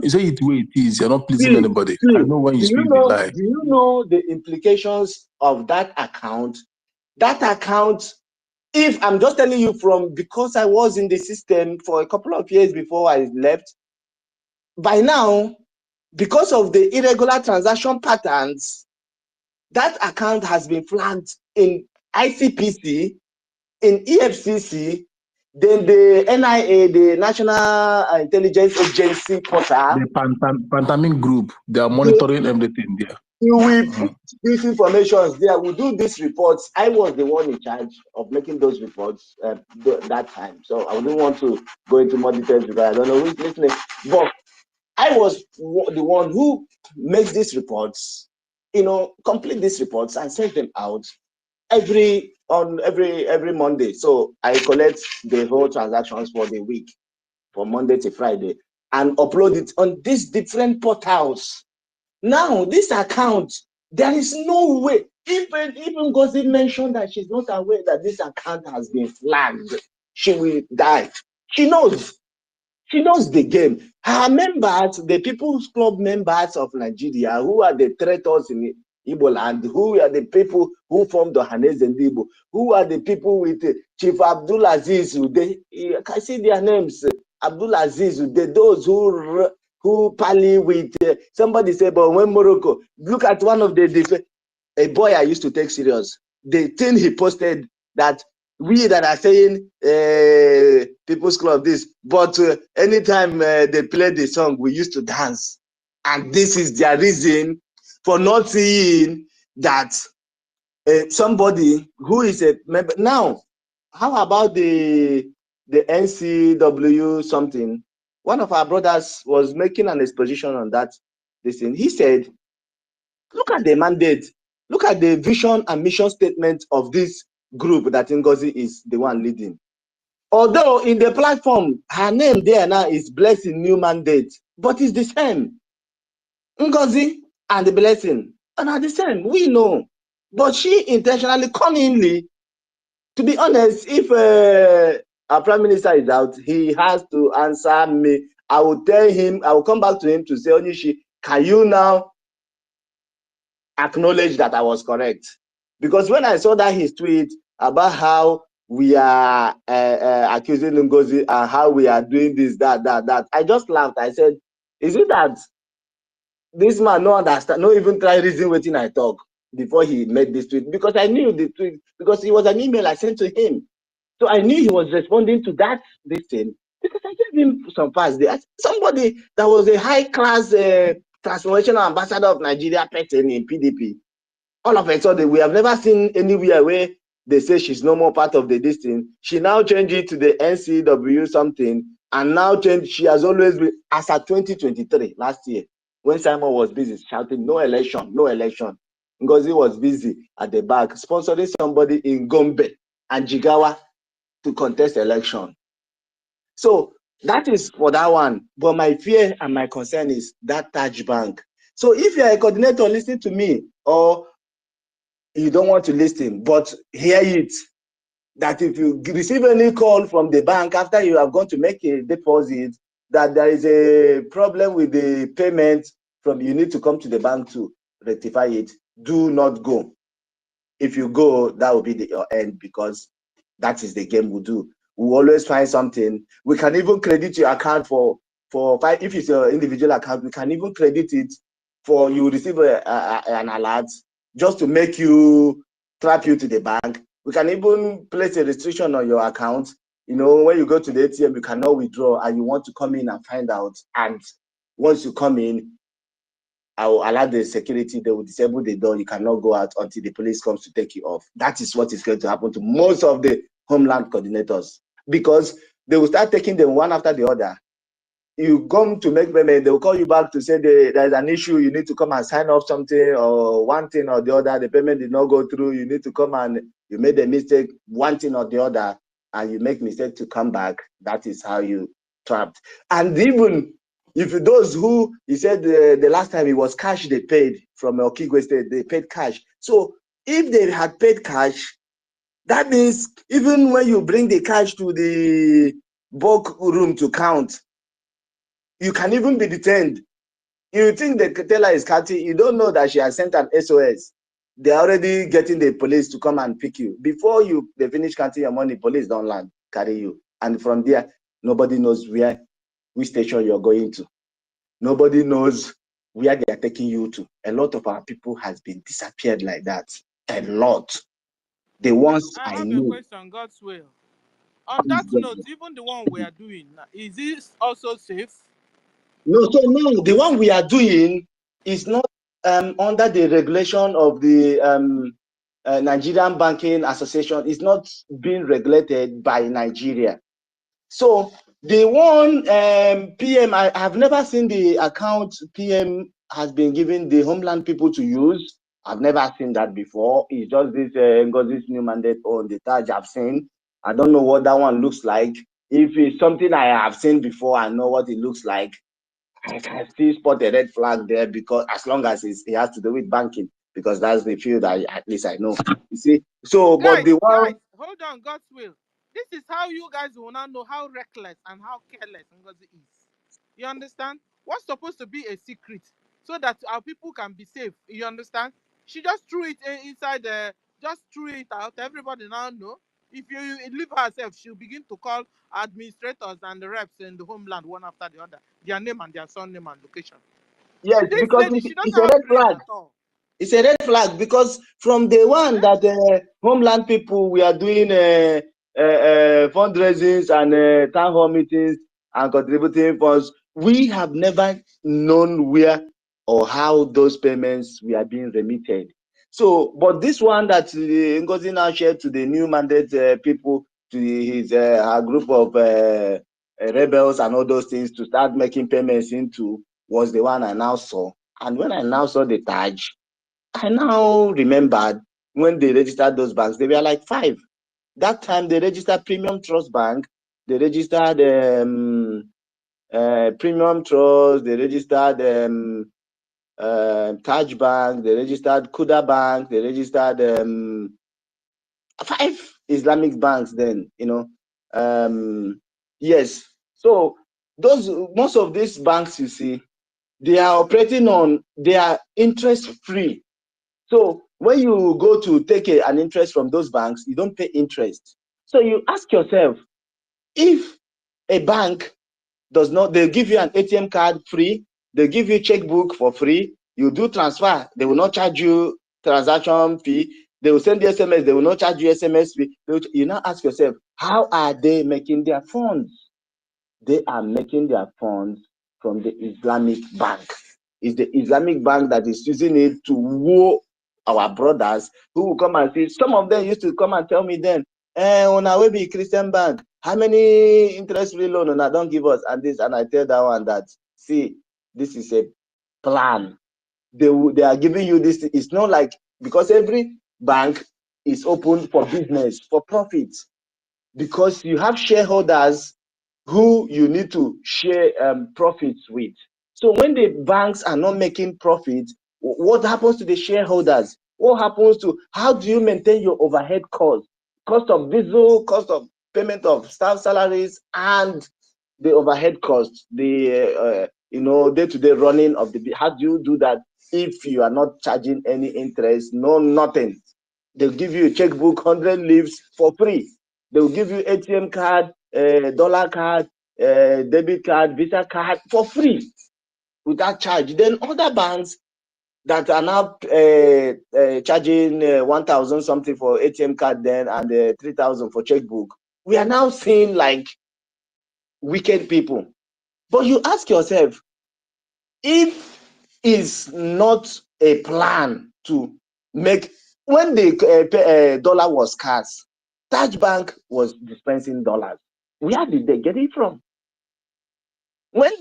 say it the way it is, you're not pleasing anybody. I know when you speak the lie. Do you know the implications of that account? That account, if I'm just telling you because I was in the system for a couple of years before I left, by now, because of the irregular transaction patterns, that account has been flagged in ICPC, in EFCC, then the NIA, the National Intelligence Agency portal. The Pantaming group, they are monitoring everything there. We put these information there. We do these reports. I was the one in charge of making those reports that time. So I wouldn't want to go into more details because I don't know who's listening. But I was the one who makes these reports, complete these reports and send them out every Monday. So I collect the whole transactions for the week, from Monday to Friday, and upload it on these different portals. Now, this account, there is no way, even Gozi mentioned that she's not aware that this account has been flagged. She will die. She knows the game. Her members, the People's Club members of Nigeria, who are the traitors in Igbo land, who are the people who formed the Hanes and Igbo, who are the people with Chief Abdul Aziz, I can see their names, Abdul Aziz, those who parley with somebody say, but when Morocco, look at one of a boy I used to take serious, the thing he posted that we that are saying People's Club this, but anytime they play the song, we used to dance. And this is their reason for not seeing that somebody who is a member. Now, how about the NCW something? One of our brothers was making an exposition on that. He said, look at the mandate, look at the vision and mission statement of this group that Ngozi is the one leading. Although in the platform, her name there now is Blessing New Mandate, but it's the same. Ngozi and the Blessing are the same, we know. But she intentionally, cunningly, to be honest, if our Prime Minister is out, he has to answer me. I will tell him, I will come back to him to say, Onishi, can you now acknowledge that I was correct? Because when I saw that his tweet about how we are accusing Ngozi and how we are doing this, that, I just laughed. I said, is it that this man no understand, no even try reason wetin I talk before he made this tweet? Because I knew the tweet, because it was an email I sent to him. So I knew he was responding to that this thing, because I gave him some parts there. Somebody that was a high-class transformational ambassador of Nigeria person in PDP, all of a sudden, we have never seen anywhere where they say she's no more part of this thing. She now changed it to the NCW something, and now she has always been, as at 2023, last year, when Simon was busy shouting, no election, no election. Ngozi was busy at the back, sponsoring somebody in Gombe and Jigawa to contest election. So that is for that one. But my fear and my concern is that Taj Bank. So if you're a coordinator, listen to me, or you don't want to listen, but hear it, that if you receive any call from the bank after you have gone to make a deposit, that there is a problem with the payment you need to come to the bank to rectify it, do not go. If you go, that will be your end, because that is the game we do. We always find something. We can even credit your account for if it's an individual account, we can even credit it for you receive an alert just to make you, trap you to the bank. We can even place a restriction on your account. When you go to the ATM, you cannot withdraw and you want to come in and find out. And once you come in, I will allow the security, they will disable the door. You cannot go out until the police comes to take you off. That is what is going to happen to most of the homeland coordinators, because they will start taking them one after the other. you come to make payment, they will call you back to say there's an issue, you need to come and sign off something or one thing or the other, the payment did not go through, you need to come and you made a mistake, one thing or the other, and you make mistake to come back. That is how you trapped. And even if those who, he said the last time it was cash they paid from Okigwe State, they paid cash. So if they had paid cash, that means even when you bring the cash to the bulk room to count, you can even be detained. You think the teller is counting, you don't know that she has sent an SOS. They're already getting the police to come and pick you. Before they finish counting your money, police don't land, carry you. And from there, nobody knows which station you're going to. Nobody knows where they are taking you to. A lot of our people has been disappeared like that. A lot. The ones I I have knew. a question, God's will. On that note, even the one we are doing, is this also safe? No, so no, the one we are doing is not under the regulation of the Nigerian Banking Association. It's not being regulated by Nigeria. So the one PM, I have never seen the account PM has been given the homeland people to use. I've never seen that before. It's just this Ngozi's new mandate on the Taj I've seen. I don't know what that one looks like. If it's something I have seen before, I know what it looks like. I can still spot a red flag there, because as long as it has to do with banking, because that's the field at least I know. You see, so Guys, but the one. Guys, hold on, God's will. This is how you guys will now know how reckless and how careless Ngozi is. You understand? What's supposed to be a secret so that our people can be safe? You understand? She just threw it inside just threw it out. Everybody now know. If you leave herself, she'll begin to call administrators and the reps in the homeland one after the other, their name and their surname and location. Yes, This because lady, she it's doesn't a have red brain flag. at all. It's a red flag, because from the one that homeland people, we are doing fundraisings and town hall meetings and contributing funds, we have never known where or how those payments were being remitted. So, but this one that Ngozi now shared to the new mandate people, to his her group of rebels and all those things to start making payments into, was the one I now saw. And when I now saw the Taj, I now remembered when they registered those banks, they were like 5. That time they registered Premium Trust Bank, they registered Premium Trust, they registered Taj Bank, they registered Kuda Bank, they registered 5 Islamic banks then, yes. So most of these banks, you see, they are operating on, they are interest free. So when you go to take an interest from those banks, you don't pay interest. So you ask yourself, if a bank does not, they give you an ATM card free, they give you checkbook for free, you do transfer, they will not charge you transaction fee, they will send you SMS, they will not charge you SMS fee. You now ask yourself, how are they making their funds? They are making their funds from the Islamic bank. It's the Islamic bank that is using it to woo our brothers who will come and see. Some of them used to come and tell me then, on our way be Christian bank, how many interest-free loan on don't give us and this, and I tell that one that, see, this is a plan. They are giving you this. It's not like, because every bank is open for business, for profit, because you have shareholders who you need to share profits with. So when the banks are not making profits, what happens to the shareholders? What happens to, how do you maintain your overhead cost? Cost of diesel, cost of payment of staff salaries, and the overhead costs, the day-to-day running of the, how do you do that if you are not charging any interest, no nothing? They'll give you a checkbook, 100 leaves for free. They'll give you ATM card, dollar card, debit card, Visa card for free without charge. Then other banks that are now charging 1,000 something for ATM card then and 3,000 for checkbook. We are now seeing like wicked people. But you ask yourself, if it's not a plan to make, when the dollar was scarce, Taj Bank was dispensing dollars. Where did they get it from? When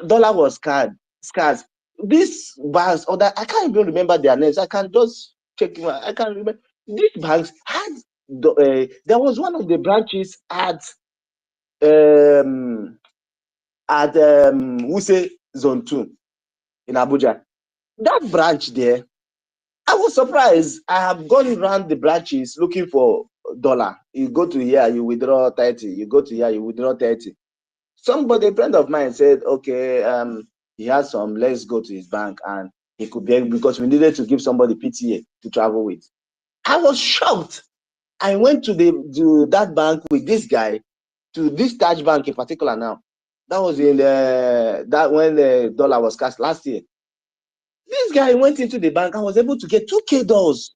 dollar was scarce, these banks, or that I can't even remember their names. I can just check. I can't remember. These banks had. There was one of the branches at Wuse Zone 2 in Abuja. That branch there, I was surprised. I have gone around the branches looking for dollar. You go to here, you withdraw 30. You go to here, you withdraw 30. Somebody, a friend of mine said, okay, he has some, let's go to his bank, and he could be, because we needed to give somebody PTA to travel with. I was shocked. I went to that bank with this guy, to this Taj Bank in particular now. That was in when the dollar was cast last year. This guy went into the bank and was able to get $2K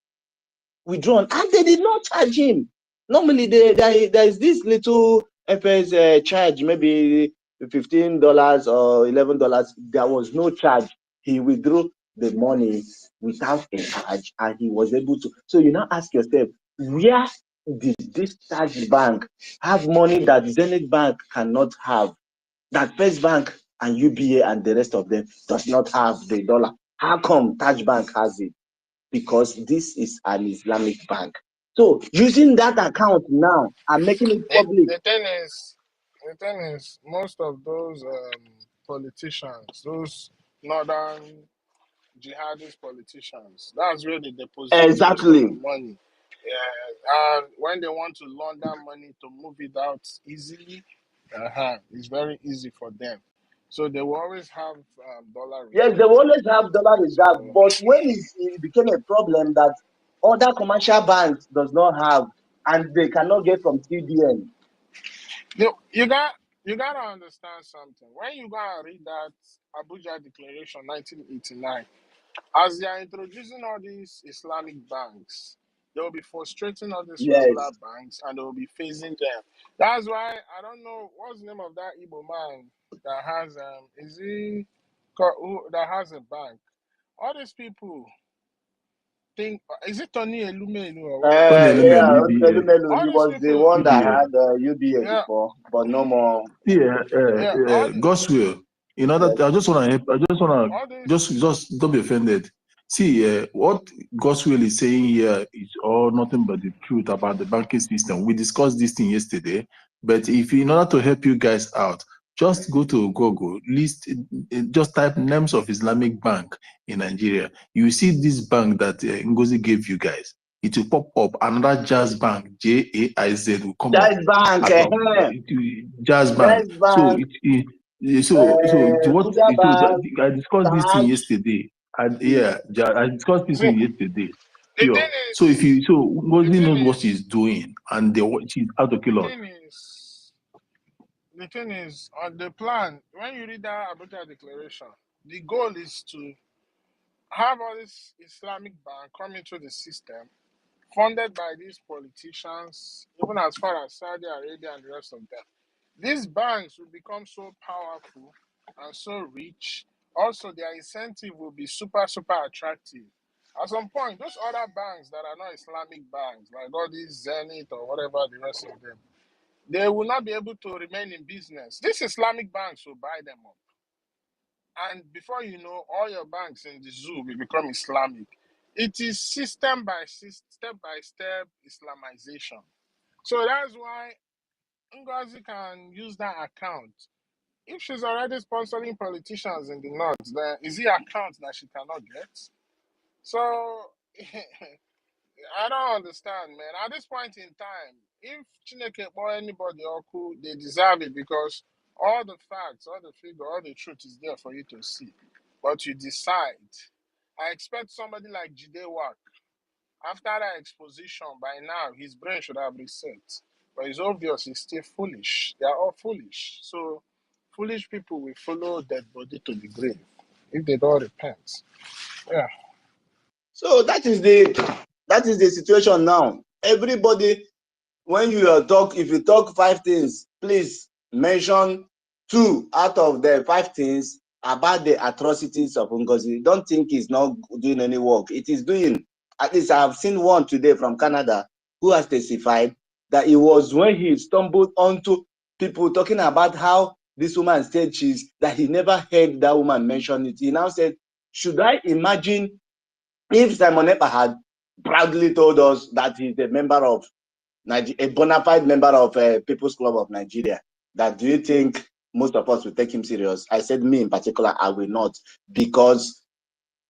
withdrawn, and they did not charge him. Normally, there is this little FS charge, maybe $15 or $11. There was no charge. He withdrew the money without a charge, and he was able to. So you now ask yourself, where did this Taj Bank have money that Zenith Bank cannot have? That First Bank and UBA and the rest of them does not have the dollar. How come Taj Bank has it? Because this is an Islamic bank. So using that account now and making it public. The thing is, most of those politicians, those northern jihadist politicians, that's where they deposit most of the money. Yeah, and when they want to launder money to move it out easily, it's very easy for them. So they will always have dollar reserve. Yes, they will always have dollar reserve, but when it became a problem that other commercial banks does not have, and they cannot get from CBN. You gotta understand something. When you go and read that Abuja Declaration 1989, as they are introducing all these Islamic banks, they will be frustrating all these regular banks, and they will be phasing them. That's why I don't know what's the name of that Igbo man that has that has a bank. All these people think, is it Tony Elumelu or whatever? Elumelu, he was the one that had UBA before, but no more. God's will. In order, I just want to just don't be offended. See, what God's will is saying here is all nothing but the truth about the banking system. We discussed this thing yesterday, but if in order to help you guys out, just go to Google, just type names of Islamic bank in Nigeria. You see this bank that Ngozi gave you guys. It will pop up. Another Jazz Bank, J-A-I-Z, will come Jazz up. Bank. Jazz Bank. So I discussed this thing yesterday. And I discussed this thing yesterday. So Ngozi knows what she's doing, and she's out to kill us. The thing is, on the plan, when you read that Abuja Declaration, the goal is to have all this Islamic bank come into the system, funded by these politicians, even as far as Saudi Arabia and the rest of them. These banks will become so powerful and so rich. Also, their incentive will be super, super attractive. At some point, those other banks that are not Islamic banks, like all these Zenith or whatever the rest of them, they will not be able to remain in business. These Islamic banks will buy them up. And before you know, all your banks in the zoo will become Islamic. It is step by step Islamization. So that's why Ngozi can use that account. If she's already sponsoring politicians in the north, then is it account that she cannot get? So I don't understand, man. At this point in time, if Chineke or anybody or cool, they deserve it because all the facts, all the figure, all the truth is there for you to see. But you decide. I expect somebody like Jide Wak, after that exposition, by now his brain should have reset. But it's obvious he's still foolish. They are all foolish. So foolish people will follow dead body to the grave if they don't repent. Yeah. So that is the situation now. Everybody, when you talk, if you talk 5 things, please mention 2 out of the 5 things about the atrocities of Ngozi. Don't think he's not doing any work. It is doing. At least I have seen one today from Canada who has testified that it was when he stumbled onto people talking about how this woman said that he never heard that woman mention it. He now said, should I imagine if Simon Ekpa had proudly told us that he's a member of a bona fide member of People's Club of Nigeria, that do you think most of us will take him serious? I said, me in particular, I will not, because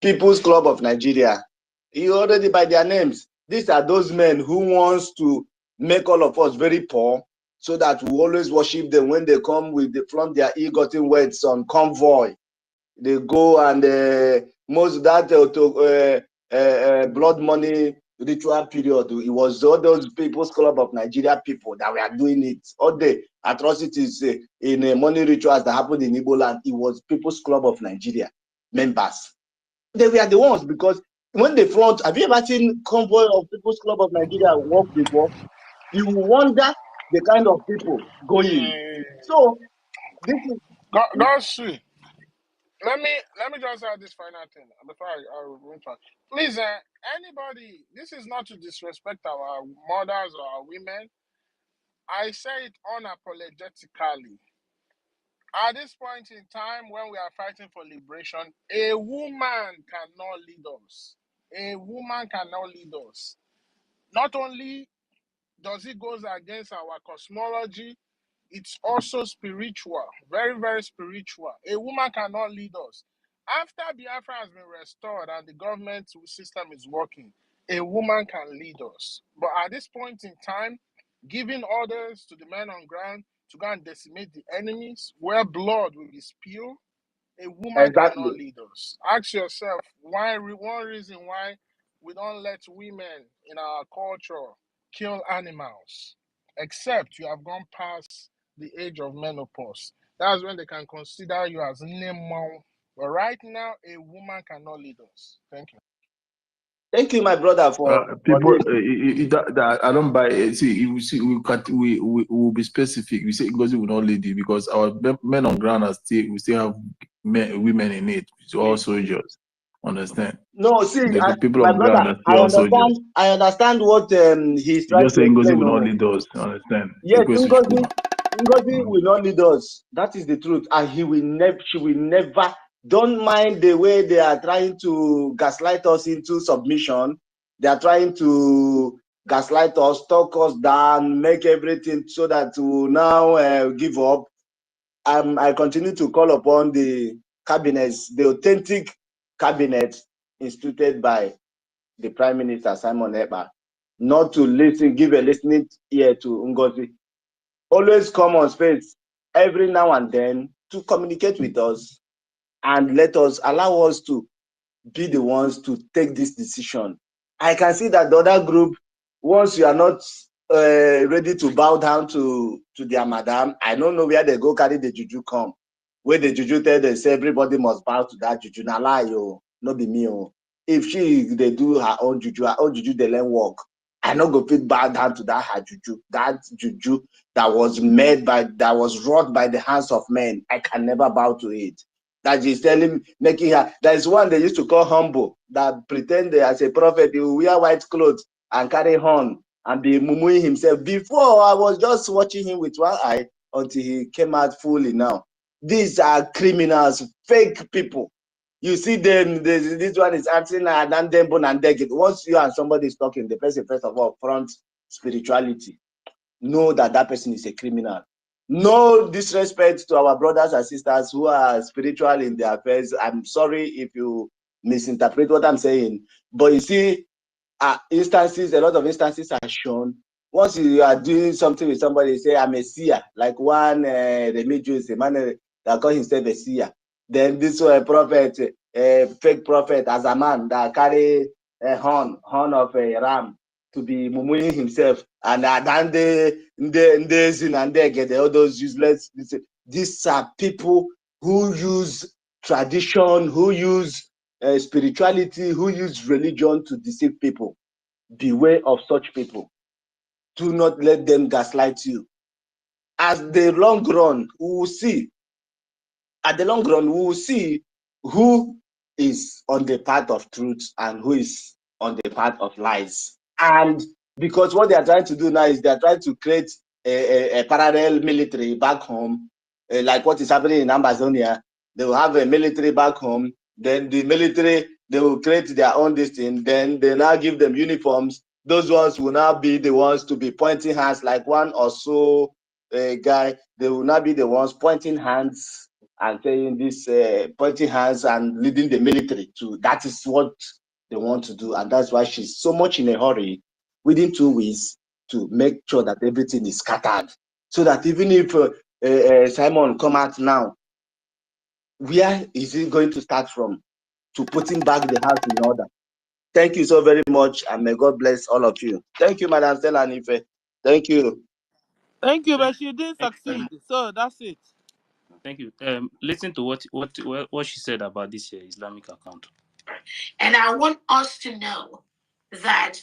People's Club of Nigeria, you already by their names, these are those men who wants to make all of us very poor, so that we always worship them when they come with from their ill-gotten wealth on convoy. They go and most of that blood money ritual period, it was all those People's Club of Nigeria people that were doing it. All the atrocities in money rituals that happened in Igbo land, it was People's Club of Nigeria members. They were the ones, because when they front, have you ever seen convoy of People's Club of Nigeria walk before? You wonder the kind of people going. So this is God, let me just add this final thing before I move on. Please, anybody, this is not to disrespect our mothers or our women. I say it unapologetically. At this point in time, when we are fighting for liberation, a woman cannot lead us. A woman cannot lead us. Not only does it go against our cosmology, it's also spiritual, very, very spiritual. A woman cannot lead us. After Biafra has been restored and the government system is working, a woman can lead us. But at this point in time, giving orders to the men on ground to go and decimate the enemies, where blood will be spilled, a woman cannot lead us. Ask yourself, one reason why we don't let women in our culture kill animals, except you have gone past the age of menopause. That's when they can consider you as Nemo. But right now, a woman cannot lead us. Thank you. Thank you, my brother, for people. That I don't buy it. See, we will be specific. We say because we will not lead it, because our men on ground are we still have women in it. It's all soldiers. Understand? No, see, the people my on ground brother, are still all soldiers. I understand what he's trying Just to saying, explain. Ngozi will not lead us. Understand? Yes, Ngozi will not lead us. That is the truth, and she will never. Don't mind the way they are trying to gaslight us into submission. They are trying to gaslight us, talk us down, make everything so that we will now give up. I continue to call upon the cabinets, the authentic cabinet instituted by the Prime Minister Simon Ekpa, not to listen, give a listening ear to Ngozi. Always come on space every now and then to communicate with us and allow us to be the ones to take this decision. I can see that the other group, once you are not ready to bow down to their madam, I don't know where they go carry the juju come. Where the juju tell them say everybody must bow to that juju. Now lie, yo, not be me. Oh. If they do her own juju they learn work. I not go fit bow down to that her juju. That juju that was wrought by the hands of men. I can never bow to it. That is telling, making her. There is one they used to call humble, that pretend as a prophet, he will wear white clothes and carry horn and be mumuing himself. Before, I was just watching him with one eye until he came out fully now. These are criminals, fake people. You see them, this one is acting and then once you and somebody is talking, the person first of all front spirituality. Know that that person is a criminal. No disrespect to our brothers and sisters who are spiritual in their affairs. I'm sorry if you misinterpret what I'm saying, but you see, a lot of instances are shown. Once you are doing something with somebody, say, I'm a seer, like one religious man that call himself a seer. Then this prophet, a fake prophet, as a man that carry a horn of a ram to be mumuing himself, and then they get all those useless. These are people who use tradition, who use spirituality, who use religion to deceive people. Beware of such people. Do not let them gaslight you. As the long run, we will see. At the long run, we will see who is on the path of truth and who is on the path of lies. And because what they are trying to do now is they are trying to create a parallel military back home, like what is happening in Amazonia. They will have a military back home. Then the military, they will create their own this thing. Then they now give them uniforms. Those ones will now be the ones to be pointing hands, like one or so guy. They will not be the ones pointing hands and saying this, pointing hands and leading the military to. That is what they want to do, and that's why she's so much in a hurry, within 2 weeks, to make sure that everything is scattered, so that even if Simon come out now, where is he going to start from to putting back the house in order? Thank you so very much, and may God bless all of you. Thank you, Madam Stella and Ife. Thank you. Thank you, but she didn't succeed, so that's it. Thank you. Listen to what she said about this Islamic account. And I want us to know that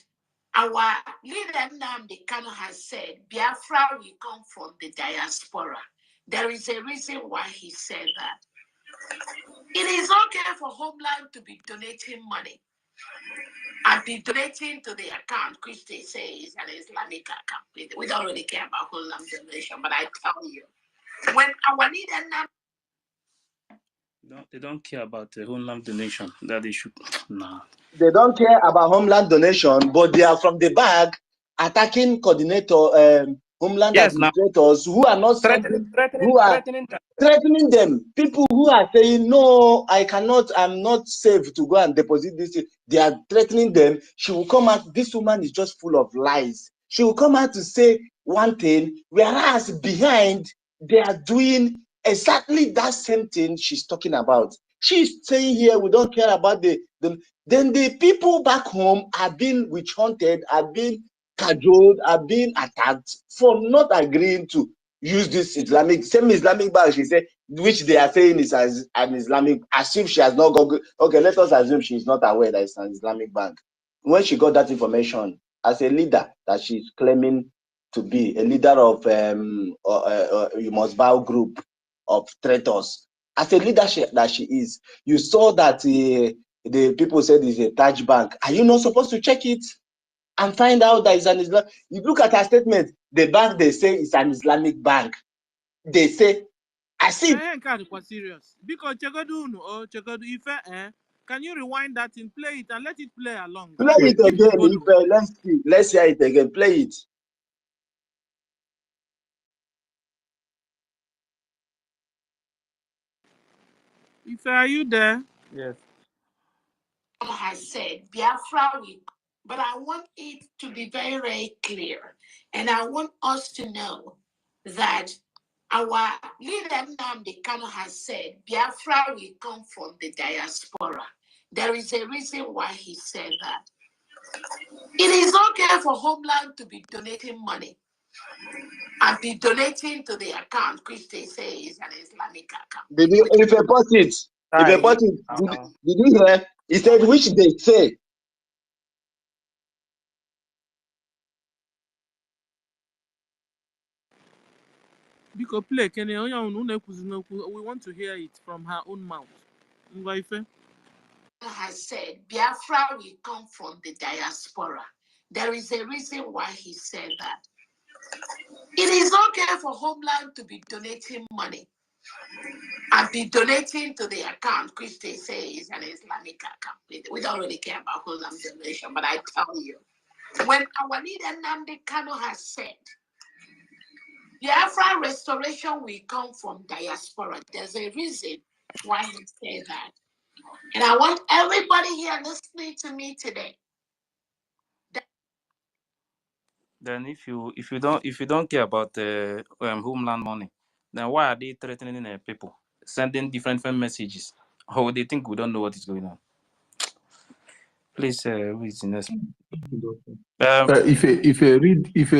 our leader Nnamdi Kanu has said Biafra will come from the diaspora. There is a reason why he said that. It is okay for Homeland to be donating money and be donating to the account, which they say is an Islamic account. We don't really care about Homeland donation, but I tell you, when our leader No, they don't care about the Homeland donation. That they should. Nah. They don't care about Homeland donation, but they are from the back attacking Homeland administrators who are not threatening them. People who are saying, no, I cannot, I'm not safe to go and deposit this. They are threatening them. She will come out. This woman is just full of lies. She will come out to say one thing, whereas behind they are doing exactly that same thing she's talking about. She's saying here, we don't care about then the people back home are being witch hunted, are being cajoled, are being attacked for not agreeing to use this same Islamic bank, she said, which they are saying is as an Islamic, as if she has not got, okay, let us assume she is not aware that it's an Islamic bank. When she got that information, as a leader that she's claiming to be, a leader of You Must Bow group of traitors, as a leader that she is, you saw that the people said it's a Taj bank. Are you not supposed to check it and find out that it's an Islam? You look at her statement, the bank they say is an Islamic bank. They say, I see. Serious. Because can you rewind that and play it and let it play along? Play it again. Let's see. Let's hear it again. Play it. Ife, are you there? Yes. has said Biafra will, but I want it to be very, very clear. And I want us to know that our leader Nnamdi Kanu has said Biafra will come from the diaspora. There is a reason why he said that. It is okay for Homeland to be donating money and be donating to the account, which they say is an Islamic account. If I put it, did you hear? He said, which they say. Because play, we want to hear it from her own mouth. Has said Biafra will come from the diaspora. There is a reason why he said that. It is okay for Homeland to be donating money and be donating to the account, which they say is an Islamic account. We don't really care about Homeland donation, but I tell you, when our leader Nnamdi Kanu has said Biafra restoration will come from diaspora, there's a reason why he said that. And I want everybody here listening to me today. Then if you don't care about Homeland money, then why are they threatening people, sending different messages? Or they think we don't know what is going on? Please, who is the next? If I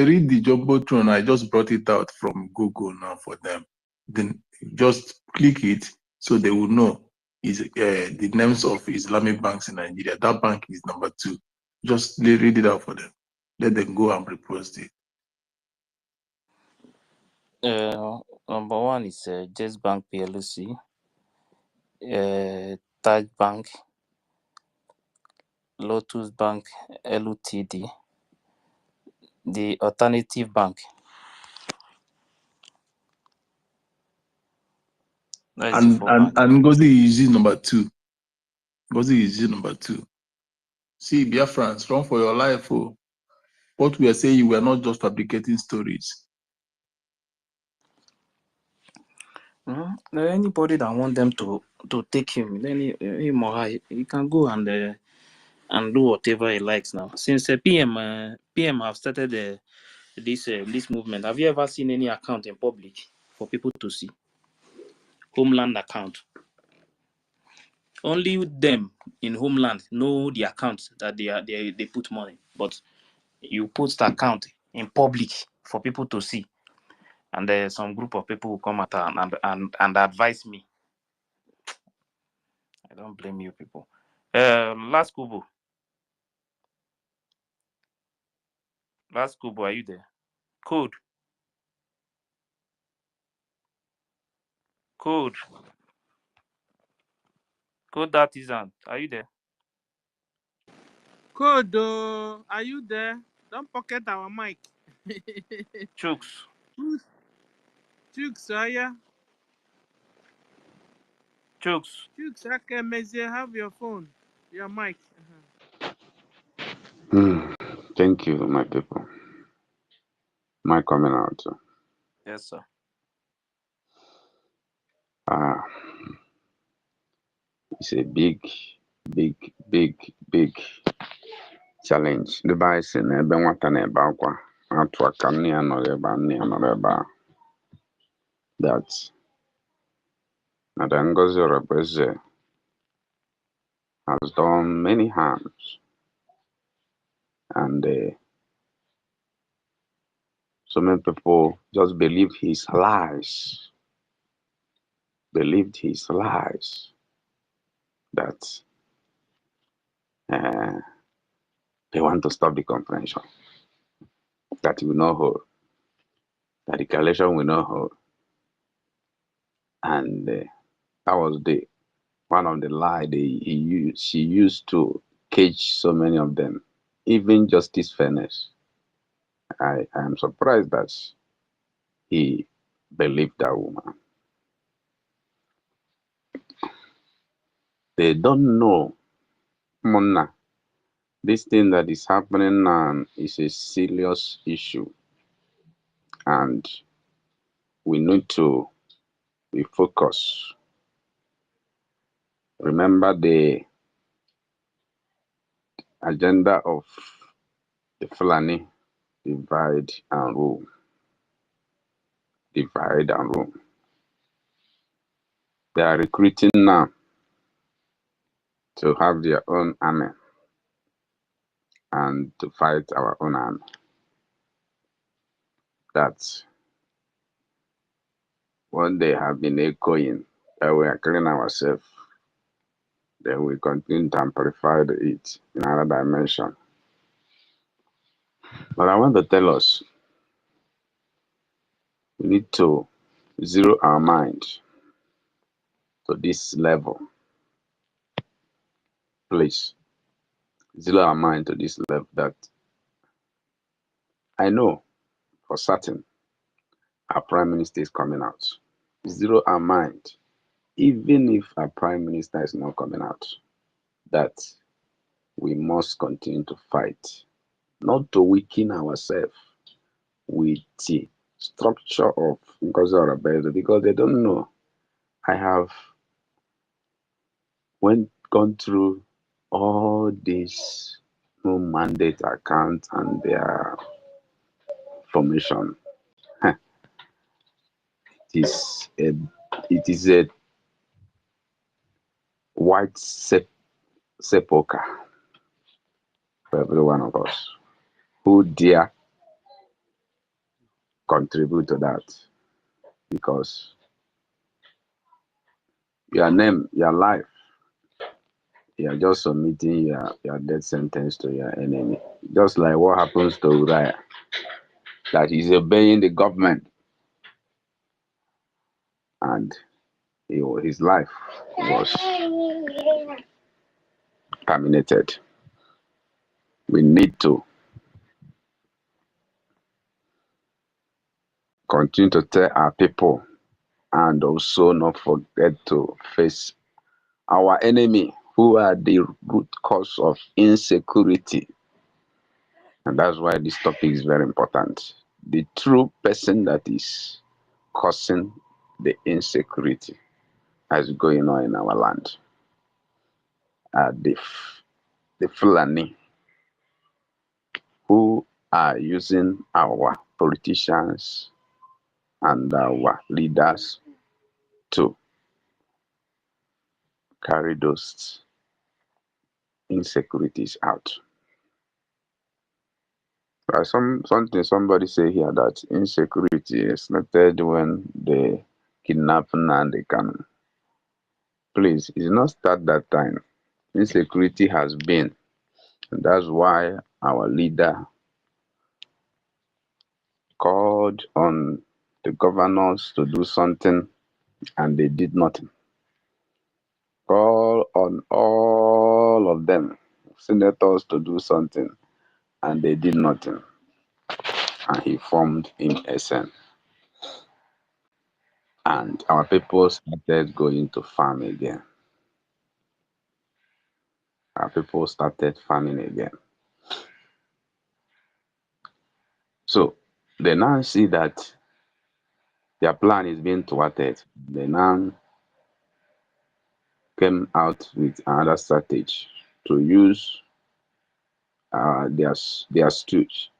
read the Jumbotron, I just brought it out from Google now for them. Then just click it so they will know is the names of Islamic banks in Nigeria. That bank is number 2. Just read it out for them. Let them go and repost it. Number 1 is Jazz Bank PLC, Taj Bank, Lotus Bank Ltd, the Alternative Bank. And Ngozi is number 2. Ngozi is number 2. See, Biafrans, run for your life. Oh. What we are saying, you were not just fabricating stories. Anybody that want them to take him, then he can go and do whatever he likes now. Since PM have started this movement, have you ever seen any account in public for people to see? Homeland account. Only them in Homeland know the accounts that they put money, but you put the account in public for people to see, and there's some group of people who come out and advise me. I don't blame you people. Last Kubo, are you there? Code. Artisan, are you there? Code, are you there? Don't pocket our mic. Chooks, are you? Chooks, okay, Mezie, have your phone, your mic. Thank you, my people. My coming out. Yes, sir. It's a big challenge. The Bible says, "Ebe nwata na-ebe akwa, atụ aka nne ya nọrọ ebe a, nne ya nọrọ ebe a." That Madam Ngozi Orebeze has done many harms, and so many people just believed his lies. That they want to stop the conference, that he will not hold, that the coalition will not hold. And that was one of the lies she used to cage so many of them. Even Justice Fairness, I am surprised that he believed that woman. They don't know, Mona, this thing that is happening now is a serious issue, and we need to be focused. Remember the agenda of the Fulani: divide and rule. They are recruiting now to have their own army and to fight our own army. That's what they have been echoing, that we are killing ourselves. Then we continue to amplify it in another dimension. But I want to tell us, we need to zero our mind to this level. Please, zero our mind to this level, that I know for certain our Prime Minister is coming out. Zero our mind, even if our Prime Minister is not coming out, that we must continue to fight, not to weaken ourselves with the structure of Ngozi Orebeze, because they don't know. I have gone through all these mandate accounts and their formation. It is a white sepulcher for every one of us who dare contribute to that, because your name, your life, you are just submitting your death sentence to your enemy. Just like what happens to Uriah, that he's obeying the government, and his life was terminated. We need to continue to tell our people and also not forget to face our enemy, who are the root cause of insecurity. And that's why this topic is very important. The true person that is causing the insecurity that's going on in our land are the Fulani, who are using our politicians and our leaders to carry those insecurities out. Somebody say here that insecurity started when they kidnapped and they can. Please, it's not start that time. Insecurity has been, and that's why our leader called on the governors to do something and they did nothing. Call on all of them, senators, to do something and they did nothing. And he formed in SN. And our people started going to farm again. Our people started farming again. So they now see that their plan is being thwarted. They now came out with another strategy to use their stooge,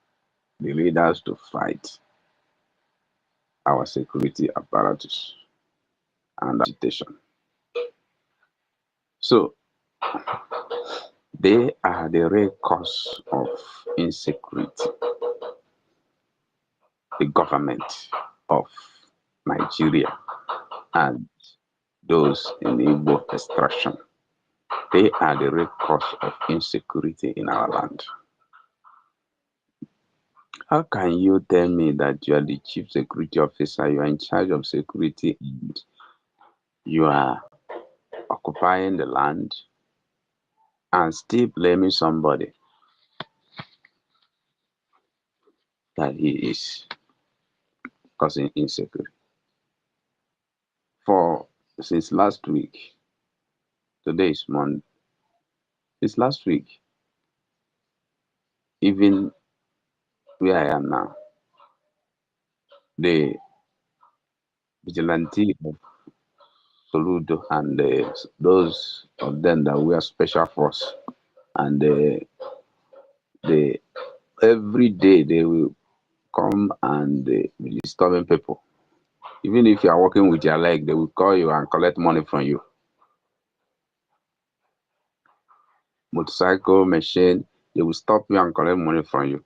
the leaders, to fight our security apparatus and agitation. So they are the real cause of insecurity. The government of Nigeria and those in Igbo extraction, they are the real cause of insecurity in our land. How can you tell me that you are the chief security officer, you are in charge of security, and you are occupying the land and still blaming somebody that he is causing insecurity? Since last week, today is Monday, since last week, even where I am now, the vigilante of Soludo and those of them that wear special force, and every day they will come and be disturbing people. Even if you are walking with your leg, they will call you and collect money from you. Motorcycle, machine, they will stop you and collect money from you.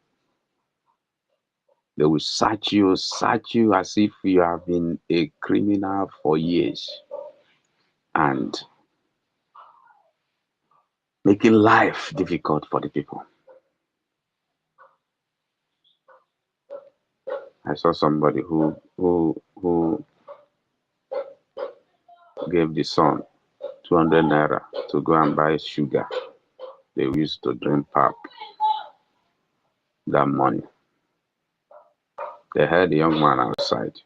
They will search you as if you have been a criminal for years, and making life difficult for the people. I saw somebody who gave the son 200 naira to go and buy sugar. They used to drink pap. That money, they had the young man outside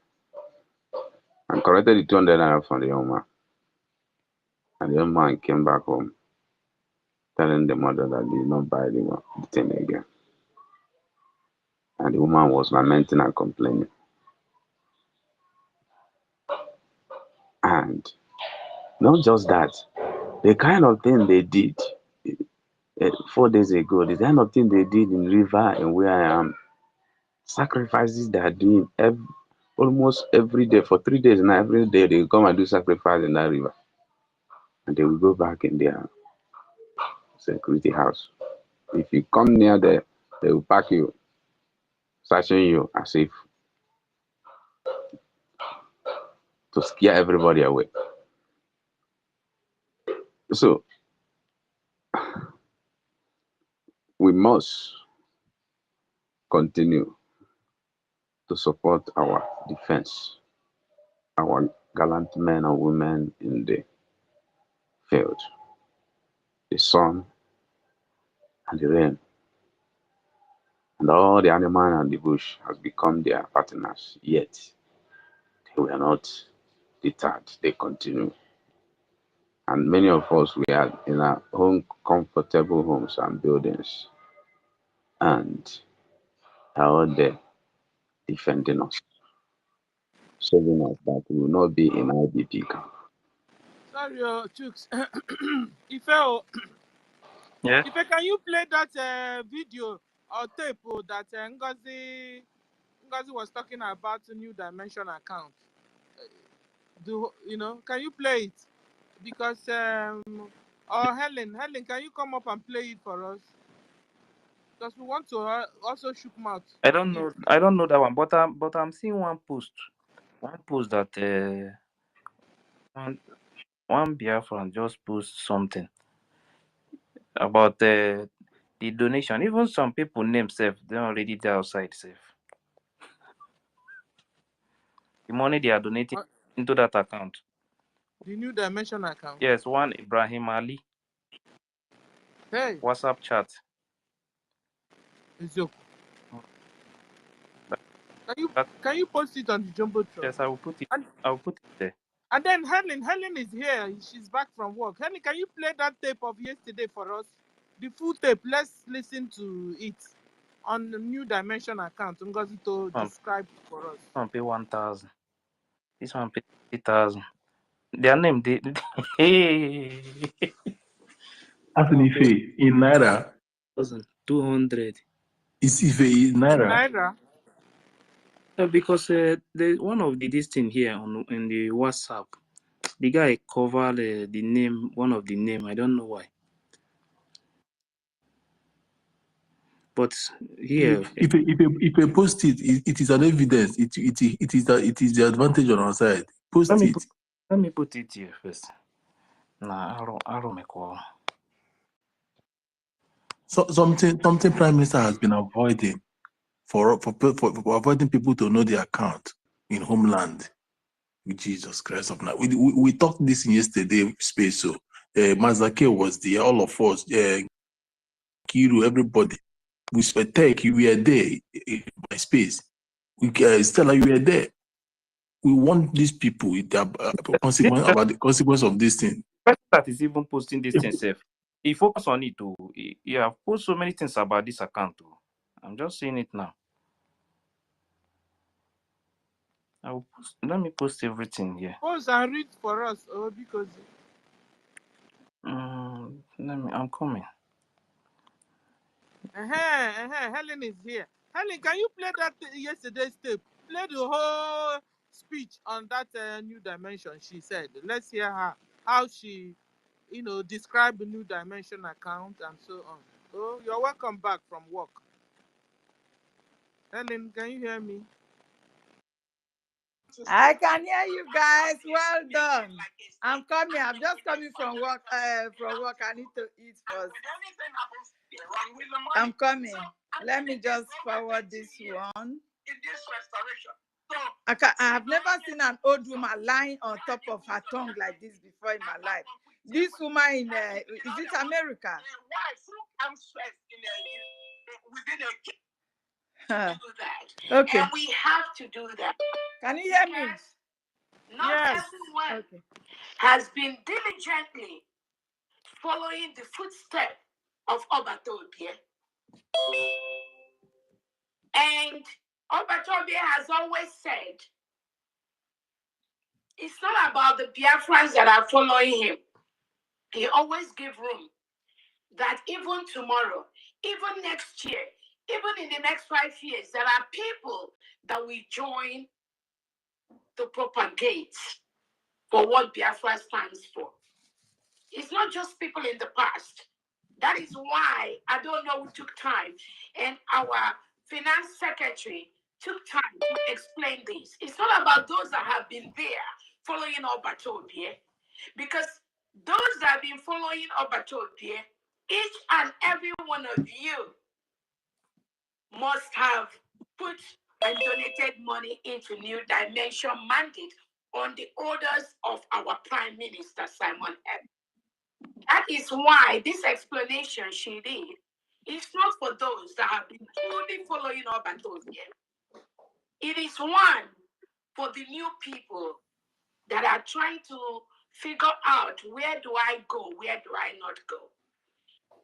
and collected the 200 naira from the young man. And the young man came back home telling the mother that he did not buy the thing again. And the woman was lamenting and complaining. And not just that, the kind of thing they did 4 days ago, the kind of thing they did in river and where I am, sacrifices they are doing almost every day for 3 days now. Every day they come and do sacrifice in that river, and they will go back in their security house. If you come near there, they will pack you, searching you as if to scare everybody away. So we must continue to support our defense, our gallant men and women in the field. The sun and the rain and all the animal and the bush has become their partners, yet they were not deterred. They continue. And many of us, we are in our own comfortable homes and buildings, and are out there defending us, showing us that we will not be in IDP camp. Sorry, Chooks. Yeah. Ife, can you play that video or tape that Ngozi was talking about the New Dimension account? Can you play it? Because or Helen, can you come up and play it for us? Because we want to also shook mouth. I don't know that one, but I'm seeing one post that one Biafran just post something about the donation. Even some people name self, they're already there outside self. The money they are donating into that account. The New Dimension account. Yes, one Ibrahim Ali. Hey. WhatsApp chat. Can you post it on the Jumbotron? Yes, I will put it there. And then Helen is here. She's back from work. Helen, can you play that tape of yesterday for us? The full tape. Let's listen to it on the New Dimension account. Ngozi to describe for us. This one pay 1,000. This one pay 3,000. Their name, hey. Ife in Naira. 200. It's Ife in Naira. Because the one of this thing here in the WhatsApp, the guy covered the name, one of the name. I don't know why. But here, if you post it is an evidence. It is the advantage on our side. Post it. Let me put it here first. Nah, I don't make all. So something Prime Minister has been avoiding for avoiding people to know the account in homeland. With Jesus Christ of now, we talked this in yesterday space. So Mazake was there, all of us, Kiru, everybody. We tech, we were there in my space. Stella, you were there. We want these people with the consequence about the consequence of this thing. That is even posting this thing self. He focus on it too. He have posted so many things about this account too. I'm just seeing it now. Let me post everything here. Post and read for us, because. I'm coming. Helen is here. Helen, can you play that yesterday's tape? Play the whole speech on that New Dimension. She said, let's hear her how she, describe the New Dimension account and so on. Oh, you're welcome back from work. Helen, can you hear me? I can hear you guys. Well done. I'm coming. I'm just coming from work. I need to eat first. I'm coming. Let me just forward this one. I have never seen an old woman lying on top of her tongue like this before in my life. This woman in is it America? Okay. And we have to do that. Can you hear me? Not everyone has been diligently following the footsteps of Obatobie. And Obatobie has always said, it's not about the Biafrans that are following him. He always gives room that even tomorrow, even next year, even in the next 5 years, there are people that will join to propagate for what Biafra stands for. It's not just people in the past. That is why I don't know who took time, and our finance secretary took time to explain this. It's not about those that have been there following Obatobie, because those that have been following Obatobie, each and every one of you must have put and donated money into New Dimension mandate on the orders of our Prime Minister, Simon M. That is why this explanation she did is not for those that have been truly following Obatobie. It is one for the new people that are trying to figure out where do I go, where do I not go.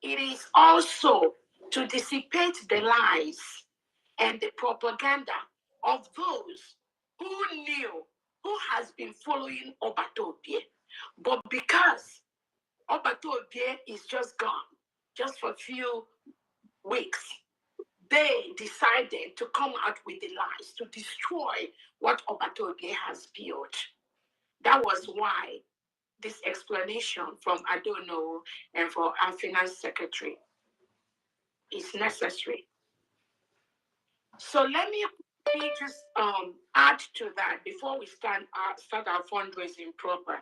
It is also to dissipate the lies and the propaganda of those who knew, who has been following Obatobie. But because Obatobie is just gone, just for a few weeks, they decided to come out with the lies to destroy what Obatobie has built. That was why this explanation from Adono and for our finance secretary is necessary. So let me just add to that before we start our fundraising program,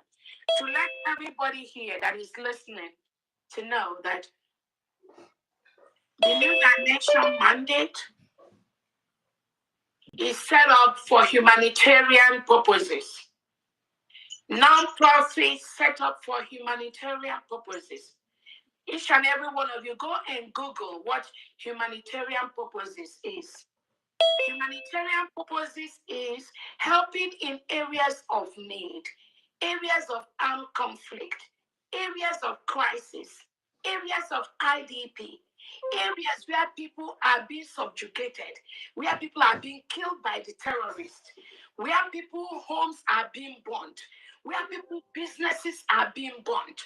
to let everybody here that is listening to know that the New Dimension mandate is set up for humanitarian purposes. Non-profits set up for humanitarian purposes. Each and every one of you go and Google what humanitarian purposes is. Humanitarian purposes is helping in areas of need, areas of armed conflict, areas of crisis, areas of IDP, areas where people are being subjugated, where people are being killed by the terrorists, where people's homes are being burnt, where people's businesses are being burnt,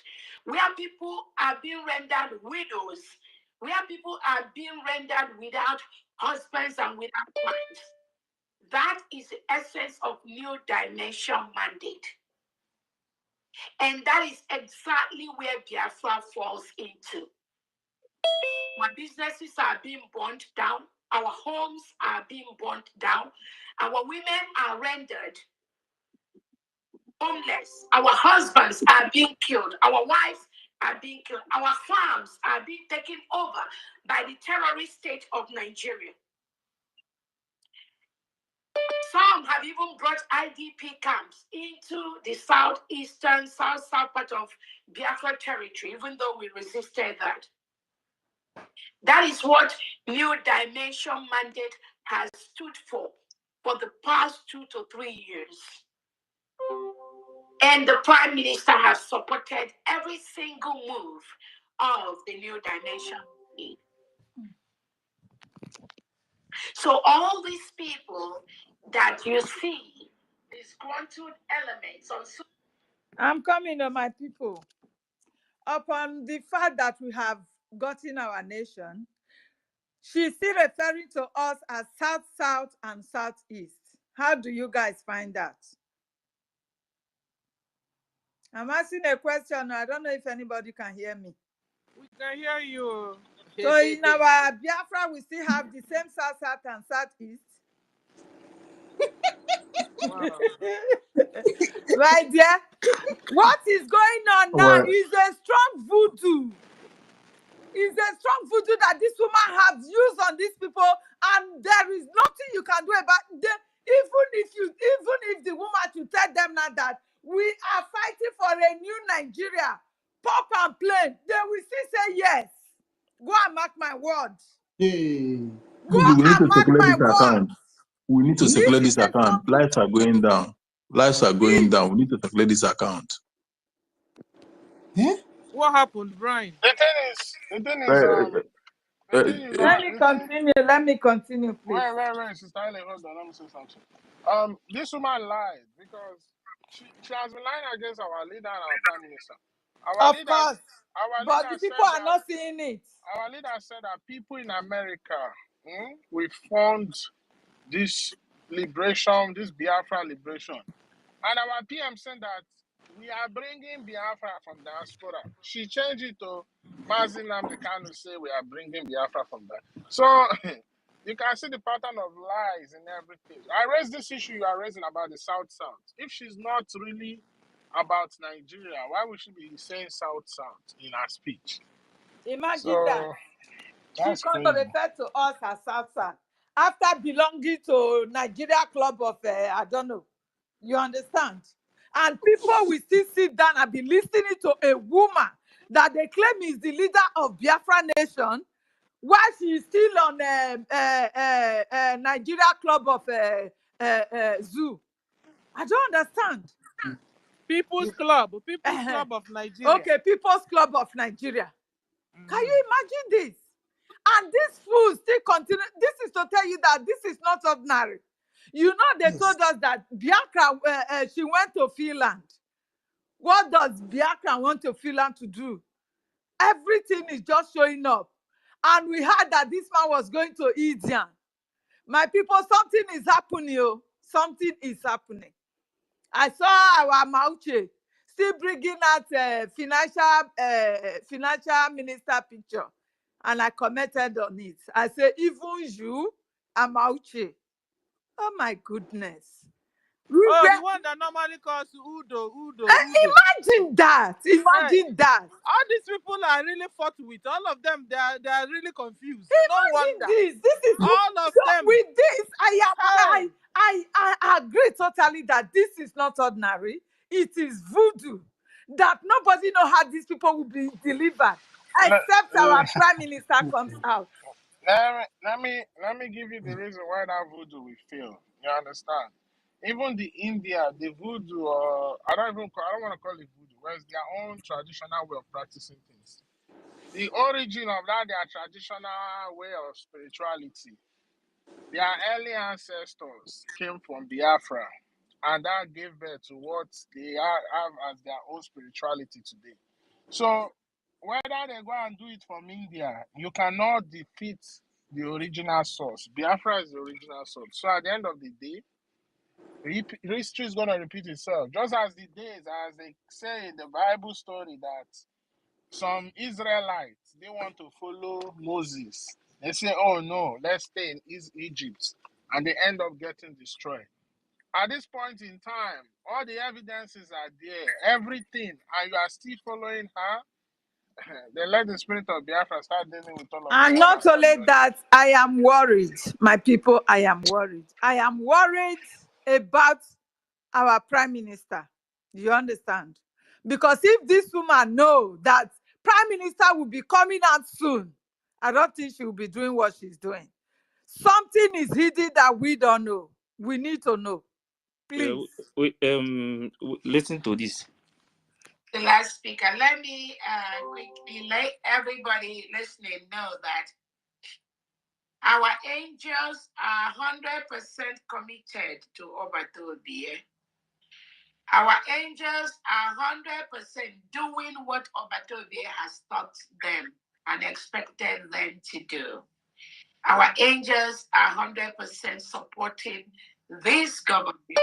where people are being rendered widows, where people are being rendered without husbands and without wives. That is the essence of New Dimension mandate. And that is exactly where Biafra falls into. Our businesses are being burnt down. Our homes are being burnt down. Our women are rendered homeless. Our husbands are being killed. Our wives are being killed. Our farms are being taken over by the terrorist state of Nigeria. Some have even brought IDP camps into the southeastern, south part of Biafra territory, even though we resisted that. That is what New Dimension mandate has stood for the past 2 to 3 years. And the Prime Minister has supported every single move of the New Dimension. So all these people that you see, disgruntled elements on. I'm coming to my people. Upon the fact that we have gotten our nation, she's still referring to us as South, South, and Southeast. How do you guys find that? I'm asking a question. I don't know if anybody can hear me. We can hear you. So in our Biafra, we still have the same South, South, and Southeast. Wow. Right there. What is going on now is a strong voodoo. It's a strong voodoo that this woman has used on these people, and there is nothing you can do about them. Even if the woman to tell them now that we are fighting for a new Nigeria, pop and plain, they will still say yes. Go and mark my words. Hey. Go and mark my words. We need to circulate this account. Lights are going down. Lights are going down. We need to circulate this account. Yeah? What happened, Brian? The thing is, Let me continue, please. Wait, Sister Ellen, hold on, let me say something. This woman lied because she has been lying against our leader and our Prime Minister. Of course, but the people are not seeing it. Our leader said that people in America will fund this liberation, this Biafra liberation. And our PM said that we are bringing Biafra from diaspora. She changed it to Mazin Namdekanu say we are bringing Biafra from that. So you can see the pattern of lies in everything. I raised this issue you are raising about the South. If she's not really about Nigeria, why would she be saying South in her speech? Imagine that. She's going to refer to us as South after belonging to Nigeria Club of, I don't know. You understand? And people will still sit down and be listening to a woman that they claim is the leader of Biafra Nation while she is still on Nigeria Club of Zoo. I don't understand. People's Club of Nigeria. Okay, People's Club of Nigeria. Can you imagine this? And this fool still continue. This is to tell you that this is not ordinary. You know, they told us that Biafra, she went to Finland. What does Biafra want to Finland to do? Everything is just showing up. And we heard that this man was going to Indian. My people, something is happening. Oh. Something is happening. I saw our Mauche still bringing out financial minister picture. And I commented on it. I say, even you, Amauche. Oh my goodness. Oh, the one that normally calls Udo. Imagine that. Imagine that. All these people are really fought with. All of them, they are really confused. Imagine this. This is all of them. With this, I agree totally that this is not ordinary. It is voodoo. That nobody knows how these people will be delivered, except our prime minister comes out. Let me give you the reason why that voodoo will fail. You understand? Even the India, the voodoo, I don't want to call it voodoo, whereas their own traditional way of practicing things. The origin of that, their traditional way of spirituality, their early ancestors came from Biafra, and that gave birth to what they have as their own spirituality today. So whether they go and do it from India, you cannot defeat the original source. Biafra is the original source. So at the end of the day, history is going to repeat itself. Just as the days, as they say in the Bible story, that some Israelites, they want to follow Moses. They say, oh no, let's stay in Egypt. And they end up getting destroyed. At this point in time, all the evidences are there, everything, and you are still following her. They let the spirit of Biafra start dealing with all of And not only that, I am worried, my people, I am worried. I am worried about our prime minister. Do you understand? Because if this woman knows that prime minister will be coming out soon, I don't think she will be doing what she's doing. Something is hidden that we don't know. We need to know. Please. Listen to this. The last speaker. Let me quickly let everybody listening know that our angels are 100% committed to Obatobie. Our angels are 100% doing what Obatobie has taught them and expected them to do. Our angels are 100% supporting this government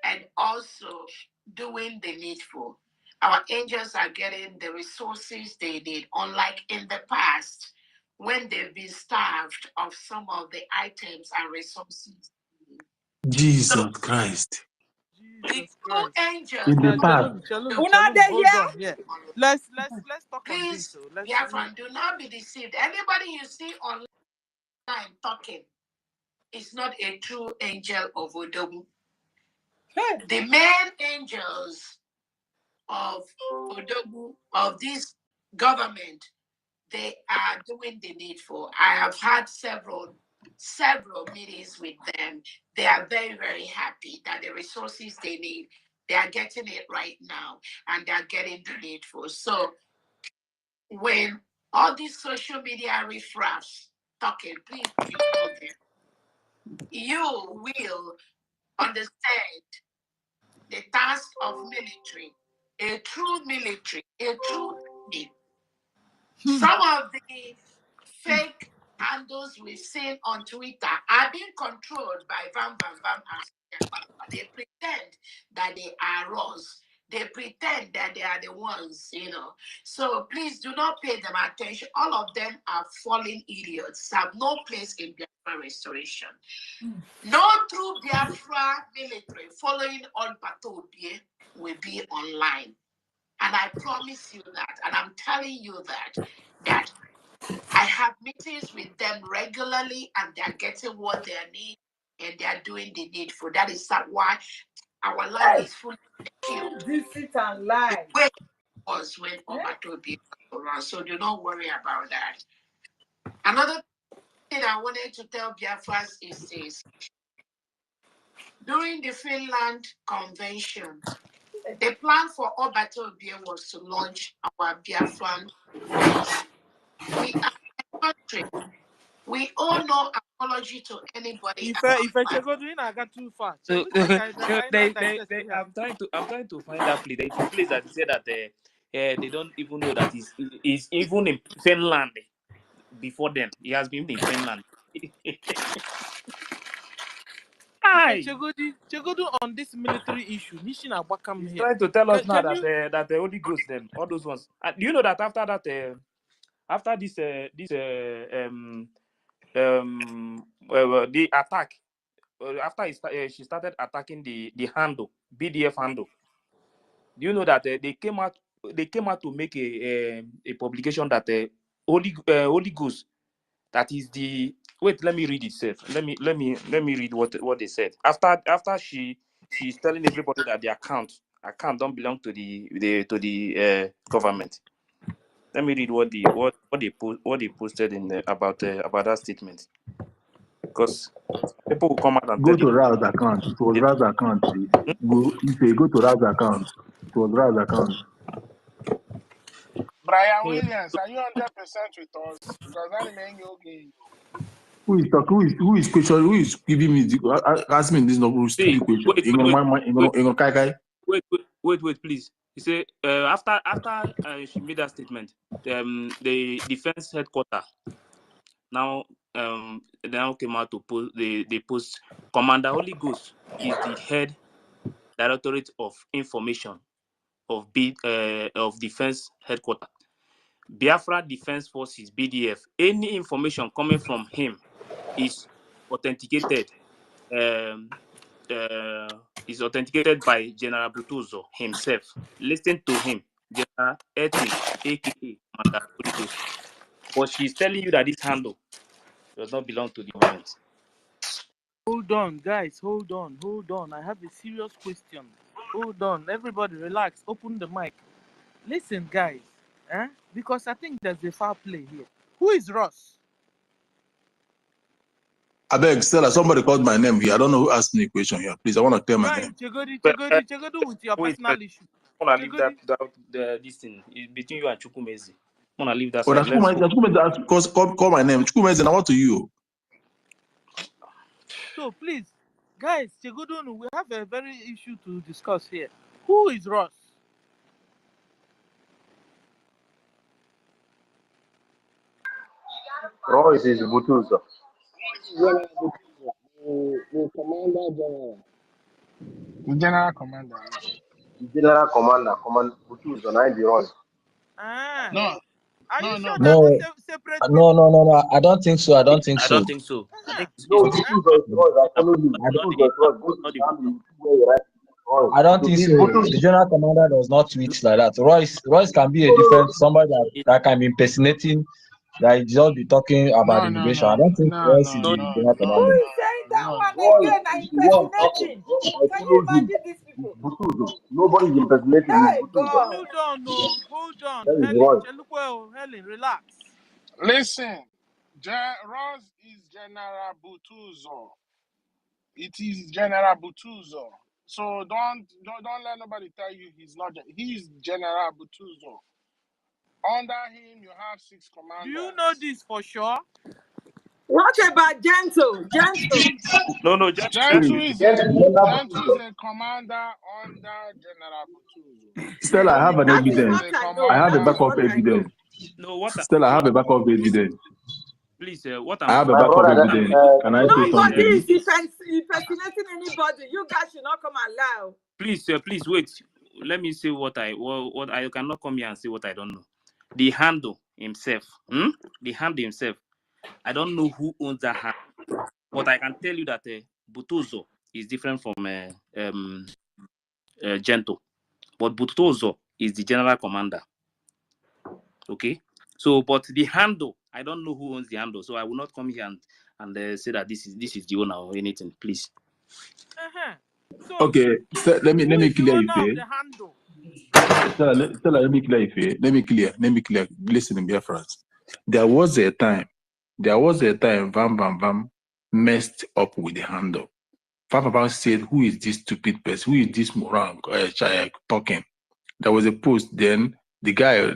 and also doing the needful. Our angels are getting the resources they need, unlike in the past when they've been starved of some of the items and resources. Jesus Christ. The two angels. In the past. Let's talk Please, on this. Biafran, do not be deceived. Anybody you see online talking is not a true angel of Odogu. The main angels of Odogu, of this government, they are doing the needful. I have had several meetings with them. They are very, very happy that the resources they need, they are getting it right now, and they are getting the needful. So when all these social media riffraffs talking, please ignore them. You will understand the task of military, a true military, a true army. Some of the fake handles we've seen on Twitter are being controlled by Bam Bam Bam and they pretend that they are us. They pretend that they are the ones, So please do not pay them attention. All of them are fallen idiots, have no place in Biafra restoration. No true Biafra military following on Patobie will be online. And I promise you that, and I'm telling you that I have meetings with them regularly and they're getting what they need and they're doing the needful. That is why our land is fully secured. This it and lie. The way it was when Obatobi was around. So do not worry about that. Another thing I wanted to tell Biafras is this. During the Finland Convention, The plan for Obatobia was to launch our Biafran force. We are a country. We owe no apology to anybody. If I go doing, I got too far. So I'm trying to find that place. There's a place that said that they don't even know that is even in Finland. Before then, he has been in Finland. Chegodu on this military issue. He's trying to tell us now that the Holy Ghost, them, all those ones. And do you know that after that, after the attack, after she started attacking the handle, BDF handle. Do you know that they came out to make a publication that Holy Ghost, that is the wait, let me read it safe. Let me read what they said. After she's telling everybody that the account don't belong to the government. Let me read what they posted in about that statement. Because people will come out and go tell to you. Ra's account. It was Ra's account. Go to Ra's account. It was Ra's account. Brian Williams, are you 100% with us? Because that remains your game. Who is talking? Who is question? Who is giving me asking me this stupid question? Wait, please. He said after she made that statement, the defense headquarters now came out to post the post. Commander Holy Ghost is the head Directorate of Information of Defense Headquarters. Biafra Defense Forces (BDF). Any information coming from him is authenticated. Is authenticated by General Butuzo himself. Listen to him, General Etin, aka Commander Holy Ghost. But she's telling you that this handle does not belong to the government. Hold on, guys. Hold on. I have a serious question. Hold on. Everybody relax. Open the mic. Listen, guys. Because I think there's a foul play here. Who is Ross? I beg, Stella, somebody called my name here. I don't know who asked me a question here. Please, I want to tell my name. Chegodu with your personal issue. I want to leave this thing between you and Chukwumezi. I want to leave that side. Chukwumezi, call my name. Chukwumezi, now what to you? So, please, guys, Chegodu, we have a very issue to discuss here. Who is Ross? Ross is Butuzo. The commander general. General commander. General commander, Butuzo, not the Ross. No. Are you sure no, they're not separate? No. I don't think so. I don't think so. No, Butuzo is Ross. I follow you. Butuzo is Ross. Go to the army. I don't think so. The general commander does not tweet like that. Royce can be a different somebody that can be impersonating, that just be talking about immigration. I don't think Royce is the general commander. Who is saying that one again? I'm impersonating. Can you imagine these people? Butuzo. Nobody is impersonating. Hey, God. Hold on. Helen, relax. Listen, Ross is General Butuzo. It is General Butuzo. So don't let nobody tell you he's not. He's General Butuzo. Under him, you have 6 commanders. Do you know this for sure? What about Gentle? No, Gentle is a commander under General Butuzo. Stella, I have an evidence. I have a backup evidence. Stella, I have a backup evidence. Please, I have a backup evidence. Can I say something? Nobody is impersonating anybody. You guys should not come and lie. Please wait. Let me say what I cannot come here and say what I don't know. The handle himself. I don't know who owns that hand, but I can tell you that Butuzo is different from Gentle. But Butuzo is the general commander. Okay. So, but the handle, I don't know who owns the handle, so I will not come here and say that this is the owner or anything. Please. So, okay, let me clear it. Stella, let me clear it. Let me clear. Listen, dear friends. There was a time, Vam messed up with the handle. Bam said, "Who is this stupid person? Who is this moron talking?" There was a post. Then the guy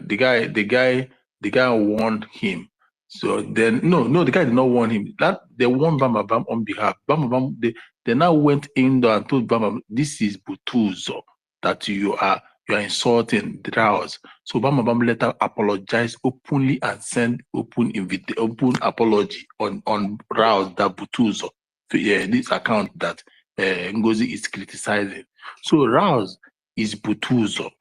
warned him. So then no, the guy did not warn him. That they warned Bam on behalf. Bam, they now went in there and told Bam, "This is Butuzo that you are insulting the house." So Bam later apologized openly and sent open apology on Rouse that Butuzo, this account that Ngozi is criticizing. So Rouse is Butuzo.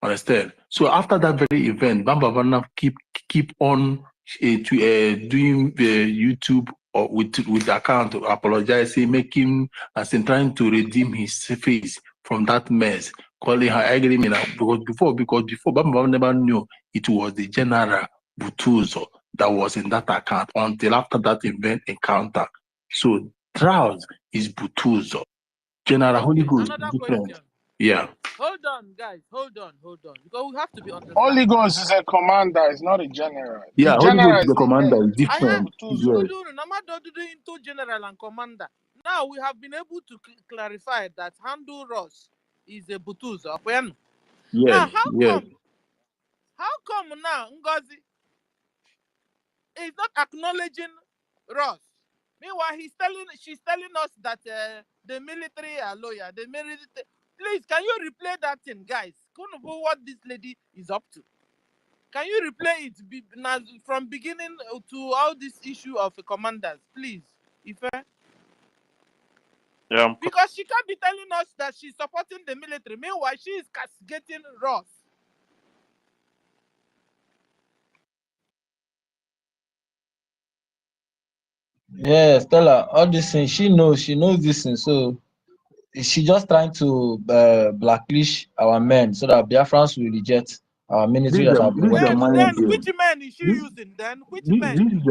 Understand? So after that very event, Bam keep on doing YouTube or with the account, apologizing, making as in trying to redeem his face from that mess, calling her agreement because before Bam never knew it was the General Butuzo that was in that account until after that event encounter. So Strauss is Butuzo. General Holy Ghost is different. Question. Yeah. Hold on, guys. Hold on. Because we have to be understanding. Holy Ghost is a commander, it's not a general. Yeah, The Holy general Ghost is the commander, is I have different. Yes. into general and commander. Now we have been able to clarify that Handle Ross is a Butuzo. Now, how come now Ngozi is not acknowledging Ross? Meanwhile, she's telling us that the military are loyal. The military. Please, can you replay that thing, guys? Couldn't know what this lady is up to. Can you replay it from beginning to all this issue of commanders, please? Because she can't be telling us that she's supporting the military. Meanwhile, she is castigating Ross. Yeah, Stella, all these things, she knows this thing. So she just trying to blacklist our men so that Biafrans will reject our military that have been working for them. Then which men is she using then? Which men?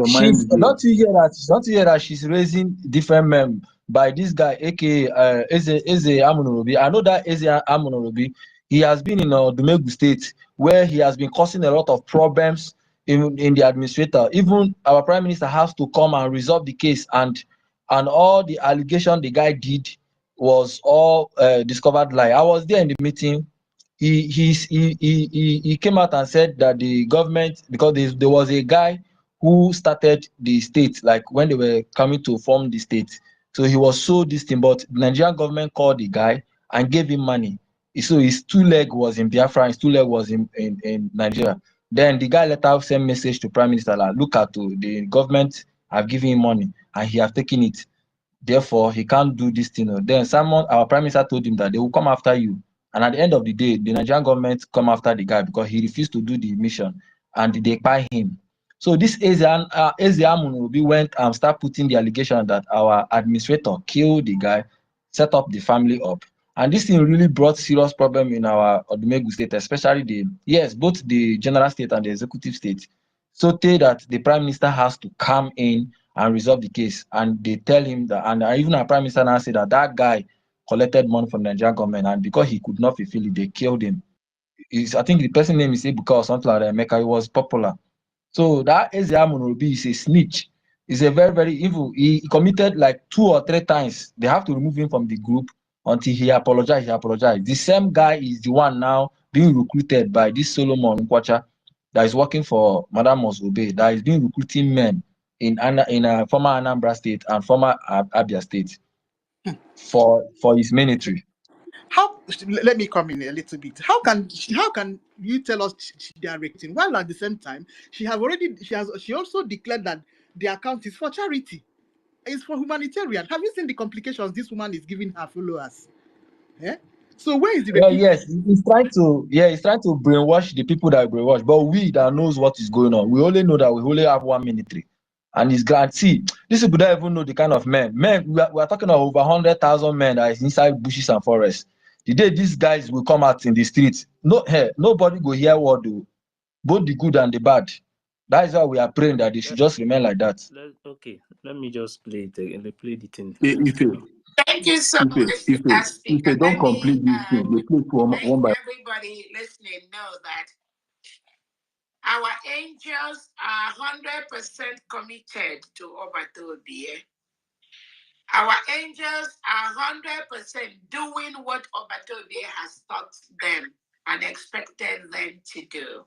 Don't you hear that she's raising different men by this guy, aka Eze Amunorobi. I know that Eze Amunorobi, he has been in Dumegu State where he has been causing a lot of problems in the administrator. Even our prime minister has to come and resolve the case, and all the allegation the guy did was all discovered lie. I was there in the meeting. He came out and said that the government, because there was a guy who started the state, like when they were coming to form the state. So he was so distant, but the Nigerian government called the guy and gave him money. So his 2 leg was in Biafra, his 2 leg was in Nigeria. Then the guy later sent message to Prime Minister, like, look at the government have given him money and he have taken it. Therefore, he can't do this thing. Then Simon, our Prime Minister, told him that they will come after you. And at the end of the day, the Nigerian government come after the guy because he refused to do the mission and they buy him. So this Eze Amunorobi went and start putting the allegation that our administrator killed the guy, set up the family up. And this thing really brought serious problem in our Odumegu state, especially both the general state and the executive state. So that the prime minister has to come in and resolve the case. And they tell him that, and even our prime minister now said that guy collected money from the Nigerian government, and because he could not fulfill it, they killed him. I think the person name is Ebuka or something like that. Mecca, he was popular. So that Eze Amunorobi is a snitch. He's a very, very evil. He committed like 2 or 3 times. They have to remove him from the group until he apologized. The same guy is the one now being recruited by this Solomon Nkwacha that is working for Madam Mosobe, that is being recruiting men in former Anambra State and former Abia State for his military. Let me come in a little bit. How can you tell us they are recruiting while at the same time she also declared that the account is for charity, it's for humanitarian? Have you seen the complications this woman is giving her followers? Yeah. So where is the yes, he's trying to brainwash the people that brainwash, but we that knows what is going on, we only know that we only have one military, and it's guaranteed. These people don't even know the kind of men. We are talking of over 100,000 men that is inside bushes and forests. The day these guys will come out in the streets, nobody will hear what do, both the good and the bad. That is why we are praying that they should just remain like that. Let me just play the thing. Thank you so much, If they don't complete this thing, they play one by everybody listening know that our angels are 100% committed to Obatobie. Our angels are 100% doing what Obatobie has taught them and expected them to do.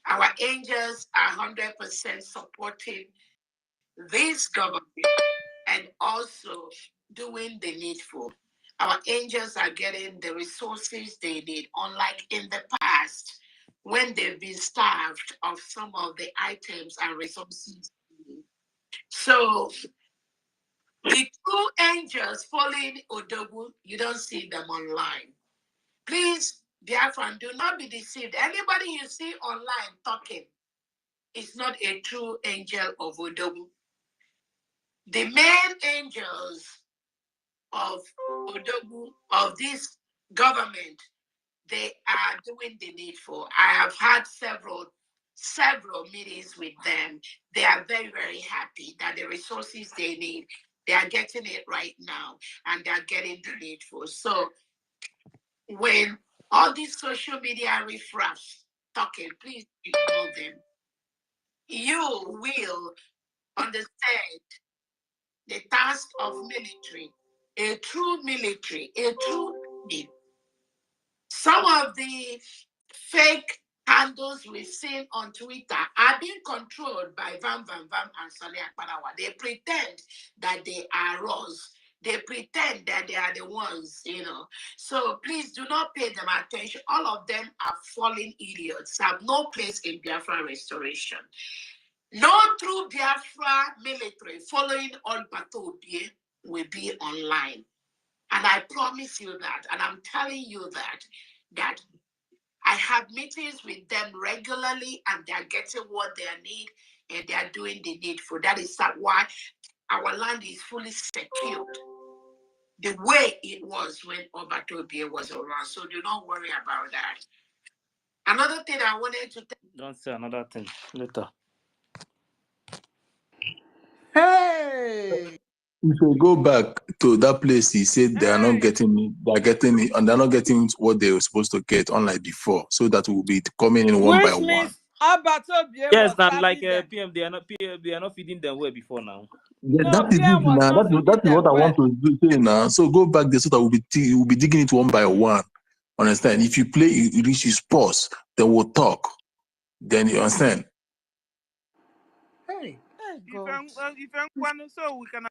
Our angels are 100% supporting this government and also doing the needful. Our angels are getting the resources they need, unlike in the past when they've been starved of some of the items and resources. So the two angels following Odogu, you don't see them online. Please, Biafran, do not be deceived. Anybody you see online talking is not a true angel of Odogu. The main angels of Odogu, of this government, they are doing the needful. I have had several meetings with them. They are very, very happy that the resources they need, they are getting it right now, and they are getting the needful. So when all these social media riffraffs talking, please ignore them. You will understand the task of military, a true military, a true army. Some of the fake handles we've seen on Twitter are being controlled by Vam and Sani Akparawa. They pretend that they are us. They pretend that they are the ones, So please do not pay them attention. All of them are fallen idiots, have no place in Biafra restoration. No true Biafra military following on Batobie will be online. And I promise you that, and I'm telling you that I have meetings with them regularly, and they're getting what they need, and they're doing the needful. That is why our land is fully secured, the way it was when Obatobie was around. So do not worry about that. Another thing I wanted to don't say another thing later. Hey! If you go back to that place, he said they are not getting it, they are getting it, and they're not getting what they were supposed to get, unlike before. So that will be coming in one by Which one. means Obatobie Yes, was and like serving them. PM, they are not feeding them well before now. Yeah, No, that is PM it was now. not That is feeding what I them want well. to do now. So go back there so that we'll be digging it one by one. Understand? If you play, you reach his pause, then we'll talk. Then you understand? Hey. If I'm so we can.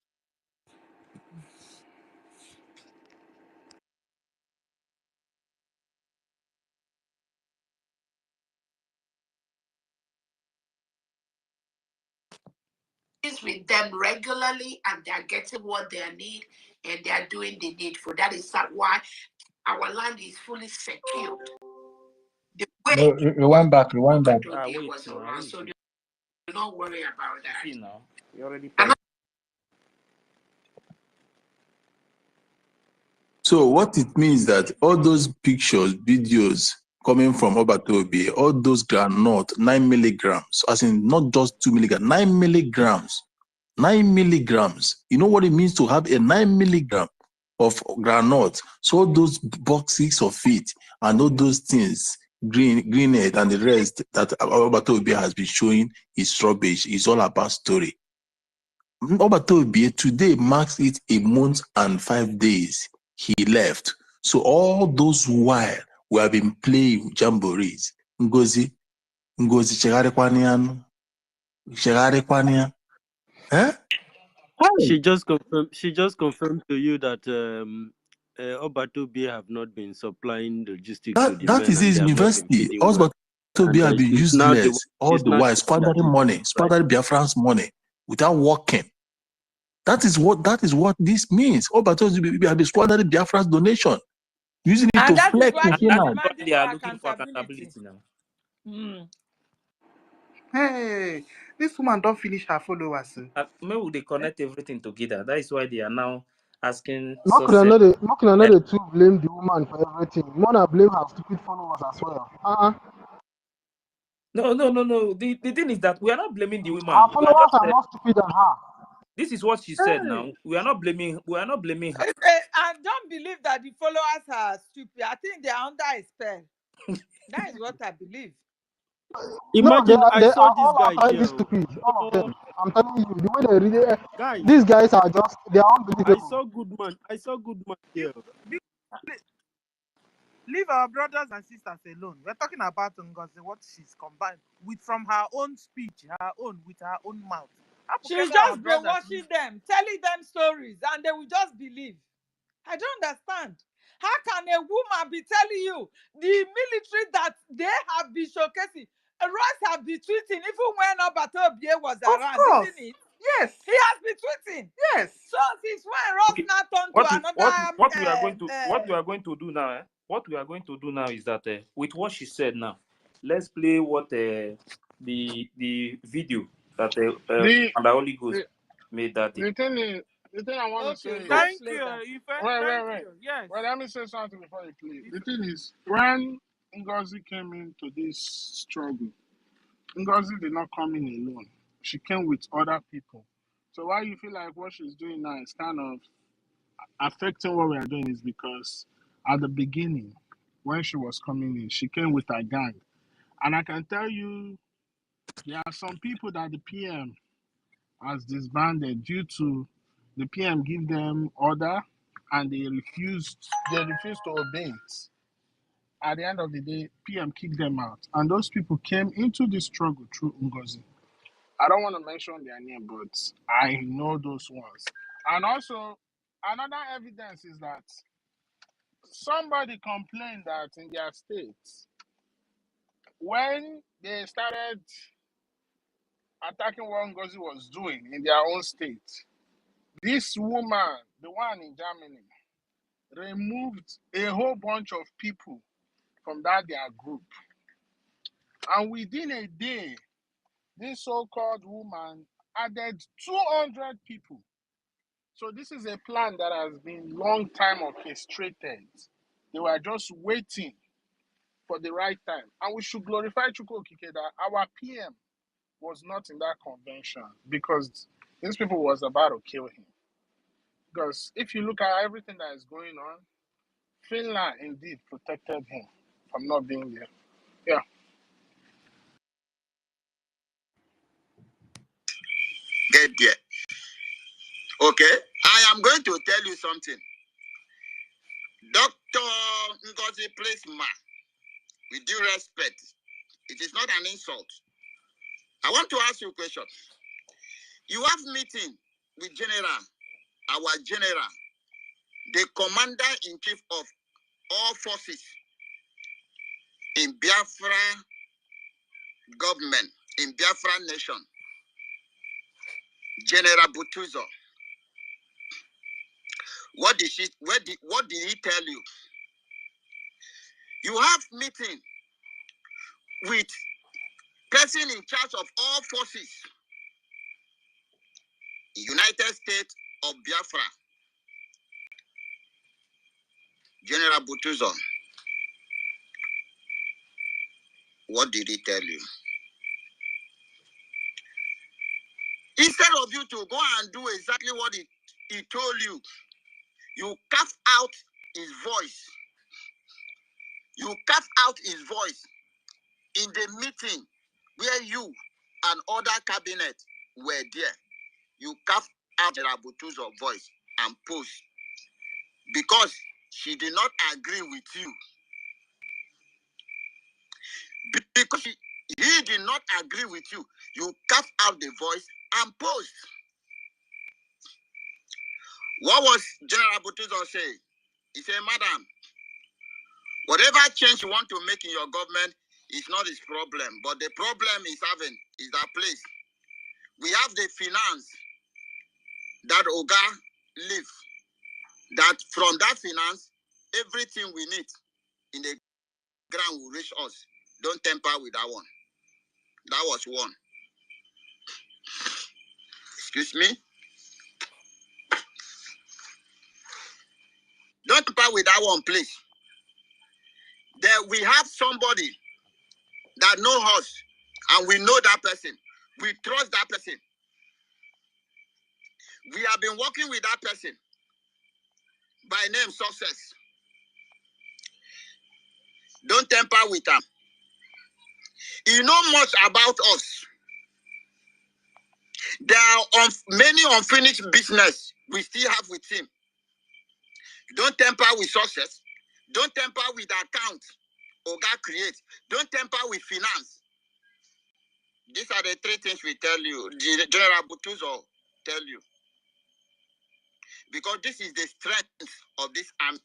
with them regularly, and they're getting what they need, and they're doing the needful. That is why our land is fully secured. The way No, rewind back. Obatobie was around. So do not worry about that. See now, you already. So what it means that all those pictures, videos coming from Obatobie, all those granite, 9 milligrams, as in not just 2 milligrams, 9 milligrams. 9 milligrams. You know what it means to have a 9 milligram of granite. So all those boxes of it and all those things, greenhead and the rest that Obatobie has been showing is rubbish. It's all about story. Obatobie today marks it a month and 5 days. He left. So all those while we have been playing jamborees. Ngozi Chegharịkwanịanụ. Eh? She just confirmed to you that Obatobie have not been supplying logistics to the That men, is and his they have not been university. feeding well. Obatobie have been useless all the while, squandering money, squandering Biafran's money without working. That is what this means. Obatobie have been squandering Biafran's donation, using it And to that is flex why in she's Finland. demanding They for are looking for accountability. now. Hey, this woman don't finish her followers. Maybe they connect everything together. That is why they are now asking. Not another to blame the woman for everything. Mona blame her stupid followers as well. No. The thing is that we are not blaming the woman. Her followers are more stupid than her. This is what she said now. We are not blaming her. I don't believe that the followers are stupid. I think they are under a spell. That is what I believe. Imagine they I saw this all guy are here. stupid. All of them. I'm telling you, the way they really, Guys, these guys are just, they are unbelievable. I saw good man here. Leave our brothers and sisters alone. We're talking about Ngozi, what she's combined with from her own speech, with her own mouth. She's just brainwashing them, telling them stories, and they will just believe. I don't understand. How can a woman be telling you the military that they have been showcasing? Ross have been tweeting even when Obatobie was around, isn't it? Yes. He has been tweeting. Yes. So since when Ross now turned to another what we are going to do now, what we are going to do now is that with what she said now, let's play what the video that the and the Holy Ghost made that day. the thing I want to say is, thank you, Ife. Wait. Yes. Well, let me say something before you play. The thing is, when Ngozi came into this struggle, Ngozi did not come in alone. She came with other people. So why you feel like what she's doing now is kind of affecting what we are doing is because at the beginning, when she was coming in, she came with a gang. And I can tell you, there are some people that the PM has disbanded due to the PM give them order and they refused to obey it. At the end of the day, PM kicked them out. And those people came into the struggle through Ngozi. I don't want to mention their name, but I know those ones. And also, another evidence is that somebody complained that in their state, when they started attacking what Ngozi was doing in their own state, this woman, the one in Germany, removed a whole bunch of people from their group. And within a day, this so-called woman added 200 people. So this is a plan that has been long time orchestrated. They were just waiting for the right time. And we should glorify Chukwu Okike that our PM was not in that convention because these people was about to kill him. Because if you look at everything that is going on, Finland indeed protected him from not being there. Yeah. Get there. Okay? I am going to tell you something. Dr. Ngozi, please, ma, with due respect, it is not an insult. I want to ask you a question. You have meeting with our general, the commander-in-chief of all forces in Biafra government, in Biafra nation, General Butuzo. What did he tell you? You have meeting with person in charge of all forces, United States of Biafra, General Butuzo. What did he tell you? Instead of you to go and do exactly what he told you, you cut out his voice. You cut out his voice in the meeting where you and other cabinet were there. You cut out General Butuzo's voice and post because she did not agree with you. Because he did not agree with you, you cut out the voice and post. What was General Butuzo saying? He said, Madam, whatever change you want to make in your government is not his problem, but the problem he's having is that place. We have the finance that Oga live. That from that finance, everything we need in the ground will reach us. Don't tamper with that one. That was one. Excuse me? Don't tamper with that one, please. There we have somebody that knows us, and we know that person. We trust that person. We have been working with that person by name Success. Don't tamper with them. He know much about us. There are many unfinished business we still have with him. Don't tamper with success. Don't tamper with account. Oga create. Don't tamper with finance. These are the three things we tell you. General Butuzo tell you. Because this is the strength of this army.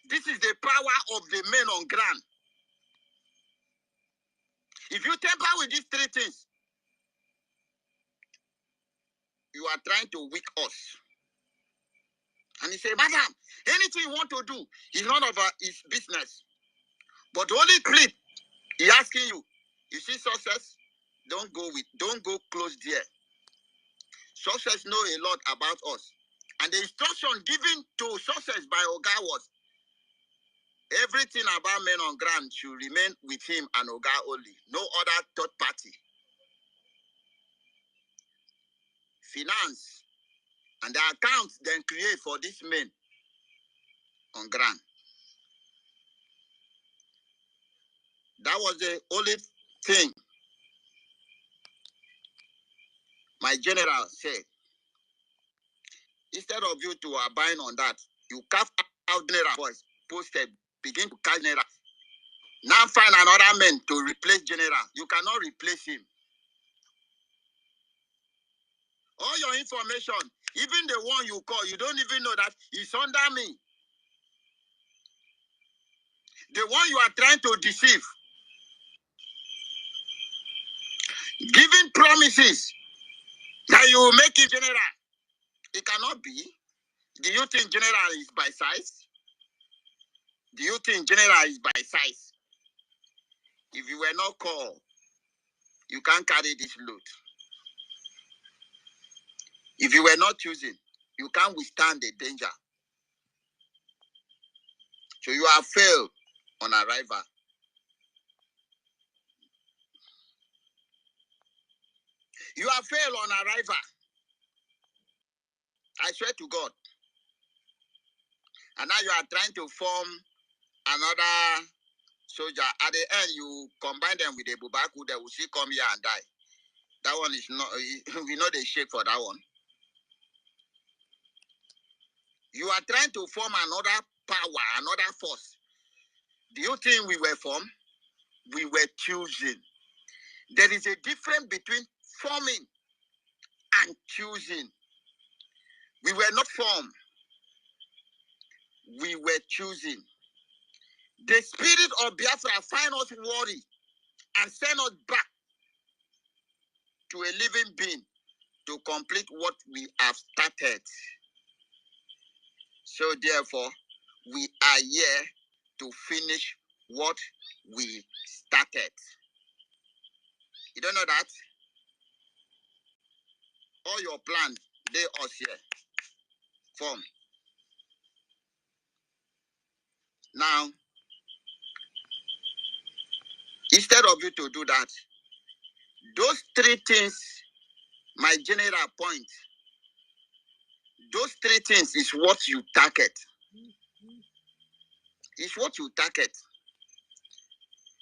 This is the power of the men on ground. If you tamper with these three things, you are trying to weak us. And he said, Madam, anything you want to do is none of his business. But the only clip he asking you, you see success, don't go close there. Success know a lot about us. And the instruction given to success by Oga was, everything about men on ground should remain with him and Oga only. No other third party. Finance and the accounts then create for these men on ground. That was the only thing my general said. Instead of you to abide on that, you carve out general voice, posted, begin to catch general. Now find another man to replace general. You cannot replace him. All your information, even the one you call, you don't even know that it's under me. The one you are trying to deceive, giving promises that you will make it general. It cannot be. Do you think general is by size? Do you think general is by size? If you were not called, you can't carry this load. If you were not chosen, you can't withstand the danger. So you have failed on arrival. You have failed on arrival. I swear to God. And now you are trying to form another soldier. At the end, you combine them with the Bubaku, they will still come here and die. That one is not, we know they shake for that one. You are trying to form another power, another force. Do you think we were formed? We were chosen. There is a difference between forming and choosing. We were not formed. We were choosing. The spirit of Biafra find us worried and send us back to a living being to complete what we have started. So therefore, we are here to finish what we started. You don't know that? All your plans, they us here. Form. Now, instead of you to do that, those three things, my general point, those three things is what you target. It's what you target.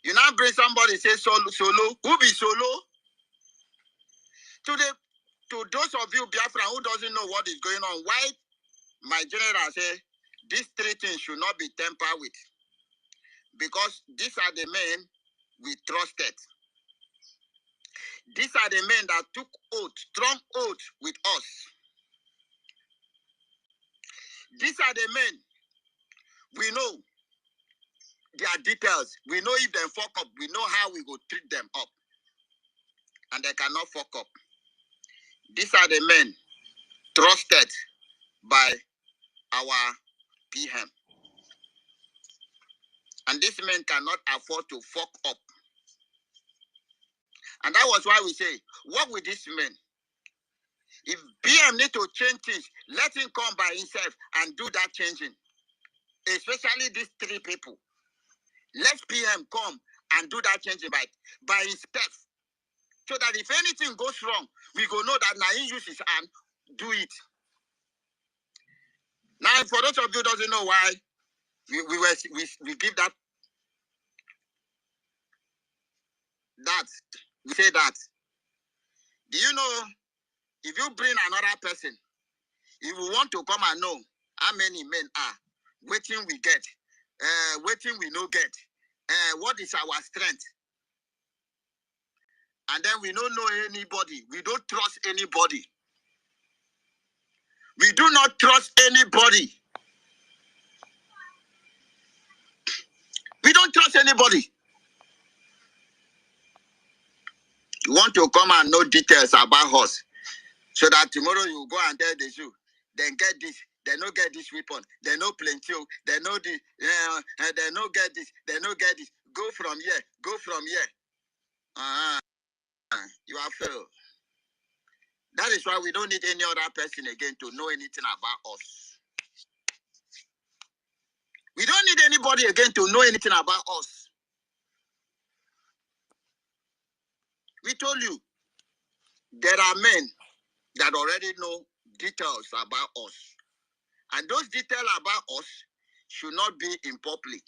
You now bring somebody say solo. Who be solo? To those of you Biafra who doesn't know what is going on, why my general say these three things should not be tampered with? Because these are the men we trusted. These are the men that took oath, strong oath with us. These are the men we know their details. We know if they fuck up, we know how we go treat them up. And they cannot fuck up. These are the men trusted by our PM. And these men cannot afford to fuck up. And that was why we say, work with these men. If PM need to change things, let him come by himself and do that changing. Especially these three people. Let PM come and do that changing by himself. So that if anything goes wrong, we go know that now he use his hand, do it. Now, for those of you who doesn't know why we give that that. We say that. Do you know, if you bring another person, if you want to come and know how many men are, waiting we get, waiting we no get, what is our strength? And then we don't know anybody. We don't trust anybody. We do not trust anybody. We don't trust anybody. You want to come and know details about us, so that tomorrow you go and tell the Jew, then get this, they no get this weapon, they no plenty, they no the, they no get this, they no get this. Go from here, go from here. You are failed. That is why we don't need any other person again to know anything about us. We don't need anybody again to know anything about us. We told you, there are men that already know details about us. And those details about us should not be in public.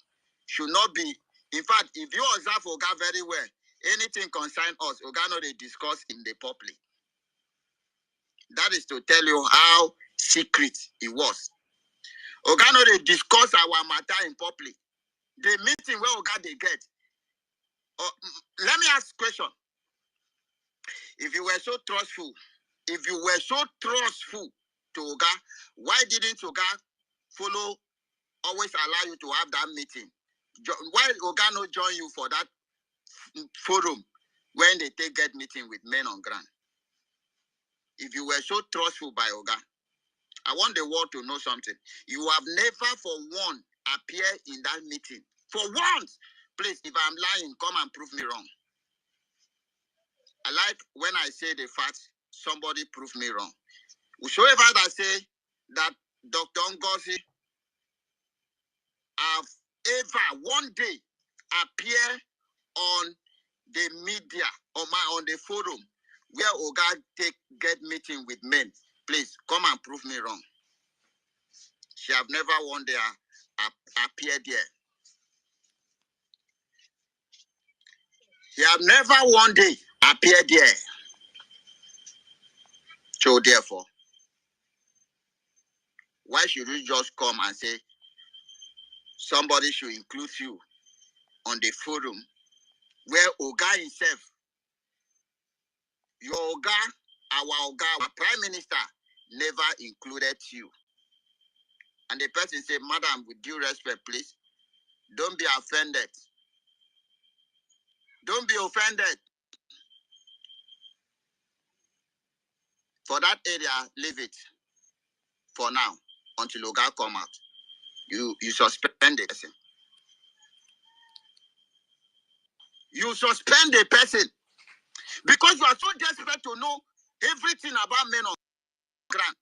Should not be. In fact, if you observe Oga very well, anything concern us, Oga no they discuss in the public. That is to tell you how secret it was. Oga no they discuss our matter in public. The meeting where Oga they get. Let me ask a question. If you were so trustful, to Oga, why didn't Oga follow, always allow you to have that meeting? Why Oga no join you for that forum when they get meeting with men on ground? If you were so trustful by Oga, I want the world to know something. You have never for one appear in that meeting. For once. Please, if I'm lying, come and prove me wrong. I like when I say the facts, somebody prove me wrong. Whosoever that say that Dr. Ngozi have ever one day appear on the media or on the forum where Oga get meeting with men, please come and prove me wrong. She have never one day appeared there. She have never one day appeared there. So therefore, why should you just come and say somebody should include you on the forum where Oga himself, your Oga, our Prime Minister, never included you? And the person said, Madam, with due respect, please, don't be offended. Don't be offended. For that area, leave it for now until Oga come out. You suspend the person. You suspend the person because you are so desperate to know everything about men on ground.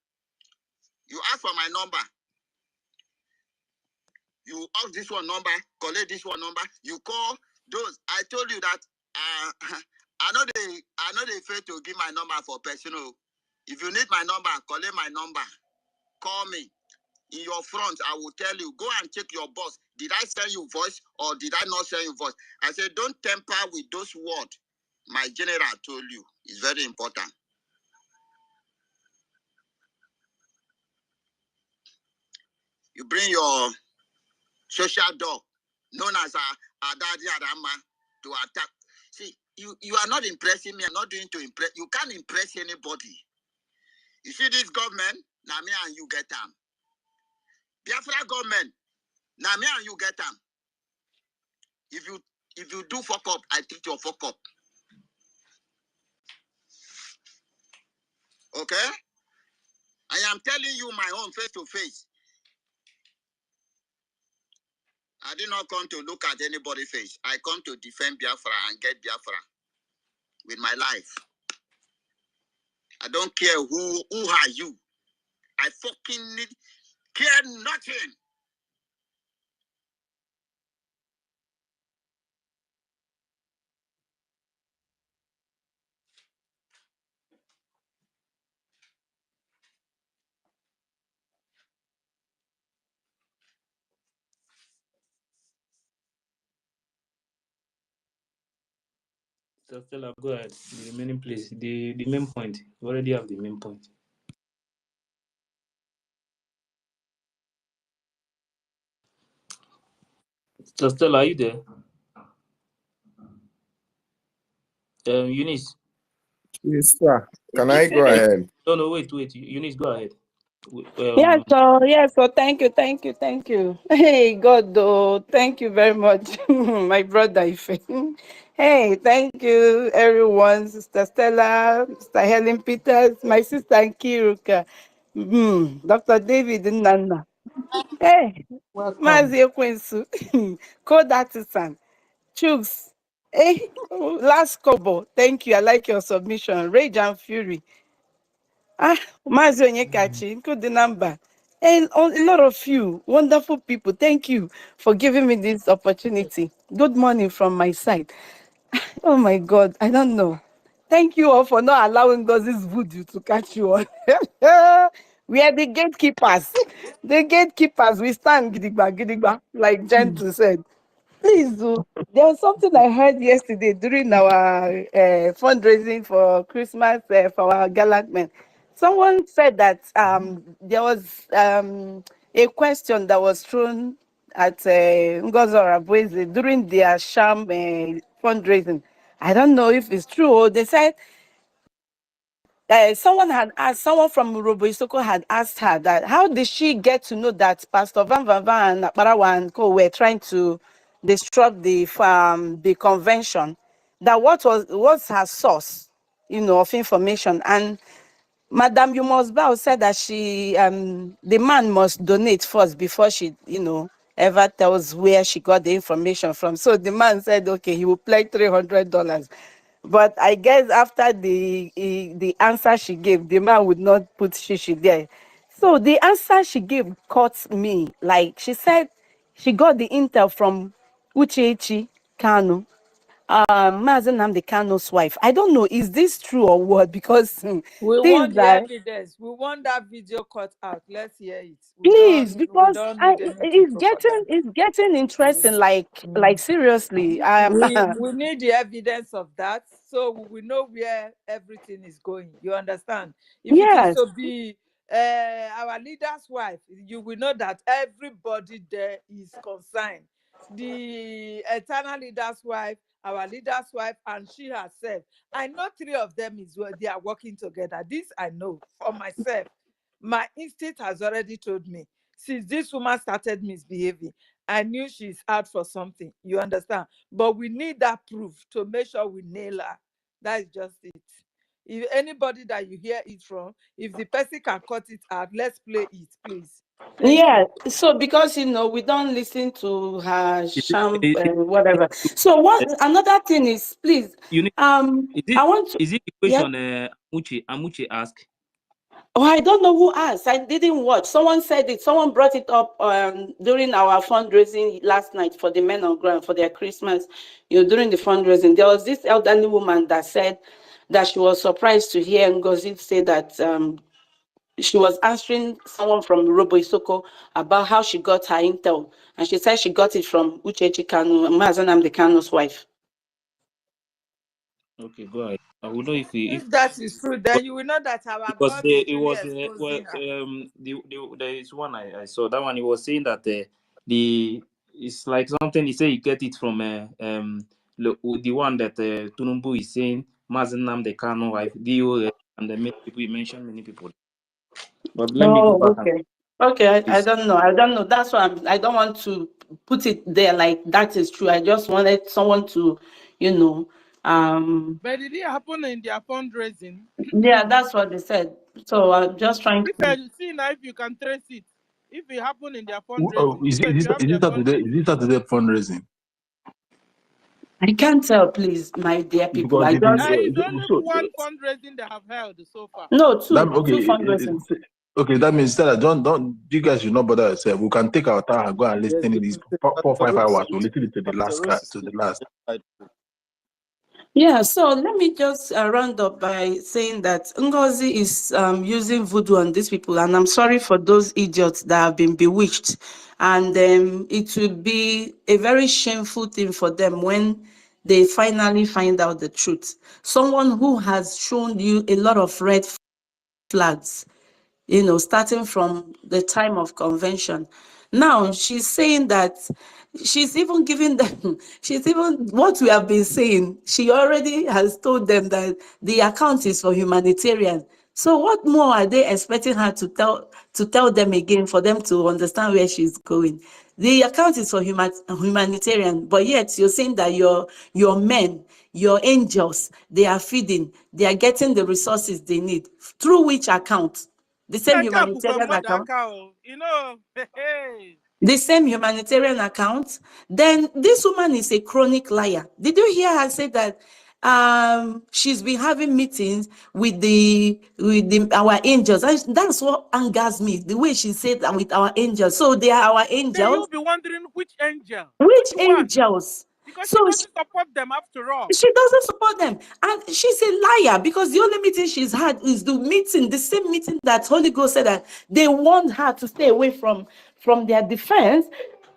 You ask for my number. You ask this one number, collect this one number. You call those. I told you that I know they fail to give my number for personal. If you need my number, collect my number. Call me. In your front, I will tell you, go and check your boss. Did I send you voice or did I not send you voice? I said, don't temper with those words. My general told you. It's very important. You bring your social dog, known as a daddy Adama, to attack. See, you are not impressing me. I'm not doing to impress. You can't impress anybody. You see this government, now me and you get them. Biafra government, now me and you get them. If you do fuck up, I treat your fuck up. Okay? I am telling you my own face to face. I did not come to look at anybody's face. I come to defend Biafra and get Biafra with my life. I don't care who are you. I fucking care nothing. So Stella, go ahead. The remaining place, the main point. You already have the main point. So Stella, are you there? Eunice. Yes, sir. Can I go ahead? No, wait. Eunice, go ahead. Yes, so thank you. Hey, God, thank you very much, my brother Ife. Hey, thank you, everyone, Sister Stella, Sister Helen Peters, my sister Nkiruka, Dr. David Nana. Hey, Welcome. Mazi Ekwensu, Code Artisan, Chugs. Hey, last Kobo, thank you. I like your submission. Rage and Fury. Mazi Onyekachi, good number. And a lot of you, wonderful people, thank you for giving me this opportunity. Good morning from my side. Oh my God, I don't know. Thank you all for not allowing this voodoo to catch you on. We are the gatekeepers. The gatekeepers, we stand gidigba, like Gentle said. Please do. There was something I heard yesterday during our fundraising for Christmas for our gallant men. Someone said that there was a question that was thrown at Ngozi Orabueze during their sham fundraising. I don't know if it's true. Or they said someone from Urobo Isoko had asked her that how did she get to know that Pastor Van and Akbarawa and Co were trying to disrupt the convention, that what's her source, of information. And Madam Yumusbao said that the man must donate first before she, ever tells where she got the information from. So the man said, okay, he will pledge $300. But I guess after the answer she gave, the man would not put shishi there. So the answer she gave caught me. Like she said, she got the intel from Uchechi Kanu, Mazen Nnamdi Kanu's wife. I don't know, is this true or what? Because we things want the that evidence. We want that video cut out. Let's hear it. please, because we don't need anything propaganda. Mm. It's getting interesting. Like seriously, we need the evidence of that, so we know where everything is going. You understand? If it is to be our leader's wife, you will know that everybody there is concerned. The eternal leader's wife, our leader's wife, and she herself. I know 3 of them is where they are working together. This I know for myself. My instinct has already told me. Since this woman started misbehaving, I knew she's out for something. You understand? But we need that proof to make sure we nail her. That is just it. If anybody that you hear it from, if the person can cut it out, let's play it, please. Thank you. So because we don't listen to her whatever. So another thing is, please, I want to. Is it the question Amuche asked? Oh, I don't know who asked. I didn't watch. Someone said it. Someone brought it up during our fundraising last night for the men on ground for their Christmas. During the fundraising, there was this elderly woman that said that she was surprised to hear Ngozi say that she was answering someone from Robo Isoko about how she got her intel, and she said she got it from Uchechi Kanu, Mazen Nnamdi Kanu's wife. Okay, go ahead. I will know if that is true, then you will know that our God is really exposing her. There is one I saw. That one he was saying that it's like something he said he get it from the one that Tunumbu is saying Mazen Nnamdi Kanu wife DOS, and the many people, he mentioned many people. But let me go back. Okay, I don't know. That's why I don't want to put it there like that is true. I just wanted someone to, But did it happen in their fundraising? Yeah, that's what they said. So I'm just trying to see now if you can trace it. If it happened in their fundraising, Oh, is it Saturday fundraising? I can't tell, please, my dear people. It's only one fundraising they have held so far. No, two fundraisings. Okay, that means that don't you guys should not bother yourself. We can take our time and go and listen to these 4-5 hours. We'll listen to the last. Yeah, so let me just round up by saying that Ngozi is using voodoo on these people, and I'm sorry for those idiots that have been bewitched. And it will be a very shameful thing for them when they finally find out the truth. Someone who has shown you a lot of red flags, you know, starting from the time of convention. Now she's saying that she's even giving them, she's even, what we have been saying, she already has told them that the account is for humanitarian. So what more are they expecting her to tell them again for them to understand where she's going? The account is for humanitarian, but yet you're saying that your men, your angels, they are feeding, they are getting the resources they need. Through which account? The same humanitarian account? You know, hey. The same humanitarian account. Then this woman is a chronic liar. Did you hear her say that she's been having meetings with our angels? And that's what angers me, the way she said that, with our angels. So they are our angels. Then you'll be wondering which angel. Which angels? Because she doesn't support them after all. She doesn't support them. And she's a liar, because the only meeting she's had is the same meeting that Holy Ghost said that they want her to stay away from their defense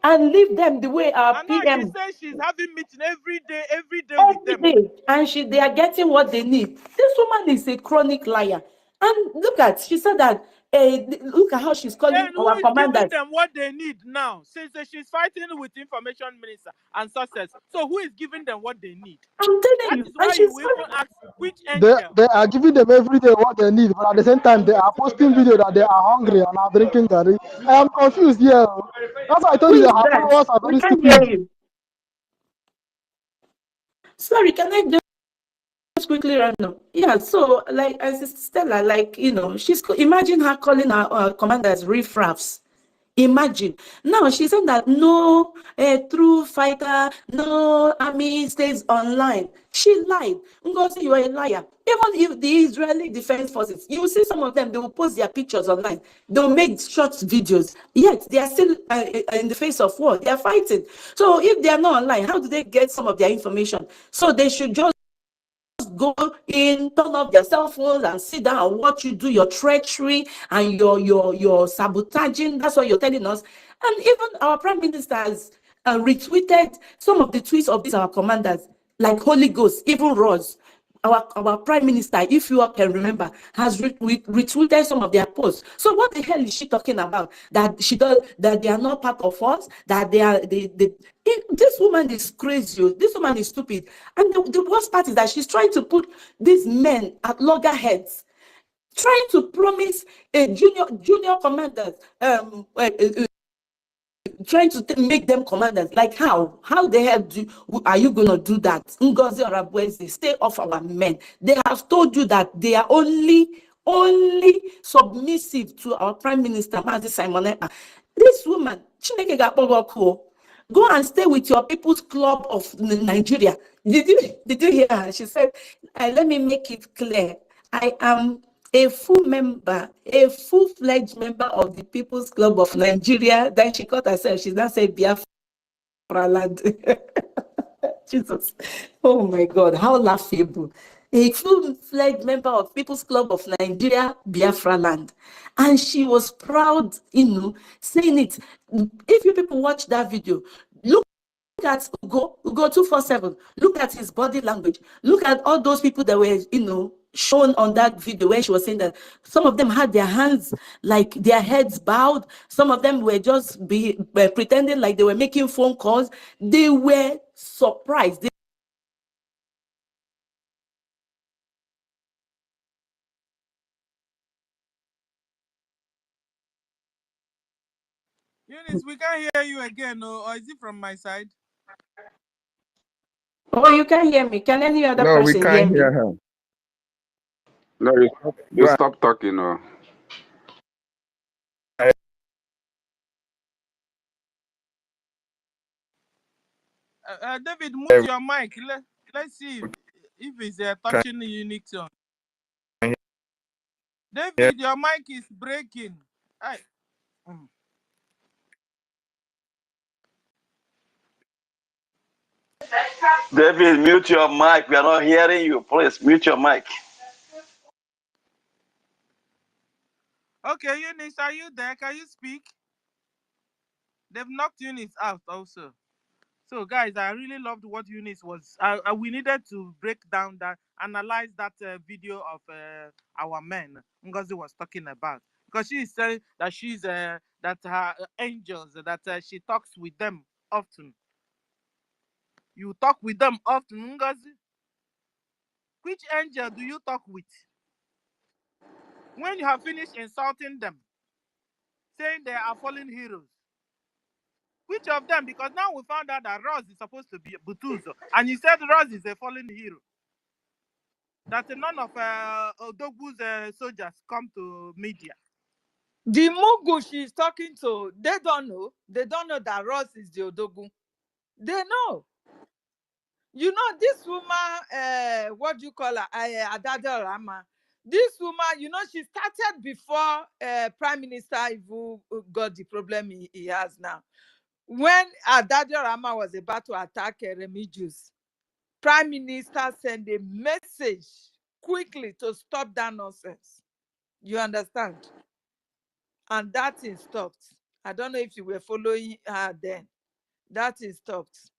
and leave them the way our and PM. Now she says she's having meeting every day with them. And they are getting what they need. This woman is a chronic liar. And she said that, look at how she's calling our commanders. Giving them what they need now? Since she's fighting with information minister and success. So who is giving them what they need? I'm telling you. That is why you even ask which angel. They are giving them every day what they need, but at the same time they are posting video that they are hungry and are drinking garri. I am confused here. That's why I told you that her followers are very stupid. Sorry, can I just quickly run now? Yeah, so like as Stella, like, you know, imagine her calling our commanders riffraffs. Imagine. Now she said that no true fighter, no army stays online. She lied. Ngozi, you are a liar. Even if the Israeli Defense Forces, you will see some of them, they will post their pictures online. They'll make short videos. Yet they are still in the face of war. They are fighting. So if they are not online, how do they get some of their information? So they should just go in, turn off their cell phones and sit down and watch you do your treachery and your sabotaging. That's what you're telling us. And even our prime minister has retweeted some of the tweets of these our commanders, like Holy Ghost, even Ross. Our prime minister, if you all can remember, has retweeted some of their posts. So what the hell is she talking about? That they are not part of us, that this woman is crazy, this woman is stupid. And the worst part is that she's trying to put these men at loggerheads, trying to promise a junior commanders, trying to make them commanders. Like how the hell are you going to do that? Ngozi Orabueze, stay off our men. They have told you that they are only submissive to our prime minister, Mazi Simon Ekpa. This woman, Chineke ga-akpọ, go and stay with your People's Club of Nigeria. Did you hear her? She said, let me make it clear. I am a full-fledged member of the People's Club of Nigeria. Then she called herself, she's now said Biafra land. Jesus. Oh my God, how laughable. A full-fledged member of People's Club of Nigeria, Biafra land. And she was proud, saying it. If you people watch that video, look at Ugo 247. Look at his body language. Look at all those people that were, shown on that video where she was saying that some of them had their hands, like their heads bowed. Some of them were just pretending like they were making phone calls. They were surprised. Eunice, we can't hear you again, or is it from my side? Oh, you can hear me. Can any other person hear me? No, we can't hear her. No, you stop talking. No. David, mute your mic. Let's see if it's touching the unique zone. David, your mic is breaking. David, mute your mic. We are not hearing you. Please mute your mic. Okay, Eunice, are you there? Can you speak? They've knocked Eunice out also. So, guys, I really loved what Eunice was. We needed to break down that, analyze that video of our men Ngozi was talking about, because she is saying that she's that her angels, that she talks with them often. You talk with them often, Ngozi. Which angel do you talk with? When you have finished insulting them, saying they are fallen heroes, which of them? Because now we found out that Ross is supposed to be Butuzo, and you said Ross is a fallen hero. That none of Odogwu's soldiers come to media. The Mugu she's talking to, they don't know. They don't know that Ross is the Odogwu. They know. You know, this woman, what do you call her? Adada Rama. This woman, you know, she started before Prime Minister Ivu got the problem he has now. When Adada Rama was about to attack Remigius, Prime Minister sent a message quickly to stop that nonsense. You understand? And that is stopped. I don't know if you were following her then. That is stopped.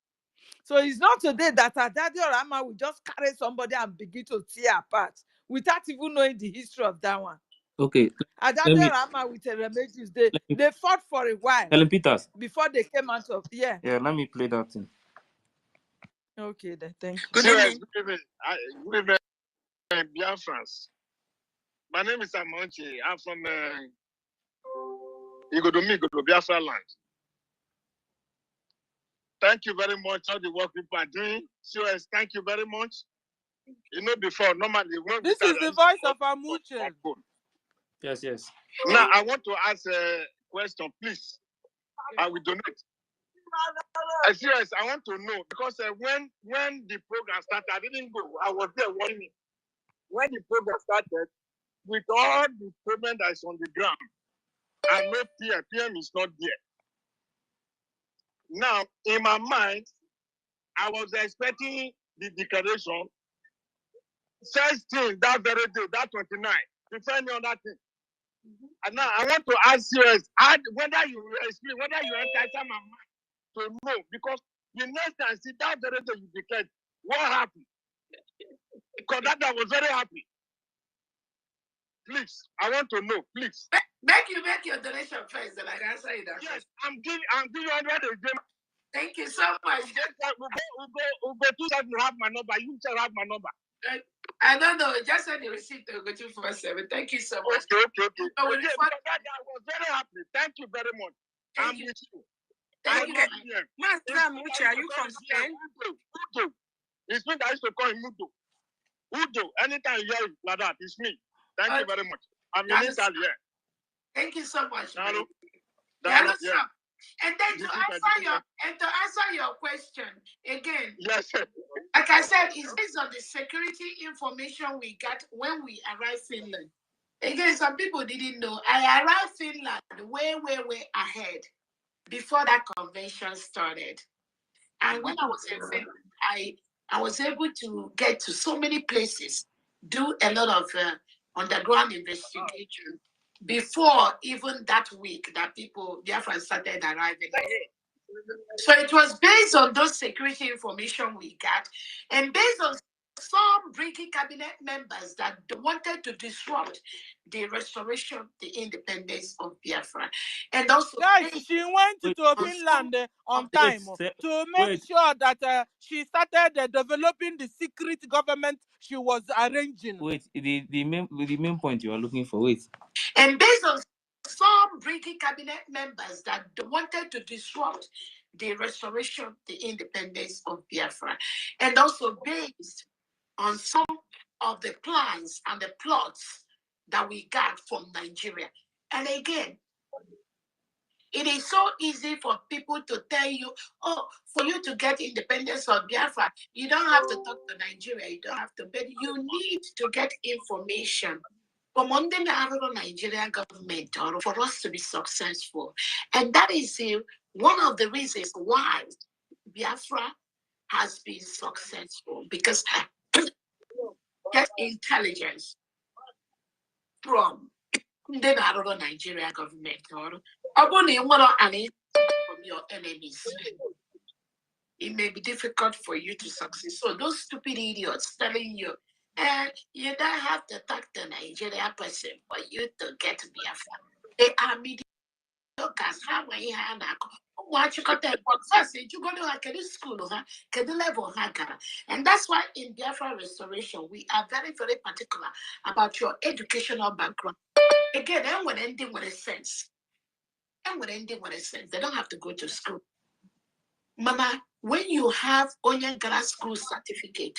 So it's not today that Adadi Rama will just carry somebody and begin to tear apart without even knowing the history of that one. Okay. Adadi Rama with Remedios, they fought for a while. Helen Peters. Before they came out of, yeah. Yeah, let me play that thing. Okay, then, thank you. Good evening. Good evening, Biafrans. My name is Amonchi. I'm from Igodomi, Biafra land. Thank you very much all the work people are doing. COS, thank you very much. You know, before, normally... This is the voice of Amuche. Yes, yes. Now, I want to ask a question, please. I will donate. COS, I want to know, because when the program started, I didn't go. I was there warning. When the program started, with all the payment that is on the ground, I know PM is not there. Now, in my mind, I was expecting the declaration. First thing, that very day, that 29, before any other thing. And now I want to ask you whether you explain, whether you enter my mind to know, because the next time, see that very day you declared, what happened? Because that I was very happy. Please, I want to know, please. Make your donation first, then I can answer you that. Yes, I'm giving 100 again. Thank you so much. We'll go to that. You have my number. You shall have my number. I don't know. Just send the receipt to go 247. Thank you so much. Okay. I was very happy. Thank you very much. Thank you. Thank you. Master Mucha, are you from Spain? Udo. It's me that used to call him Udo. Udo. Anytime you hear it like that, it's me. Thank you very much. I'm in Italy here. Thank you so much. Hello. Yeah. And then to answer your question again, yes, like I said, it's based on the security information we got when we arrived Finland. Again, some people didn't know. I arrived Finland way ahead before that convention started. And when I was in Finland, I was able to get to so many places, do a lot of underground investigation before even that week that Biafra started arriving. So it was based on those security information we got, and based on some bringing cabinet members that wanted to disrupt the restoration of the independence of Biafra. And also, guys, she went to Finland on time to make sure that she started developing the secret government she was arranging. Wait, the main point you are looking for, wait. And based on some bringing cabinet members that wanted to disrupt the restoration of the independence of Biafra, and also based on some of the plans and the plots that we got from Nigeria. And again, it is so easy for people to tell you, oh, for you to get independence of Biafra, you don't have to talk to Nigeria, you don't have to, but you need to get information from under the Nigerian government or for us to be successful. And that is one of the reasons why Biafra has been successful, because get intelligence from the Nigerian government or from your enemies. it may be difficult for you to succeed. So those stupid idiots telling you, you don't have to talk to Nigerian person for you to get Biafra. They are mediocre. How are you? What you got that? First, you go to a school, level, and that's why in Biafra restoration we are very, very particular about your educational background. Again, and when ending with a sense, they don't have to go to school. Mama, when you have Onye Gara school certificate,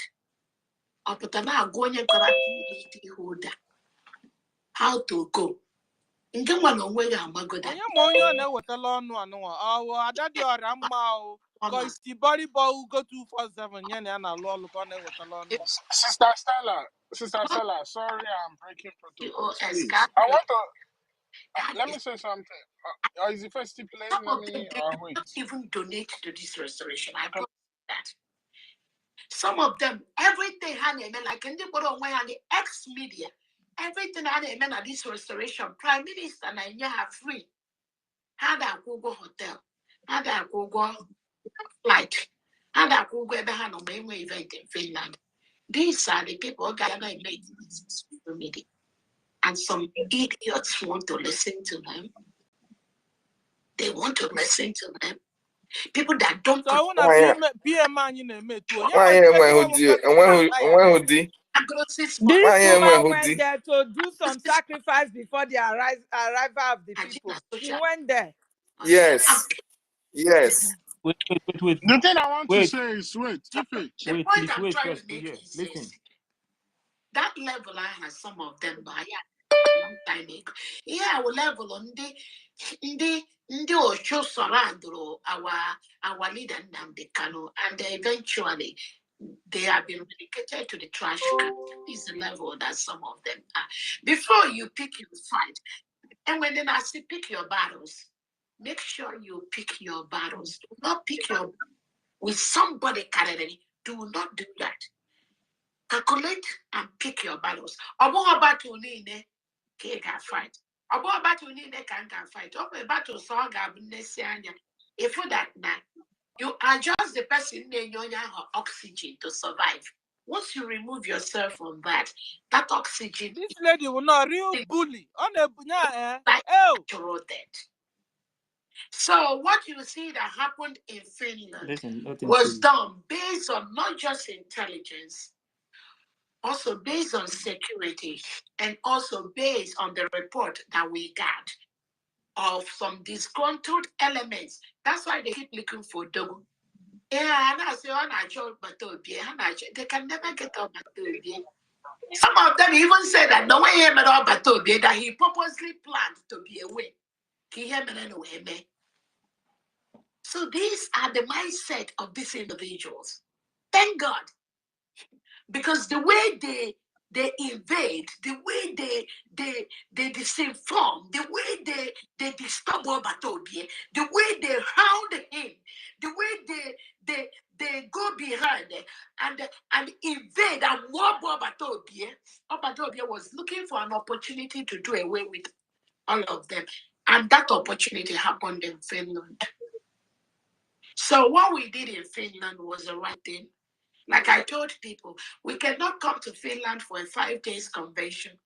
or Putana Onye Gara PhD holder, how to go? Nke mwana onwe ya amagoda. Onye ma onye ọ na-ewetala ọnụ anụwa ọwụ ada dị ọrịa mma o ka isi bọrịbọ ugo 247 nye na ya na-alụ ọlụ ka ọ na-ewetala ọnụ. Sister Stella, sorry I'm breaking protocol. Please, I want to let me say something. Is the first place? Let me wait. Even donate to this restoration. I promise that. Some of them, everything like in the ex-media, everything at this restoration, Prime Minister and you have free. Had a Google hotel, had a Google flight, had a Google event in Finland. These are the people that made this media. And some idiots want to listen to them. They want to listen to them. People that don't. So I want to PM These women went there to do some sacrifice before the arrival of the people. She went there. Yes. Wait. The thing I want to say is, wait, please, first. Listen. That level I had some of them by long time ago. Yeah, our level on the Osho Sorandro, our leader Nnamdi Kanu, and eventually they have been relegated to the trash can. This is the level that some of them are. Before you pick your fight, and when then I say pick your battles, make sure you pick your battles. Do not pick your with somebody currently. Do not do that. Calculate and pick your battles. About battle can fight. About battle can fight. About battle so if you that now, you are just the person in your oxygen to survive. Once you remove yourself from that oxygen. This lady will not real bully. So what you see that happened in Finland was done based on not just intelligence, also based on security, and also based on the report that we got of some disgruntled elements. That's why they keep looking for Dogo. Yeah, and I say, they can never get on Batobie. Some of them even said that no way him at all Batobie, that he purposely planned to be away. So these are the mindset of these individuals. Thank God. Because the way they invade, the way they disinform, the way they disturb Obatobie, the way they hound him, the way they go behind and invade and mob Obatobie. Obatobie was looking for an opportunity to do away with all of them. And that opportunity happened in Finland. So what we did in Finland was the right thing. Like I told people, we cannot come to Finland for a 5 days convention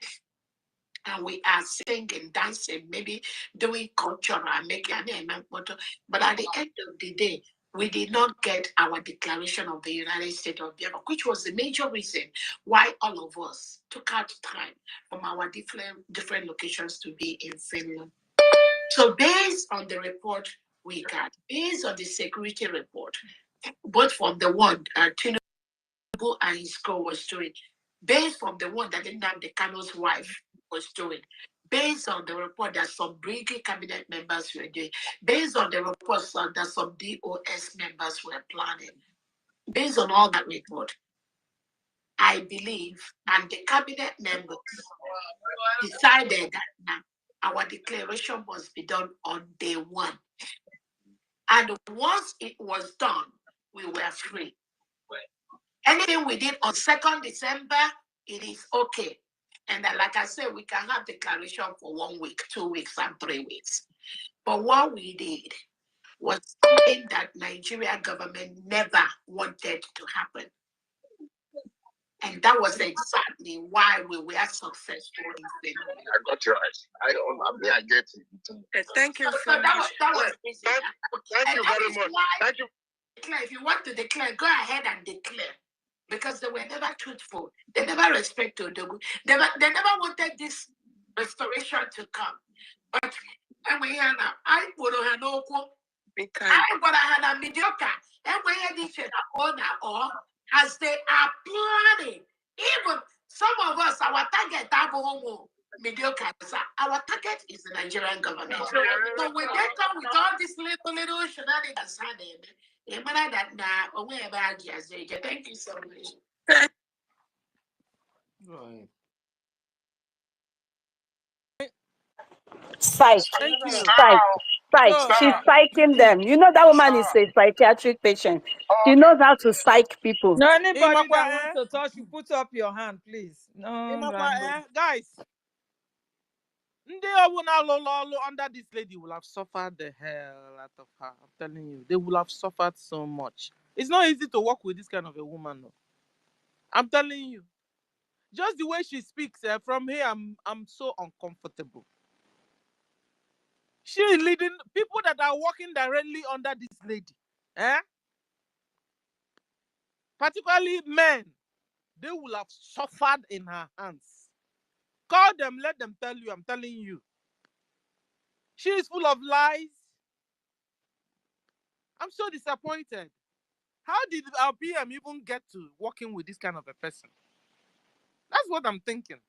and we are singing, dancing, maybe doing culture and making an photo. But at the end of the day, we did not get our declaration of the United States of Biafra, which was the major reason why all of us took out time from our different locations to be in Finland. So based on the report we got, based on the security report, both from the one Tinubu and his co was doing, based on the one that Nnamdi Kanu's wife was doing, based on the report that some Brigade cabinet members were doing, based on the reports that some DOS members were planning, based on all that report, I believe, and the cabinet members decided that now our declaration must be done on day one. And once it was done, we were free. Anything we did on 2nd December, it is okay. And like I said, we can have declaration for 1 week, 2 weeks, and 3 weeks. But what we did, was something that Nigeria government never wanted to happen. And that was exactly why we were successful in Zimbabwe. I got you right. I get it. Thank you so much. That was Thank you very much. Thank you. If you want to declare, go ahead and declare. Because they were never truthful. They never respected the good. They never wanted this restoration to come. But I would have no I would have had a mediocre. And we had each other or as they are planning. Even some of us, our target mediocre. Our target is the Nigerian government. So when they come with all these little shenanigans, thank you so much. Psych. Thank you. Psych. Psych. She's psyching them. You know that woman is a psychiatric patient. She knows how to psych people. No, anybody that wants to touch you, put up your hand, please. No, guys. Under this lady will have suffered the hell out of her. I'm telling you, they will have suffered so much. It's not easy to work with this kind of a woman. No. I'm telling you, just the way she speaks from here, I'm so uncomfortable. She is leading people that are working directly under this lady, particularly men. They will have suffered in her hands. Call them, let them tell you. I'm telling you. She is full of lies. I'm so disappointed. How did our PM even get to working with this kind of a person? That's what I'm thinking.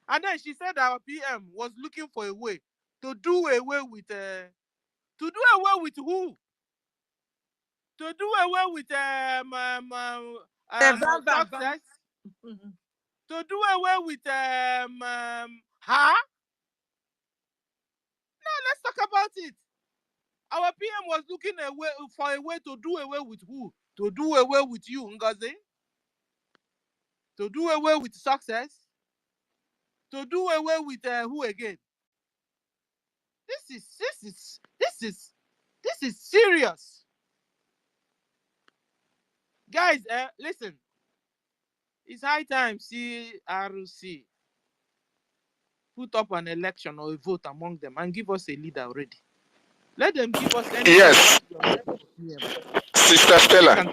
And then she said our PM was looking for a way to do away with who? To do away with success. To do away with her. Now let's talk about it. Our PM was looking for a way to do away with who? To do away with you, Ngozi? To do away with success? To do away with who again? This is serious. Guys, listen. It's high time CRC put up an election or a vote among them and give us a leader already. Let them give us any. Yes. Sister Stella.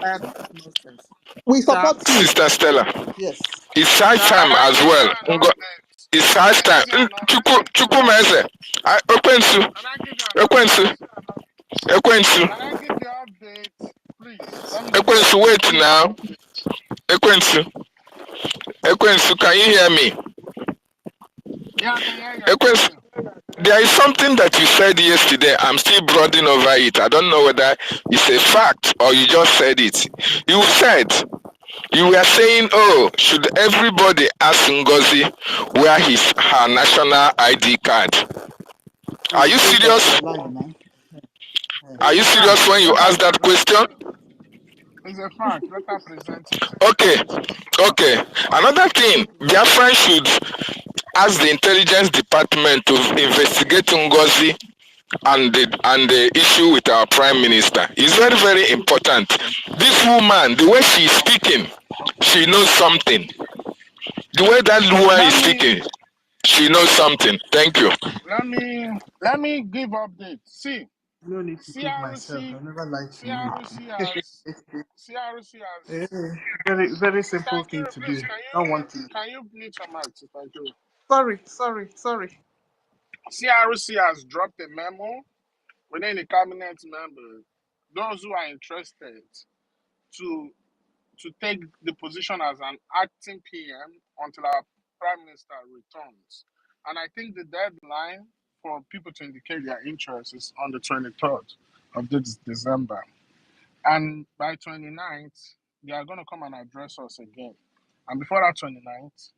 We support you. Sister Stella. Yes. It's high time as well. It's high time. Chukwumeze. Ekwensu. Wait now. Ekwensu, can you hear me? Yeah, I can hear you. Ekwensu, there is something that you said yesterday. I'm still brooding over it. I don't know whether it's a fact or you just said it. You were saying, oh, should everybody ask Ngozi where her national ID card? Are you serious? Are you serious when you ask that question? It's a fact. Let her present it. Okay. Another thing, Biafra should ask the intelligence department to investigate Ngozi and the issue with our prime minister. It's very, very important. This woman, the way she is speaking, she knows something. The way that woman is speaking, she knows something. Thank you. Let me give update. See, No need to give myself. I never lied to you. CRC has very simple thing to do. Don't want to. Can you mute your mic? Thank you. Sorry. CRC has dropped a memo within the cabinet members, those who are interested to take the position as an acting PM until our Prime Minister returns. And I think the deadline for people to indicate their interest is on the 23rd of this December. And by 29th, they are going to come and address us again. And before that 29th,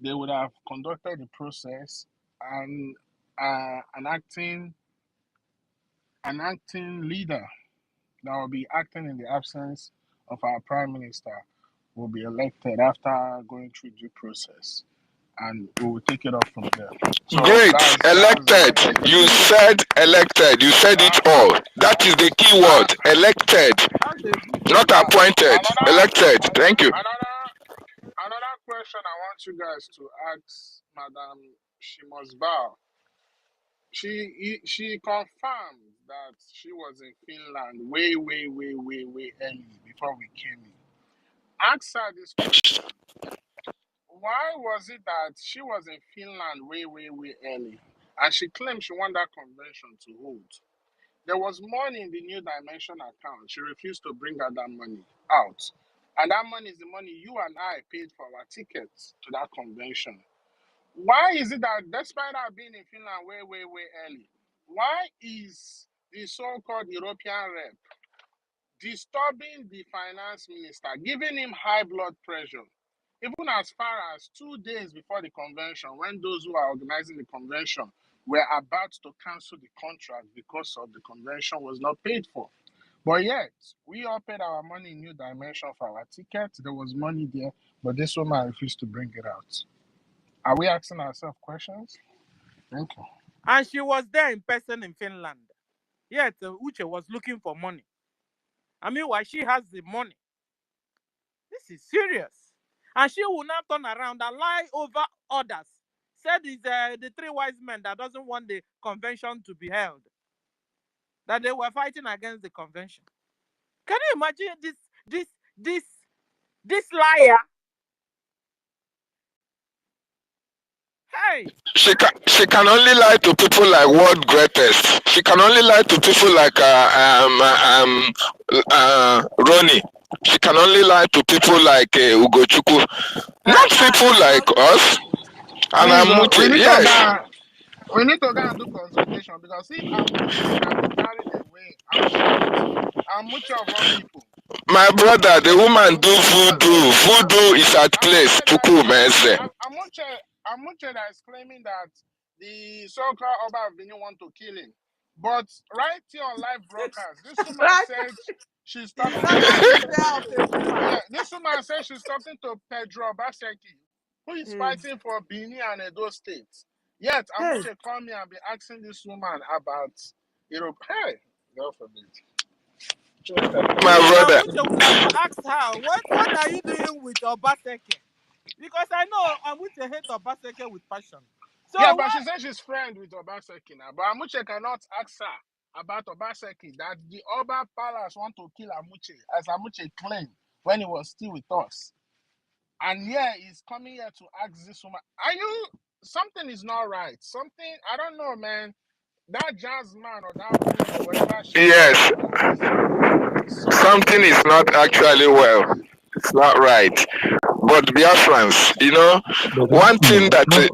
they would have conducted the process and an acting leader that will be acting in the absence of our Prime Minister will be elected after going through due process. and we will take it off from there. So Great, elected. You said elected. You said it all. That is the key word. Elected, not appointed. Elected. Thank you. Another question I want you guys to ask Madam Shimosbao. She confirmed that she was in Finland way early before we came in. Ask her this question. Why was it that she was in Finland way early, and she claimed she won that convention to hold? There was money in the New Dimension account. She refused to bring out that money out. And that money is the money you and I paid for our tickets to that convention. Why is it that despite her being in Finland way early, why is the so-called European rep disturbing the finance minister, giving him high blood pressure, even as far as 2 days before the convention, when those who are organizing the convention were about to cancel the contract because of the convention was not paid for? But yet, we all paid our money in New Dimension for our tickets. There was money there, but this woman refused to bring it out. Are we asking ourselves questions? Thank you. And she was there in person in Finland. Yet, Uche was looking for money. I mean, why she has the money? This is serious. And she will not turn around and lie over others. Said it's the three wise men that doesn't want the convention to be held. That they were fighting against the convention. Can you imagine this liar? Hey. She can only lie to people like world greatest. She can only lie to people like Ronnie. She can only lie to people like Ugochukwu. Not people like us. And Amuche, yes. We need to go and do consultation, because if Amuche can be carried away and shocked, Amuche of all people. My brother, the woman do voodoo. Voodoo is at place. Amuche that is claiming that the so-called Oba of Benin want to kill him. But right here on live broadcast, this woman said she's talking to this woman said she's talking to Pedro Obaseki, who is fighting for Benin and Edo states. Yet Amuche called me and be asking this woman about Europe. Hey, God forbid. My brother. Amuche would have asked her, what are you doing with Obaseki? Because I know Amuche hates Obaseki with passion. So yeah, but she said she's friends with Obaseki now. But Amuche cannot ask her about Obaseki, that the Oba Palace want to kill Amuche, as Amuche claimed when he was still with us. And yeah, he's coming here to ask this woman, something is not right. Something, I don't know, man. That jazz man or that woman, whatever she yes. Something is not actually well. It's not right. But Biafrans, one thing that the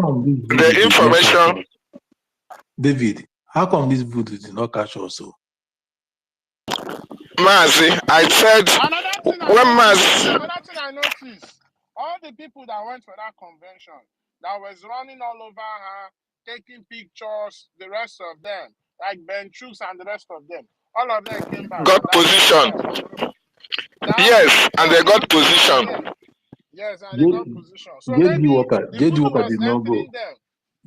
information. David, how come this voodoo did not catch also? Mazi, I said another thing I noticed, all the people that went for that convention, that was running all over her, taking pictures, the rest of them, like Ben Chooks and the rest of them, all of them came back. Got position. Yes, and they got position. Yes, and they got position. So JD Walker did not go. Them.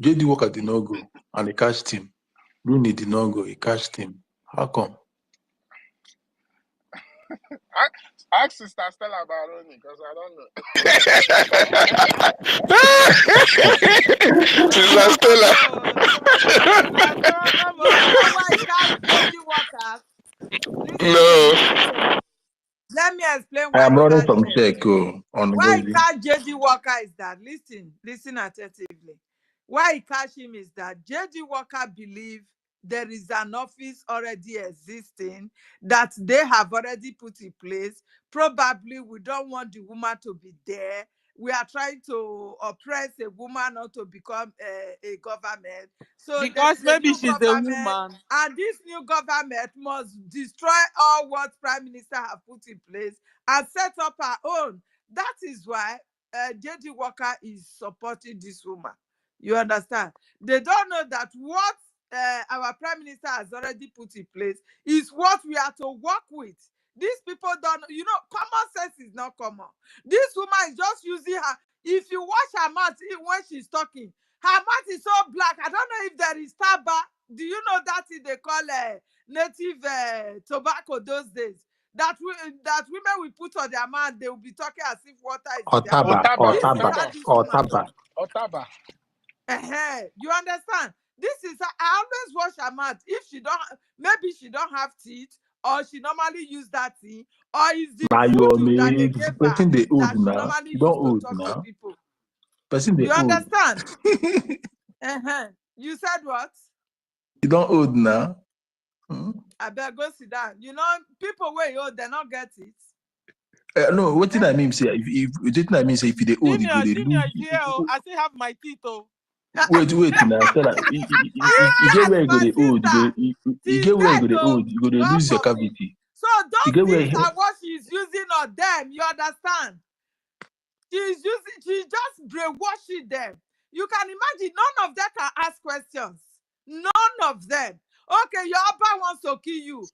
JD Walker did not go, and he catched him. Rooney did not go, he catched him. How come? Ask Sister Stella about Rooney, because I don't know. Sister Stella. No. Let me explain why. I am running from check on why he catch JD Walker is that, listen attentively. Why he catch him is that JD Walker believes there is an office already existing that they have already put in place. Probably we don't want the woman to be there. We are trying to oppress a woman not to become a government. So because maybe she's a woman. And this new government must destroy all what Prime Minister have put in place and set up her own. That is why JD Walker is supporting this woman. You understand? They don't know that what our Prime Minister has already put in place is what we are to work with. These people don't, common sense is not common. This woman is just using her. If you watch her mouth when she's talking, her mouth is so black. I don't know if there is taba. Do you know that they call native tobacco those days? That women will put on their mouth, they will be talking as if water is in their mouth. Otaba. You understand? This is I always wash her mouth. If she don't, maybe she don't have teeth, or she normally use that thing, or is the voodoo that they gave her that she normally use to talk to people. You understand? You said what? You don't old now. I better go sit down. You know, people where you old, they not get it. No, what did I mean? Say if didn't I mean say if they old, you go they lose. Here, I still have my teeth. Wait now. You get where you go the old. You get where you go the old. You go to lose your cavity. So those things are what she's using on them. You understand? She's just brainwashing them. You can imagine none of them can ask questions. None of them. Okay, your Abba wants to kill you.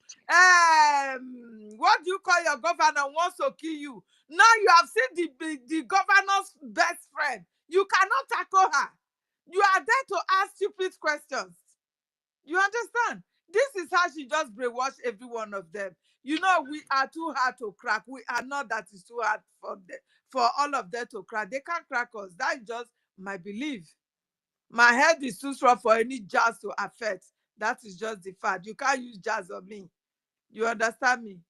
What do you call your governor wants to kill you? Now you have seen the governor's best friend. You cannot tackle her. You are there to ask stupid questions. You understand? This is how she just brainwashed every one of them. You know, we are too hard to crack. We are not that is too hard for all of them to crack. They can't crack us. That is just my belief. My head is too strong for any jazz to affect. That is just the fact. You can't use jazz on me. You understand me?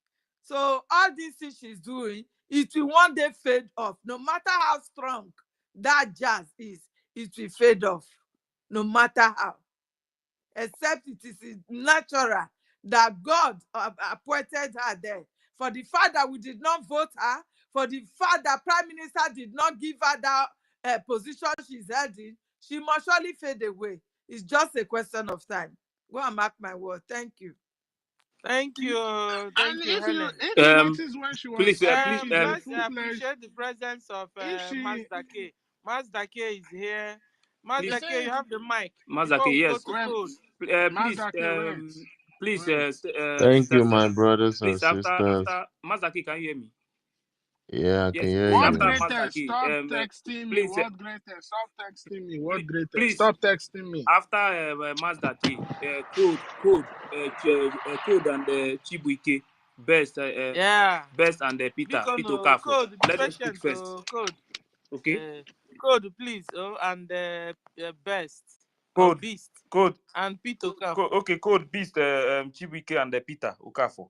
So all these things she's doing, it will one day fade off. No matter how strong that jazz is, it will fade off. No matter how. Except it is natural that God appointed her there. For the fact that we did not vote her, for the fact that Prime Minister did not give her that position she's held in, she must surely fade away. It's just a question of time. Go and mark my word. Thank you. Thank you. Thank you, Helen. If you notice when she was let's appreciate the presence of Mazda K. Mazda K is here. Mazda K, you have the mic. Mazda K, yes. Please, thank you, my brothers and sisters. After Mazda K, can you hear me? Yeah, I can hear you. What greatest? Stop texting me. What greatest? Stop texting me. What greatest? Please stop texting me. After Mazda K, code and Chibuike, best and Peter Okafor. Code, let them speak first. Code. Okay. Code, please. And best. Code. Beast. Code. And Peter Okafor. Okay, code Beast, Chibuike and Peter Okafor.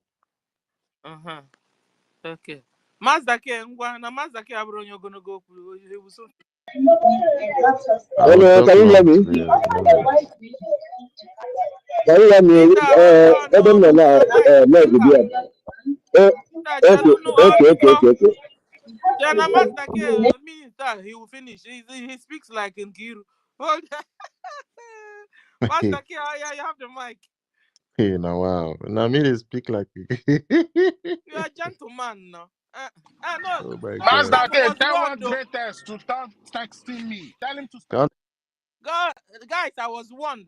Okay. Mazda K, na Mazda K abro onye ogologo okwu. Hello, can you hear me? Can you hear me? Okay. Yeah, na Mazda K means that he will finish. He speaks like Nkiru. Mazda K, yeah, you have the mic. Hey, now wow. Now me they speak like you are a gentleman now. No. Oh my Mazda K, tell what greatest to stop texting me. Tell him to stop. Guys, I was warned.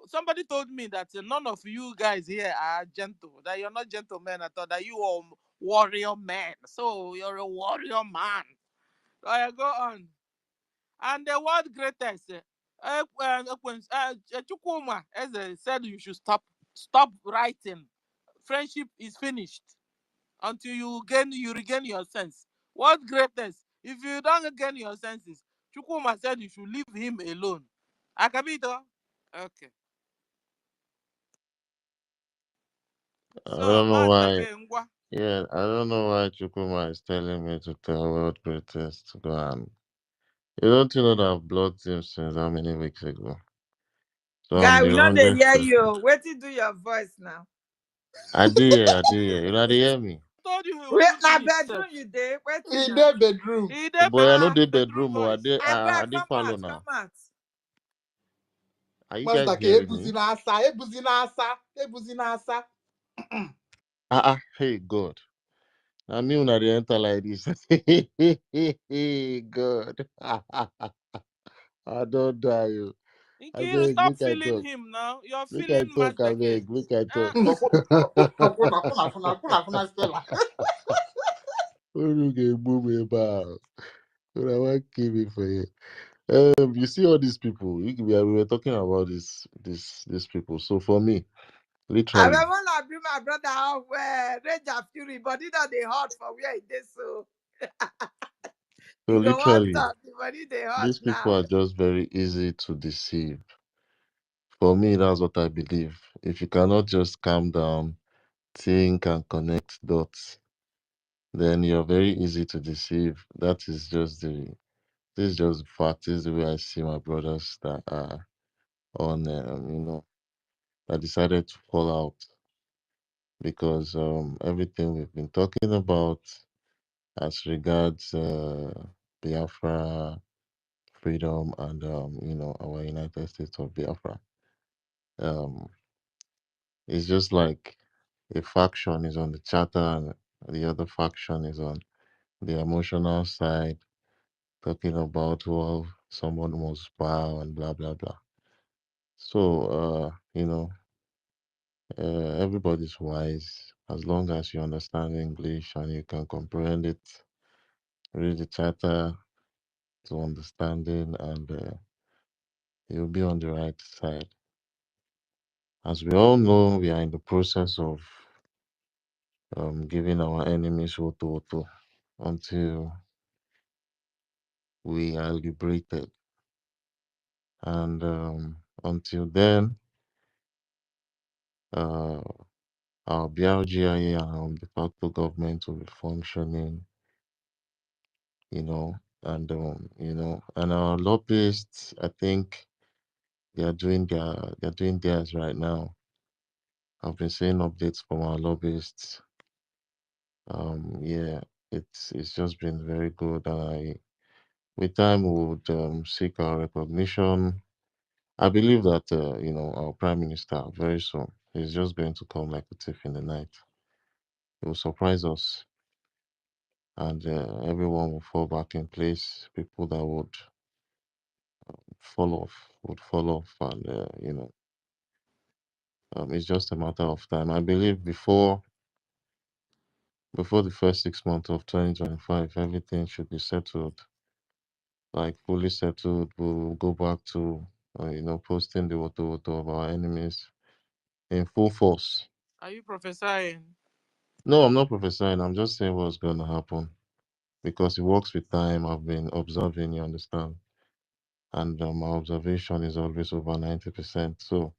Somebody told me that none of you guys here are gentle. That you're not gentlemen at all. That you are warrior men. So you're a warrior man. So go on. And the word greatest. Chukwuma, as I said, you should stop writing. Friendship is finished until you regain your sense. What greatest? If you don't regain your senses, Chukwuma said you should leave him alone. Akabito? Okay. I don't know why. Yeah, I don't know why Chukwuma is telling me to tell world greatest to go and. You don't know that I've blocked him since how many weeks ago? So guy, we don't hear you. Wait till do your voice now. I do hear. You know they hear me. I told you wait, now bedroom you there. Wait in the bedroom. Boy, I know the bedroom. I did follow now. Are you guys hearing me? Hey God. I mean when I enter like this. God. I don't die you. Nkiru, stop feeling him now. You're feeling Mazda K. Look at talk. But I want to keep it for you. You see all these people. We were talking about these people. So for me, I literally, remember I bring my brother out where Ranger Fury, but it not they hot for where it is so. so You go want literally, talk, the body they hot these people now. are just very easy to deceive. For me, that's what I believe. If you cannot just calm down, think, and connect dots, then you're very easy to deceive. That is just this is just the fact. This is the way I see my brothers that are on, that decided to fall out because everything we've been talking about as regards Biafra freedom and our United States of Biafra, it's just like a faction is on the charter and the other faction is on the emotional side, talking about, well, someone must bow and blah blah blah. So everybody's wise as long as you understand English and you can comprehend it. Read the charter to understanding, and you'll be on the right side. As we all know, we are in the process of giving our enemies woto until we are liberated. And until then, our BRGIA and de facto government will be functioning, and and our lobbyists, I think they're doing theirs right now. I've been seeing updates from our lobbyists. Yeah, it's just been very good, and with time we would seek our recognition. I believe that our prime minister very soon is just going to come like a thief in the night. It will surprise us, and everyone will fall back in place. People that would fall off, and it's just a matter of time. I believe before the first 6 months of 2025, everything should be settled, like fully settled. We'll go back to posting the woto of our enemies in full force. Are you prophesying? No, I'm not prophesying. I'm just saying what's going to happen because it works with time. I've been observing, you understand, and my observation is always over 90%. So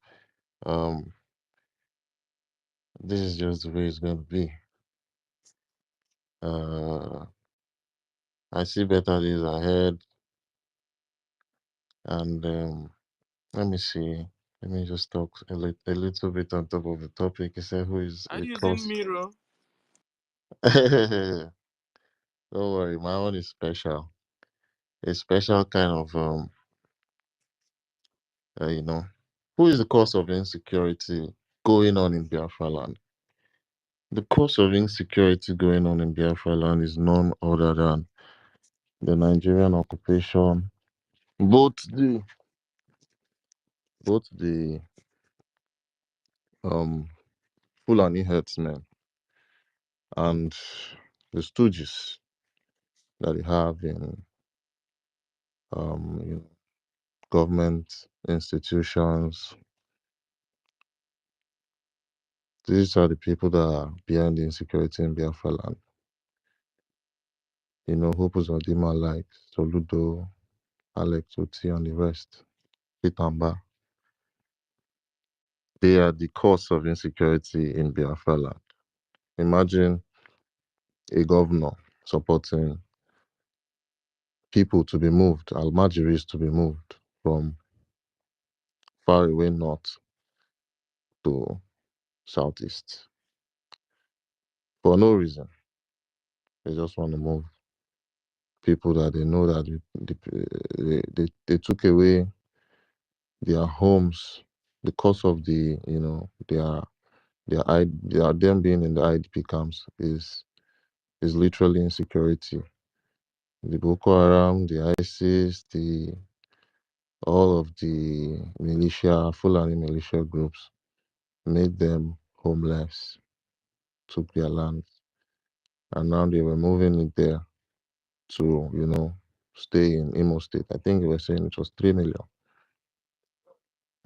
this is just the way it's going to be. I see better days ahead, and let me see. Let me just talk a little bit on top of the topic. He said, "Who is Are a you using cost?" mirror? Don't worry, my own is special. A special kind of who is the cause of insecurity going on in Biafra land? The cause of insecurity going on in Biafra land is none other than the Nigerian occupation, both the Fulani herdsmen and the stooges that they have in government institutions. These are the people that are behind the insecurity in Biafra land. Hope Uzodinma, like Soludo, Alex Oti, and the rest, Pitamba. They are the cause of insecurity in Biafra land. Imagine a governor supporting people to be moved, Almajiris to be moved from far away north to southeast for no reason. They just want to move people that they know that they took away their homes because of them being in the IDP camps is literally insecurity. The Boko Haram, the ISIS, all of the Fulani militia groups made them homeless, took their land, and now they were moving it there to, stay in Imo State. I think they were saying it was 3 million.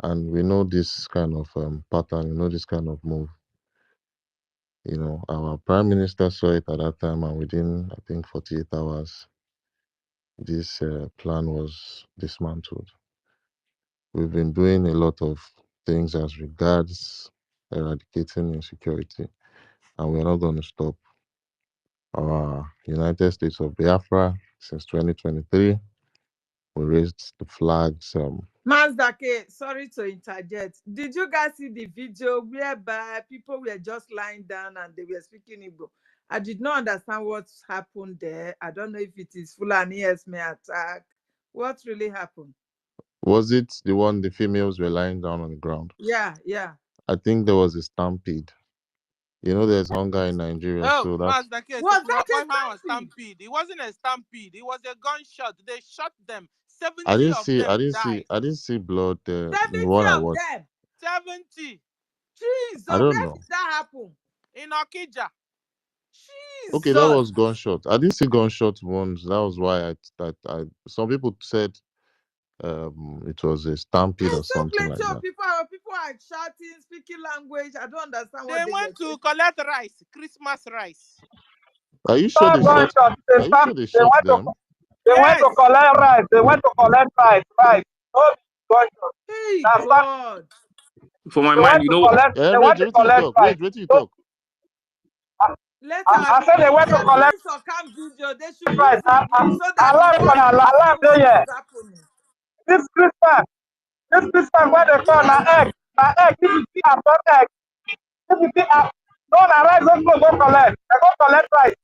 And we know this kind of pattern, we know this kind of move. You know, our prime minister saw it at that time, and within, I think, 48 hours, this plan was dismantled. We've been doing a lot of things as regards eradicating insecurity, and we're not going to stop. Our United States of Biafra, since 2023, we raised the flags. Mazdake, sorry to interject. Did you guys see the video whereby people were just lying down and they were speaking Igbo? I did not understand what happened there. I don't know if it is Fulani Esme attack. What really happened? Was it the one the females were lying down on the ground? Yeah. I think there was a stampede. You know, there's hunger in Nigeria, Oh, so that's... Was that a stampede? It wasn't a stampede. It was a gunshot. They shot them. 70 I didn't of see. them I didn't died. see. I didn't see blood in 70 what I of watched. them. 70. Jesus, I don't where know. did that happen? In Okija. Jesus. Okay, that was gunshot. I didn't see gunshot wounds. That was why I some people said it was a stampede or something like that. People are shouting, speaking language. I don't understand They what they went were to collect rice, Christmas rice. Are you sure they shot? Are you sure they shot them? They went to collect rice. They went to collect rice. Rice. Hey God. For my mind, you know. They went to collect rice. Wait, you talk. Later, I said they went to collect video. They should rice. use it so that Alarm there. This Christmas where they call na egg. Na egg. If you see a pot egg. If you see a no na rice, go collect. They go collect rice.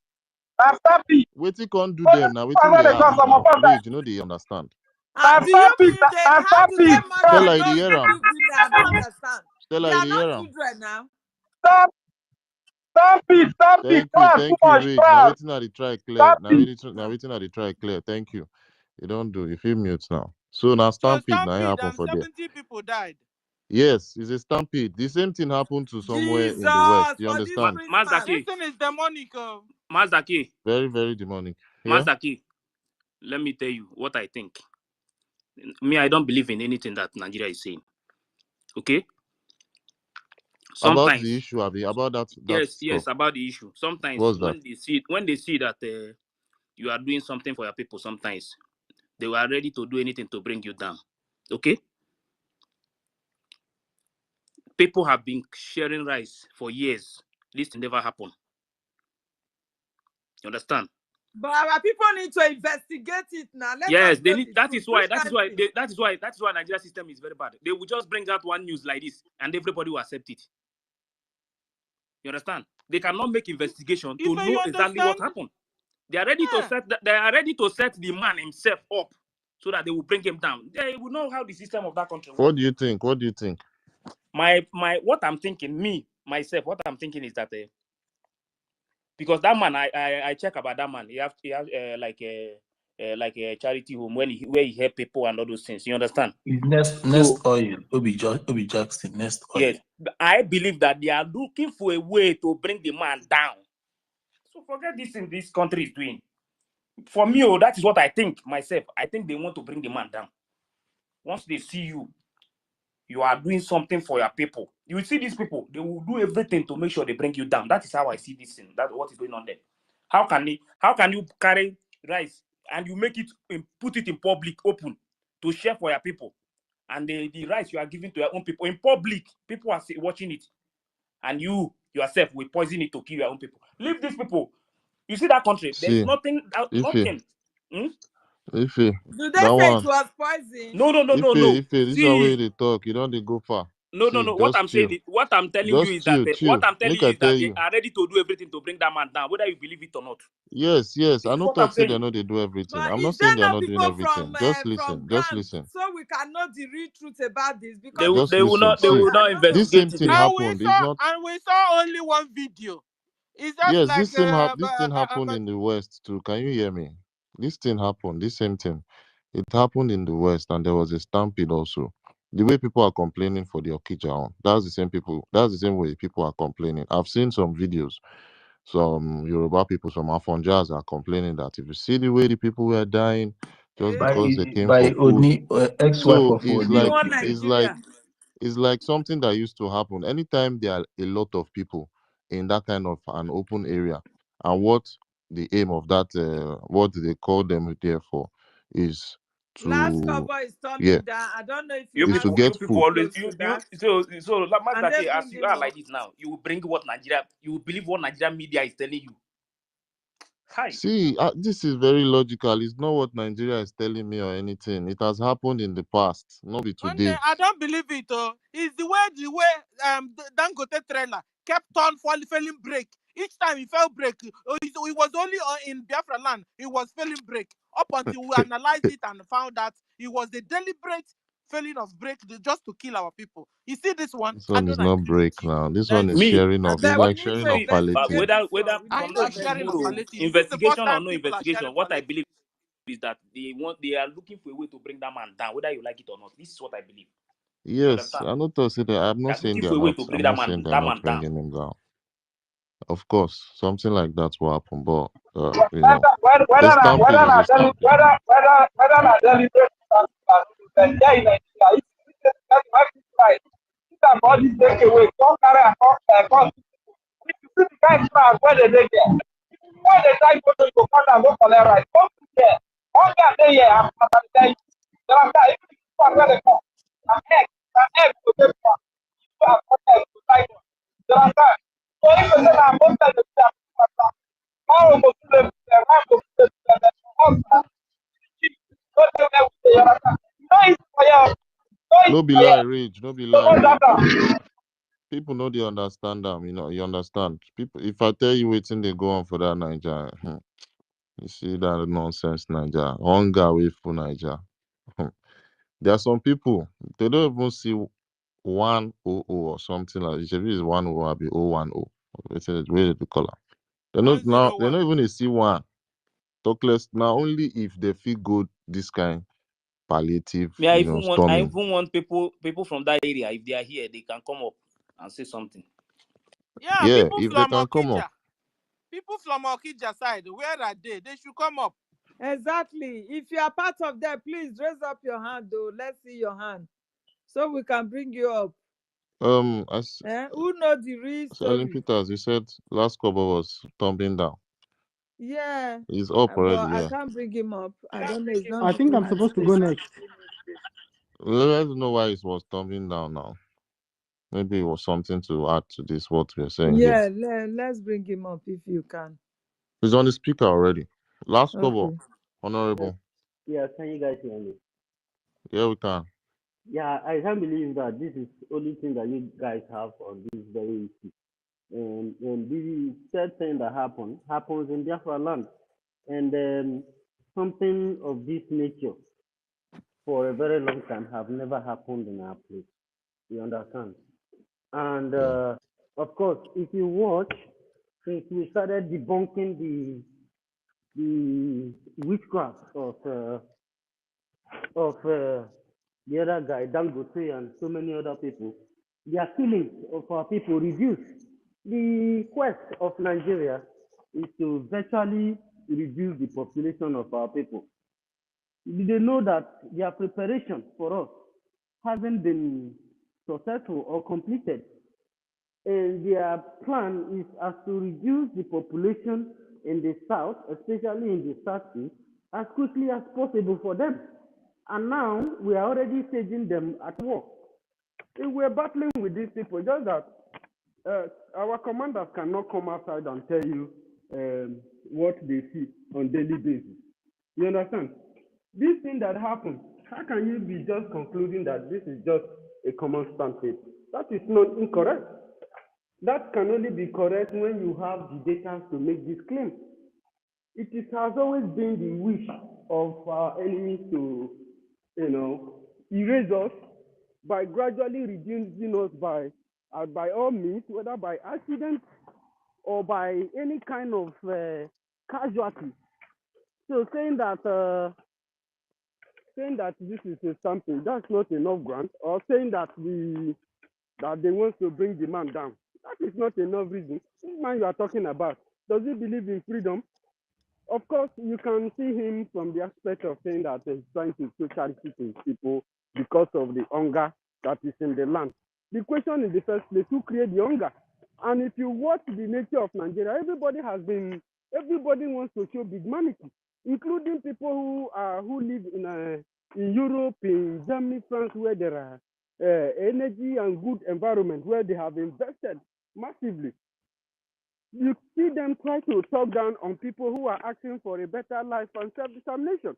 That's happy. Wait, you can't do them now. Wait till they have now. Wait, you know they understand. Do you mean how do they manage Stella, those you hear big women? I don't understand. Stella, They are you hear not 'em? children now. Stop it. Thank you. Wait, now waiting at the try clear. Now waiting at the try clear. Thank you. You don't do. You feel mute now. So now stampede now happen for there. 70 people died. Yes, it's a stampede. The same thing happened to somewhere in the west. You understand? This thing is demonic. Mazdaki. Very, very demonic. Yeah? Mazdaki, let me tell you what I think. Me, I don't believe in anything that Nigeria is saying. Okay? Sometimes, about the issue, Abi, about that yes, stuff. about the issue. Sometimes when they see that you are doing something for your people, sometimes they were ready to do anything to bring you down. Okay? People have been sharing rice for years. This never happened. You understand? But our people need to investigate it now. Yes, they need. That is why Nigeria system is very bad. They will just bring out one news like this, and everybody will accept it. You understand? They cannot make investigation to know exactly what happened. They are ready to set. They are ready to set the man himself up, so that they will bring him down. They will know how the system of that country works. What do you think? What do you think? What I'm thinking, what I'm thinking is that because that man, I check about that man. He have like a charity home where he help people and all those things. You understand? Next oil, Obi Jackson. Next oil. Yes, I believe that they are looking for a way to bring the man down. So forget this in this country is doing. For me, that is what I think myself. I think they want to bring the man down. Once they see you are doing something for your people. You will see these people, they will do everything to make sure they bring you down. That is how I see this thing. That's what is going on there. How can you carry rice and you make it put it in public, open to share for your people? And the rice you are giving to your own people in public, people are watching it. And you yourself will poison it to kill your own people. Leave these people. You see that country, there's nothing. Nothing. If do they say it was poison? No. If this is way they talk, you don't go far. No. What I'm saying, what I'm telling you is that they are ready to do everything to bring that man down, whether you believe it or not. Yes. I don't talk say they know they do everything. I'm not saying they're not doing everything. Just listen. So we can know the real truth about this because they will not investigate. This same thing happened. And we saw only one video. Is that yes, like this thing happened in the West too. Can you hear me? This thing happened. This same thing. It happened in the West, and there was a stampede also. The way people are complaining for the OGOJA, that's the same people. That's the same way people are complaining. I've seen some videos. Some Yoruba people, some Afonjas are complaining that if you see the way the people were dying, just because they came by for food. Oni, ex-wife So of Oni. it's like something that used to happen anytime there are a lot of people in that kind of an open area. And what the aim of that, what they call them there for, is Last to cover is yeah, turning down. I don't know if you You is have to people, you get people people food. always close to you that. so like And they Mazake, as bring you him are up. like this now, you will bring what Nigeria, you will believe what Nigeria media is telling you. Hi. See, this is very logical. It's not what Nigeria is telling me or anything. It has happened in the past, not be today. I don't believe it. It's the way Dangote trailer kept on failing brake. Each time he fell brake, it was only in Biafra land it was failing brake. Up until we analyzed it and found that it was the deliberate failing of brake just to kill our people. You see this one? This I one is don't not agree with break you. now. This one There's is Me, sharing of. It's But we like need sharing to of palliative. investigate this whether one. We need I'm from to not now to sharing of investigate. tomorrow, palliative. Is this the first investigation or time no people are investigation, sharing what I palliative? believe is that they are looking for a way to bring that man down, whether you like it or not. This is what I believe. You Yes, understand? I'm not saying that. I'm They not are saying looking they for are a way not. to bring I'm not saying they're that not man down. bringing him down. Of course, something like that will happen, but whether a stampede is a stampede. not deliberate, there in Nigeria, if you see that my right, if that body take away, don't carry a cost. If you see the guy France where they dey there, why they try to go come and go collect right? Come to there, one guy dey here, I'm telling you, there are guys, if you see where they come, an egg to get one, you are egg to tie one. There are guys, so if you say that most of the time, how go to the how go to the No be lie, rage. No be lie, rage. People know they understand them. You understand. People, if I tell you waiting, they go on for that Niger. You see that nonsense, Niger. Hunger away for Niger. There are some people they don't even see 100 or something like this. If it is 10, I'll be 010. It's the way they call it. They're not now. They're not even a C1. Talk less now. Only if they feel good. This kind palliative, Me, I storming. even want people from that area, if they are here, they can come up and say something. Yeah, Yeah, people if they from can come up. Okija. People from Okija side, where are they? They should come up. Exactly. If you are part of that, please raise up your hand, though. Let's see your hand, so we can bring you up. Who knows the real Ellen story? Peters, you said last cover was tumbling down. Yeah. He's up already. But I Yeah. can't bring him up. I don't know. It's not. I think I'm supposed to go next. Let's know why it was tumbling down now. Maybe it was something to add to this what we're saying here. Yeah. Let's bring him up if you can. He's on the speaker already. Last cover, Okay. Honorable. Yeah, can you guys hear me? Yeah, we can. Yeah, I can't believe that this is the only thing that you guys have on this very issue. And the third thing that happens in Biafra land. And something of this nature for a very long time have never happened in our place. You understand? And of course, if you watch, since we started debunking the witchcraft of the other guy, Dangote, and so many other people, their killings of our people reduced. The quest of Nigeria is to virtually reduce the population of our people. They know that their preparation for us hasn't been successful or completed. And their plan is as to reduce the population in the south, especially in the southeast, as quickly as possible for them. And now we are already staging them at war. We're battling with these people, just that our commanders cannot come outside and tell you what they see on daily basis. You understand? This thing that happens, how can you be just concluding that this is just a common stampede? That is not incorrect. That can only be correct when you have the data to make this claim. It has always been the wish of our enemies to, erase us by gradually reducing us by all means, whether by accident or by any kind of casualty. So saying that this is a stamping, that's not enough ground, or saying that they want to bring the man down, that is not enough reason. This man you are talking about, does he believe in freedom? of course, you can see him from the aspect of saying that he's trying to show charity to people because of the hunger that is in the land. The question in the first place, who created the hunger? And if you watch the nature of Nigeria, everybody wants to show big humanity, including people who live in Europe, in Germany, France, where there are energy and good environment, where they have invested massively. You see them try to talk down on people who are asking for a better life and self-determination.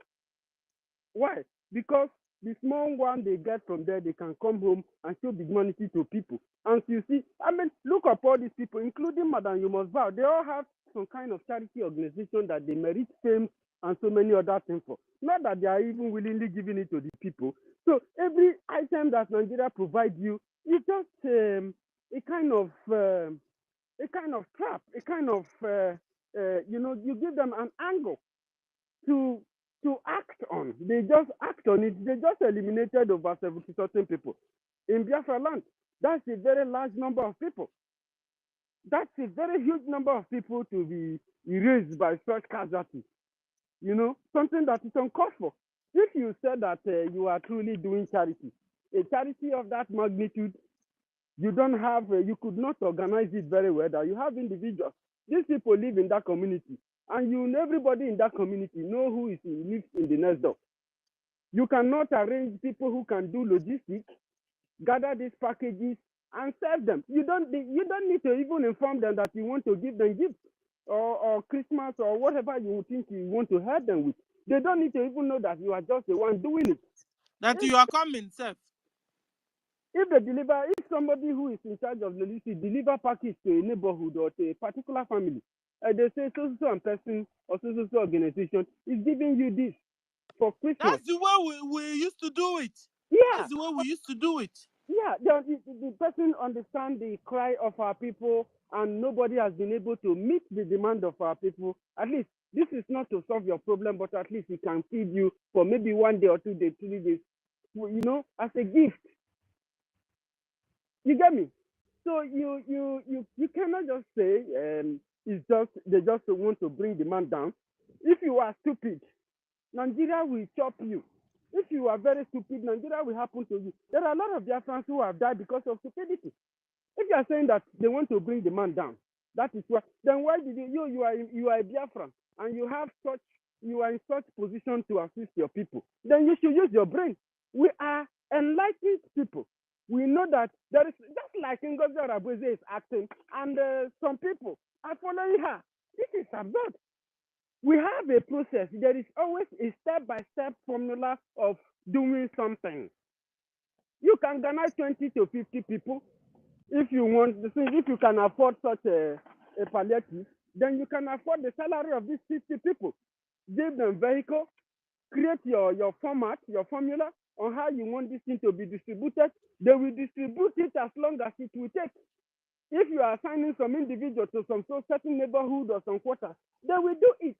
Why? Because the small one they get from there, they can come home and show big humanity to people. And you see, I mean, look up all these people, including Madam You Must Bow. They all have some kind of charity organization that they merit fame and so many other things for. Not that they are even willingly giving it to the people. So every item that Nigeria provides you, it's just a kind of trap, a kind of you give them an angle to act on. They just act on it. They just eliminated over 70-something people in Biafra land. That's a very large number of people. That's a very huge number of people to be erased by such casualties. You know, something that is uncalled for. If you said that you are truly doing charity, a charity of that magnitude, you don't have, you could not organize it very well. That you have individuals. These people live in that community, and everybody in that community know who lives in the next door. You cannot arrange people who can do logistics, gather these packages, and sell them. You don't need to even inform them that you want to give them gifts or Christmas or whatever you think you want to help them with. They don't need to even know that you are just the one doing it. That you are coming, sir. If somebody who is in charge of logistics deliver package to a neighborhood or to a particular family, they say so person or so organization is giving you this for Christmas. That's the way we used to do it. Yeah. That's the way we used to do it. Yeah, the person understands the cry of our people, and nobody has been able to meet the demand of our people. At least this is not to solve your problem, but at least we can feed you for maybe 1 day or 2 days, 3 days, as a gift. You get me? So you cannot just say they just want to bring demand down. If you are stupid, Nigeria will chop you. If you are very stupid, Nigeria will happen to you. There are a lot of Biafrans who have died because of stupidity. If you are saying that they want to bring demand down, that is why. Then why did you are a Biafran and you are in such position to assist your people? Then you should use your brain. We are enlightened people. We know that there is just like Ngozi Arabueze is acting, and some people are following her. This is absurd. We have a process. There is always a step-by-step formula of doing something. You can organize 20 to 50 people if you want. If you can afford such a palliative, then you can afford the salary of these 50 people. Give them vehicle, create your format, your formula on how you want this thing to be distributed. They will distribute it as long as it will take. If you are assigning some individual to some certain neighborhood or some quarter, they will do it.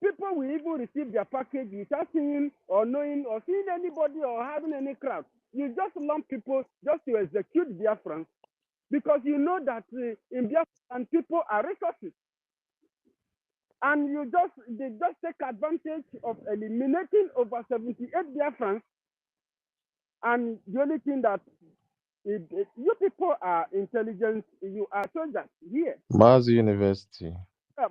People will even receive their package without seeing or knowing or seeing anybody or having any crowd. You just lump people just to execute Biafrans because you know that in Biafra people are resources. And they just take advantage of eliminating over 78 Biafrans. And the only thing that you people are intelligent, you are soldiers here. Mazi University.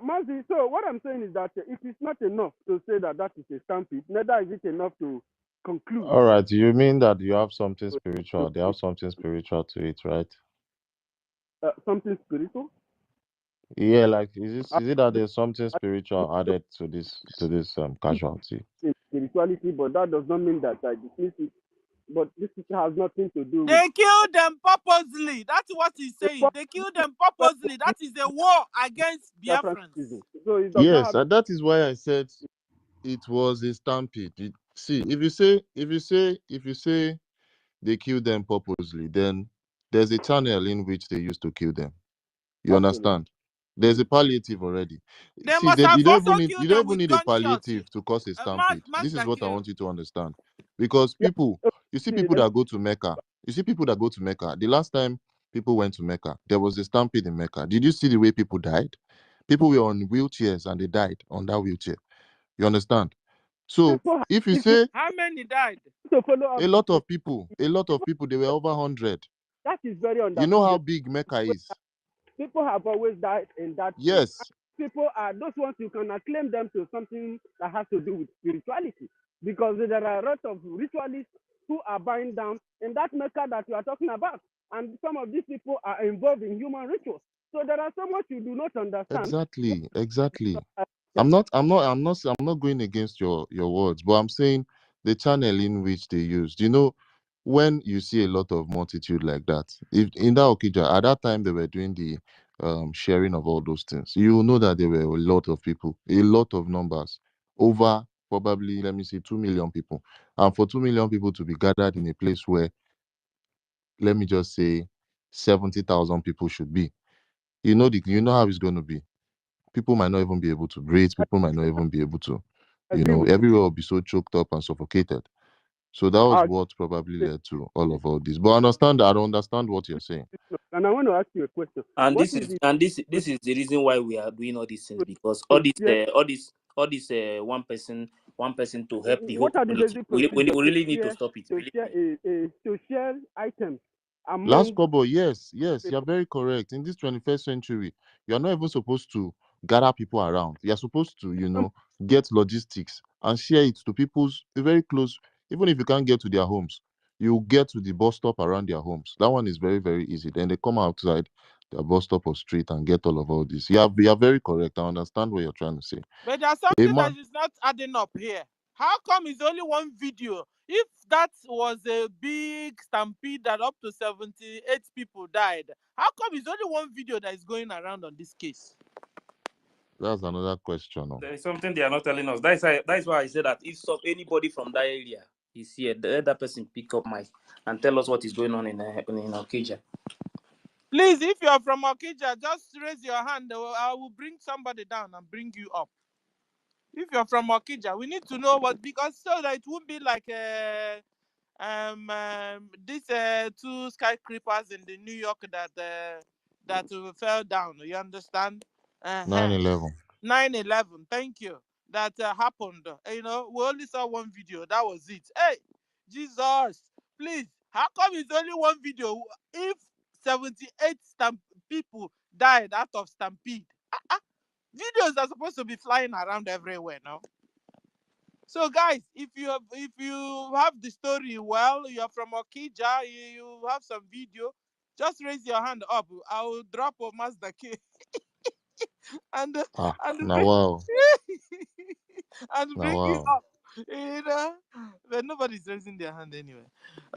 Mazi, so what I'm saying is that it is not enough to say that is a stampede. Neither is it enough to conclude. All right, you mean that you have something spiritual? They have something spiritual to it, right? Something spiritual? Yeah, like is it that there's something spiritual added to this casualty? Spirituality, but that does not mean that I dismiss it. But this has nothing to do with. They killed them purposely. That's what he's saying. They killed them purposely. That is a war against Biafrans. So yes, and that is why I said it was a stampede. See, if you say they killed them purposely, then there's a channel in which they used to kill them. You understand? There's a palliative already. They must have also killed them with gunshots. You don't even need a palliative to cause a stampede. This is what I want you to understand. Because people, you see people that go to Mecca. The last time people went to Mecca, there was a stampede in Mecca. Did you see the way people died? People were on wheelchairs and they died on that wheelchair. You understand? So if you say how many died? To follow up a lot of people, they were over 100. that is very You know how understandable. big Mecca is? People have always died in that place. Yes, People are those ones you can acclaim them to something that has to do with spirituality, because there are a lot of ritualists who are bowing down in that Mecca that you are talking about, and some of these people are involved in human rituals. So there are so much you do not understand. exactly. I'm not going against your words, but I'm saying the channel in which they used. You know, when you see a lot of multitude like that, if in that Okija at that time they were doing the sharing of all those things, you will know that there were a lot of people, a lot of numbers, over probably, let me say, 2 million people, and for 2 million people to be gathered in a place where, let me just say, 70,000 people should be, you know how it's going to be. People might not even be able to breathe. People might not even be able to, Agree with everywhere will be so choked up and suffocated. So that was you. what probably led to all this. But I don't understand what you're saying. And I want to ask you a question. And What this is is the this is the reason why we are doing all these things, because all this one person to help the whole what are the community. basic We procedures really need to stop it. to share items Last among Kobo, yes, you're people? very correct. In this 21st century, you're not even supposed to gather people around. You're supposed to, get logistics and share it to people's very close, even if you can't get to their homes. You get to the bus stop around their homes. That one is very, very easy. Then they come outside their bus stop or street and get all this. You are very correct. I understand what you're trying to say. But there's something that is not adding up here. How come it's only one video? If that was a big stampede that up to 78 people died, how come it's only one video that is going around on this case? That's another question. There is something they are not telling us. That's why I said that if anybody from that area is here, let that person pick up mic and tell us what is going on in Okija. Please, if you are from Okija, just raise your hand. I will bring somebody down and bring you up. If you're from Okija, we need to know what, because so that it won't be like these two skyscrapers in the New York that fell down. You understand? 9/11. 9/11. Thank you. That happened. We only saw one video. That was it. Hey, Jesus, please. How come it's only one video? If 78 people died out of stampede, videos are supposed to be flying around everywhere now. So guys, if you have the story, well, you're from Okija, you have some video, just raise your hand up. I will drop a Mazda K and bring, wow. and bring you up. But nobody's raising their hand anyway.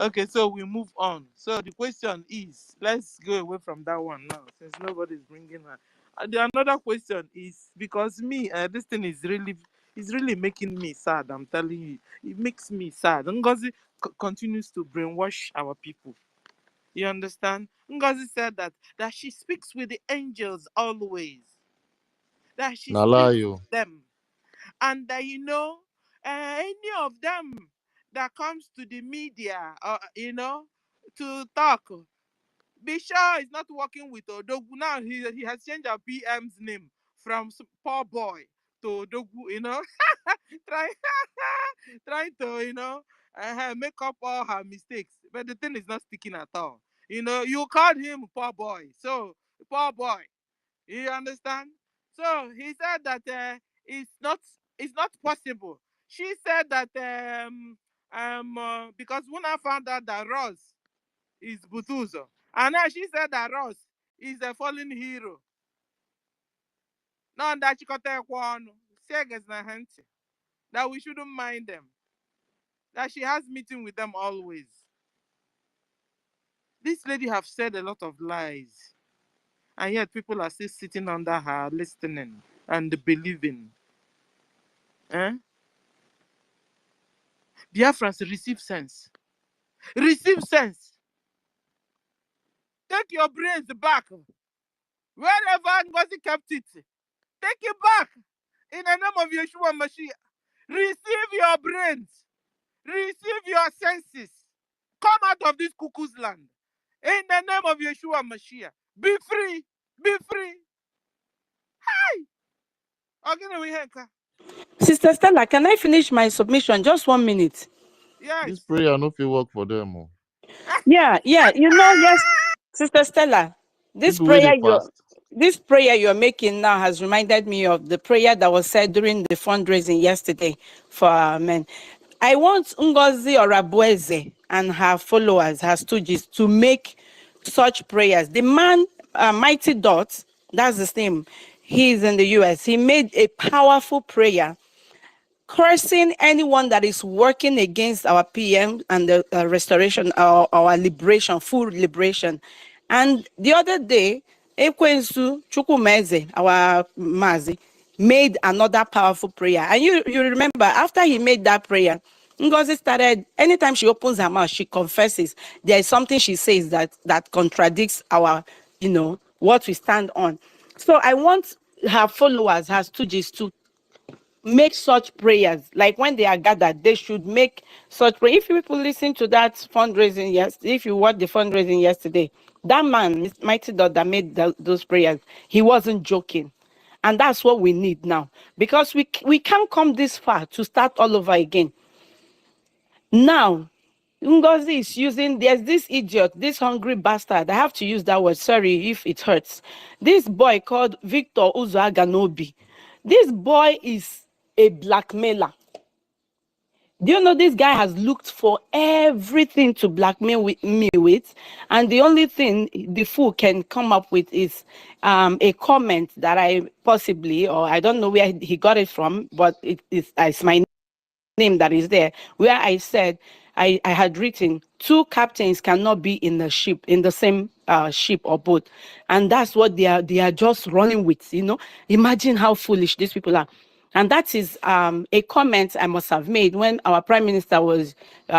Okay, so we move on. So the question is, let's go away from that one now, since nobody's bringing her. The another question is, because me, this thing is really making me sad. I'm telling you, it makes me sad. Ngozi continues to brainwash our people. You understand? Ngozi said that she speaks with the angels always. That she speaks with them. And that, any of them that comes to the media, to talk, be sure he's not working with Odogu. Now he has changed our PM's name from poor boy to Odogu, trying to, make up all her mistakes. But the thing is not sticking at all. You called him poor boy. So, poor boy. You understand? So he said that it's not possible. She said that because when I found out that Ross is Butuzo, and now she said that Ross is a fallen hero. No, that she got one that we shouldn't mind them. That she has meeting with them always. This lady have said a lot of lies. And yet people are still sitting under her, listening and believing. Biafrans, receive sense. Receive sense. Take your brains back. Wherever Ngozi kept it, take it back. In the name of Yeshua Mashiach. Receive your brains. Receive your senses. Come out of this cuckoo's land. In the name of Yeshua Mashiach. Be free. Be free. Hi. Okay, we hear. Sister Stella, can I finish my submission? Just 1 minute. Yes. This prayer no fit work for them. Oh. Yeah. You know, yes, Sister Stella, this prayer you're making now has reminded me of the prayer that was said during the fundraising yesterday for our men. I want Ngozi Orabueze and her followers, her stooges, to make such prayers. The man, Mighty Dot, that's his name. He's in the US. He made a powerful prayer cursing anyone that is working against our PM and the restoration, our liberation, full liberation. And the other day, Ekwensu Chukwumeze, our Mazi, made another powerful prayer. And you remember, after he made that prayer, Ngozi started, anytime she opens her mouth, she confesses. There is something she says that contradicts our, what we stand on. So I want her followers, her stooges, to make such prayers. Like when they are gathered, they should make such prayer. If people listen to that fundraising, if you watch the fundraising yesterday, that man, Mighty Dot, that made those prayers, he wasn't joking. And that's what we need now, because we can't come this far to start all over again. Now, Ngozi is using, there's this idiot, this hungry bastard, I have to use that word, sorry if it hurts. This boy called Victor Uzoaganobi. This boy is a blackmailer. Do you know this guy has looked for everything to blackmail me with, and the only thing the fool can come up with is a comment that I possibly, or I don't know where he got it from, but it's my name that is there, where I said I had written 2 captains cannot be in the ship, in the same ship or boat, and that's what they are just running with. Imagine how foolish these people are. And that is a comment I must have made when our Prime Minister was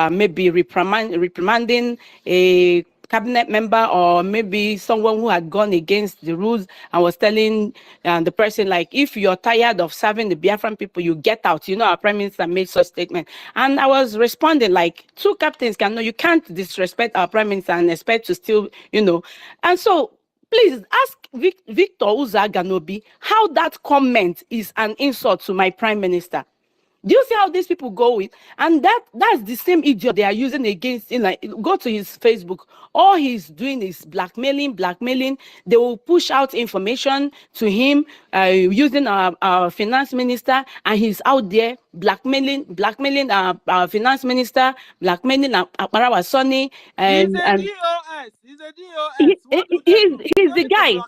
maybe reprimanding a cabinet member, or maybe someone who had gone against the rules and was telling the person, like, if you're tired of serving the Biafran people, you get out. Our Prime Minister made such statement. And I was responding like, 2 captains you can't disrespect our Prime Minister and expect to still, And so, please ask Victor Uzoaganobi how that comment is an insult to my Prime Minister. Do you see how these people go with? And that's the same idiot they are using against him. Like, go to his Facebook. All he's doing is blackmailing. They will push out information to him using our finance minister, and he's out there blackmailing our finance minister, blackmailing Akparawa Sonny. He's a DOS. He's a DOS. He's the guy.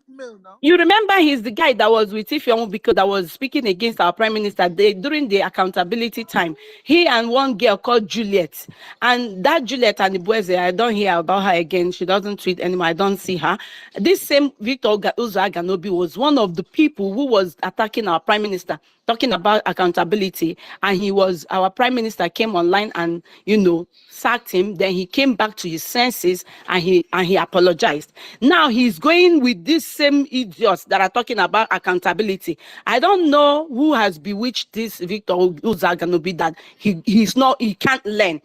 You remember he's the guy that was with Ifeanyi because that was speaking against our Prime Minister during the accountability time. He and one girl called Juliet. And that Juliet and the boys, I don't hear about her again. She doesn't tweet anymore. I don't see her. This same Victor Uzoaganobi was one of the people who was attacking our Prime Minister, talking about accountability. And our Prime Minister came online and, sacked him. Then he came back to his senses and he apologized. Now he's going with these same idiots that are talking about accountability. I don't know who has bewitched this Victor Uzoaganobi that he can't learn.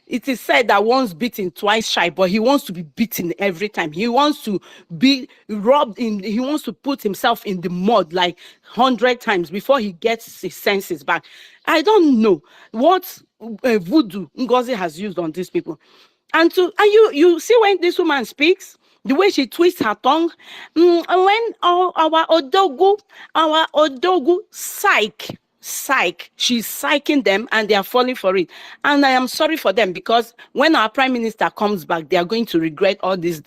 It is said that once beaten, twice shy, but he wants to be beaten every time. He wants to be robbed he wants to put himself in the mud like 100 times before he gets his senses back. I don't know what voodoo Ngozi has used on these people. And you see when this woman speaks, the way she twists her tongue, when our Odogu psych, she's psyching them and they are falling for it. And I am sorry for them, because when our Prime Minister comes back, they are going to regret all this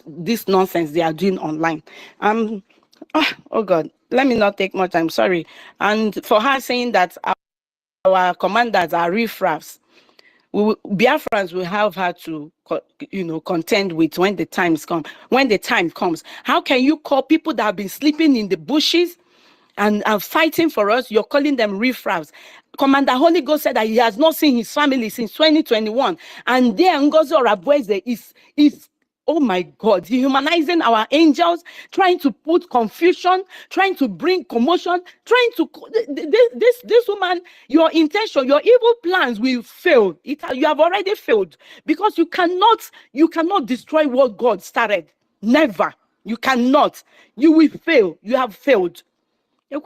nonsense they are doing online. Oh God, let me not take much time, sorry. And for her saying that our commanders are riffraffs, Biafrans will have her to, contend with when the time comes. How can you call people that have been sleeping in the bushes and fighting for us? You're calling them riffraffs. Commander Holy Ghost said that he has not seen his family since 2021, and there Ngozi Orabueze is oh my God, dehumanizing our angels, trying to put confusion, trying to bring commotion, trying to this woman, your intention, your evil plans will fail. You have already failed, because you cannot destroy what God started. Never. You cannot. You will fail. You have failed. You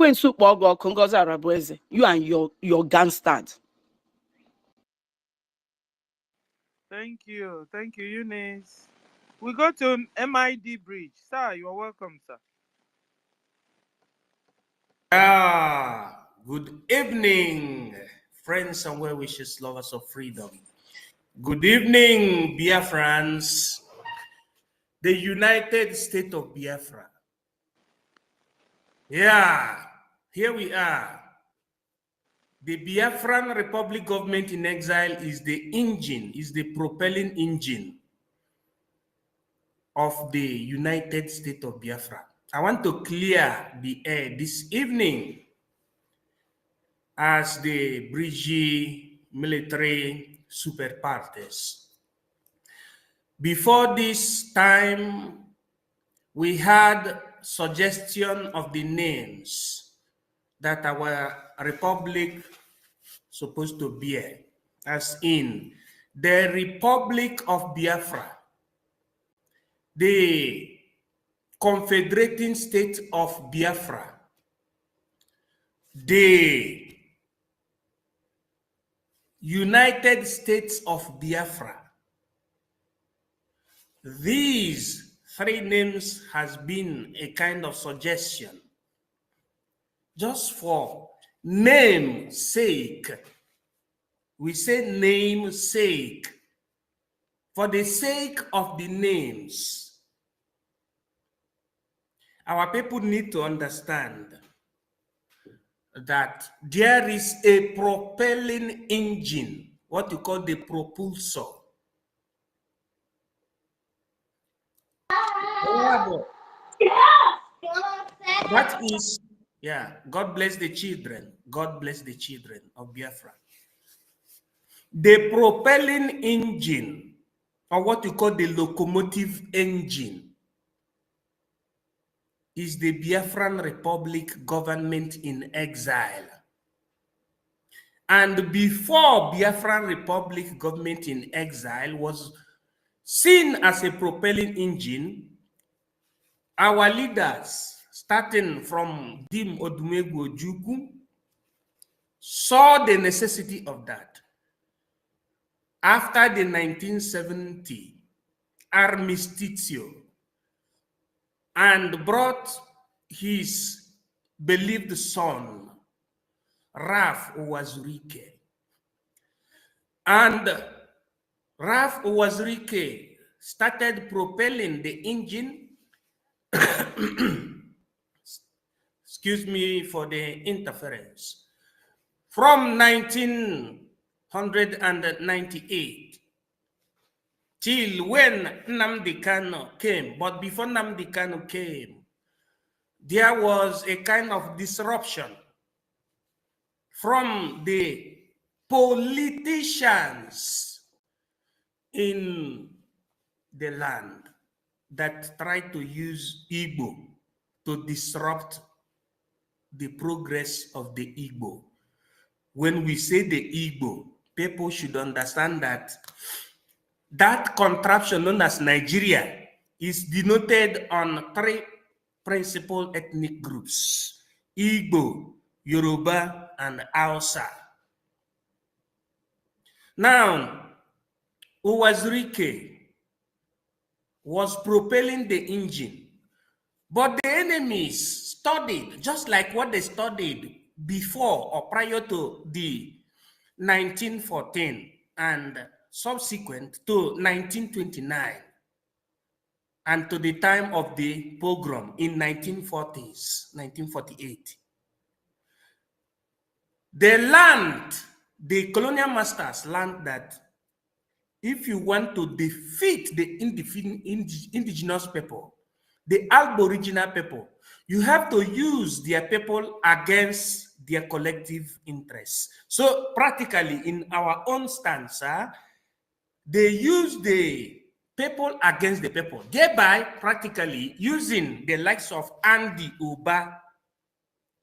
and your gangsters. Thank you, Eunice. We go to MID Bridge. Sir, you are welcome, sir. Good evening, friends and well wishes, lovers of freedom. Good evening, Biafrans, the United States of Biafra. Yeah, here we are. The Biafran Republic government in exile is the engine, is the propelling engine of the United States of Biafra. I want to clear the air this evening as the bridge military super parties. Before this time, we had suggestion of the names that our republic supposed to bear, as in the Republic of Biafra, the Confederating State of Biafra, the United States of Biafra. These three names has been a kind of suggestion just for name sake. We say name sake. For the sake of the names, our people need to understand that there is a propelling engine, what you call the propulsor. That is, yeah, God bless the children. God bless the children of Biafra. The propelling engine, or what you call the locomotive engine, is the Biafran Republic government in exile. And before Biafran Republic government in exile was seen as a propelling engine, our leaders, starting from Dim Odumegwu Ojukwu, saw the necessity of that. After the 1970 armisticio, and brought his beloved son, Raf Uwazurike. And Raf Uwazurike started propelling the engine. Excuse me for the interference. From 1998 till when Nnamdi Kanu came. But before Nnamdi Kanu came, there was a kind of disruption from the politicians in the land that tried to use Igbo to disrupt the progress of the Igbo. When we say the Igbo, people should understand that that contraption known as Nigeria is denoted on three principal ethnic groups: Igbo, Yoruba, and Hausa. Now, Uwazurike was propelling the engine, but the enemies studied just like what they studied before or prior to the 1914 and subsequent to 1929 and to the time of the pogrom in 1940s, 1948. They learned, the colonial masters learned that if you want to defeat the indigenous people, the aboriginal people, you have to use their people against their collective interests. So practically in our own stance, they use the people against the people, thereby practically using the likes of Andy Uba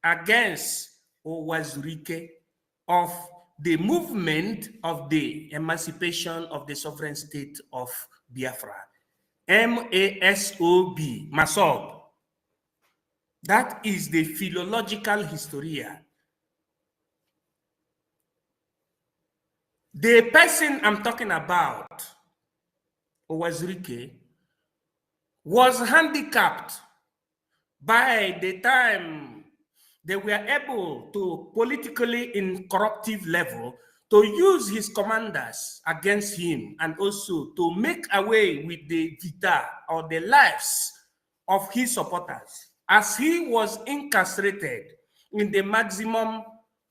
against Uwazurike of the movement of the emancipation of the sovereign state of Biafra, MASOB, MASOB. That is the philological historia. The person I'm talking about, Owazurike, was handicapped by the time they were able to politically incorruptive level to use his commanders against him and also to make away with the vita or the lives of his supporters as he was incarcerated in the maximum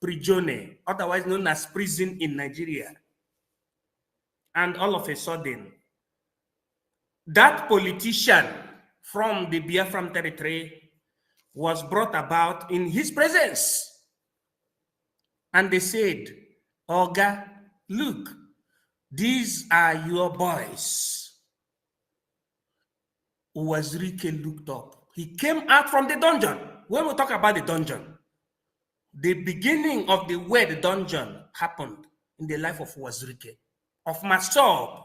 prigione, otherwise known as prison in Nigeria. And all of a sudden, that politician from the Biafran territory was brought about in his presence. And they said, Oga, look, these are your boys. Uwazirike looked up. He came out from the dungeon. When we talk about the dungeon, the beginning of the way the dungeon happened in the life of Uwazirike, of Masob,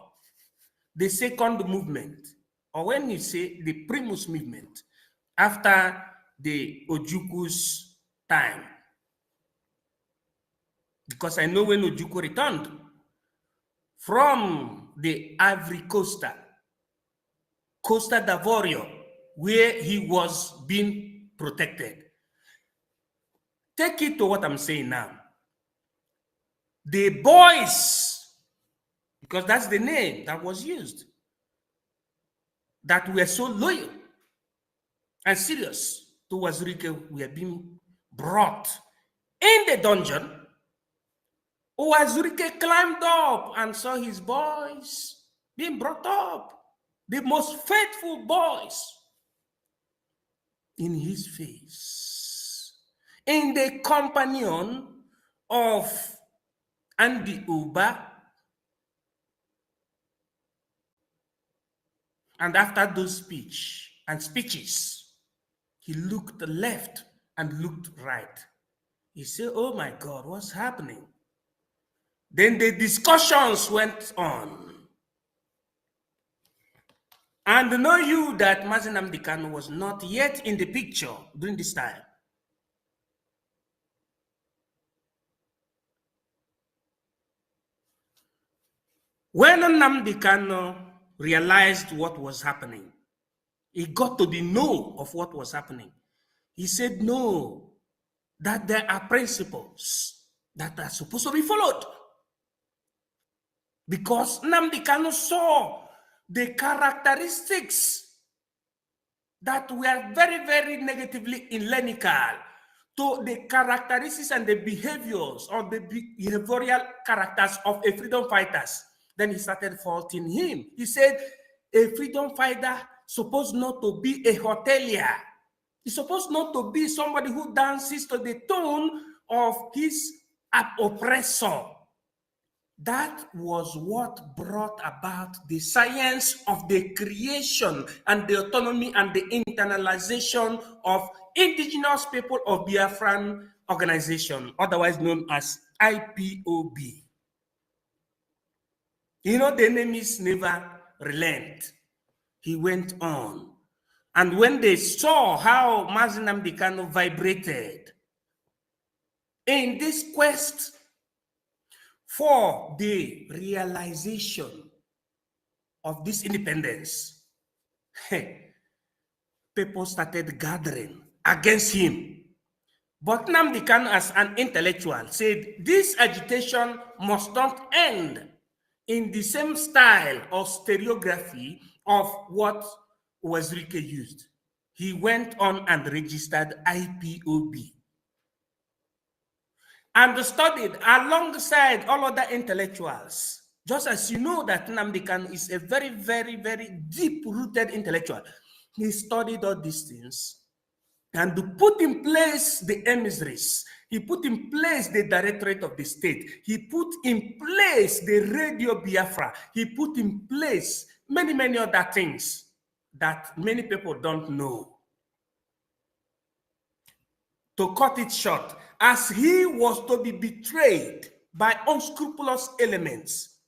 the second movement, or when you say the Primus movement, after the Ojuku's time. Because I know when Ojuku returned from the Ivory Costa d'Avorio, where he was being protected. Take it to what I'm saying now. The boys, because that's the name that was used, that were so loyal and serious to Wazirike, were being brought in the dungeon. Wazirike climbed up and saw his boys being brought up, the most faithful boys, in his face, in the companion of Andy Uba. And after those speeches, he looked left and looked right. He said, oh my God, what's happening? Then the discussions went on. And know you that Mazi Nnamdi Kanu was not yet in the picture during this time. When Nnamdi Kanu realized what was happening, he got to the know of what was happening. He said, no, that there are principles that are supposed to be followed. Because Nnamdi Kanu saw the characteristics that were very, very negatively inimical to the characteristics and the behaviors or the behavioral characters of a freedom fighters. Then he started faulting him. He said, a freedom fighter supposed not to be a hotelier. He's supposed not to be somebody who dances to the tune of his oppressor. That was what brought about the science of the creation and the autonomy and the internalization of indigenous people of Biafran organization, otherwise known as IPOB. You know, the enemies never relent. He went on. And when they saw how Mazi Nnamdi Kanu vibrated in this quest for the realization of this independence, people started gathering against him. But Nnamdi Kanu, as an intellectual, said this agitation must not end in the same style or stereography of what Wazirike used. He went on and registered IPOB and studied alongside all other intellectuals. Just as you know that Nnamdi Kanu is a very, very, very deep-rooted intellectual. He studied all these things and to put in place the emissaries. He put in place the directorate of the state. He put in place the Radio Biafra. He put in place many, many other things that many people don't know. To cut it short, as he was to be betrayed by unscrupulous elements,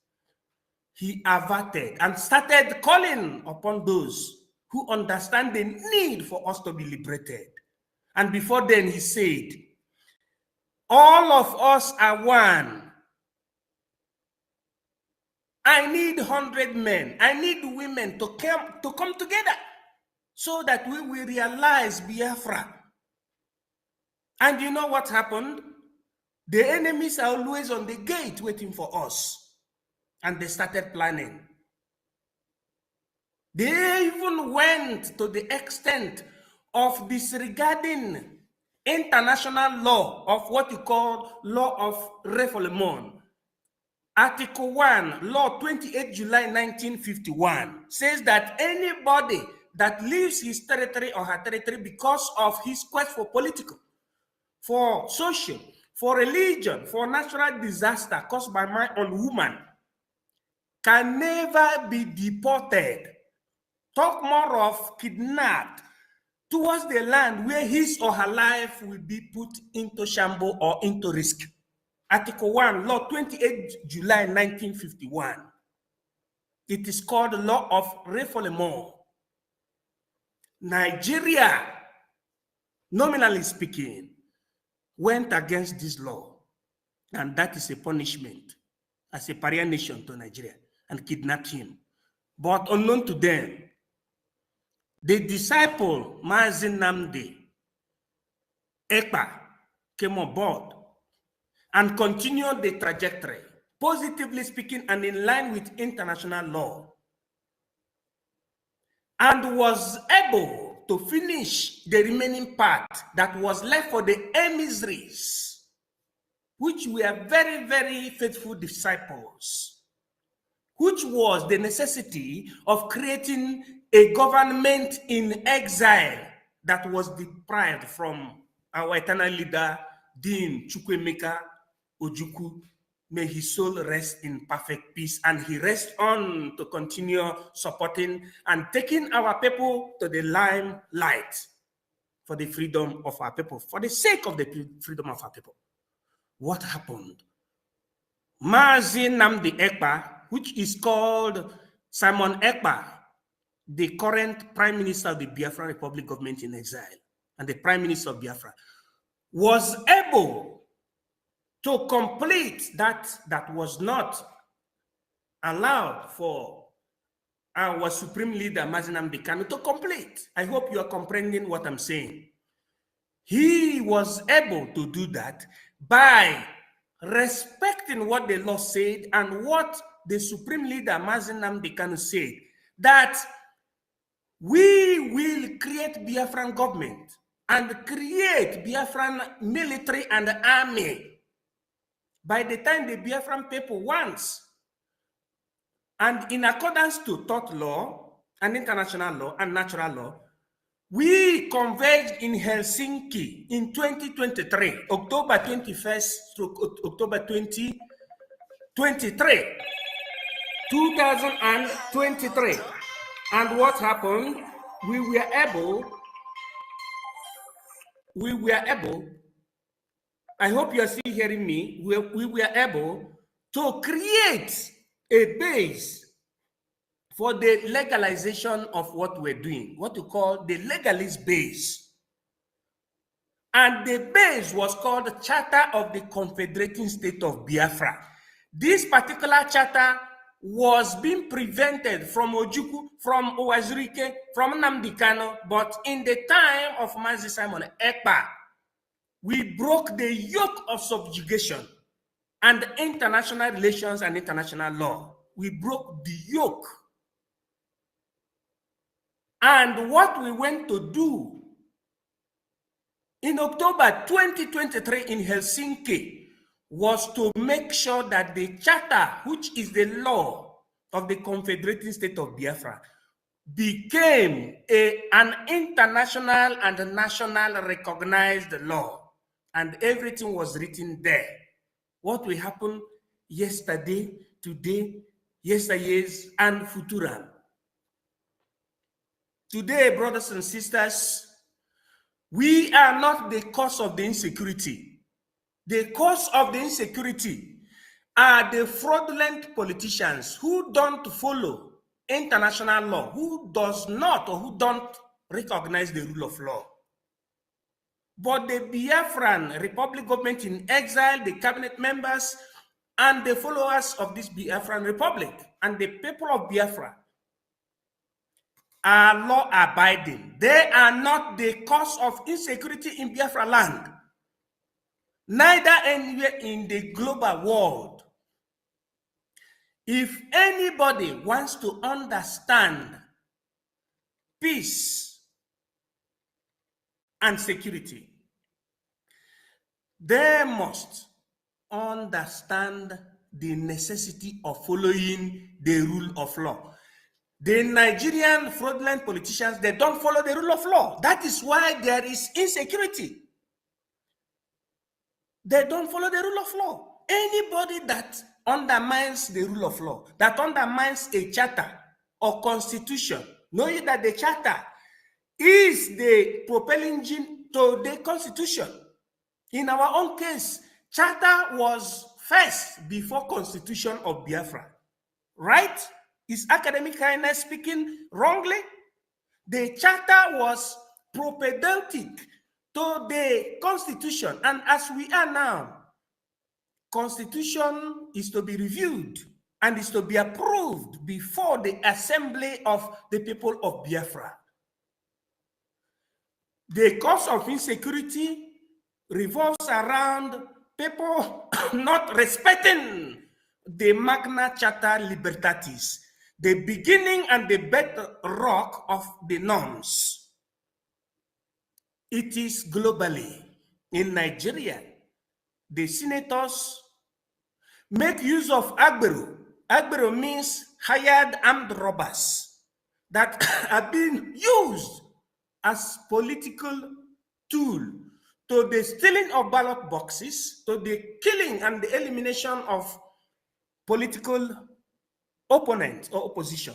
he averted and started calling upon those who understand the need for us to be liberated. And before then, he said, all of us are one. I need 100 men. I need women to come together so that we will realize Biafra. And you know what happened? The enemies are always on the gate waiting for us. And they started planning. They even went to the extent of disregarding international law of what you call law of refoulement. Article 1, Law 28 July 1951 says that anybody that leaves his territory or her territory because of his quest for political, for social, for religion, for natural disaster caused by man or woman can never be deported. Talk more of kidnapped towards the land where his or her life will be put into shambles or into risk. Article 1, Law 28 July 1951. It is called the Law of Refoulement. Nigeria, nominally speaking, went against this law, and that is a punishment as a pariah nation to Nigeria, and kidnapped him. But unknown to them, the disciple Mazi Nnamdi Ekpa came on board and continued the trajectory, positively speaking and in line with international law, and was able to finish the remaining part that was left for the emissaries, which were very, very faithful disciples, which was the necessity of creating a government in exile that was deprived from our eternal leader, Dean Chukwuemeka Ojukwu. May his soul rest in perfect peace, and he rests on to continue supporting and taking our people to the limelight for the freedom of our people, for the sake of the freedom of our people. What happened? Mazi Nnamdi Ekpa, which is called Simon Ekpa, the current Prime Minister of the Biafra Republic government in exile, and the Prime Minister of Biafra, was able to complete that was not allowed for our Supreme Leader, Mazi Nnamdi Kanu, to complete. I hope you are comprehending what I'm saying. He was able to do that by respecting what the law said and what the Supreme Leader, Mazi Nnamdi Kanu, said, that we will create Biafran government and create Biafran military and army by the time the Biafran people wants. And in accordance to tort law and international law and natural law, we converged in Helsinki in 2023, October 21st to October 2023. And what happened? We were able, I hope you are still hearing me, we were able to create a base for the legalization of what we're doing, what you call the legalist base. And the base was called the Charter of the Confederating State of Biafra. This particular charter was being prevented from Ojukwu, from Owazurike, from Nnamdi Kanu, but in the time of Mazi Simon Ekpa, we broke the yoke of subjugation and international relations and international law. We broke the yoke. And what we went to do in October 2023 in Helsinki was to make sure that the charter, which is the law of the Confederating State of Biafra, became an international and national recognized law. And everything was written there. What will happen yesterday, today, yesteryears, and futuram. Today, brothers and sisters, we are not the cause of the insecurity. The cause of the insecurity are the fraudulent politicians who don't follow international law, who does not or who don't recognize the rule of law. But the Biafran Republic government in exile, the cabinet members, and the followers of this Biafran Republic, and the people of Biafra are law-abiding. They are not the cause of insecurity in Biafra land, neither anywhere in the global world. If anybody wants to understand peace and security, they must understand the necessity of following the rule of law. The Nigerian fraudulent politicians, they don't follow the rule of law. That is why there is insecurity. They don't follow the rule of law. Anybody that undermines the rule of law, that undermines a charter or constitution, knowing that the charter is the propelling engine to the constitution. In our own case, charter was first before constitution of Biafra. Right? Is Academic Highness speaking wrongly? The charter was propedeutic to the constitution, and as we are now, constitution is to be reviewed and is to be approved before the assembly of the people of Biafra. The cause of insecurity revolves around people not respecting the Magna Charta Libertatis, the beginning and the bedrock of the norms. It is globally. In Nigeria, the senators make use of Agbero. Agbero means hired armed robbers that are being used as political tool to the stealing of ballot boxes, to the killing and the elimination of political opponents or opposition.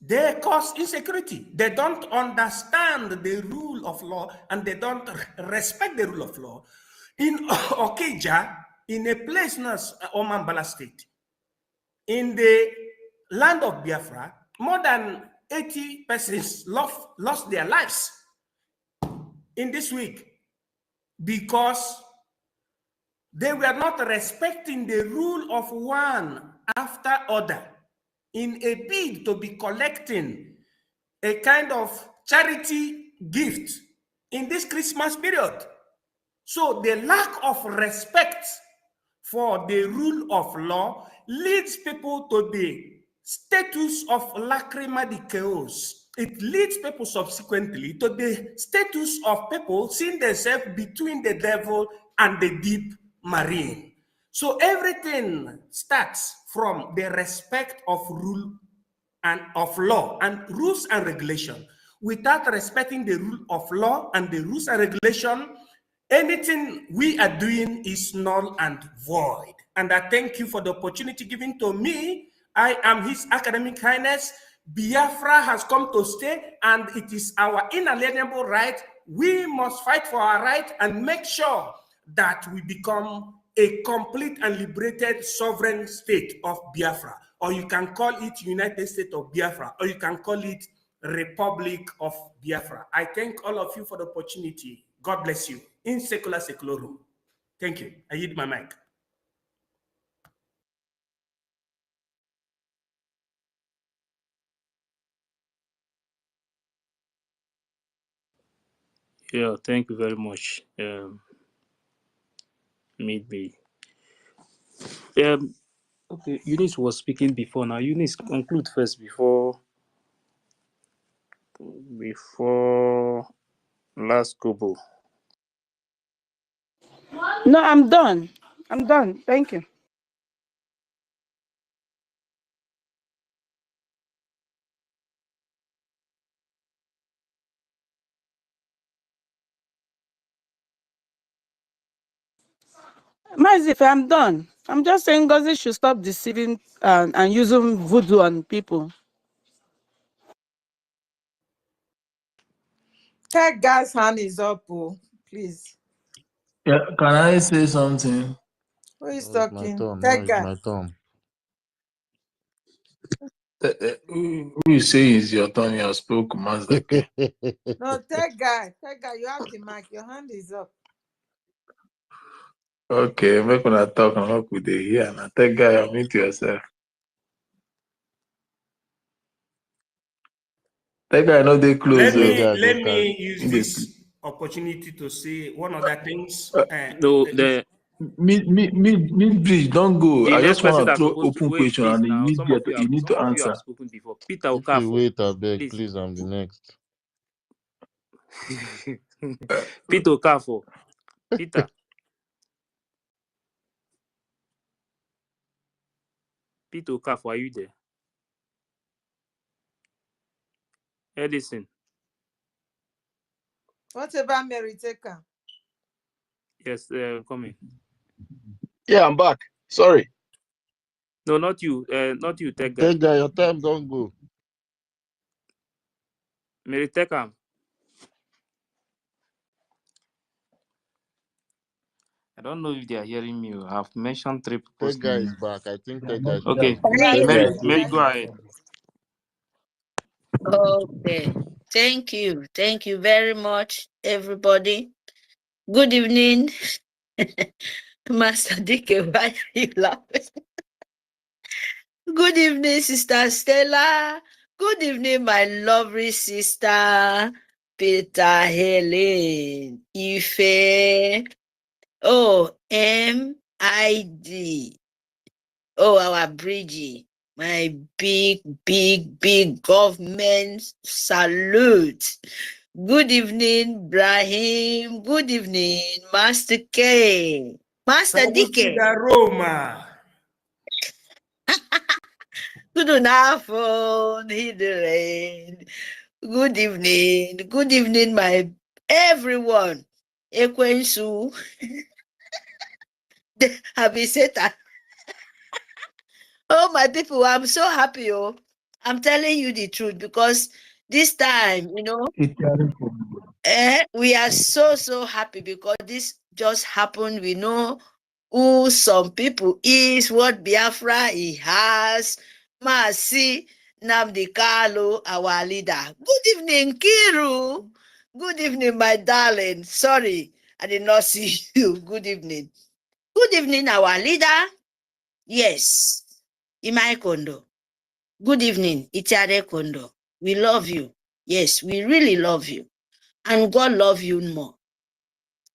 They cause insecurity. They don't understand the rule of law and they don't respect the rule of law. In OGOJA, in a place known as Omambala State, in the land of Biafra, more than 80 persons lost their lives in this week because they were not respecting the rule of one after other in a bid to be collecting a kind of charity gift in this Christmas period. So the lack of respect for the rule of law leads people to the status of lacrima de chaos. It leads people subsequently to the status of people seeing themselves between the devil and the deep marine. So everything starts from the respect of rule and of law and rules and regulation. Without respecting the rule of law and the rules and regulation, anything we are doing is null and void. And I thank you for the opportunity given to me. I am His Academic Highness. Biafra has come to stay, and it is our inalienable right. We must fight for our right and make sure that we become a complete and liberated sovereign state of Biafra. Or you can call it United States of Biafra, or you can call it Republic of Biafra. I thank all of you for the opportunity. God bless you. In secular seculorum. Thank you. I yield my mic. Yeah, thank you very much. Maybe. Okay, Eunice was speaking before. Now, Eunice, conclude first before last Kobo. No, I'm done. I'm done. Thank you. Mazif, I'm done. I'm just saying Ngozi should stop deceiving and using voodoo on people. Tech guy's hand is up, please. Yeah, can I say something? Who is No, it's my talking? turn. No, Tech it's guy. my turn. Who you say is your turn? You spoke, Mazda. No, tech guy, you have the mic. Your hand is up. Okay, make when I talk and work with the here. Now, tech guy, mute yourself. Tech guy, no, they close. Let me use this opportunity to say one other things. No, the mid-bridge, don't go. the I next just person want to that's throw supposed to open wait, question please. and Now, you need some to of you have answer. spoken before. Peter If you Okafor, wait, I beg, please. please, I'm the next. Peter Okafor, Peter. Peter Okafor, are you there? Edison. What about Mary Taker? Yes, coming. Yeah, I'm back. Sorry. No, not you. Not you, tech guy. Tech guy, your time don't go. Mary Tekam. I don't know if they are hearing me. I have mentioned 3 people's Tech guy names. is back. I think Tech guy. Okay, Mary, go ahead. Okay. Thank you. Thank you very much, everybody. Good evening. Master DK, why are you laughing? Good evening, Sister Stella. Good evening, my lovely sister, Peter Helen, Ife. Oh, MID. Oh, our Bridgie. My big government salute. Good evening, Brahim. Good evening, Master K. Master DK. Roma. Good afternoon. Good evening. Good evening, my everyone. Ekwensu. Happy Satan. Oh, my people, I'm so happy. Oh, I'm telling you the truth because this time, we are so happy because this just happened. We know who some people is, what Biafra he has. Masi Namdi Kalu, our leader. Good evening, Kiru. Good evening, my darling. Sorry, I did not see you. Good evening. Good evening, our leader. Yes. Imai Kondo. Good evening, Itiare Kondo. We love you. Yes, we really love you. And God love you more.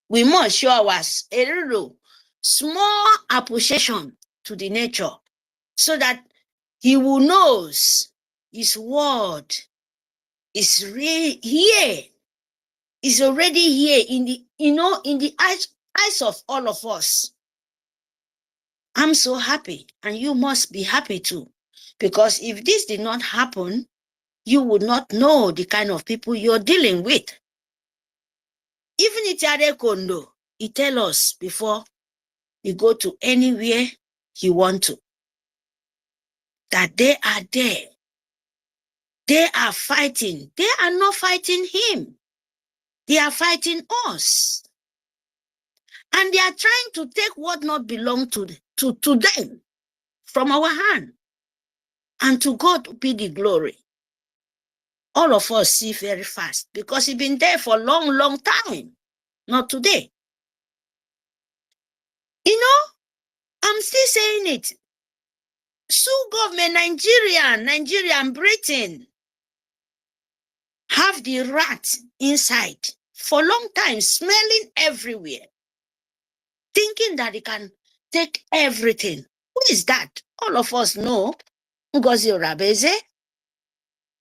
We must show us a little small appreciation to the nature so that he will knows his word is here. Is already here in the in the eyes of all of us. I'm so happy, and you must be happy too. Because if this did not happen, you would not know the kind of people you're dealing with. Even Itiare Kondo, he tell us before we go to anywhere he want to, that they are there. They are fighting. They are not fighting him. They are fighting us. And they are trying to take what not belong to them from our hand. And to God be the glory. All of us see very fast because he's been there for a long time. Not today. I'm still saying it. Sue government, Nigeria and Britain have the rat inside for a long time, smelling everywhere, thinking that they can take everything. Who is that? All of us know Ngozi Orabeze.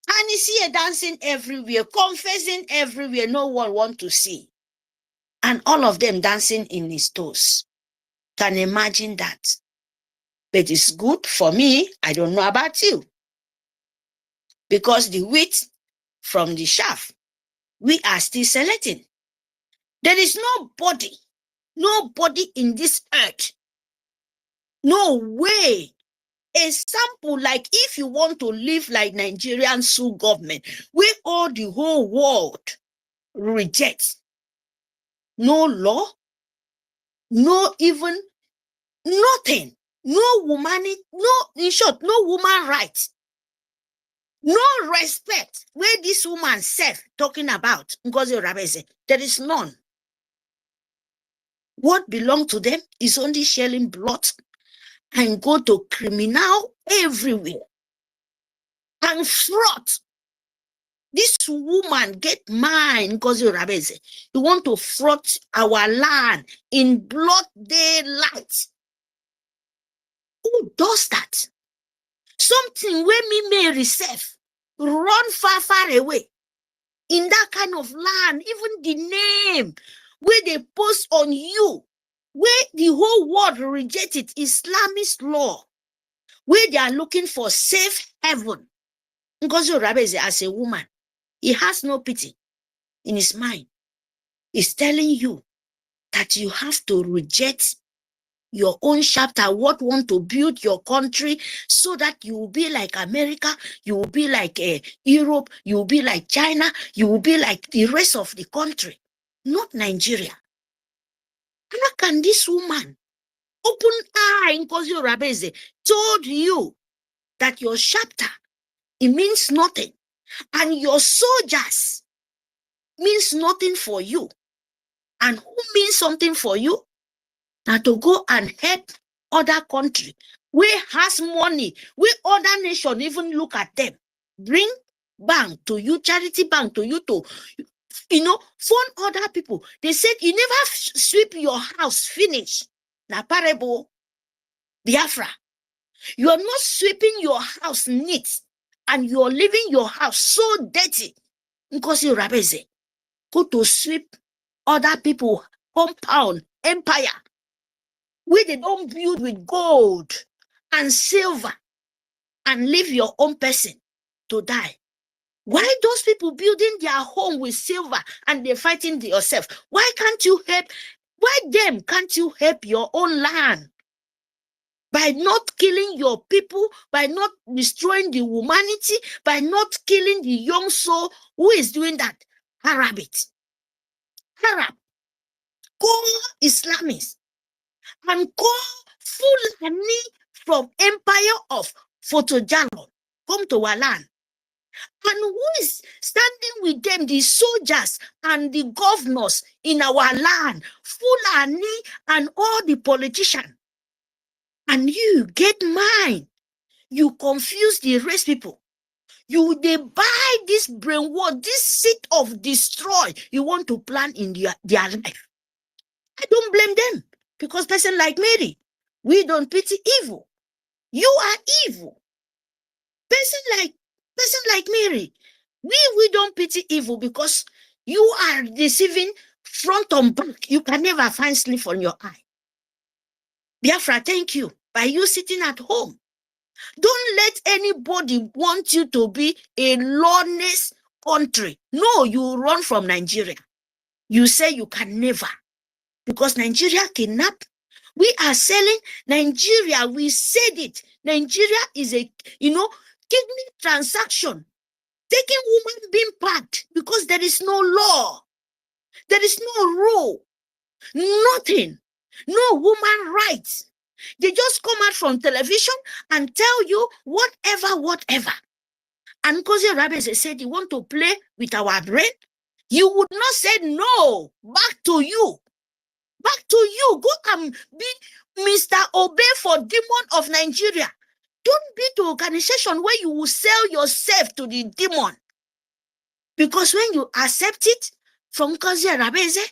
And he's here dancing everywhere, confessing everywhere, no one wants to see. And all of them dancing in his toes. Can imagine that. But it's good for me. I don't know about you. Because the wheat from the chaff, we are still selecting. There is nobody in this earth, no way. A sample, like if you want to live like Nigerian Sioux government, where all the whole world rejects. No law, no even nothing, no woman, no, in short, no woman rights. No respect where this woman self talking about Ngozi Rabeze. There is none. What belongs to them is only shelling blood and go to criminal everywhere and fraud. This woman get mine, Ngozi Rabeze. You want to fraud our land in blood daylight. Who does that? Something where me may receive, run far away. In that kind of land, even the name where they post on you, where the whole world rejected Islamist law, where they are looking for safe heaven. Ngozi Rabeze, as a woman, he has no pity in his mind. He's telling you that you have to reject your own chapter, what want to build your country so that you will be like America, you will be like Europe, you will be like China, you will be like the rest of the country, not Nigeria. How can this woman, open eye, Ngozi Rabeze, told you that your chapter, it means nothing, and your soldiers means nothing for you, and who means something for you? Now to go and help other country where has money, where other nation even look at them, bring bank to you, charity bank to you to, fund other people. They said you never sweep your house finish. Now parable, Biafra, you are not sweeping your house neat, and you are leaving your house so dirty. Ngozi Rabeze, go to sweep other people compound, empire, where they don't build with gold and silver and leave your own person to die. Why those people building their home with silver and they're fighting yourself? Why can't you help? Why them can't you help your own land? By not killing your people, by not destroying the humanity, by not killing the young soul. Who is doing that? Arab. Call Islamists and call Fulani from empire of Fotojalo come to our land. And who is standing with them? The soldiers and the governors in our land, Fulani and all the politicians. And you get mine. You confuse the rest people. You they buy this brainwash, this seed of destroy you want to plant in their life. I don't blame them, because person like Mary, we don't pity evil. You are evil. Person like Mary, we don't pity evil, because you are deceiving front and back. You can never find sleep on your eye. Biafra, thank you. By you sitting at home, don't let anybody want you to be a lawless country. No, you run from Nigeria. You say you can never, because Nigeria kidnap. We are selling Nigeria. We said it. Nigeria is a, kidney transaction. Taking woman being part, because there is no law. There is no rule. Nothing. No woman rights. They just come out from television and tell you whatever. And Ngozi Rabeze said, you want to play with our brain? You would not say no. Back to you. Back to you. Go and be Mr. Obey for demon of Nigeria. Don't be to organization where you will sell yourself to the demon. Because when you accept it from Ngozi Rabeze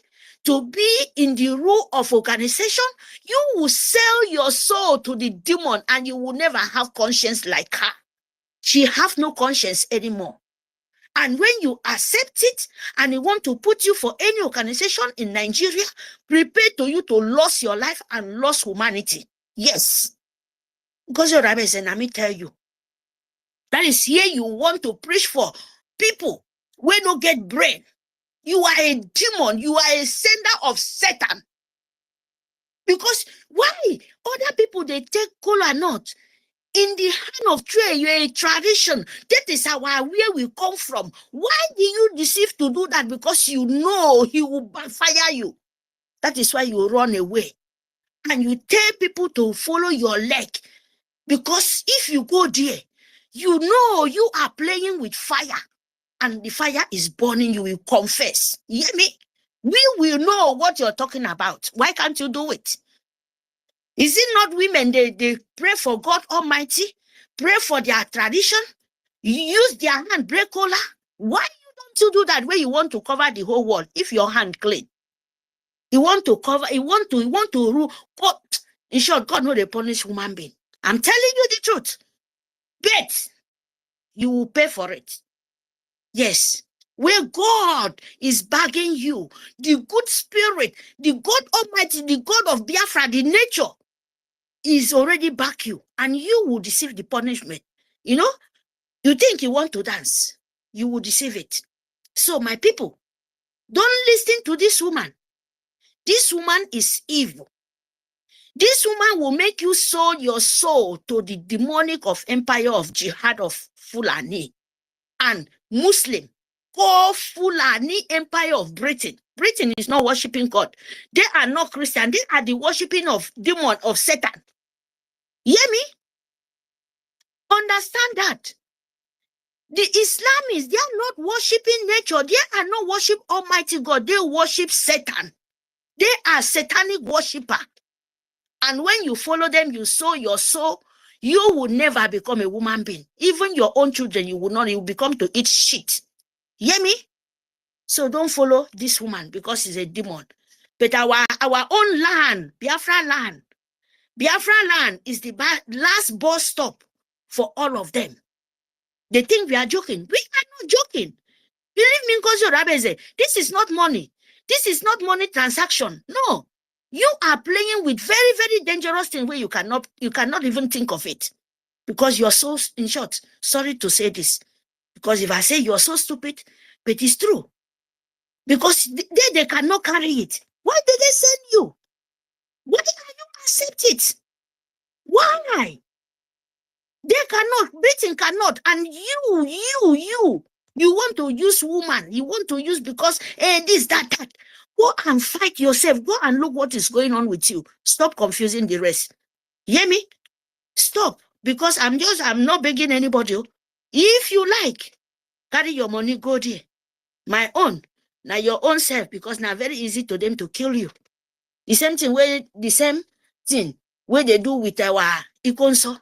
to be in the rule of organization, you will sell your soul to the demon and you will never have conscience like her. She have no conscience anymore. And when you accept it and they want to put you for any organization in Nigeria, prepare to you to lose your life and lose humanity. Yes. Ngozi Rabeze, let me tell you. That is here you want to preach for people who don't get brain. You are a demon. You are a sender of Satan. Because why? Other people, they take cola nut. In the hand of trade, you're a tradition. That is where we come from. Why do you deceive to do that? Because you know he will backfire you. That is why you run away. And you tell people to follow your leg. Because if you go there, you know you are playing with fire and the fire is burning, you will confess. You hear me? We will know what you're talking about. Why can't you do it? Is it not women? They pray for God Almighty, pray for their tradition, use their hand, break cola. Why don't you do that when you want to cover the whole world if your hand clean? You want to cover, you want to rule. God, in short, God know they punish human being. I'm telling you the truth. Bet you will pay for it. Yes. Where God is begging you, the good spirit, the God Almighty, the God of Biafra, the nature is already back you, and you will receive the punishment. You know, you think you want to dance, you will receive it. So, my people, don't listen to this woman. This woman is evil. This woman will make you sold your soul to the demonic of empire of jihad of Fulani and Muslim. Call Fulani empire of Britain. Britain is not worshiping God. They are not Christian. They are the worshiping of demon of Satan. You hear me? Understand that. The Islamists, they are not worshiping nature. They are not worship Almighty God. They worship Satan. They are satanic worshiper. And when you follow them, you sow your soul, you will never become a woman being. Even your own children, you will not, you will become to eat shit. You hear me? So don't follow this woman because she's a demon. But our own land, Biafra land is the last bus stop for all of them. They think we are joking. We are not joking. Believe me, Ngozi Oraveze, this is not money. This is not money transaction. No. You are playing with very, very dangerous things where you cannot even think of it. Because you're so, in short, sorry to say this. Because if I say you're so stupid, but it's true. Because they cannot carry it. Why did they send you? Why can you accept it? Why? They cannot, Britain cannot, and you want to use woman, you want to use because this, that. Go and fight yourself. Go and look what is going on with you. Stop confusing the rest. You hear me? Stop. Because I'm not begging anybody. If you like, carry your money, go there. My own. Now your own self, because now very easy to them to kill you. The same thing where they do with our IKOM.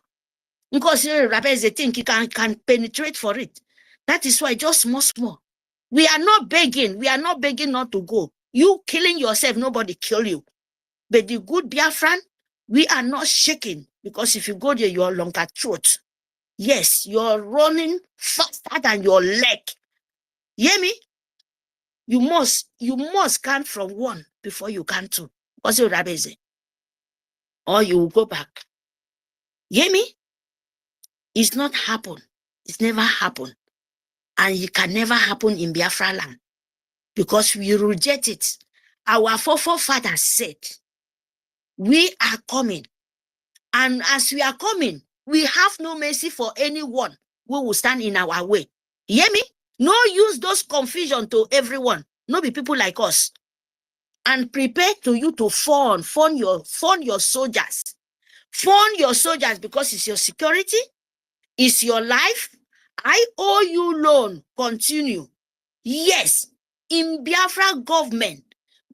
Because rappers, they think you can penetrate for it. That is why just small. We are not begging. We are not begging not to go. You killing yourself, nobody kill you. But the good Biafran, we are not shaking. Because if you go there, you are longer throat. Yes, you're running faster than your leg. You hear me? You must count from 1 before you count 2. What's your rabbi? Or you will go back. You hear me? It's not happen. It's never happened. And it can never happen in Biafra land. Because we reject it. Our forefathers said, we are coming. And as we are coming, we have no mercy for anyone who will stand in our way. You hear me? No use those confusion to everyone. No be people like us. And prepare to you to fund your soldiers. Fund your soldiers because it's your security. It's your life. I owe you loan. Continue. Yes, in Biafra government,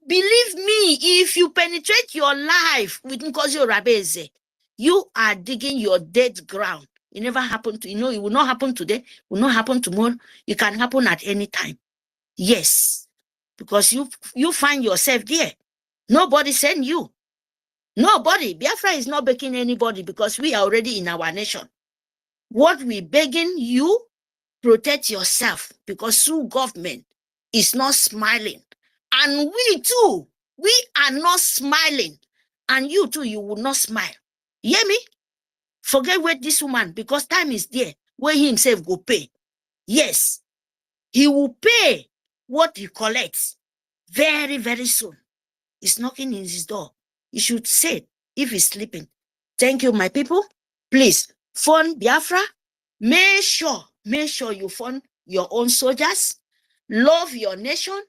believe me, if you penetrate your life with Ngozi Oraveze, you are digging your dead ground. It never happened to, it will not happen today, it will not happen tomorrow. It can happen at any time. Yes, because you find yourself there. Nobody sent you. Nobody. Biafra is not begging anybody because we are already in our nation. What we begging you, protect yourself because through government is not smiling. And we too, we are not smiling. And you too, you will not smile. You hear me? Forget what this woman, because time is there where he himself go pay. Yes, he will pay what he collects very, very soon. He's knocking in his door. He should say if he's sleeping. Thank you, my people. Please, fund Biafra. Make sure you fund your own soldiers. Love your nation.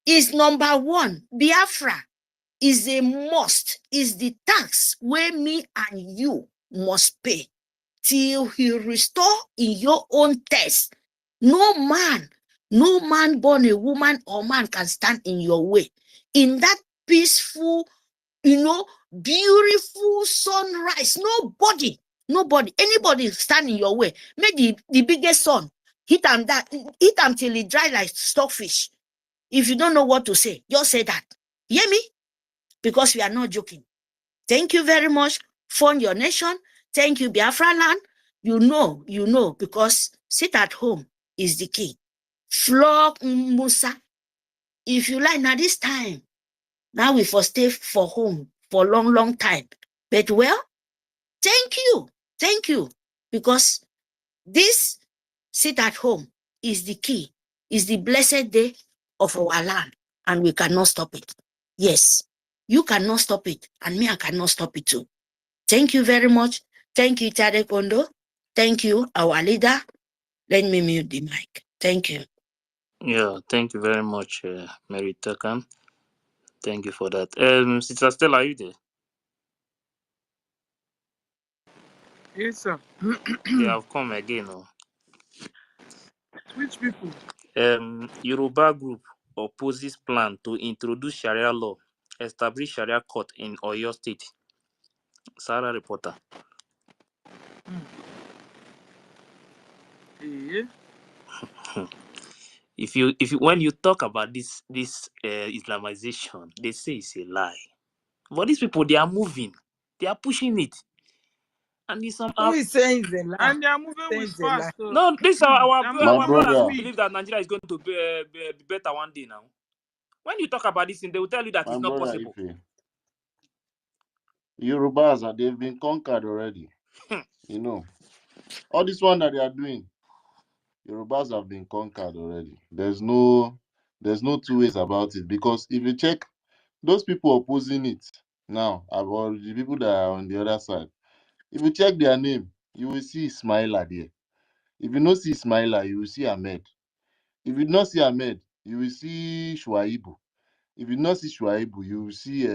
Is number 1. Biafra is a must. Is the tax where me and you must pay. till he restore in your own test. No man born a woman or man can stand in your way. In that peaceful, beautiful sunrise, nobody, anybody stand in your way. Maybe the biggest sun, hit them till it dry like stockfish. If you don't know what to say, just say that. Hear me? Because we are not joking. Thank you very much. Fund your nation. Thank you, Biafra land. You know, because sit at home is the key. Flog Musa. If you like, now this time, now we for stay for home for long time. But well, thank you. Because this sit at home is the key, is the blessed day of our land, and we cannot stop it. Yes, you cannot stop it, and me, I cannot stop it too. Thank you very much. Thank you, Tade Kondo. Thank you, our leader. Let me mute the mic. Thank you. Yeah, thank you very much, Mary Takan. Thank you for that. Sister Stella, are you there? Yes, sir. They have come again. Oh. Which people? Yoruba group opposes plan to introduce Sharia law, establish Sharia court in Oyo State. Sarah reporter. Yeah. If you when you talk about this Islamization, they say it's a lie. But these people, they are moving, they are pushing it, and it's some. Who is saying the lie? And they are moving with fast. No, this our brothers brother. believe that Nigeria is going to be better one day now. When you talk about this thing, they will tell you that My it's not brother, possible. Yorubas, they've been conquered already. All this one that they are doing, Yorubas have been conquered already. There's no two ways about it, because if you check those people opposing it now, about the people that are on the other side, if you check their name, you will see Ismaila there. If you not see Ismaila, you will see Ahmed. If you not see Ahmed, you will see Shuaibu. If you not see Shuaibu, you will see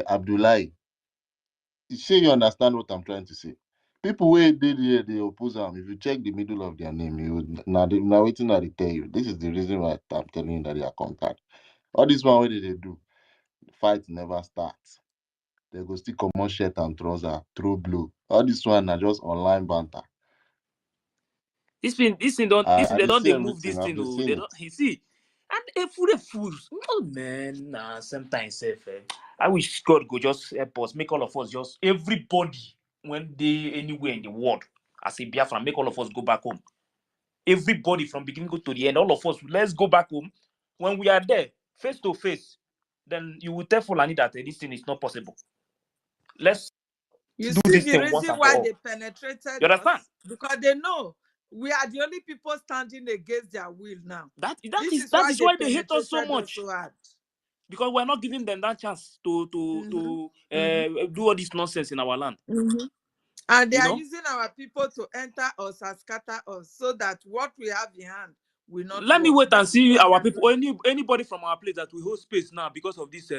Abdullahi. Sure, you understand what I'm trying to say. People where they oppose them, if you check the middle of their name, you would now waiting that they tell you. This is the reason why I'm telling you that they are conquered. All this one, what they do? The fight never starts. They go still common shirt and trouser, throw blow. All this one are just online banter. This thing don't. They don't. They move this thing. Oh, they don't. You see, and a fools. Oh man, nah. Sometimes, I wish God go just help us, make all of us just everybody when they anywhere in the world as a Biafra, make all of us go back home. Everybody from beginning to the end, all of us, let's go back home. When we are there, face to face, then you will tell Fulani that this thing is not possible. Let's do see the reason why they penetrated us, because they know we are the only people standing against their will now. That is why they hate us so much. So hard. Because we're not giving them that chance to do all this nonsense in our land. And they are using our people to enter us and scatter us, so that what we have in hand will not. Let me wait and see our people. Anybody from our place that we hold space now because of this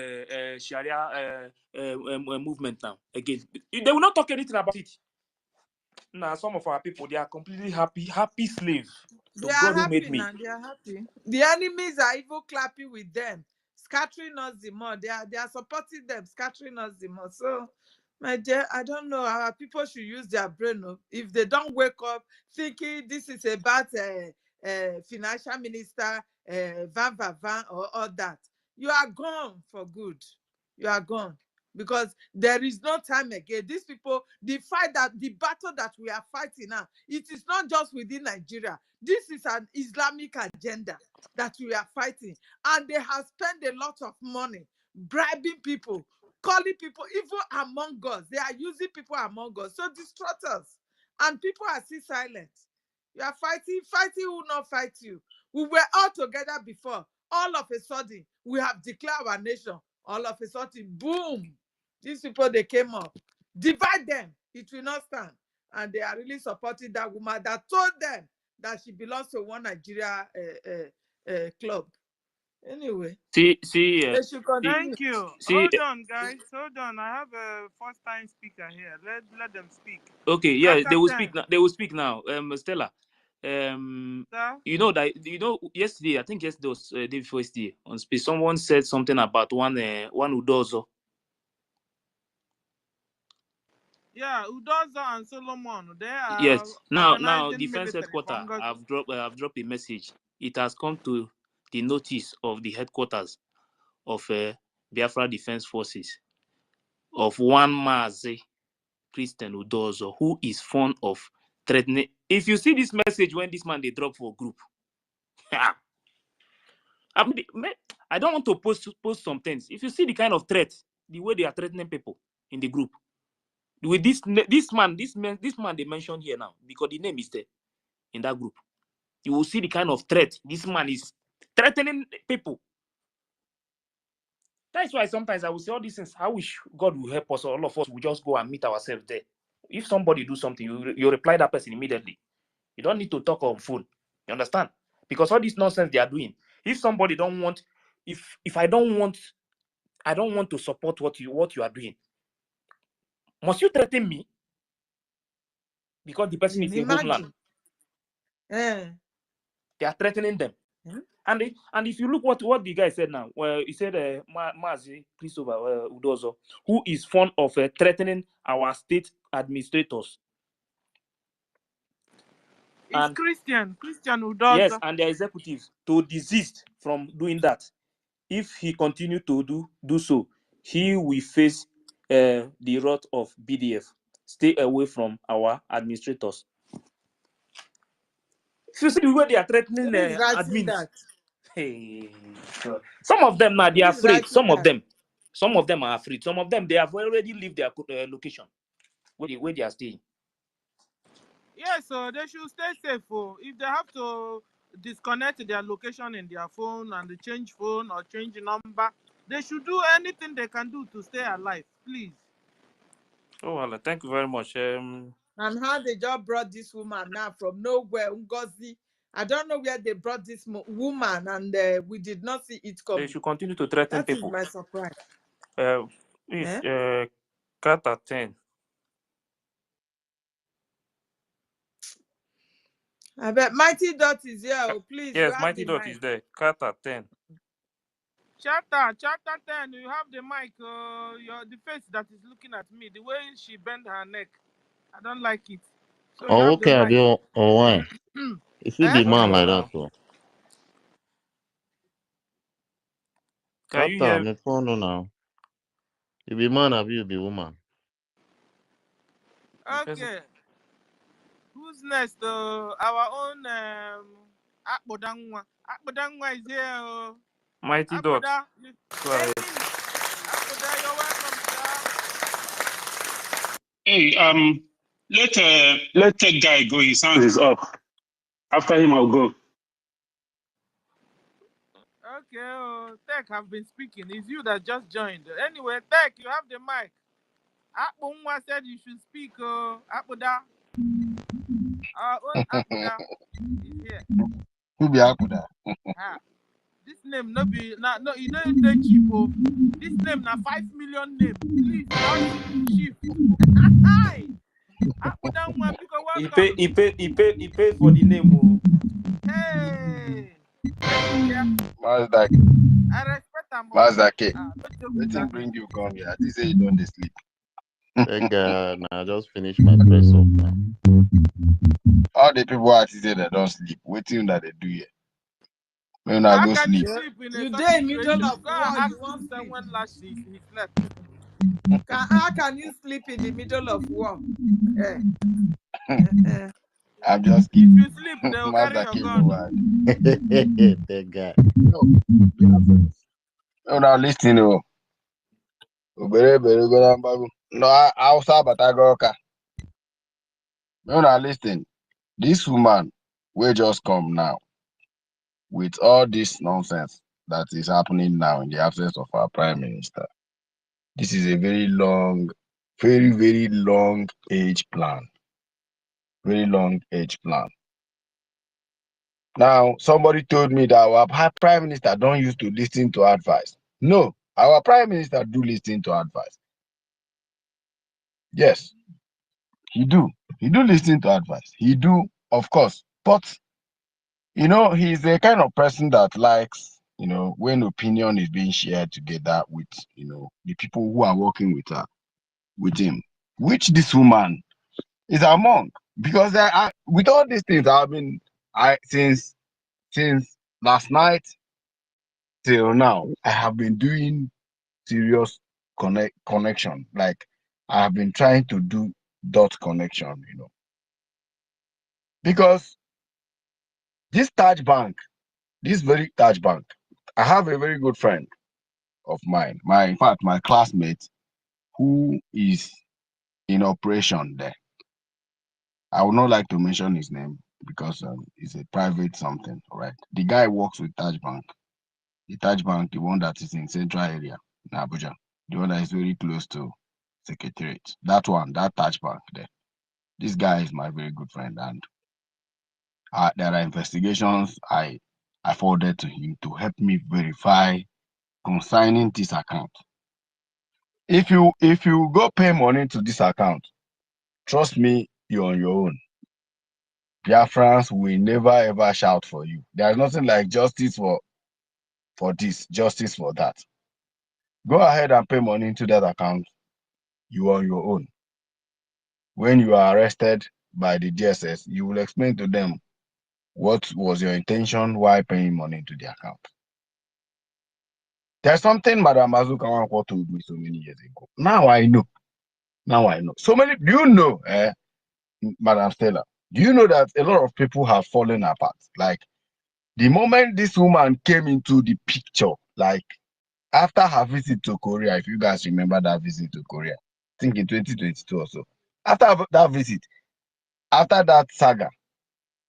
Sharia movement now. Again, they will not talk anything about it. Now, some of our people, they are completely happy slaves. They are happy now. They are happy. The enemies are even clapping with them, scattering us the more. They are supporting them, scattering us the more. So, my dear, I don't know. Our people should use their brain. If they don't wake up thinking this is about financial minister, Van or all that, you are gone for good. You are gone. Because there is no time again. These people, the battle that we are fighting now, it is not just within Nigeria. This is an Islamic agenda that we are fighting. And they have spent a lot of money bribing people, calling people, even among us. They are using people among us. So distraught us. And people are still silent. You are fighting will not fight you. We were all together before. All of a sudden, we have declared our nation. All of a sudden, boom. These people, they came up. Divide them. It will not stand. And they are really supporting that woman that told them that she belongs to one Nigeria club. Anyway. See, They should continue. Thank you. Hold on, guys. Hold on. I have a first-time speaker here. Let them speak. Okay, yeah, they will 10. speak now. They will speak now. Stella, Sir? you know yesterday, I think yesterday was day before yesterday on space. Someone said something about one Udozo. Yeah, Udozo and Solomon. They are Yes. Now organizing defense military headquarters. Congo. I've dropped a message. It has come to the notice of the headquarters of Biafra Defense Forces of one Mazi Christian Udozo, who is fond of threatening. If you see this message when this man they drop for group, I don't want to post some things. If you see the kind of threat, the way they are threatening people in the group, with this man they mentioned here now, because the name is there in that group, you will see the kind of threat this man is threatening people. That's why sometimes I will say all these things. I wish God will help us, or all of us will just go and meet ourselves there. If somebody do something, you reply that person immediately. You don't need to talk on phone. You understand? Because all this nonsense they are doing. If somebody don't want, if I don't want to support what you are doing, must you threaten me? Because the person is in homeland. They are threatening them. And if you look what the guy said now, well, he said Mazi Christopher Udozo, who is fond of threatening our state administrators. It's Christian Udozo. Yes, and the executives to desist from doing that. If he continue to do so, he will face the wrath of BDF. Stay away from our administrators. If you see the way they are threatening admins, hey, some of them now they are afraid. Some of them are afraid. Some of them they have already left their location where they are staying. Yes, so they should stay safe. If they have to disconnect their location in their phone and they change phone or change number, they should do anything they can do to stay alive, please. Oh, well, thank you very much. And how they just brought this woman now from nowhere, Ngozi. I don't know where they brought this woman, and we did not see it coming. They should continue to threaten people. That is my surprise. Cut at 10. I bet Mighty Dot is here. Please. Yes, Mighty Dot is there. Cut at 10. Chapter 10. You have the mic. The face that is looking at me, the way she bent her neck, I don't like it. So okay, Abio, or why? If you be man like that, so. Can you hear me? Phone now. You be man, Abio, you be woman. Okay. Who's next? Our own Akbodangwa. Akbodangwa is here. Mighty Dot. Akboda, you're welcome, sir. Hey, let Tech guy go. His sound is up. After him, I'll go. Okay, Tech have been speaking. It's you that just joined. Anyway, Tech, you have the mic. Akbonwa said you should speak. Akboda. Our own Akboda is here. Who be Akboda? This name no, you don't take cheap. This name na 5 million name. Please don't cheap. Hi. Akboda, welcome. He pay for the name. Hey. Mazda. I respect him. Mazda K. Wetin bring you come here? I think say you don't sleep. I just finished my press up now. All the people at say they don't sleep. Wetin that they do here? May not go sleep. You dey in middle of war. You want someone last he slept. How can you sleep in the middle of war? I'm just kidding. If you sleep, they'll carry your gun. That guy. No, now listen. No, I'll start Batagoka. No, now listen. This woman will just come now with all this nonsense that is happening now in the absence of our prime minister. This is a very long, very, very long age plan. Very long age plan. Now, somebody told me that our prime minister don't used to listen to advice. No, our prime minister do listen to advice. Yes, he do. He do listen to advice. He do, of course. But, you know, he's the kind of person that likes, you know, when opinion is being shared together with, you know, the people who are working with him, which this woman is among. Because with all these things, since last night till now, I have been doing serious connection. Like I have been trying to do dot connection, you know, because this Taj Bank, this very Taj Bank, I have a very good friend of mine, in fact, my classmate who is in operation there. I would not like to mention his name because it's a private something, right? The guy works with Taj Bank. The Taj Bank, the one that is in central area in Abuja, the one that is very close to Secretariat. That one, that Taj Bank there. This guy is my very good friend, and there are investigations I forwarded to him to help me verify concerning this account. If you go pay money to this account, trust me, you're on your own. Biafrans will never ever shout for you. There's nothing like justice for this, justice for that. Go ahead and pay money into that account. You are on your own. When you are arrested by the DSS, you will explain to them what was your intention while paying money into the account. There's something Madam Azuka told me so many years ago. Now I know. So many, do you know, Madam Stella, do you know that a lot of people have fallen apart? Like, the moment this woman came into the picture, like, after her visit to Korea, if you guys remember that visit to Korea, I think in 2022 or so, after that visit, after that saga,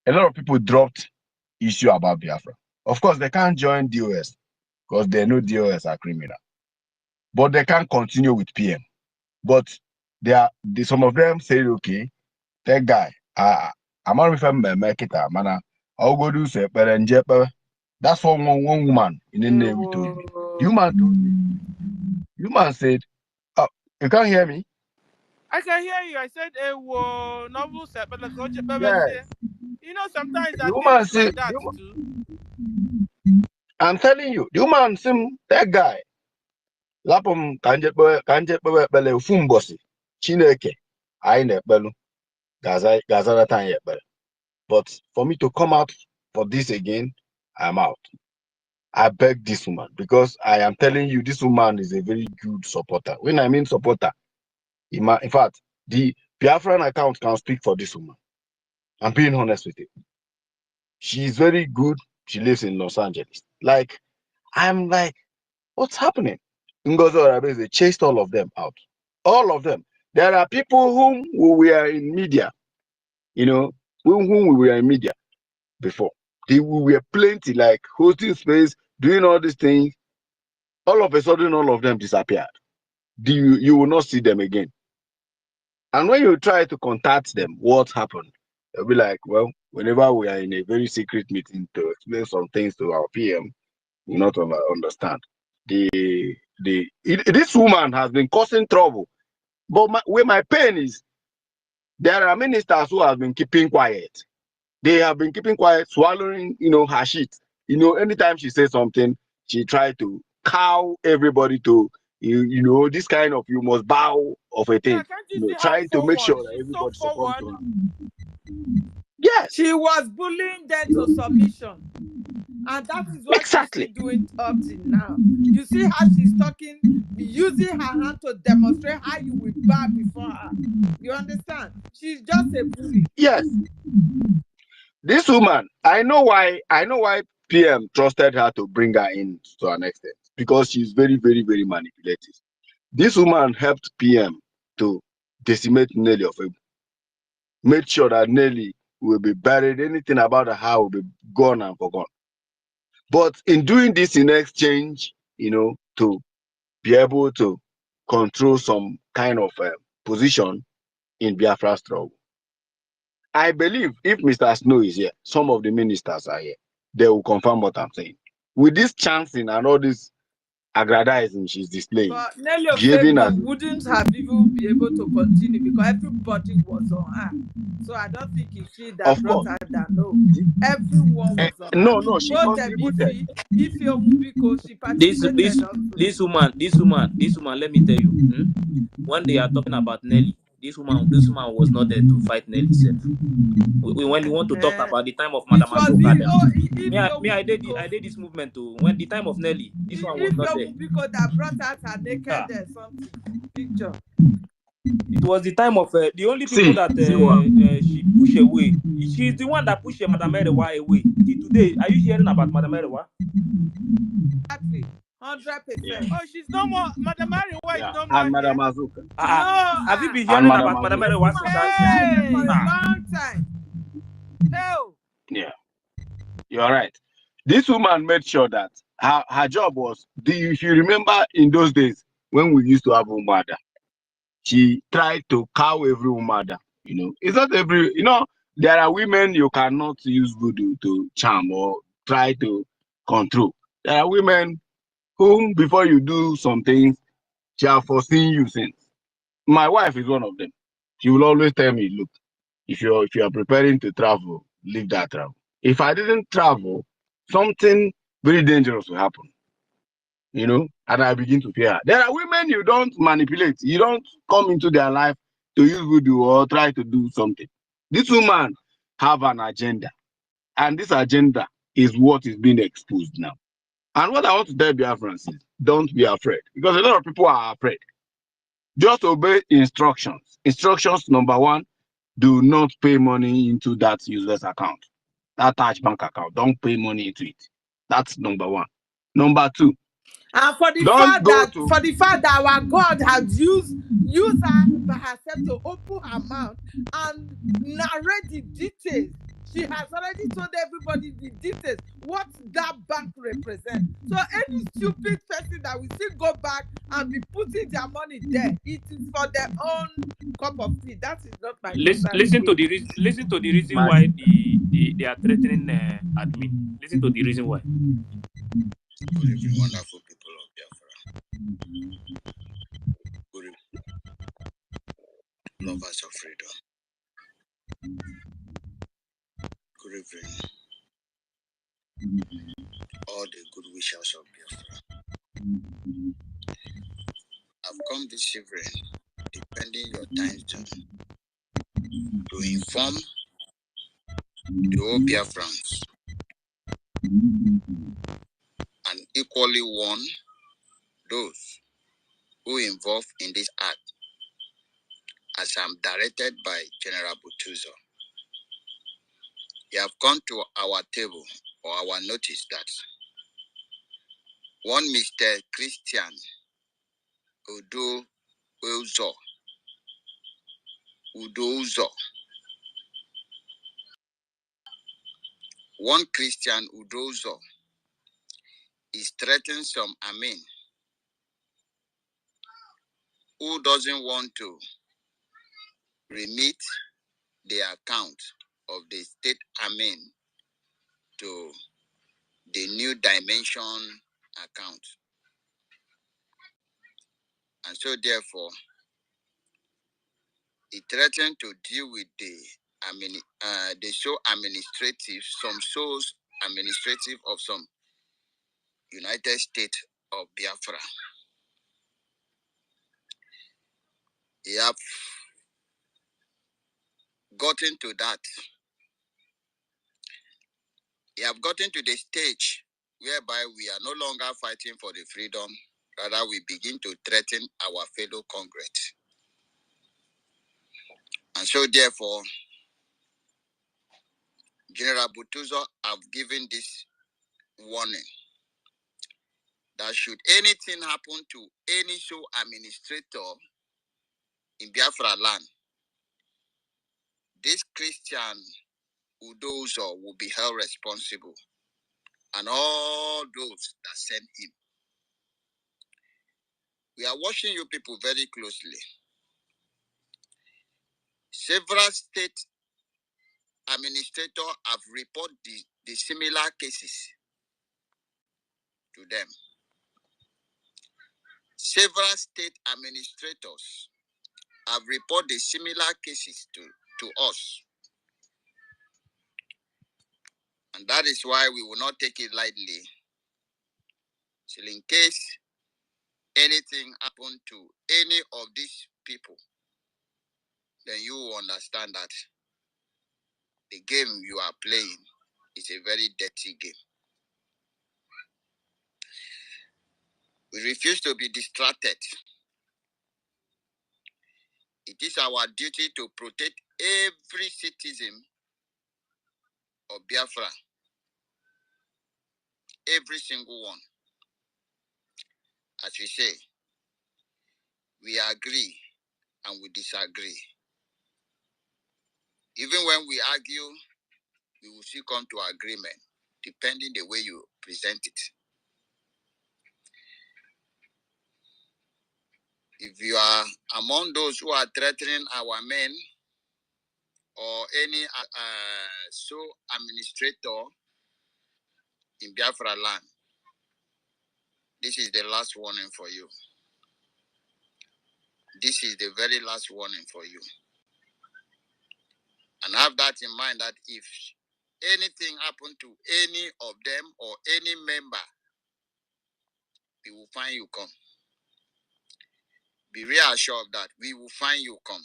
a lot of people dropped issue about Biafra. Of course, they can't join DOS because they know DOS are criminal. But they can't continue with PM. But some of them say, okay, that guy, I'm not if I'm make it, man. I'll go do say, but that's one woman in the name we told me. The woman told me. The woman said, oh, you can't hear me? I can hear you. I said, novel set, but yes. You know, sometimes there The are woman things said, like that too. I'm telling you, the woman sim that guy. Lapum kanje bele ufumbosi. Chineke. I nebelu. Gazara tanye bele. But for me to come out for this again, I'm out. I beg this woman because I am telling you, this woman is a very good supporter. When I mean supporter, in fact, the Biafran account can speak for this woman. I'm being honest with you. She is very good. She lives in Los Angeles. Like, I'm like, what's happening? Ngozi Orabe chased all of them out. All of them. There are people whom we were in media, you know, whom we were in media before. We were plenty, like hosting space, doing all these things. All of a sudden, all of them disappeared. You will not see them again. And when you try to contact them, what happened? They'll be like, well, whenever we are in a very secret meeting to explain some things to our PM, we not understand. This woman has been causing trouble. But where my pain is, there are ministers who have been keeping quiet. They have been keeping quiet, swallowing, her shit. Anytime she says something, she tries to cow everybody to, this kind of you must bow of a thing. Yeah, can't you see how Trying to make forward? sure that She's so everybody succumbs forward. to her. Yes. She was bullying them to submission. And that is what she's still doing up till now. You see how she's talking, using her hand to demonstrate how you will bow before her. You understand? She's just a bully. Yes. This woman, I know why PM trusted her to bring her in to an extent. Because she's very, very, very manipulative. This woman helped PM to decimate Nelly of Ebu. Made sure that Nelly will be buried. Anything about her will be gone and forgotten. But in doing this in exchange, to be able to control some kind of position in Biafra struggle. I believe if Mr. Snow is here, some of the ministers are here, they will confirm what I'm saying. With this chancing and all this aggrandizing she's displaying, But Nelly giving us wouldn't have even been able to continue because everybody was on her. So I don't think it's she that brought her down. No, everyone was on her. No, she both contributed. If she participated also. This woman, let me tell you. When they are talking about Nelly, this woman was not there to fight Nelly self. When you want to talk about the time of Madam Azuka, I did this movement too. When the time of Nelly, this one was not there. Because that brought out her naked something picture. It was the time of the only people that she pushed away. She's the one that pushed Madam Erewa away. Till today, are you hearing about Madam Erewa? Exactly, 100%. Oh, she's no more. Madam Erewa is no more And Madam here. Azuka. No, have you been hearing about Madam Erewa for a long time? Hell. Yeah, you're right. This woman made sure that her job was, if you remember in those days when we used to have Umada, she tried to cow every Umada. It's not every, there are women you cannot use voodoo to charm or try to control. There are women whom, before you do some things, she have foreseen you since. My wife is one of them. She will always tell me, look, if you are preparing to travel, leave that travel. If I didn't travel, something very dangerous will happen. And I begin to fear her. There are women you don't manipulate. You don't come into their life to use voodoo or try to do something. This woman have an agenda. And this agenda is what is being exposed now. And what I want to tell Biafrans is, don't be afraid. Because a lot of people are afraid. Just obey instructions. Instructions number 1, do not pay money into that useless account. That Touch Bank account. Don't pay money into it. That's number 1. Number 2. And for the fact that our God has used her by herself to open her mouth and narrate the details. She has already told everybody the details, what that bank represents. So any stupid person that will still go back and be putting their money there, it is for their own cup of tea. That is not my Listen to the reason why they are threatening admin. Listen to the reason why. Good evening, wonderful people of Biafra. Good evening, lovers of freedom. Good evening, all the good wishers of Biafra. I've come this evening, depending your time zone, to inform the whole Biafrans and equally warn those who involved in this act, as I'm directed by General Butuzo. You have come to our table or our notice that one Mr. Christian Udozo, one Christian Udozo is threatening some Amin who doesn't want to remit the account of the state Amin to the New Dimension account. And so therefore, he threatened to deal with the souls administrative of some United States of Biafra. He have gotten to that. He have gotten to the stage whereby we are no longer fighting for the freedom, rather we begin to threaten our fellow Congress. And so therefore, General Butuzo have given this warning that should anything happen to any show administrator in Biafra land, this Christian Udozo will be held responsible, and all those that sent him. We are watching you people very closely. Several state administrators have reported the similar cases to them. Several state administrators have reported similar cases to us. And that is why we will not take it lightly. So in case anything happened to any of these people, then you will understand that the game you are playing is a very dirty game. We refuse to be distracted. It is our duty to protect every citizen of Biafra, every single one. As we say, we agree and we disagree. Even when we argue, we will still come to agreement, depending the way you present it. If you are among those who are threatening our men or any administrator in Biafra land, this is the last warning for you. This is the very last warning for you. And have that in mind that if anything happened to any of them or any member, we will find you come. Be reassured that we will find you come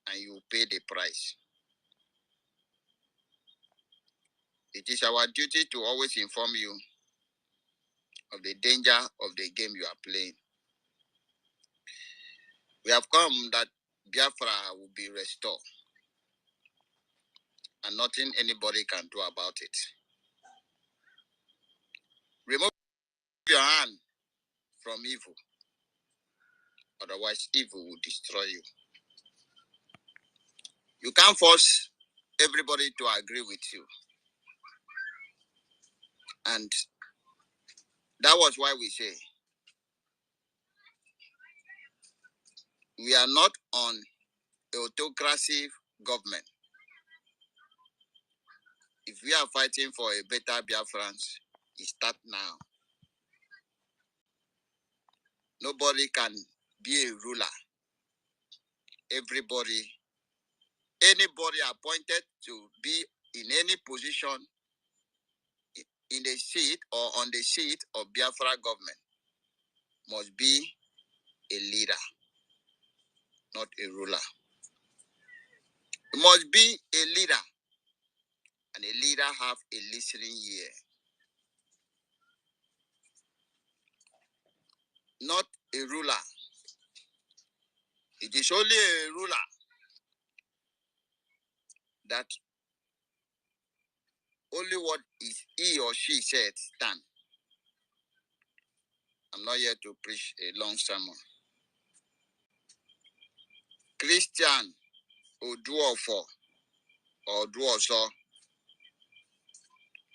and you will pay the price. It is our duty to always inform you of the danger of the game you are playing. We have come that Biafra will be restored and nothing anybody can do about it. Remove your hand from evil, otherwise evil will destroy you. You can't force everybody to agree with you. And that was why we say we are not on autocracy government. If we are fighting for a better Biafrans, it starts now. Nobody can be a ruler. Anybody appointed to be in any position in the seat or on the seat of Biafra government must be a leader, not a ruler. It must be a leader, and a leader have a listening ear. Not a ruler. It is only a ruler that only what is he or she said stand. I'm not here to preach a long sermon. Christian Oduofo or Oduoso,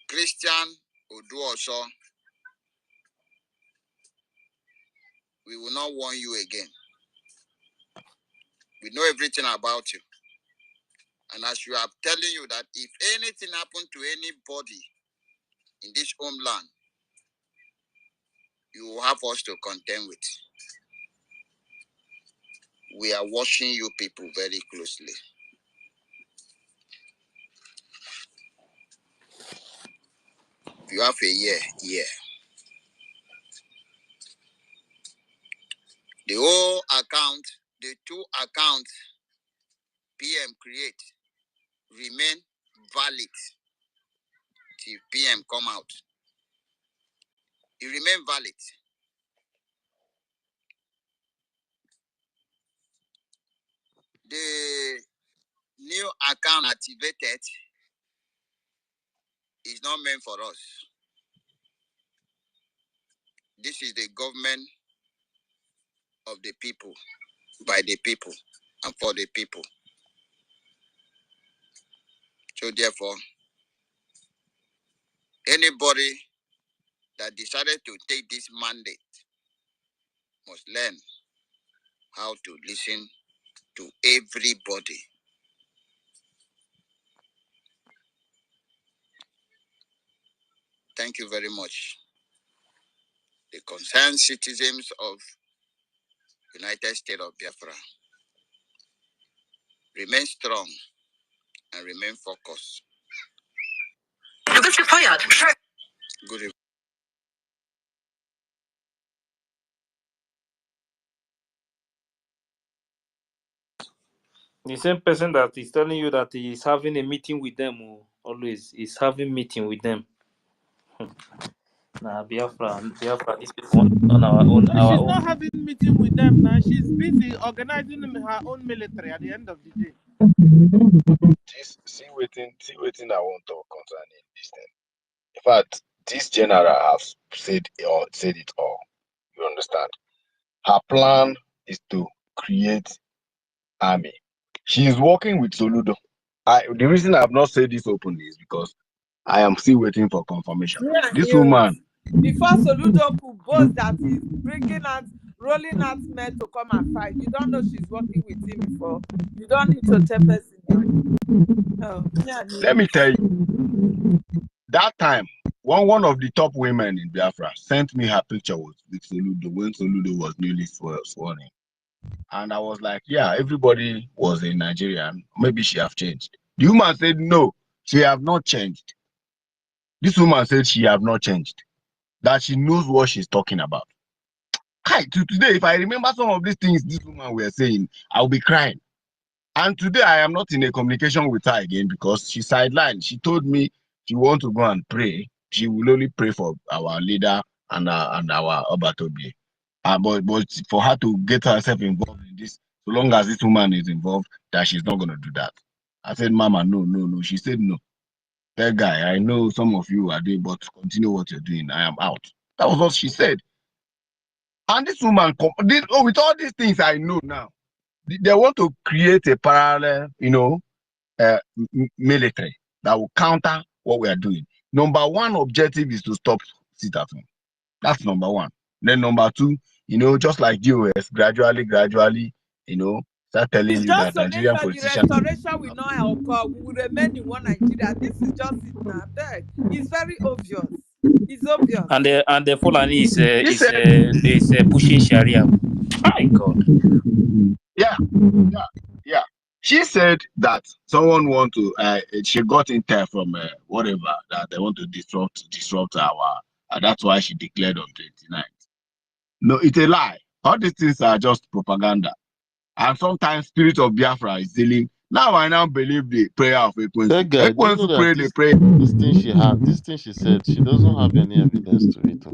Christian Oduoso, we will not warn you again. We know everything about you. And as we are telling you that if anything happened to anybody in this homeland, you will have us to contend with. We are watching you people very closely. If you have a year. The whole account, the 2 accounts PM create remain valid till PM come out. It remain valid. The new account activated is not meant for us. This is the government of the people, by the people, and for the people. So therefore, anybody that decided to take this mandate must learn how to listen to everybody. thank you very much. The concerned citizens of United States of Biafra, remain strong and remain focused. You got fired. Good evening. The same person that is telling you that he is having a meeting with them, always is having meeting with them. Nah, Biafra, these people on our own. But she's not having meeting with them now. She's busy organizing her own military at the end of the day. See waiting I want to concerning this thing. In fact, this general has said it all. You understand? Her plan is to create army. She is working with Soludo. The reason I have not said this openly is because I am still waiting for confirmation. Yeah, This woman. Before Soludo could boast that he's rolling out men to come and fight. You don't know she's working with him before. You don't need to tell person. Oh, yeah, let me tell you, that time, one of the top women in Biafra sent me her picture with Soludo when Soludo was newly sworn in. And I was like, yeah, everybody was in Nigeria. Maybe she have changed. The woman said, no, she have not changed. This woman said she have not changed. That she knows what she's talking about. Hi, today, if I remember some of these things this woman were saying, I'll be crying. And today I am not in a communication with her again because she sidelined. She told me she want to go and pray. She will only pray for our leader and our Obatobi. But for her to get herself involved in this, so long as this woman is involved, that she's not going to do that. I said, Mama, no. She said, no. That guy, I know some of you are doing, but continue what you're doing. I am out. That was what she said. And this woman, with all these things I know now, they want to create a parallel, military that will counter what we are doing. Number one objective is to stop sit-at-home. That's number one. Then number two, just like DOS, gradually, start telling it's you just that Nigerian the politicians. restoration will not occur. We will remain in one Nigeria. This is just it now. It's very obvious. It's obvious. And the Fulani is pushing Sharia. My God. Yeah. She said that someone want to. She got intel from whatever that they want to disrupt our. That's why she declared on 29th. No, it's a lie. All these things are just propaganda. And sometimes spirit of Biafra is dealing. Now I now believe the prayer of Ekwensu. That guy, do you know that this thing she said, she doesn't have any evidence to it.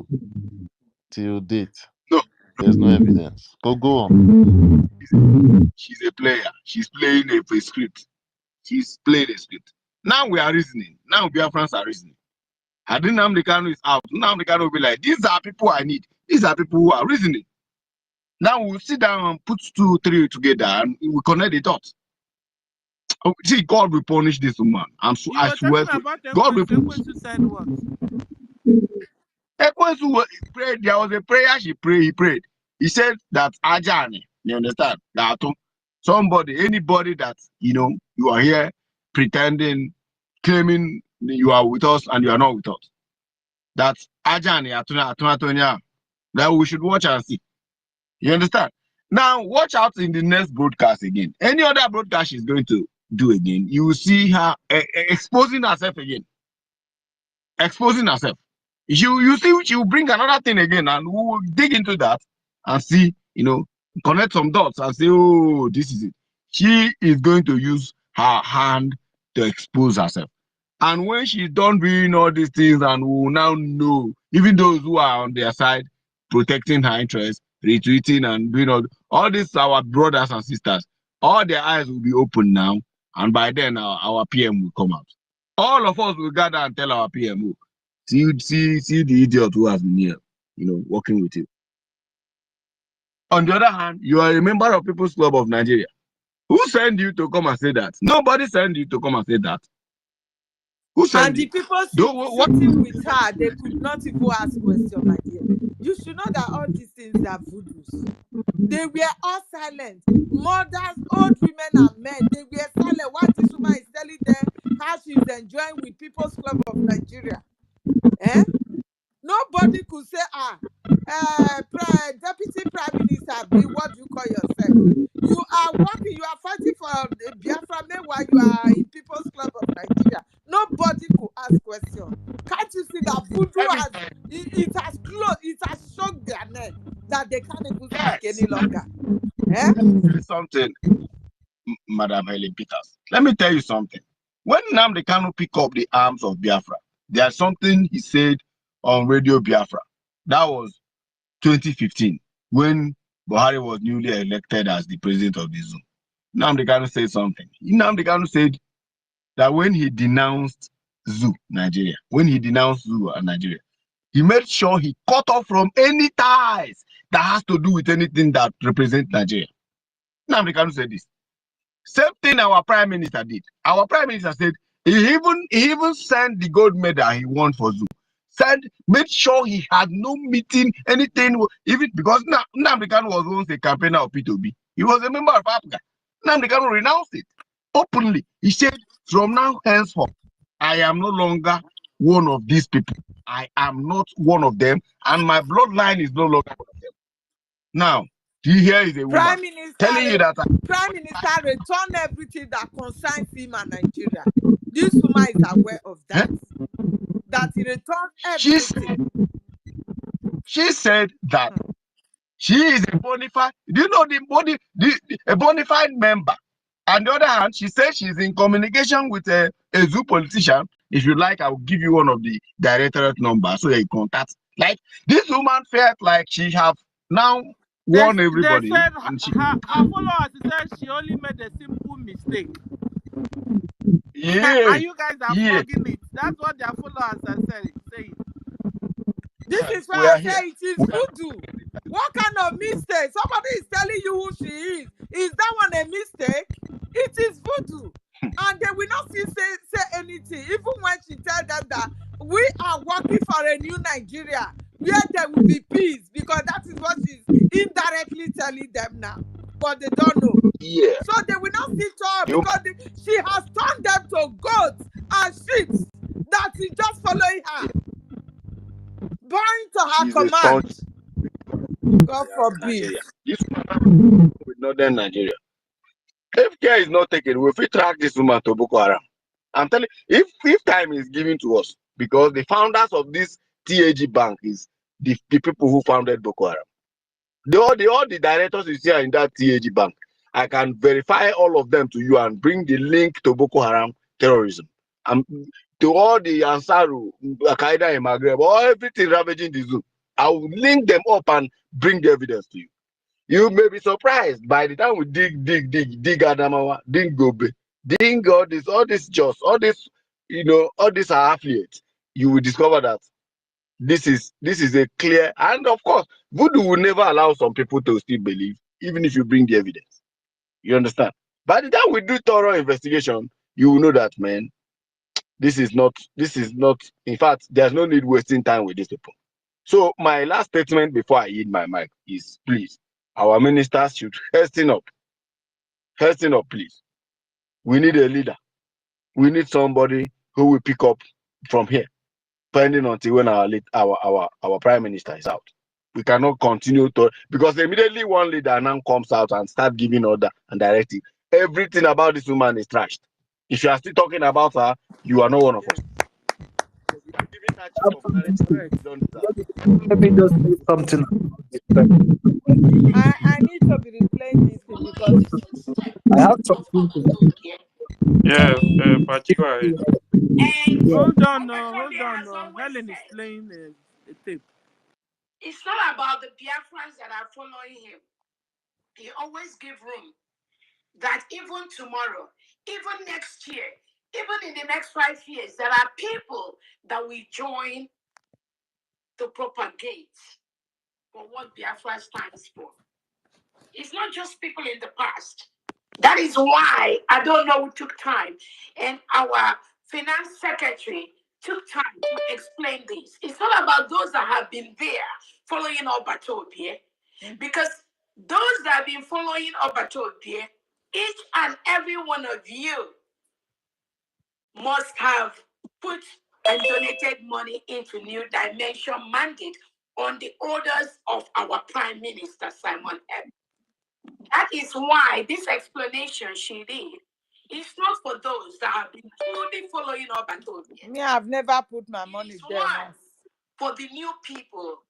Till date. No. There's no evidence. Go on. She's a player. She's playing a script. She's playing a script. Now we are reasoning. Now Biafrans are reasoning. I think Nnamdi Kanu is out. Nnamdi Kanu will be like, these are people I need. These are people who are reasoning. Now we'll sit down and put 2, 3 together and we connect the dots. Oh, see, God will punish this woman. I swear to God will punish. Ekwensu said what? Ekwensu prayed. There was a prayer he prayed. He said that Ajani, you understand? That anybody that, you are here pretending, claiming you are with us and you are not with us. That's Ajani, that we should watch and see. You understand? Now, watch out in the next broadcast again. Any other broadcast she's going to do again, you will see her exposing herself again. Exposing herself. You see, she will bring another thing again, and we will dig into that and see, connect some dots and say, oh, this is it. She is going to use her hand to expose herself. And when she's done doing all these things, and we will now know, even those who are on their side, protecting her interests, retreating and doing all these, our brothers and sisters, all their eyes will be open now, and by then our PM will come out. All of us will gather and tell our PM, see the idiot who has been here, working with you. On the other hand, you are a member of People's Club of Nigeria. Who sent you to come and say that? Nobody sent you to come and say that. Who sent you? And the people sitting with her, they could not even ask questions, my dear. You should know that all these things are voodoos. They were all silent. Mothers, old women and men, they were silent. What this woman is telling them how she's enjoying with People's Club of Nigeria. Eh? Nobody could say, Deputy Prime Minister, what do you call yourself? You are working, you are fighting for the Biafra while you are in People's Club of Nigeria. Nobody could ask question. Can't you see that voodoo has, it has closed, it has shocked their neck that they can't even speak any longer? Eh? Something, Madam Helen Peters. Let me tell you something. When Nnamdi Kanu pick up the arms of Biafra, there's something he said on Radio Biafra. That was 2015, when Buhari was newly elected as the president of the Zoom. Nnamdi Kanu said something. Nnamdi Kanu said that when he denounced Zoo, Nigeria, he made sure he cut off from any ties that has to do with anything that represents Nigeria. Nnamdi Kanu said this. Same thing our prime minister did. Our prime minister said he even sent the gold medal he won for Zoo. Made sure he had no meeting, anything, even because Nnamdi Kanu was once a campaigner of P2B. He was a member of APGA. Nnamdi Kanu renounced it openly. He said, from now henceforth, I am no longer one of these people. I am not one of them, and my bloodline is no longer one of them. Now, here is a woman telling you that Prime Minister return everything that concerns him and Nigeria. This woman is aware of that. That he returned everything. She said that she is a bona fide. Do you know a bona fide member? On the other hand, she says she's in communication with a Zoo politician. If you like, I will give you one of the directorate numbers so you contact. Like, this woman felt like she have now won everybody. They said her followers said she only made a simple mistake. Yeah. And you guys are flogging it. That's what their followers are saying. This is why I say it is voodoo. What kind of mistake? Somebody is telling you who she is. Is that one a mistake? It is voodoo. And they will not say anything, even when she tells them that we are working for a new Nigeria where there will be peace, because that is what she's indirectly telling them now. But they don't know. Yeah. So they will not sit her because she has turned them to goats and sheep that is just following her. Bound to her command. God forbid. This woman with northern Nigeria. If care is not taken, we will track this woman to Boko Haram. I'm telling you, if time is given to us, because the founders of this TAG bank is the people who founded Boko Haram. All the directors you see in that TAG bank, I can verify all of them to you and bring the link to Boko Haram terrorism. To all the Ansaru, Al-Qaeda in Maghreb, or everything ravaging the zoo. I will link them up and bring the evidence to you. You may be surprised by the time we dig Adamawa, dig Gobe, dig all this just, all this, all these are affiliates. You will discover that this is a clear, and of course, voodoo will never allow some people to still believe, even if you bring the evidence. You understand? By the time we do thorough investigation, you will know that, man, this is not, in fact, there's no need wasting time with these people. So my last statement before I yield my mic is, please, our ministers should hasten up, please. We need a leader. We need somebody who will pick up from here, pending until when our prime minister is out. We cannot continue to, because immediately one leader now comes out and start giving order and directing. Everything about this woman is trashed. If you are still talking about her, you are not one of us. Let me just say something. I need to be replaying this thing because I have something to Yeah, particularly. Hold on. Helen is playing a tape. It's not about the Biafrans that are following him. He always give room that even tomorrow, even next year, even in the next 5 years, there are people that will join to propagate for what Biafra stands for. It's not just people in the past. That is why I don't know who took time, and our finance secretary took time to explain this. It's not about those that have been there following Obatobie, because those that have been following Obatobie, each and every one of you must have put and donated money into New Dimension mandate on the orders of our Prime Minister, Simon F. That is why this explanation she did is not for those that have been truly following up and told me. Me, I've never put my money there. For the new people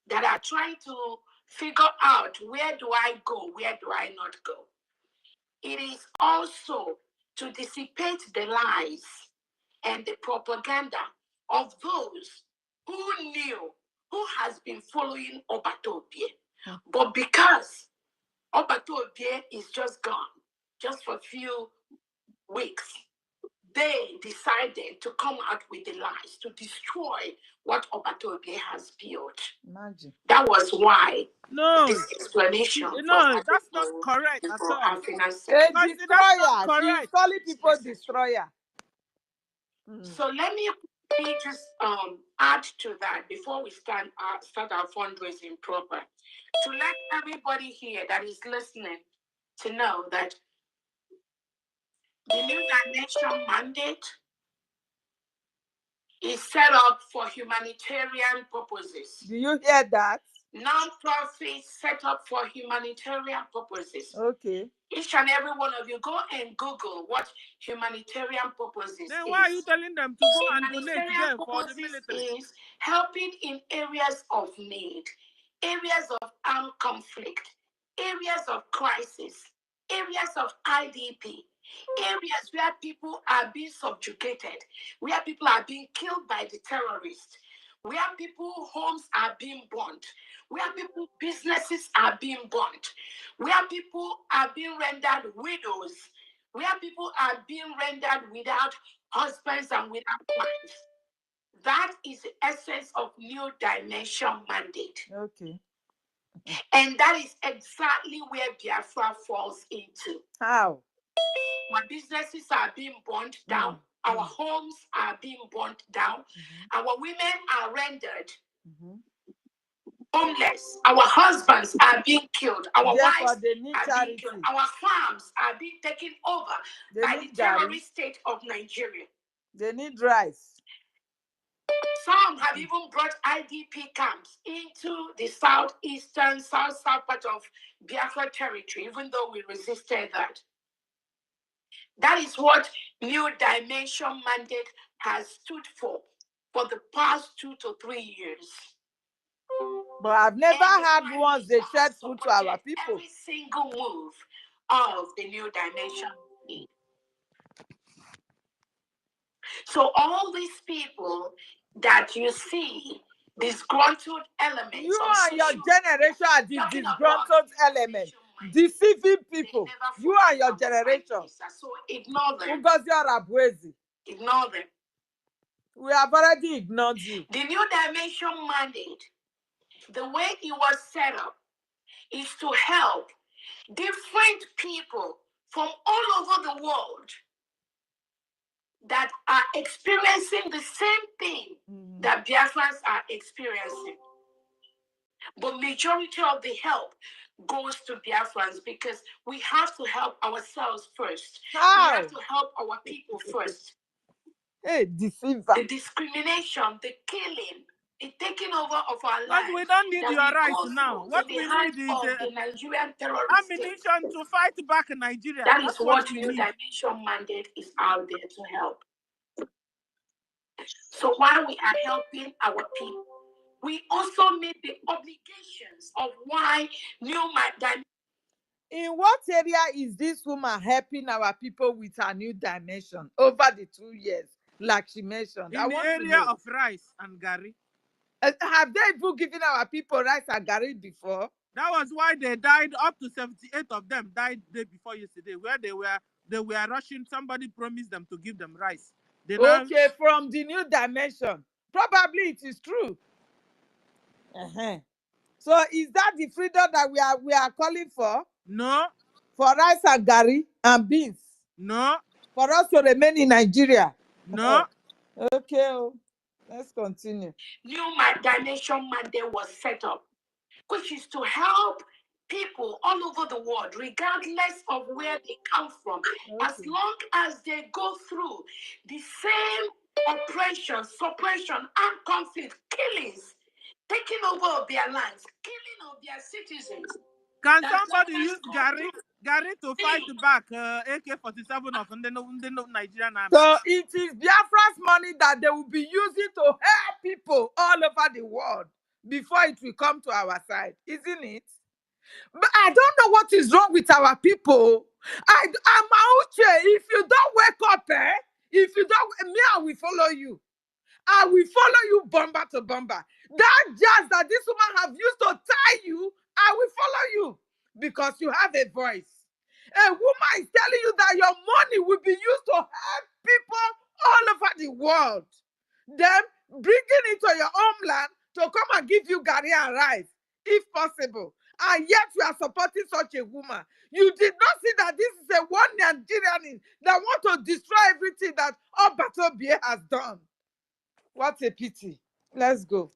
that are trying to figure out where do I go, where do I not go. It is also to dissipate the lies and the propaganda of those who knew, who has been following Obatobie. But because Obatobie is just gone, just for a few weeks, they decided to come out with the lies to destroy what Obatobie has built. Imagine. That was why No, this explanation. no, that's not correct at all. A destroyer. She's calling people destroyer. So let me just add to that before we start our fundraising proper, to let everybody here that is listening to know that the New Dimension mandate is set up for humanitarian purposes. Do you hear that? Non-profits set up for humanitarian purposes. Okay. Each and every one of you, go and Google what humanitarian purposes Then why are you telling them to go and donate there for the military? Is helping in areas of need, areas of armed conflict, areas of crisis, areas of IDP, areas where people are being subjugated, where people are being killed by the terrorists, where people's homes are being burnt, where people's businesses are being burnt, where people are being rendered widows, where people are being rendered without husbands and without wives. That is the essence of New Dimension mandate. Okay. And that is exactly where Biafra falls into. How? When businesses are being burnt down, our homes are being burnt down, our women are rendered homeless, our husbands are being killed, our wives are being killed, our farms are being taken over by the terrorist state of Nigeria. They need rice. Some have even brought IDP camps into the southeastern, south part of Biafra territory, even though we resisted that. That is what New Dimension mandate has stood for the past 2 to 3 years. But I've never had ones they shed food to our people. Every single move of the New Dimension. So all these people that you see, disgruntled elements. You and your generation are the disgruntled elements. Deceiving people. You and your generation. So ignore them. Ignore them. We have already ignored you. The New Dimension mandate, the way it was set up, is to help different people from all over the world that are experiencing the same thing that Biafrans are experiencing. But majority of the help goes to Biafrans because we have to help ourselves first. How? We have to help our people first. Hey, deceiver. The discrimination, the killing, the taking over of our lives. But we don't need your rights now. What we need is the Nigerian terrorist ammunition to fight back in Nigeria. That is what New Dimension mandate is out there to help. So while we are helping our people, we also meet the obligations of why New Dimension. In what area is this woman helping our people with her New Dimension over the 2 years, like she mentioned? In the area of rice and Gary. Have they even given our people rice and Gary before? That was why they died. Up to 78 of them died the day before yesterday, where they were rushing. Somebody promised them to give them rice. Okay, from the New Dimension. Probably it is true. So is that the freedom that we are calling for? No. For rice and Gary and beans? No. For us to remain in Nigeria? No. Okay, let's continue. New Dimension mandate was set up, which is to help people all over the world, regardless of where they come from, as long as they go through the same oppression, suppression, armed conflict, killings, taking over of their lands, killing of their citizens. Can somebody use Gary to fight back AK-47 of the Nigerian army? So it is Biafra's money that they will be using to help people all over the world before it will come to our side, isn't it? But I don't know what is wrong with our people. I'm Auche. If you don't wake up, if you don't, me, I will follow you. I will follow you bomber to bomber. That jazz that this woman have used to tie you, I will follow you because you have a voice. A woman is telling you that your money will be used to help people all over the world. Then bringing it to your homeland to come and give you Gary and rice, if possible. And yet you are supporting such a woman. You did not see that this is a one Nigerian that want to destroy everything that Obatobie has done. What a pity. Let's go.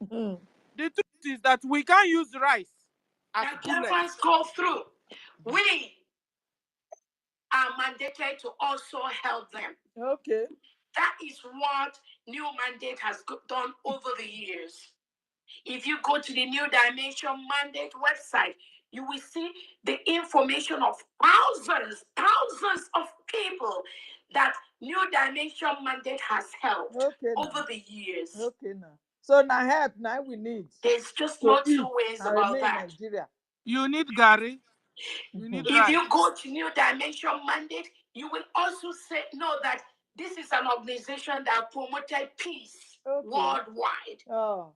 The truth is that we can't use rice as Biafrans go through. We are mandated to also help them. Okay. That is what New Mandate has done over the years. If you go to the New Dimension Mandate website, you will see the information of thousands of people that New Dimension Mandate has helped over the years. Okay, now. So now help, now we need. There's just no two ways about that. Nigeria. You need Gary. You need if you go to New Dimension Mandate, you will also know that this is an organization that promoted peace worldwide. Oh.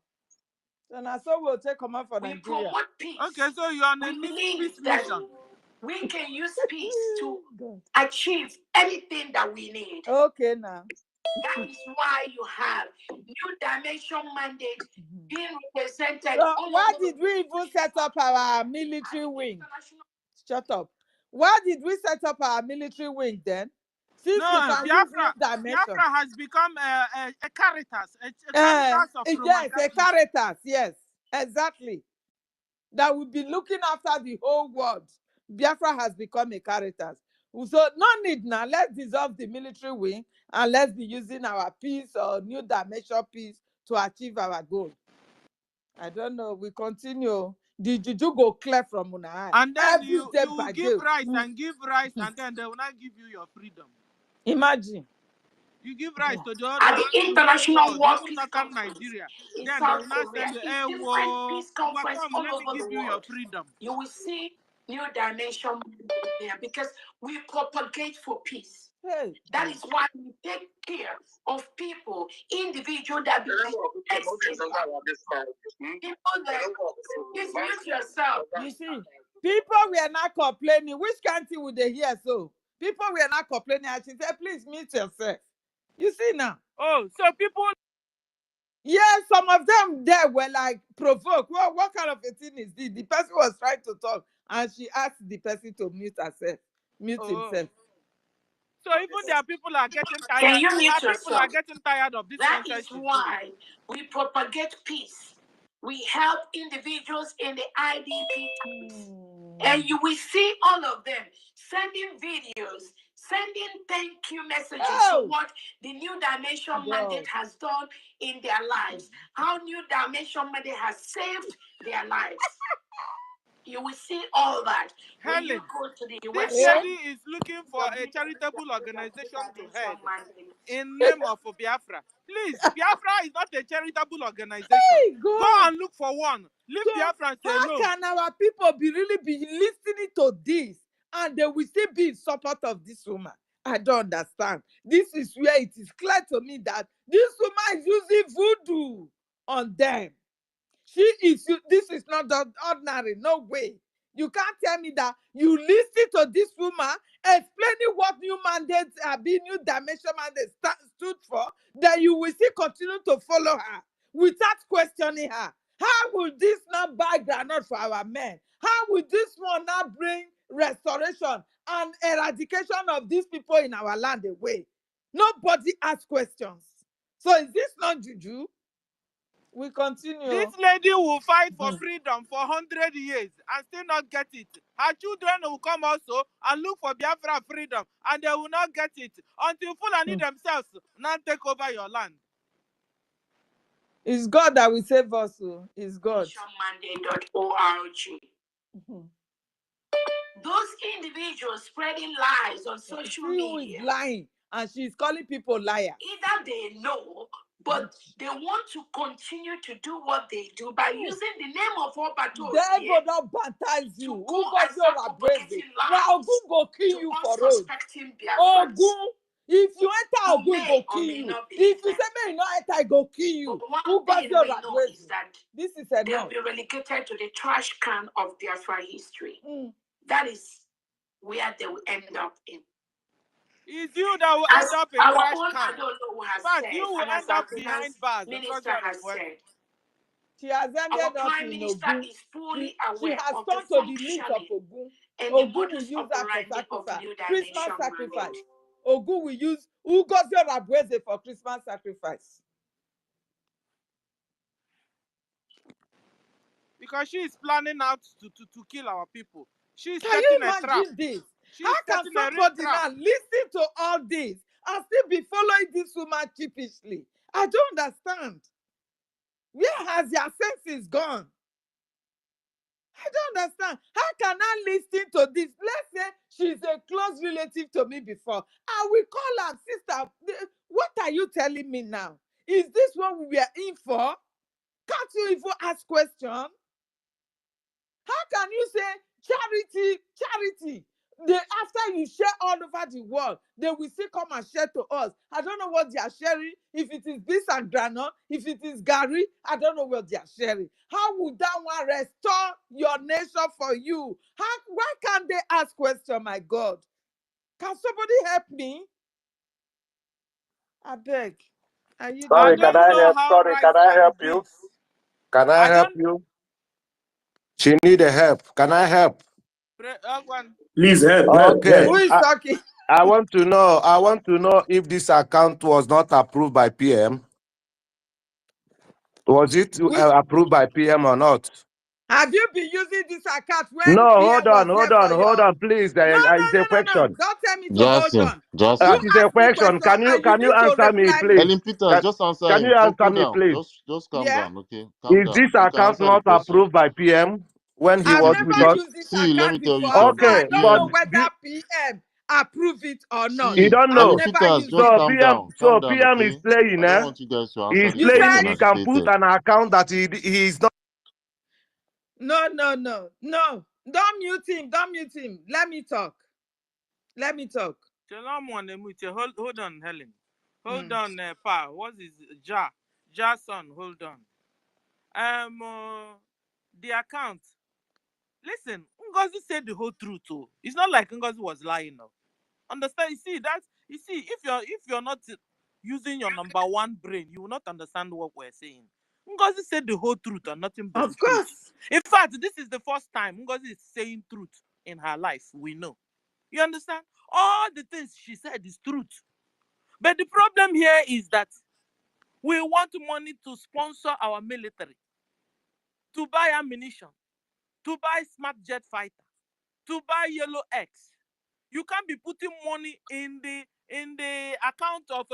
So now so we'll take command for we Nigeria. Promote peace. Okay, so you are on a peace mission. We can use peace to achieve anything that we need. Okay, now. That is why you have New Dimension Mandate being represented. So why did we even set up our military wing? Shut up. Why did we set up our military wing then? Since Biafra has become a Caritas. A Caritas of yes, a Caritas, yes, exactly. That will be looking after the whole world. Biafra has become a Caritas. So no need now. Let's dissolve the military wing and let's be using our peace or New Dimension peace to achieve our goal. I don't know. We continue. The juju go clear from Una. And then you give rice and give rice, and then they will not give you your freedom. Imagine. You give rice to the other. At the International War Peace Nigeria. Then they will not send you peace conference all let me over give the you your world. freedom. You will see New Dimension there because we propagate for peace. Hey. That is why we take care of people, individuals that be mute yourself. You see, people were not complaining. Which country would they hear so? People were not complaining. I should say, please mute yourself. You see now. Oh, so people. Yes, some of them there were like provoked. Well, what kind of a thing is this? The person was trying to talk and she asked the person to mute herself, himself. So even their people are getting tired. Can you mute yourself? People are getting tired of this. That is why we propagate peace. We help individuals in the IDP camps. And you will see all of them sending videos, sending thank you messages for what the New Dimension Mandate has done in their lives. How New Dimension Mandate has saved their lives. You will see all that when you go to the website. This lady is looking for a charitable organization to head in name of Biafra. Please, Biafra is not a charitable organization. Hey, go and look for one. Leave Biafra alone. How can our people really be listening to this and they will still be in support of this woman? I don't understand. This is where it is clear to me that this woman is using voodoo on them. This is not ordinary, no way. You can't tell me that you listen to this woman explaining what New Mandate, New Dimension Mandate stood for, that you will still continue to follow her without questioning her. How will this not buy groundnut for our men? How will this one not bring restoration and eradication of these people in our land away? Nobody asks questions. So is this not juju? We continue. This lady will fight for freedom for 100 years and still not get it. Her children will come also and look for Biafra freedom, and they will not get it until Fulani themselves not take over your land. It's God that will save us. It's God. Mandate.org. Those individuals spreading lies on social media. Who is lying, and she's calling people liars. Either they know, but they want to continue to do what they do by using the name of Obato. Devil don't baptize you. Who got your abrasive? Now Ogun go kill you for road. Ogun, if you enter Ogun, go kill you. If you say me not enter, go kill you. Who got your abrasive? This is enough. They'll be relegated to the trash can of Biafra history. That is where they will end up in. It's you that will end up in trash can. I don't know who has but said, you will end up behind bars. Minister has said. She has ended Our up Prime in Minister Ogun. is fully She aware has of turned the to the meat of Ogun. and Ogun the will modus use that for operandi of sacrifice. New Christmas Dimension sacrifice. Mandate. Ogun will use Ugozio Rabweze for Christmas sacrifice. Because she is planning out to kill our people. She's Can you setting a trap. imagine this? She's How can setting a real somebody trap. now listen to all this and still be following this woman cheapishly? I don't understand. Where has your senses gone? I don't understand. How can I listen to this? Let's say she's a close relative to me before. I will call her sister. What are you telling me now? Is this what we were in for? Can't you even ask questions? How can you say charity? After you share all over the world, they will still come and share to us. I don't know what they are sharing. If it is beans and granola, if it is Gary, I don't know what they are sharing. How would that one restore your nation for you? Why can't they ask questions, my God? Can somebody help me? I beg. Sorry, can I help you? Can I help you? She need a help. Can I help? Please help. Okay. Who is talking? I want to know if this account was not approved by PM. Was it approved by PM or not? Have you been using this account when No, PM hold on, please. It's a question. Don't tell me to hold Jackson, on. Jackson. You It's a ask me question. Can you to answer me, reply please? Ellen Peters, just answer Can him. you answer Cool me, down. please? Just calm Yeah. down, okay? Calm Is down. this You can account answer the not question. approved by PM when he I've was never with us? used this See, let me account tell you before, so something. I Okay, don't but know whether PM approve it or not. you See, don't I've know. Ellen never Peters, used just it. calm down. So Calm down, PM is okay? playing, I don't want you guys to answer He's the You playing. question said He as can put stated. an account that he's not. no. Don't mute him. Let me talk. Hold on, Helen. Hold on, Pa. What is Jason? Hold on. The account. Listen, Ngozi said the whole truth. Too. It's not like Ngozi was lying. No. Understand? You see, if you're not using your number one brain, you will not understand what we're saying. Ngozi said the whole truth and nothing but the truth. In fact, this is the first time Ngozi is saying truth in her life. We know. You understand? All the things she said is truth. But the problem here is that we want money to sponsor our military, to buy ammunition, to buy smart jet fighter, to buy yellow X. You can't be putting money in the account of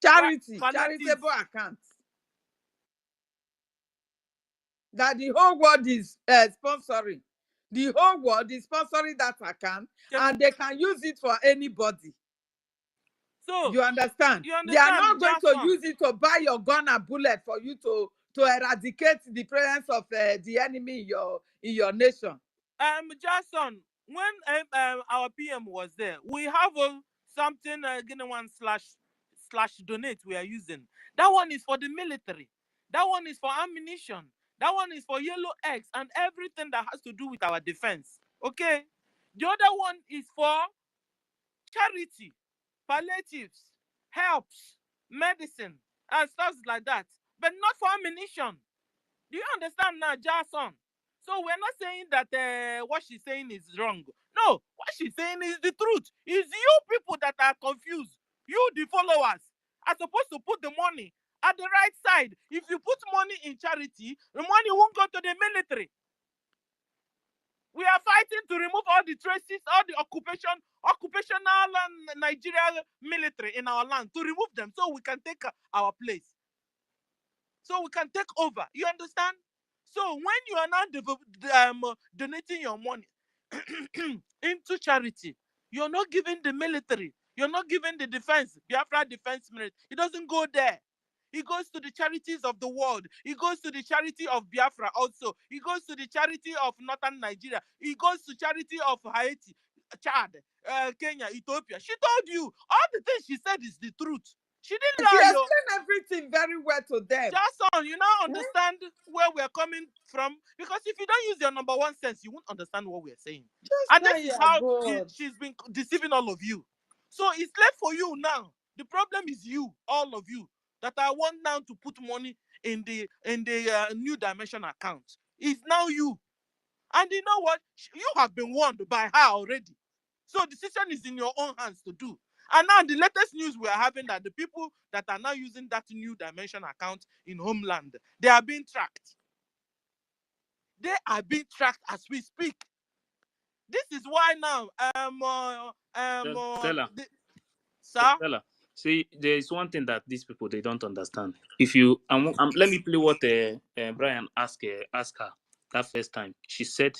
charitable account that the whole world is sponsoring. The whole world is sponsoring that account, and they can use it for anybody. So you understand? They are not going to use it to buy your gun and bullet for you to eradicate the presence of the enemy in your nation. Jason, when our PM was there, we have something / donate we are using. That one is for the military. That one is for ammunition. That one is for yellow eggs and everything that has to do with our defense. Okay? The other one is for charity, palliatives, helps, medicine, and stuff like that. But not for ammunition. Do you understand now, Jason? So we're not saying that what she's saying is wrong. No, what she's saying is the truth. It's you people that are confused. You, the followers, are supposed to put the money at the right side. If you put money in charity, the money won't go to the military. We are fighting to remove all the traces, all the occupational Nigerian military in our land, to remove them so we can take our place. So we can take over. You understand? So when you are now donating your money into charity, you're not giving the military, you're not giving the defense, Biafra defense military. It doesn't go there. It goes to the charities of the world. It goes to the charity of Biafra also. It goes to the charity of Northern Nigeria. It goes to charity of Haiti, Chad, Kenya, Ethiopia. She told you. All the things she said is the truth. She didn't She lie. explained everything very well to them. Jason, you now understand where we're coming from? Because if you don't use your number one sense, you won't understand what we're saying. And this is how she's been deceiving all of you. So it's left for you now. The problem is you, all of you, that I want now to put money in the New Dimension account. It's now you. And you know what? You have been warned by her already. So the decision is in your own hands to do. And now the latest news we are having that the people that are now using that New Dimension account in Homeland, they are being tracked. They are being tracked as we speak. This is why now Stella, see, there is one thing that these people, they don't understand. If you let me play what Brian asked her that first time. She said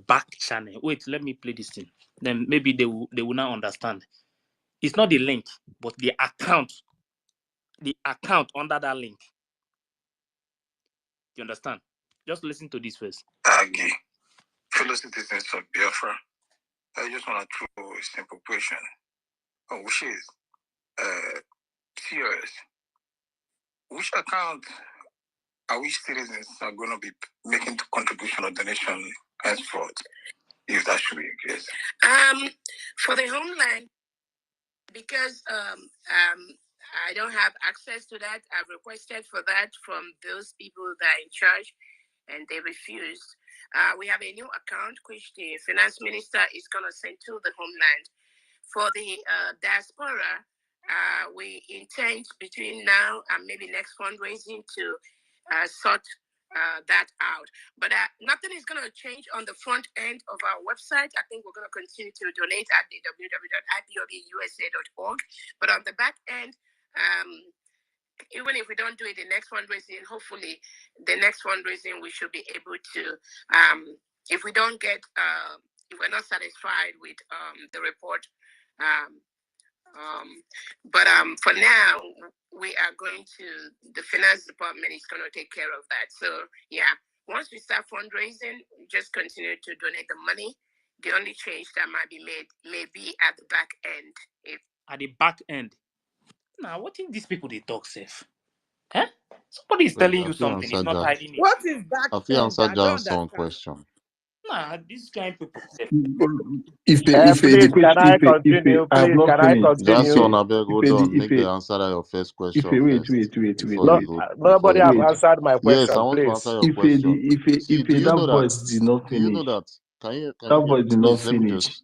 back channel. Wait, let me play this thing. Then maybe they will now understand. It's not the link, but the account. The account under that link. You understand? Just listen to this first. Agi, fellow citizens of Biafra, I just want to throw a simple question, which is, serious. Which account are we citizens are going to be making contribution or donation henceforth, if that should be the case? For the Homeland, because I don't have access to that, I've requested for that from those people that are in charge, and they refused. We have a new account which the finance minister is going to send to the Homeland. For the diaspora, we intend between now and maybe next fundraising to sort that out. But nothing is going to change on the front end of our website. I think we're going to continue to donate at the www.ibobusa.org. But on the back end, even if we don't do it the next fundraising, hopefully the next fundraising we should be able to, if we don't get, if we're not satisfied with the report, but for now, we are going to, the finance department is going to take care of that. So yeah, once we start fundraising, just continue to donate the money. The only change that might be made may be at the back end. At the back end. Now, what if these people they talk safe? Huh? Somebody is telling you something, it's not hiding it. What is back Have you answered Johnson's question? Nah, these kind of people. Please, can I continue? Please, can I continue? Johnson, Abeg, hold on. Make the answer your first question wait. Nobody have answered my question. Yes, I want to answer your question. See, do you know that? Do you know that? Can you please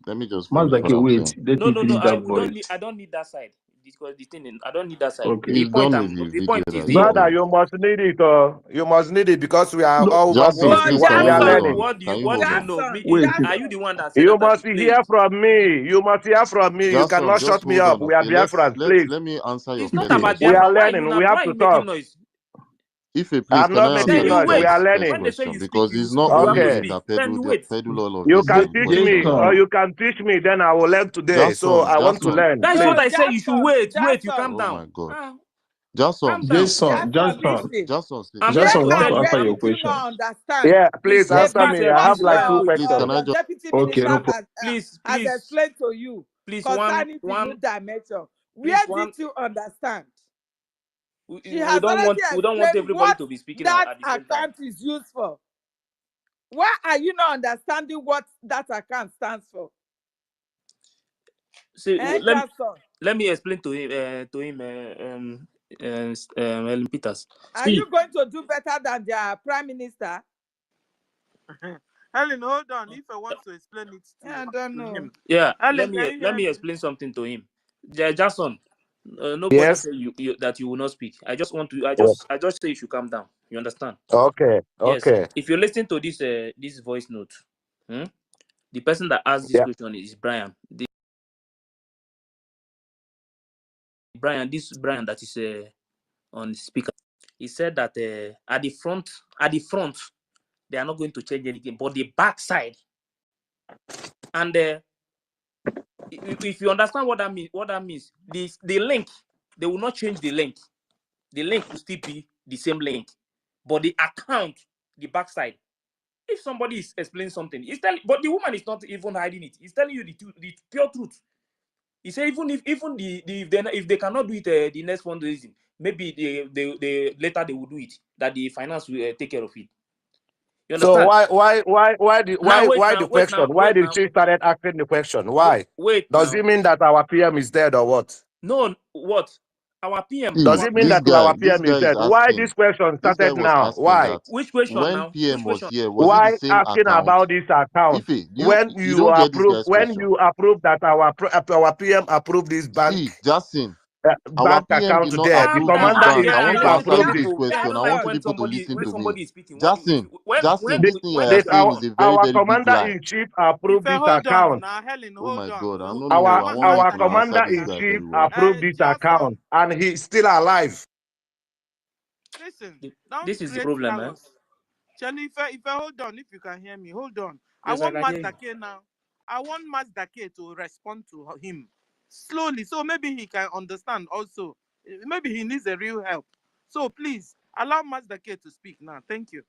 let me just finish what I'm saying. No, I don't need that side. Because the thing is, I don't need that side. Okay. The point is this. Brother, you must need it. You must need it because we are all Jackson, we are learning. What do you know? Are you the one that said you that must hear from me. You must hear from me. Jackson, you cannot shut me up. We are Biafrans, please. Let me answer your question. It's not about we are learning. We have to talk. Noise? Please, I'm not can I making answer noise. We are learning. When they say you because it's not only that pedal all of you this. can teach me, or you can teach me. Then I will learn today. Jackson, so I want to learn. That's what I say. You should wait. Wait, you calm down. Oh my God. Jackson, Jackson, want to answer your question. Yeah, please answer me. I have like 2 questions. Please, can I just... Okay, no please. Has explained to you concerning the New Dimension. Where did you understand? We don't want everybody to be speaking at the same time. That account is used for. Why are you not understanding what that account stands for? See, let me explain to him, Ellen Peters. Are you going to do better than their prime minister? Helen, hold on. If I want to explain it to I don't know. him. Yeah, Helen, let me explain something to him. Jackson, Nobody say you that you will not speak. I just want to. I just say you should calm down. You understand? Okay. Yes. Okay. If you listen to this voice note, the person that asked this question is Brian. This Brian that is on speaker. He said that at the front, they are not going to change anything, but the back side. And if you understand what that means, the link, they will not change the link. The link will still be the same link, but the account, the backside. If somebody is explaining something, but the woman is not even hiding it. He's telling you the pure truth. He said if they cannot do it the next fundraising, maybe they later they will do it. That the finance will take care of it. You understand? So why the question? Why did she started asking the question? Why? Does it mean that our PM is dead or what? No, what? Our PM. Does it mean that our PM is dead? Why this question started now? Why? Which question when now? PM Which was question? here, was Why it the same asking account? about this account? When you approve that our PM approved this bank. See, Justin, bank account there. The commander in chief approved it. Question. I want people to listen to me. Speaking, Justin, this thing you are This saying is a very, our very big commander lie. in chief approved this Hold on, account. now, Helen, Oh my God, I don't know. Our commander in chief approved this account, and he's still alive. Listen, don't this is the create problem, chaos. Charlie, if I hold on, if you can hear me, hold on. Yes, I want I can hear Mazda K now. I want Mazda K to respond to him slowly, so maybe he can understand also. Maybe he needs a real help. So please allow Mazda K to speak now. Thank you.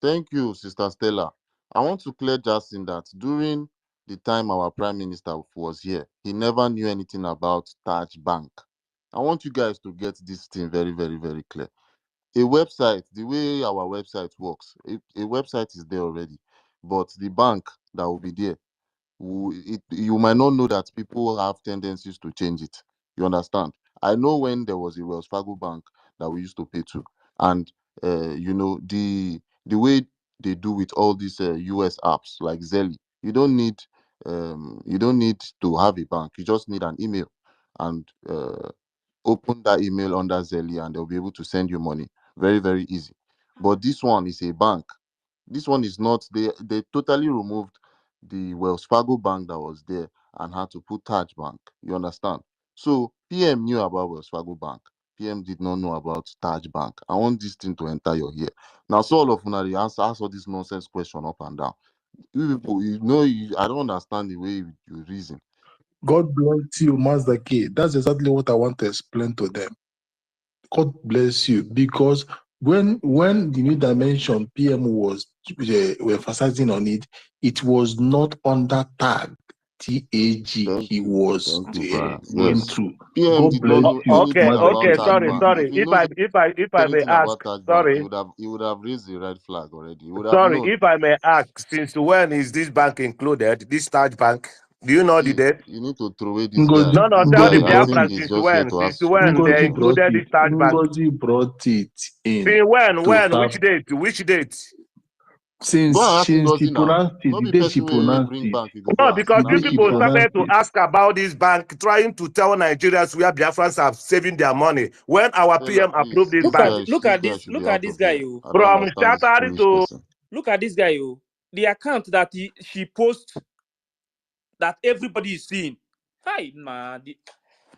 Thank you, Sister Stella. I want to clear Justin that during the time our Prime Minister was here, he never knew anything about Taj Bank. I want you guys to get this thing very, very, very clear. A website, the way our website works, a website is there already, but the bank that will be there, you might not know that people have tendencies to change it. You understand? I know when there was a Wells Fargo bank that we used to pay to, and the way they do with all these US apps like Zelly, you don't need to have a bank. You just need an email, and open that email under Zelly, and they'll be able to send you money. Very, very easy. But this one is a bank. This one is not. They totally removed the Wells Fargo bank that was there and had to put Taj Bank. You understand? So PM knew about Wells Fargo Bank. PM did not know about Taj Bank. I want this thing to enter your ear. Now, so all of you ask all this nonsense question up and down. You people, I don't understand the way you reason. God bless you, Master K. That's exactly what I want to explain to them. God bless you, because when the new dimension PM was emphasizing on it, it was not under tag TAG. He was going through. PM did not know anything about sorry. If I may ask, sorry. He would have raised the red flag already. He would have Sorry, known. if I may ask, since when is this bank included? This Taj Bank? Do you know the date? You need to throw away this guy. No, tell the Biafra since when? Since when they included this Taj Bank? Ngozi brought it in. Since when? Which date? Which date? Since she pronounced it, the day she pronounced it. No, because you people started to ask about this bank, trying to tell Nigerians where Biafrans are saving their money. When our PM approved this bank. Look at this guy. From Saturday to... Look at this guy. The account that she posts that everybody is seeing. Hi, man.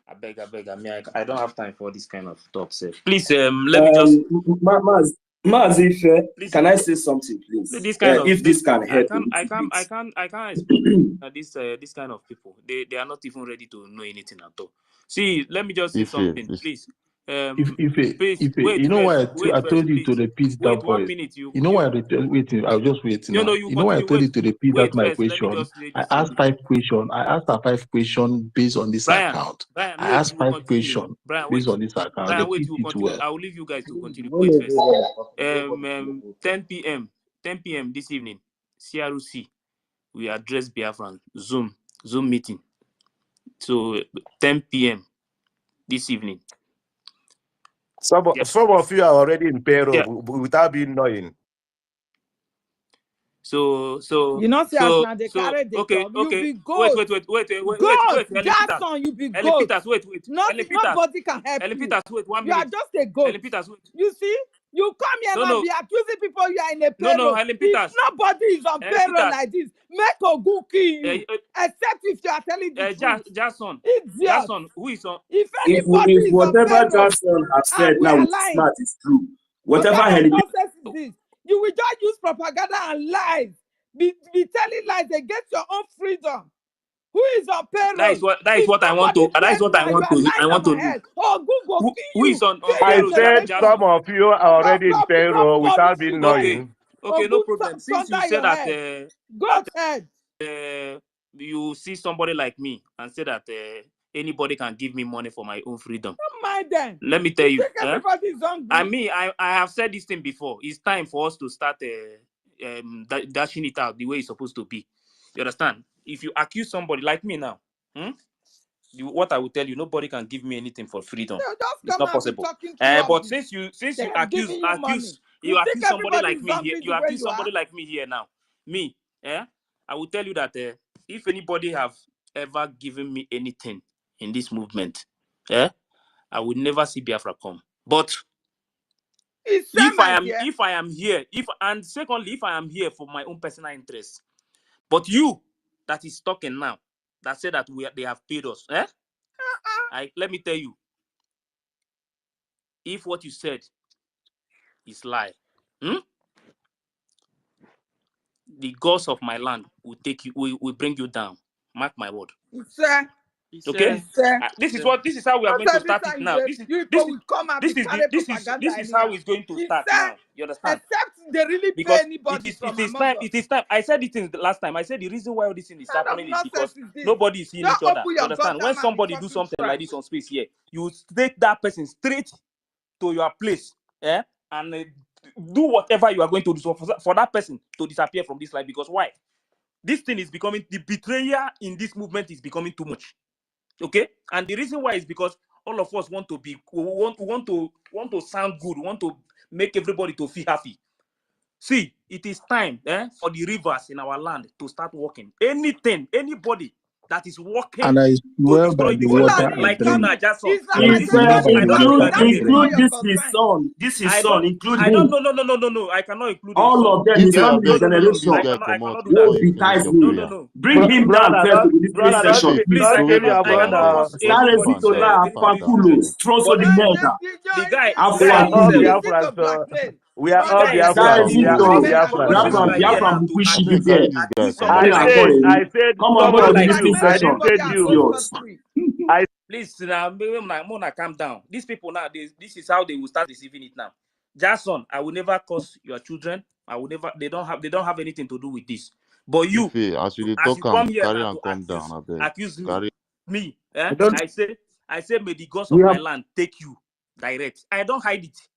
I beg. I don't have time for this kind of talk, sir. Please, let me just... Mazife, can I say something, please? This kind of, if this can help. I can't explain this kind of people. They are not even ready to know anything at all. See, let me just say something, please. If you know why I told you to repeat that voice. 1 minute. You know why I waiting? I'll just wait now. You know why I told you to repeat that my question? I asked 5 questions. I asked 5 questions based on this account. I asked 5 questions based on this account. Brian, wait, I will leave you guys to continue. Wait first. 10 p.m. this evening, CRUC, we address Biafran Zoom meeting. So 10 p.m. this evening. Some of you are already in payroll without being knowing. So you know, see as now they carry the okay, You be wait, goat. Ellen Peters. Jason, you be Ellen goat. Peters, wait. Nothing, Ellen Peters. nobody can help Ellen you. Peters, wait 1 You are minute. just a goat. Ellen Peters, wait. You see, you come here No, be accusing people you are in a No, payroll. Ellen Peters. If nobody is on Ellen payroll Peters. like this, make Ogun kill you. Except if you are telling the truth. Jason. Idiot. Jason, who is on? If anybody if is whatever on payroll, Jackson has and said we now are is lying, smart is true. what Whatever kind of Helen nonsense is this? You will just use propaganda and lies. Be telling lies against your own freedom. Who is on payroll? That is what I want to. That is what I want to do. Oh, Google, who is on I payroll? said Jason. some of you are already in payroll without being knowing. Okay, no problem. Since you said that, go ahead. You see somebody like me and say that anybody can give me money for my own freedom. Don't mind them. Let me tell you. Everybody is hungry. I mean, I have said this thing before. It's time for us to start dashing it out the way it's supposed to be. You understand? If you accuse somebody like me now, what I will tell you, nobody can give me anything for freedom. It's not possible. But since you accuse somebody like me here, you accuse somebody like me here now. Me, I will tell you that if anybody have ever given me anything in this movement, I would never see Biafra come. But if I am here, and secondly, if I am here for my own personal interest, but you that is talking now, that said that they have paid us, let me tell you, if what you said is lie, the gods of my land will take you, will bring you down. Mark my word. Sir. Okay. This is how we are going to start it now. This is how it's going to start now. You understand? Except they really pay anybody from among us. It is time. I said it in the last time. I said the reason why all this thing is happening is because nobody is seeing each other. You understand? When somebody do something like this on space here, you take that person straight to your place, and do whatever you are going to do for that person to disappear from this life. Because why? This thing is becoming, the betrayal in this movement is becoming too much. Okay, and the reason why is because all of us want to sound good, want to make everybody to feel happy. See, it is time for the rivers in our land to start working. Anybody that is working and I swear by the water like you now, Jason. Include this son. This is son. Include him. No. I cannot include all of them. His family generation. No. Bring him down first to the display section. We are all Biafrans. I said, come on, I didn't say you. Please, Mona, calm down. These people now, this is how they will start receiving it now. Jason, I will never curse your children. I will never. They don't have anything to do with this. But you, as you come here carry now and come down, accuse me. I say, may the gods of my land take you direct. I don't hide it.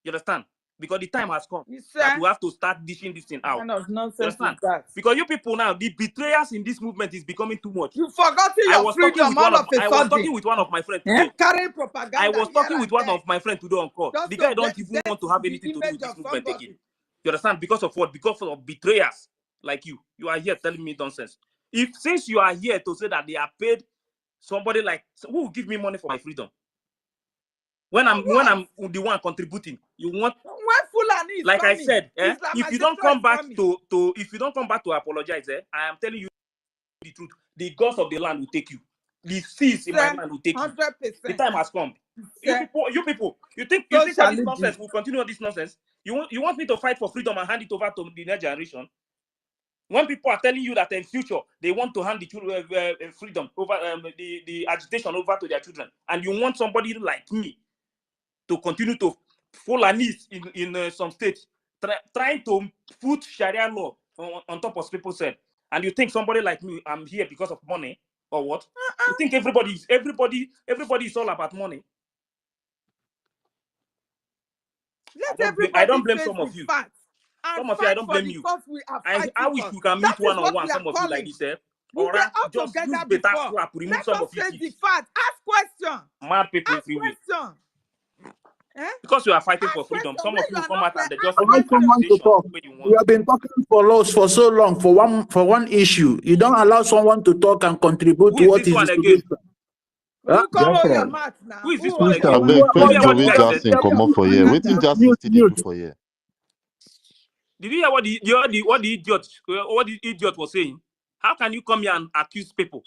You understand? Because the time has come that we have to start dishing this thing out. Kind of nonsense is that? Because you people now, the betrayers in this movement is becoming too much. You forgot your freedom all of a sudden. I was talking with one of my friends today. Carrying propaganda. I was talking with one of my friends today on call. The guy don't even want to have anything to do with this movement again. You understand? Because of what? Because of betrayers like you. You are here telling me nonsense. Since you are here to say that they are paid somebody like, who will give me money for my freedom? When I'm the one contributing, you want like I said, if you don't come back to apologize, I am telling you the truth. The gods of the land will take you. The seas in my land will take 100%. You. The time has come. You people, you think that this nonsense will continue this nonsense? You want me to fight for freedom and hand it over to the next generation? When people are telling you that in future they want to hand the children freedom over the agitation over to their children, and you want somebody like me to continue to fall a knees in some states, trying to put Sharia law on top of people said, and you think somebody like me, I'm here because of money or what? You think everybody is all about money? I don't blame some of you. Some of you, I don't blame you. I wish we can meet one-on-one. Some of you like this, or just use better slap, remove some of you. Ask question. Mad people freeway. Because you are fighting for Ask freedom, question some when of you you are come not out fair. and they Ask just I make want someone to accusation talk. where you We want. have been talking for so long for one issue. You don't allow someone to talk and contribute Who to is what this is the one again? solution. Huh? You come on your mouth now. Who is this Who one are again? you? I beg, Did you first hear what the Joey guy said? Jackson come up for here. Waiting Jackson still dey do for here. Did you hear what the idiot was saying? How can you come here and accuse people?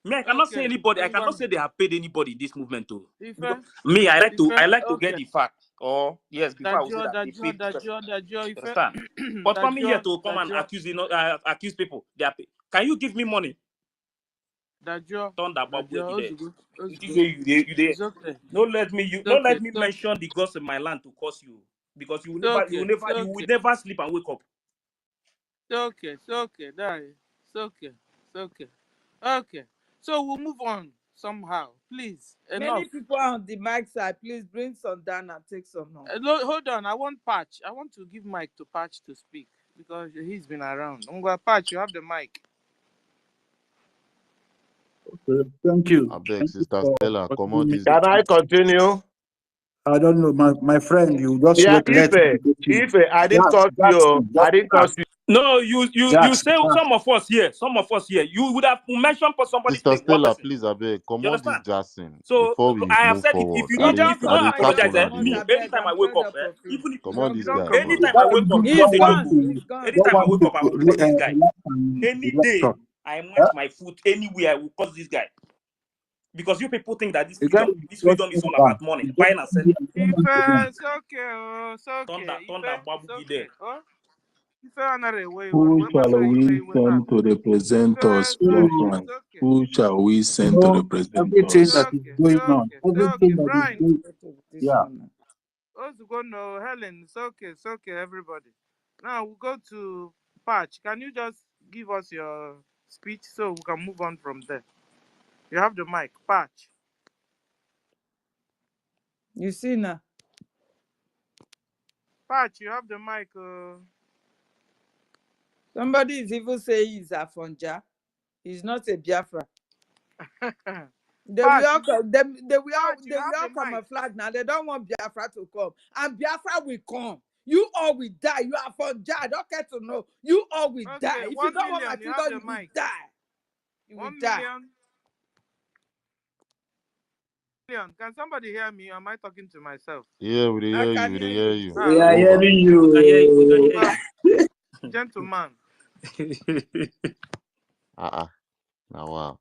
Me, I cannot say anybody. I cannot say they have paid anybody in this movement too. Me, I like to get the fact. Or yes, before I would say that they paid this person. Understand? But coming here to come and accuse accuse people, they are paid. Can you give me money? Thunder babu there. You there. Don't let me mention the gods of my land to curse you, because you will never sleep and wake up. Okay. So we'll move on somehow. Please. Many people on the mic side, please bring some down and take some home. Hold on. I want Patch. I want to give mic to Patch to speak because he's been around. Patch, you have the mic. Okay, thank you. I beg, Sister Stella, come on this. Can I continue? I don't know, my friend. You just Yeah, wait. Let me get you. Ife, I didn't curse you. I didn't curse you. No, you say some of us here. You would have mentioned somebody's Sister name. Stella, please, I beg, come on this Jackson before we I have move said forward. if you don't apologize, me anytime I wake up, even come on this guy. anytime I wake up, not a joke. Anytime I wake up, I will cause this guy. Any day I match my foot anywhere, I will cause this guy. Because you people think that this freedom is all about money, buying and selling. It's okay. Thunder, babu there. Who shall we send to represent us, Biafran? Who shall we send to represent everything us? that is going on, everything that is going, yeah. Helen, it's okay, everybody. Now we'll go to Patch. Can you just give us your speech so we can move on from there? You have the mic, Patch. You see now. Patch, you have the mic. Somebody is even saying he's a Fonja. He's not a Biafra. They will all camouflage now. They don't want Biafra to come. And Biafra will come. You all will die. You are Fonja. I don't care to know. You all will die. If you don't want my freedom, you will die. You will die. Can somebody hear me? Or am I talking to myself? Yeah, we hear you. We hear you. We are hearing you. We can hear you. Gentleman. Now wow.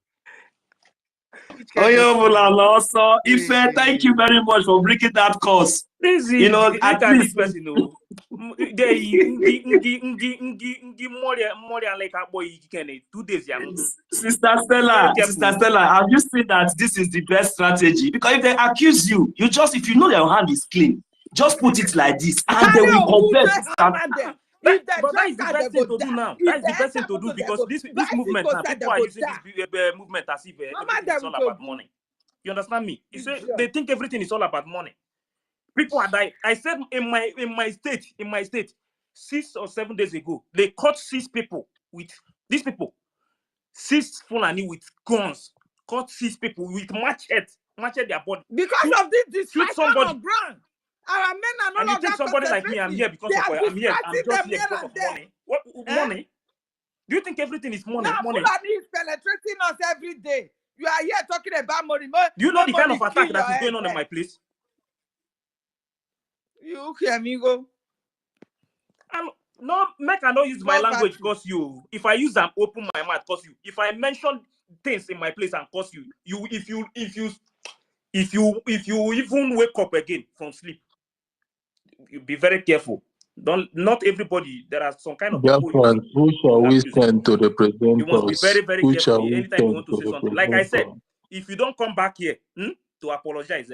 Also, Ife, thank you very much for bringing that course. Easy. You know, Look at this person. More like a boy. 2 days. Sister Stella, have you seen that this is the best strategy? Because if they accuse you, if you know your hand is clean, just put it like this, and they will confess. But that is the best thing to do now. That is the best thing to do, because this movement now, people are using this movement as if everything is all about money. You understand me? They think everything is all about money. People are dying. I said in my state, 6 or 7 days ago, they caught 6 people with 6 Fulani with guns. Caught 6 people with machete their body. Because of this distraction on ground. Our men are no and you think somebody like me, I'm here because of I'm here. I'm just here because of money. What money? Do you think everything is money? Now, money. Fulani is penetrating us every day. You are here talking about money. Do you know the kind of attack that is going on in my place? You okay, amigo? No, make I not use my language because you. If I use and open my mouth because you. If I mention things in my place and cause you, if you even wake up again from sleep, you be very careful. Not everybody. There are some kind of people. Who shall we send to represent us? You must be very, very Who careful shall we anytime you want to send say something. Like I said, if you don't come back here to apologize,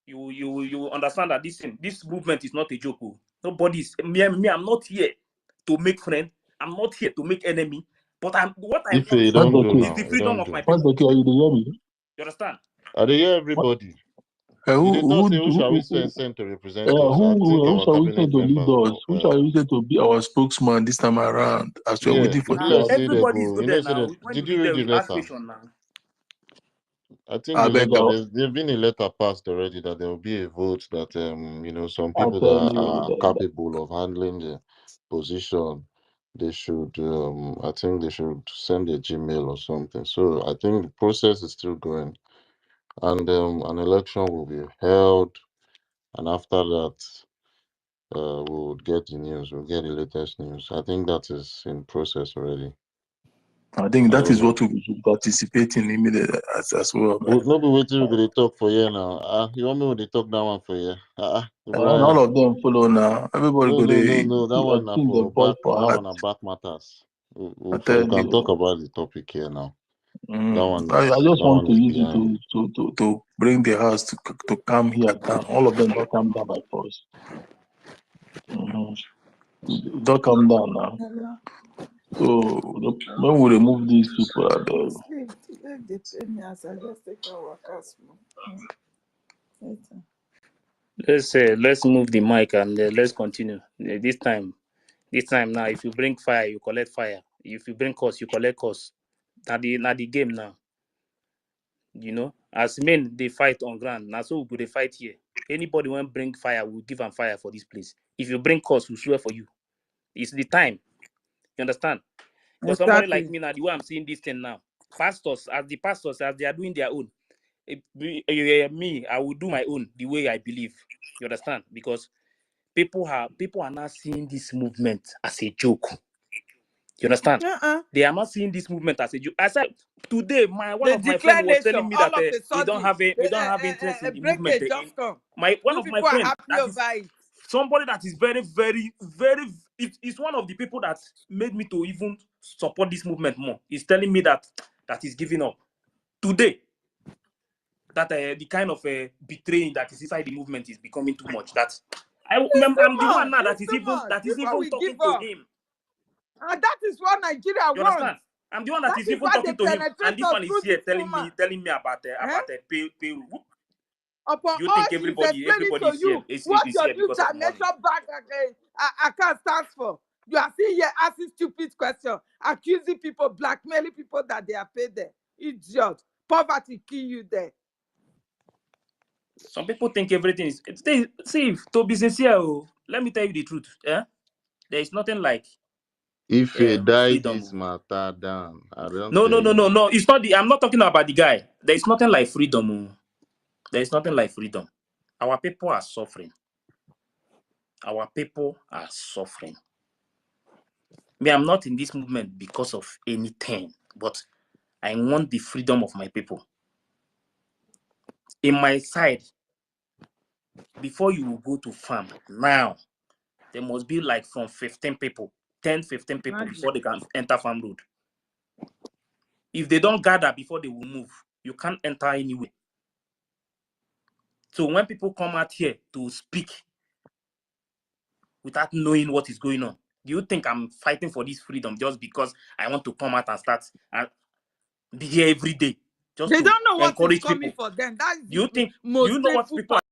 you understand that this movement is not a joke. Nobody's me. I'm not here to make friends. I'm not here to make enemy. But what I want is the freedom of my people. You understand? I hear everybody. Who shall we send to represent us? Who shall we send to lead us? Who shall we send to be our spokesman this time around? As we're waiting for everybody is good there now. Did you read the letter? I think I the beg letter, you. there's been a letter passed already that there will be a vote that some I people tell that you are capable of handling the position, they should I think they should send a Gmail or something. So I think the process is still going, and an election will be held, and after that we'll get the news, we'll get the latest news. I think that is in process already. I think I that don't is know. what we should participate in immediately as well, man. But no be waiting we talk for here now. You want me to talk that one for here? And all of them follow now. Everybody go No. That one na think for them fall back. for That heart. one na back matters. I We tell can talk you. about the topic here now. That one I is just want to use behind. it to bring the house to calm here down. All of them don't calm down by force. Don't calm down now. So when we remove these people, I beg. They pay me as I just take our workers. Let's move the mic and let's continue. This time now, if you bring fire, you collect fire. If you bring curse, you collect curse. Now the game now. As men they fight on ground. Now so we they fight here. Anybody want bring fire, we'll give them fire for this place. If you bring curse, we'll swear for you. It's the time. You understand? Because somebody like me now, the way I'm seeing this thing now, pastors as they are doing their own. Me, I will do my own the way I believe. You understand? Because people are not seeing this movement as a joke. You understand? They are not seeing this movement as a joke. I said today, one of my friends was telling me that we don't have interest in the movement. One of my friends that is somebody that is very, very, very. It's one of the people that made me to even support this movement more. He's telling me that is giving up today. That the kind of betraying that is inside the movement is becoming too much. I'm the one now that is even talking to him. And that is what Nigeria You wants. understand? I'm the one that is even talking to him, and this one is here telling me about pay. Upon You all think she's everybody explaining to is you here? Is what your here new because of money? dimension bank account stands for. You are still here asking stupid questions, accusing people, blackmailing people that they are paid there. Idiot. Poverty kill you there. Some people think everything is. See, to be sincere, let me tell you the truth. There is nothing like If you die freedom. this matter down, I don't. No. It's not I'm not talking about the guy. There is nothing like freedom. There is nothing like freedom. Our people are suffering. Our people are suffering. Me, I'm not in this movement because of anything, but I want the freedom of my people. In my side, before you will go to farm, now, there must be like from 15 people, 10, 15 people before they can enter farm road. If they don't gather before they will move, you can't enter anywhere. So when people come out here to speak without knowing what is going on, do you think I'm fighting for this freedom just because I want to come out and start and be here every day? Just They to don't know what is encourage coming people. for them. That is Do you know most what painful people part.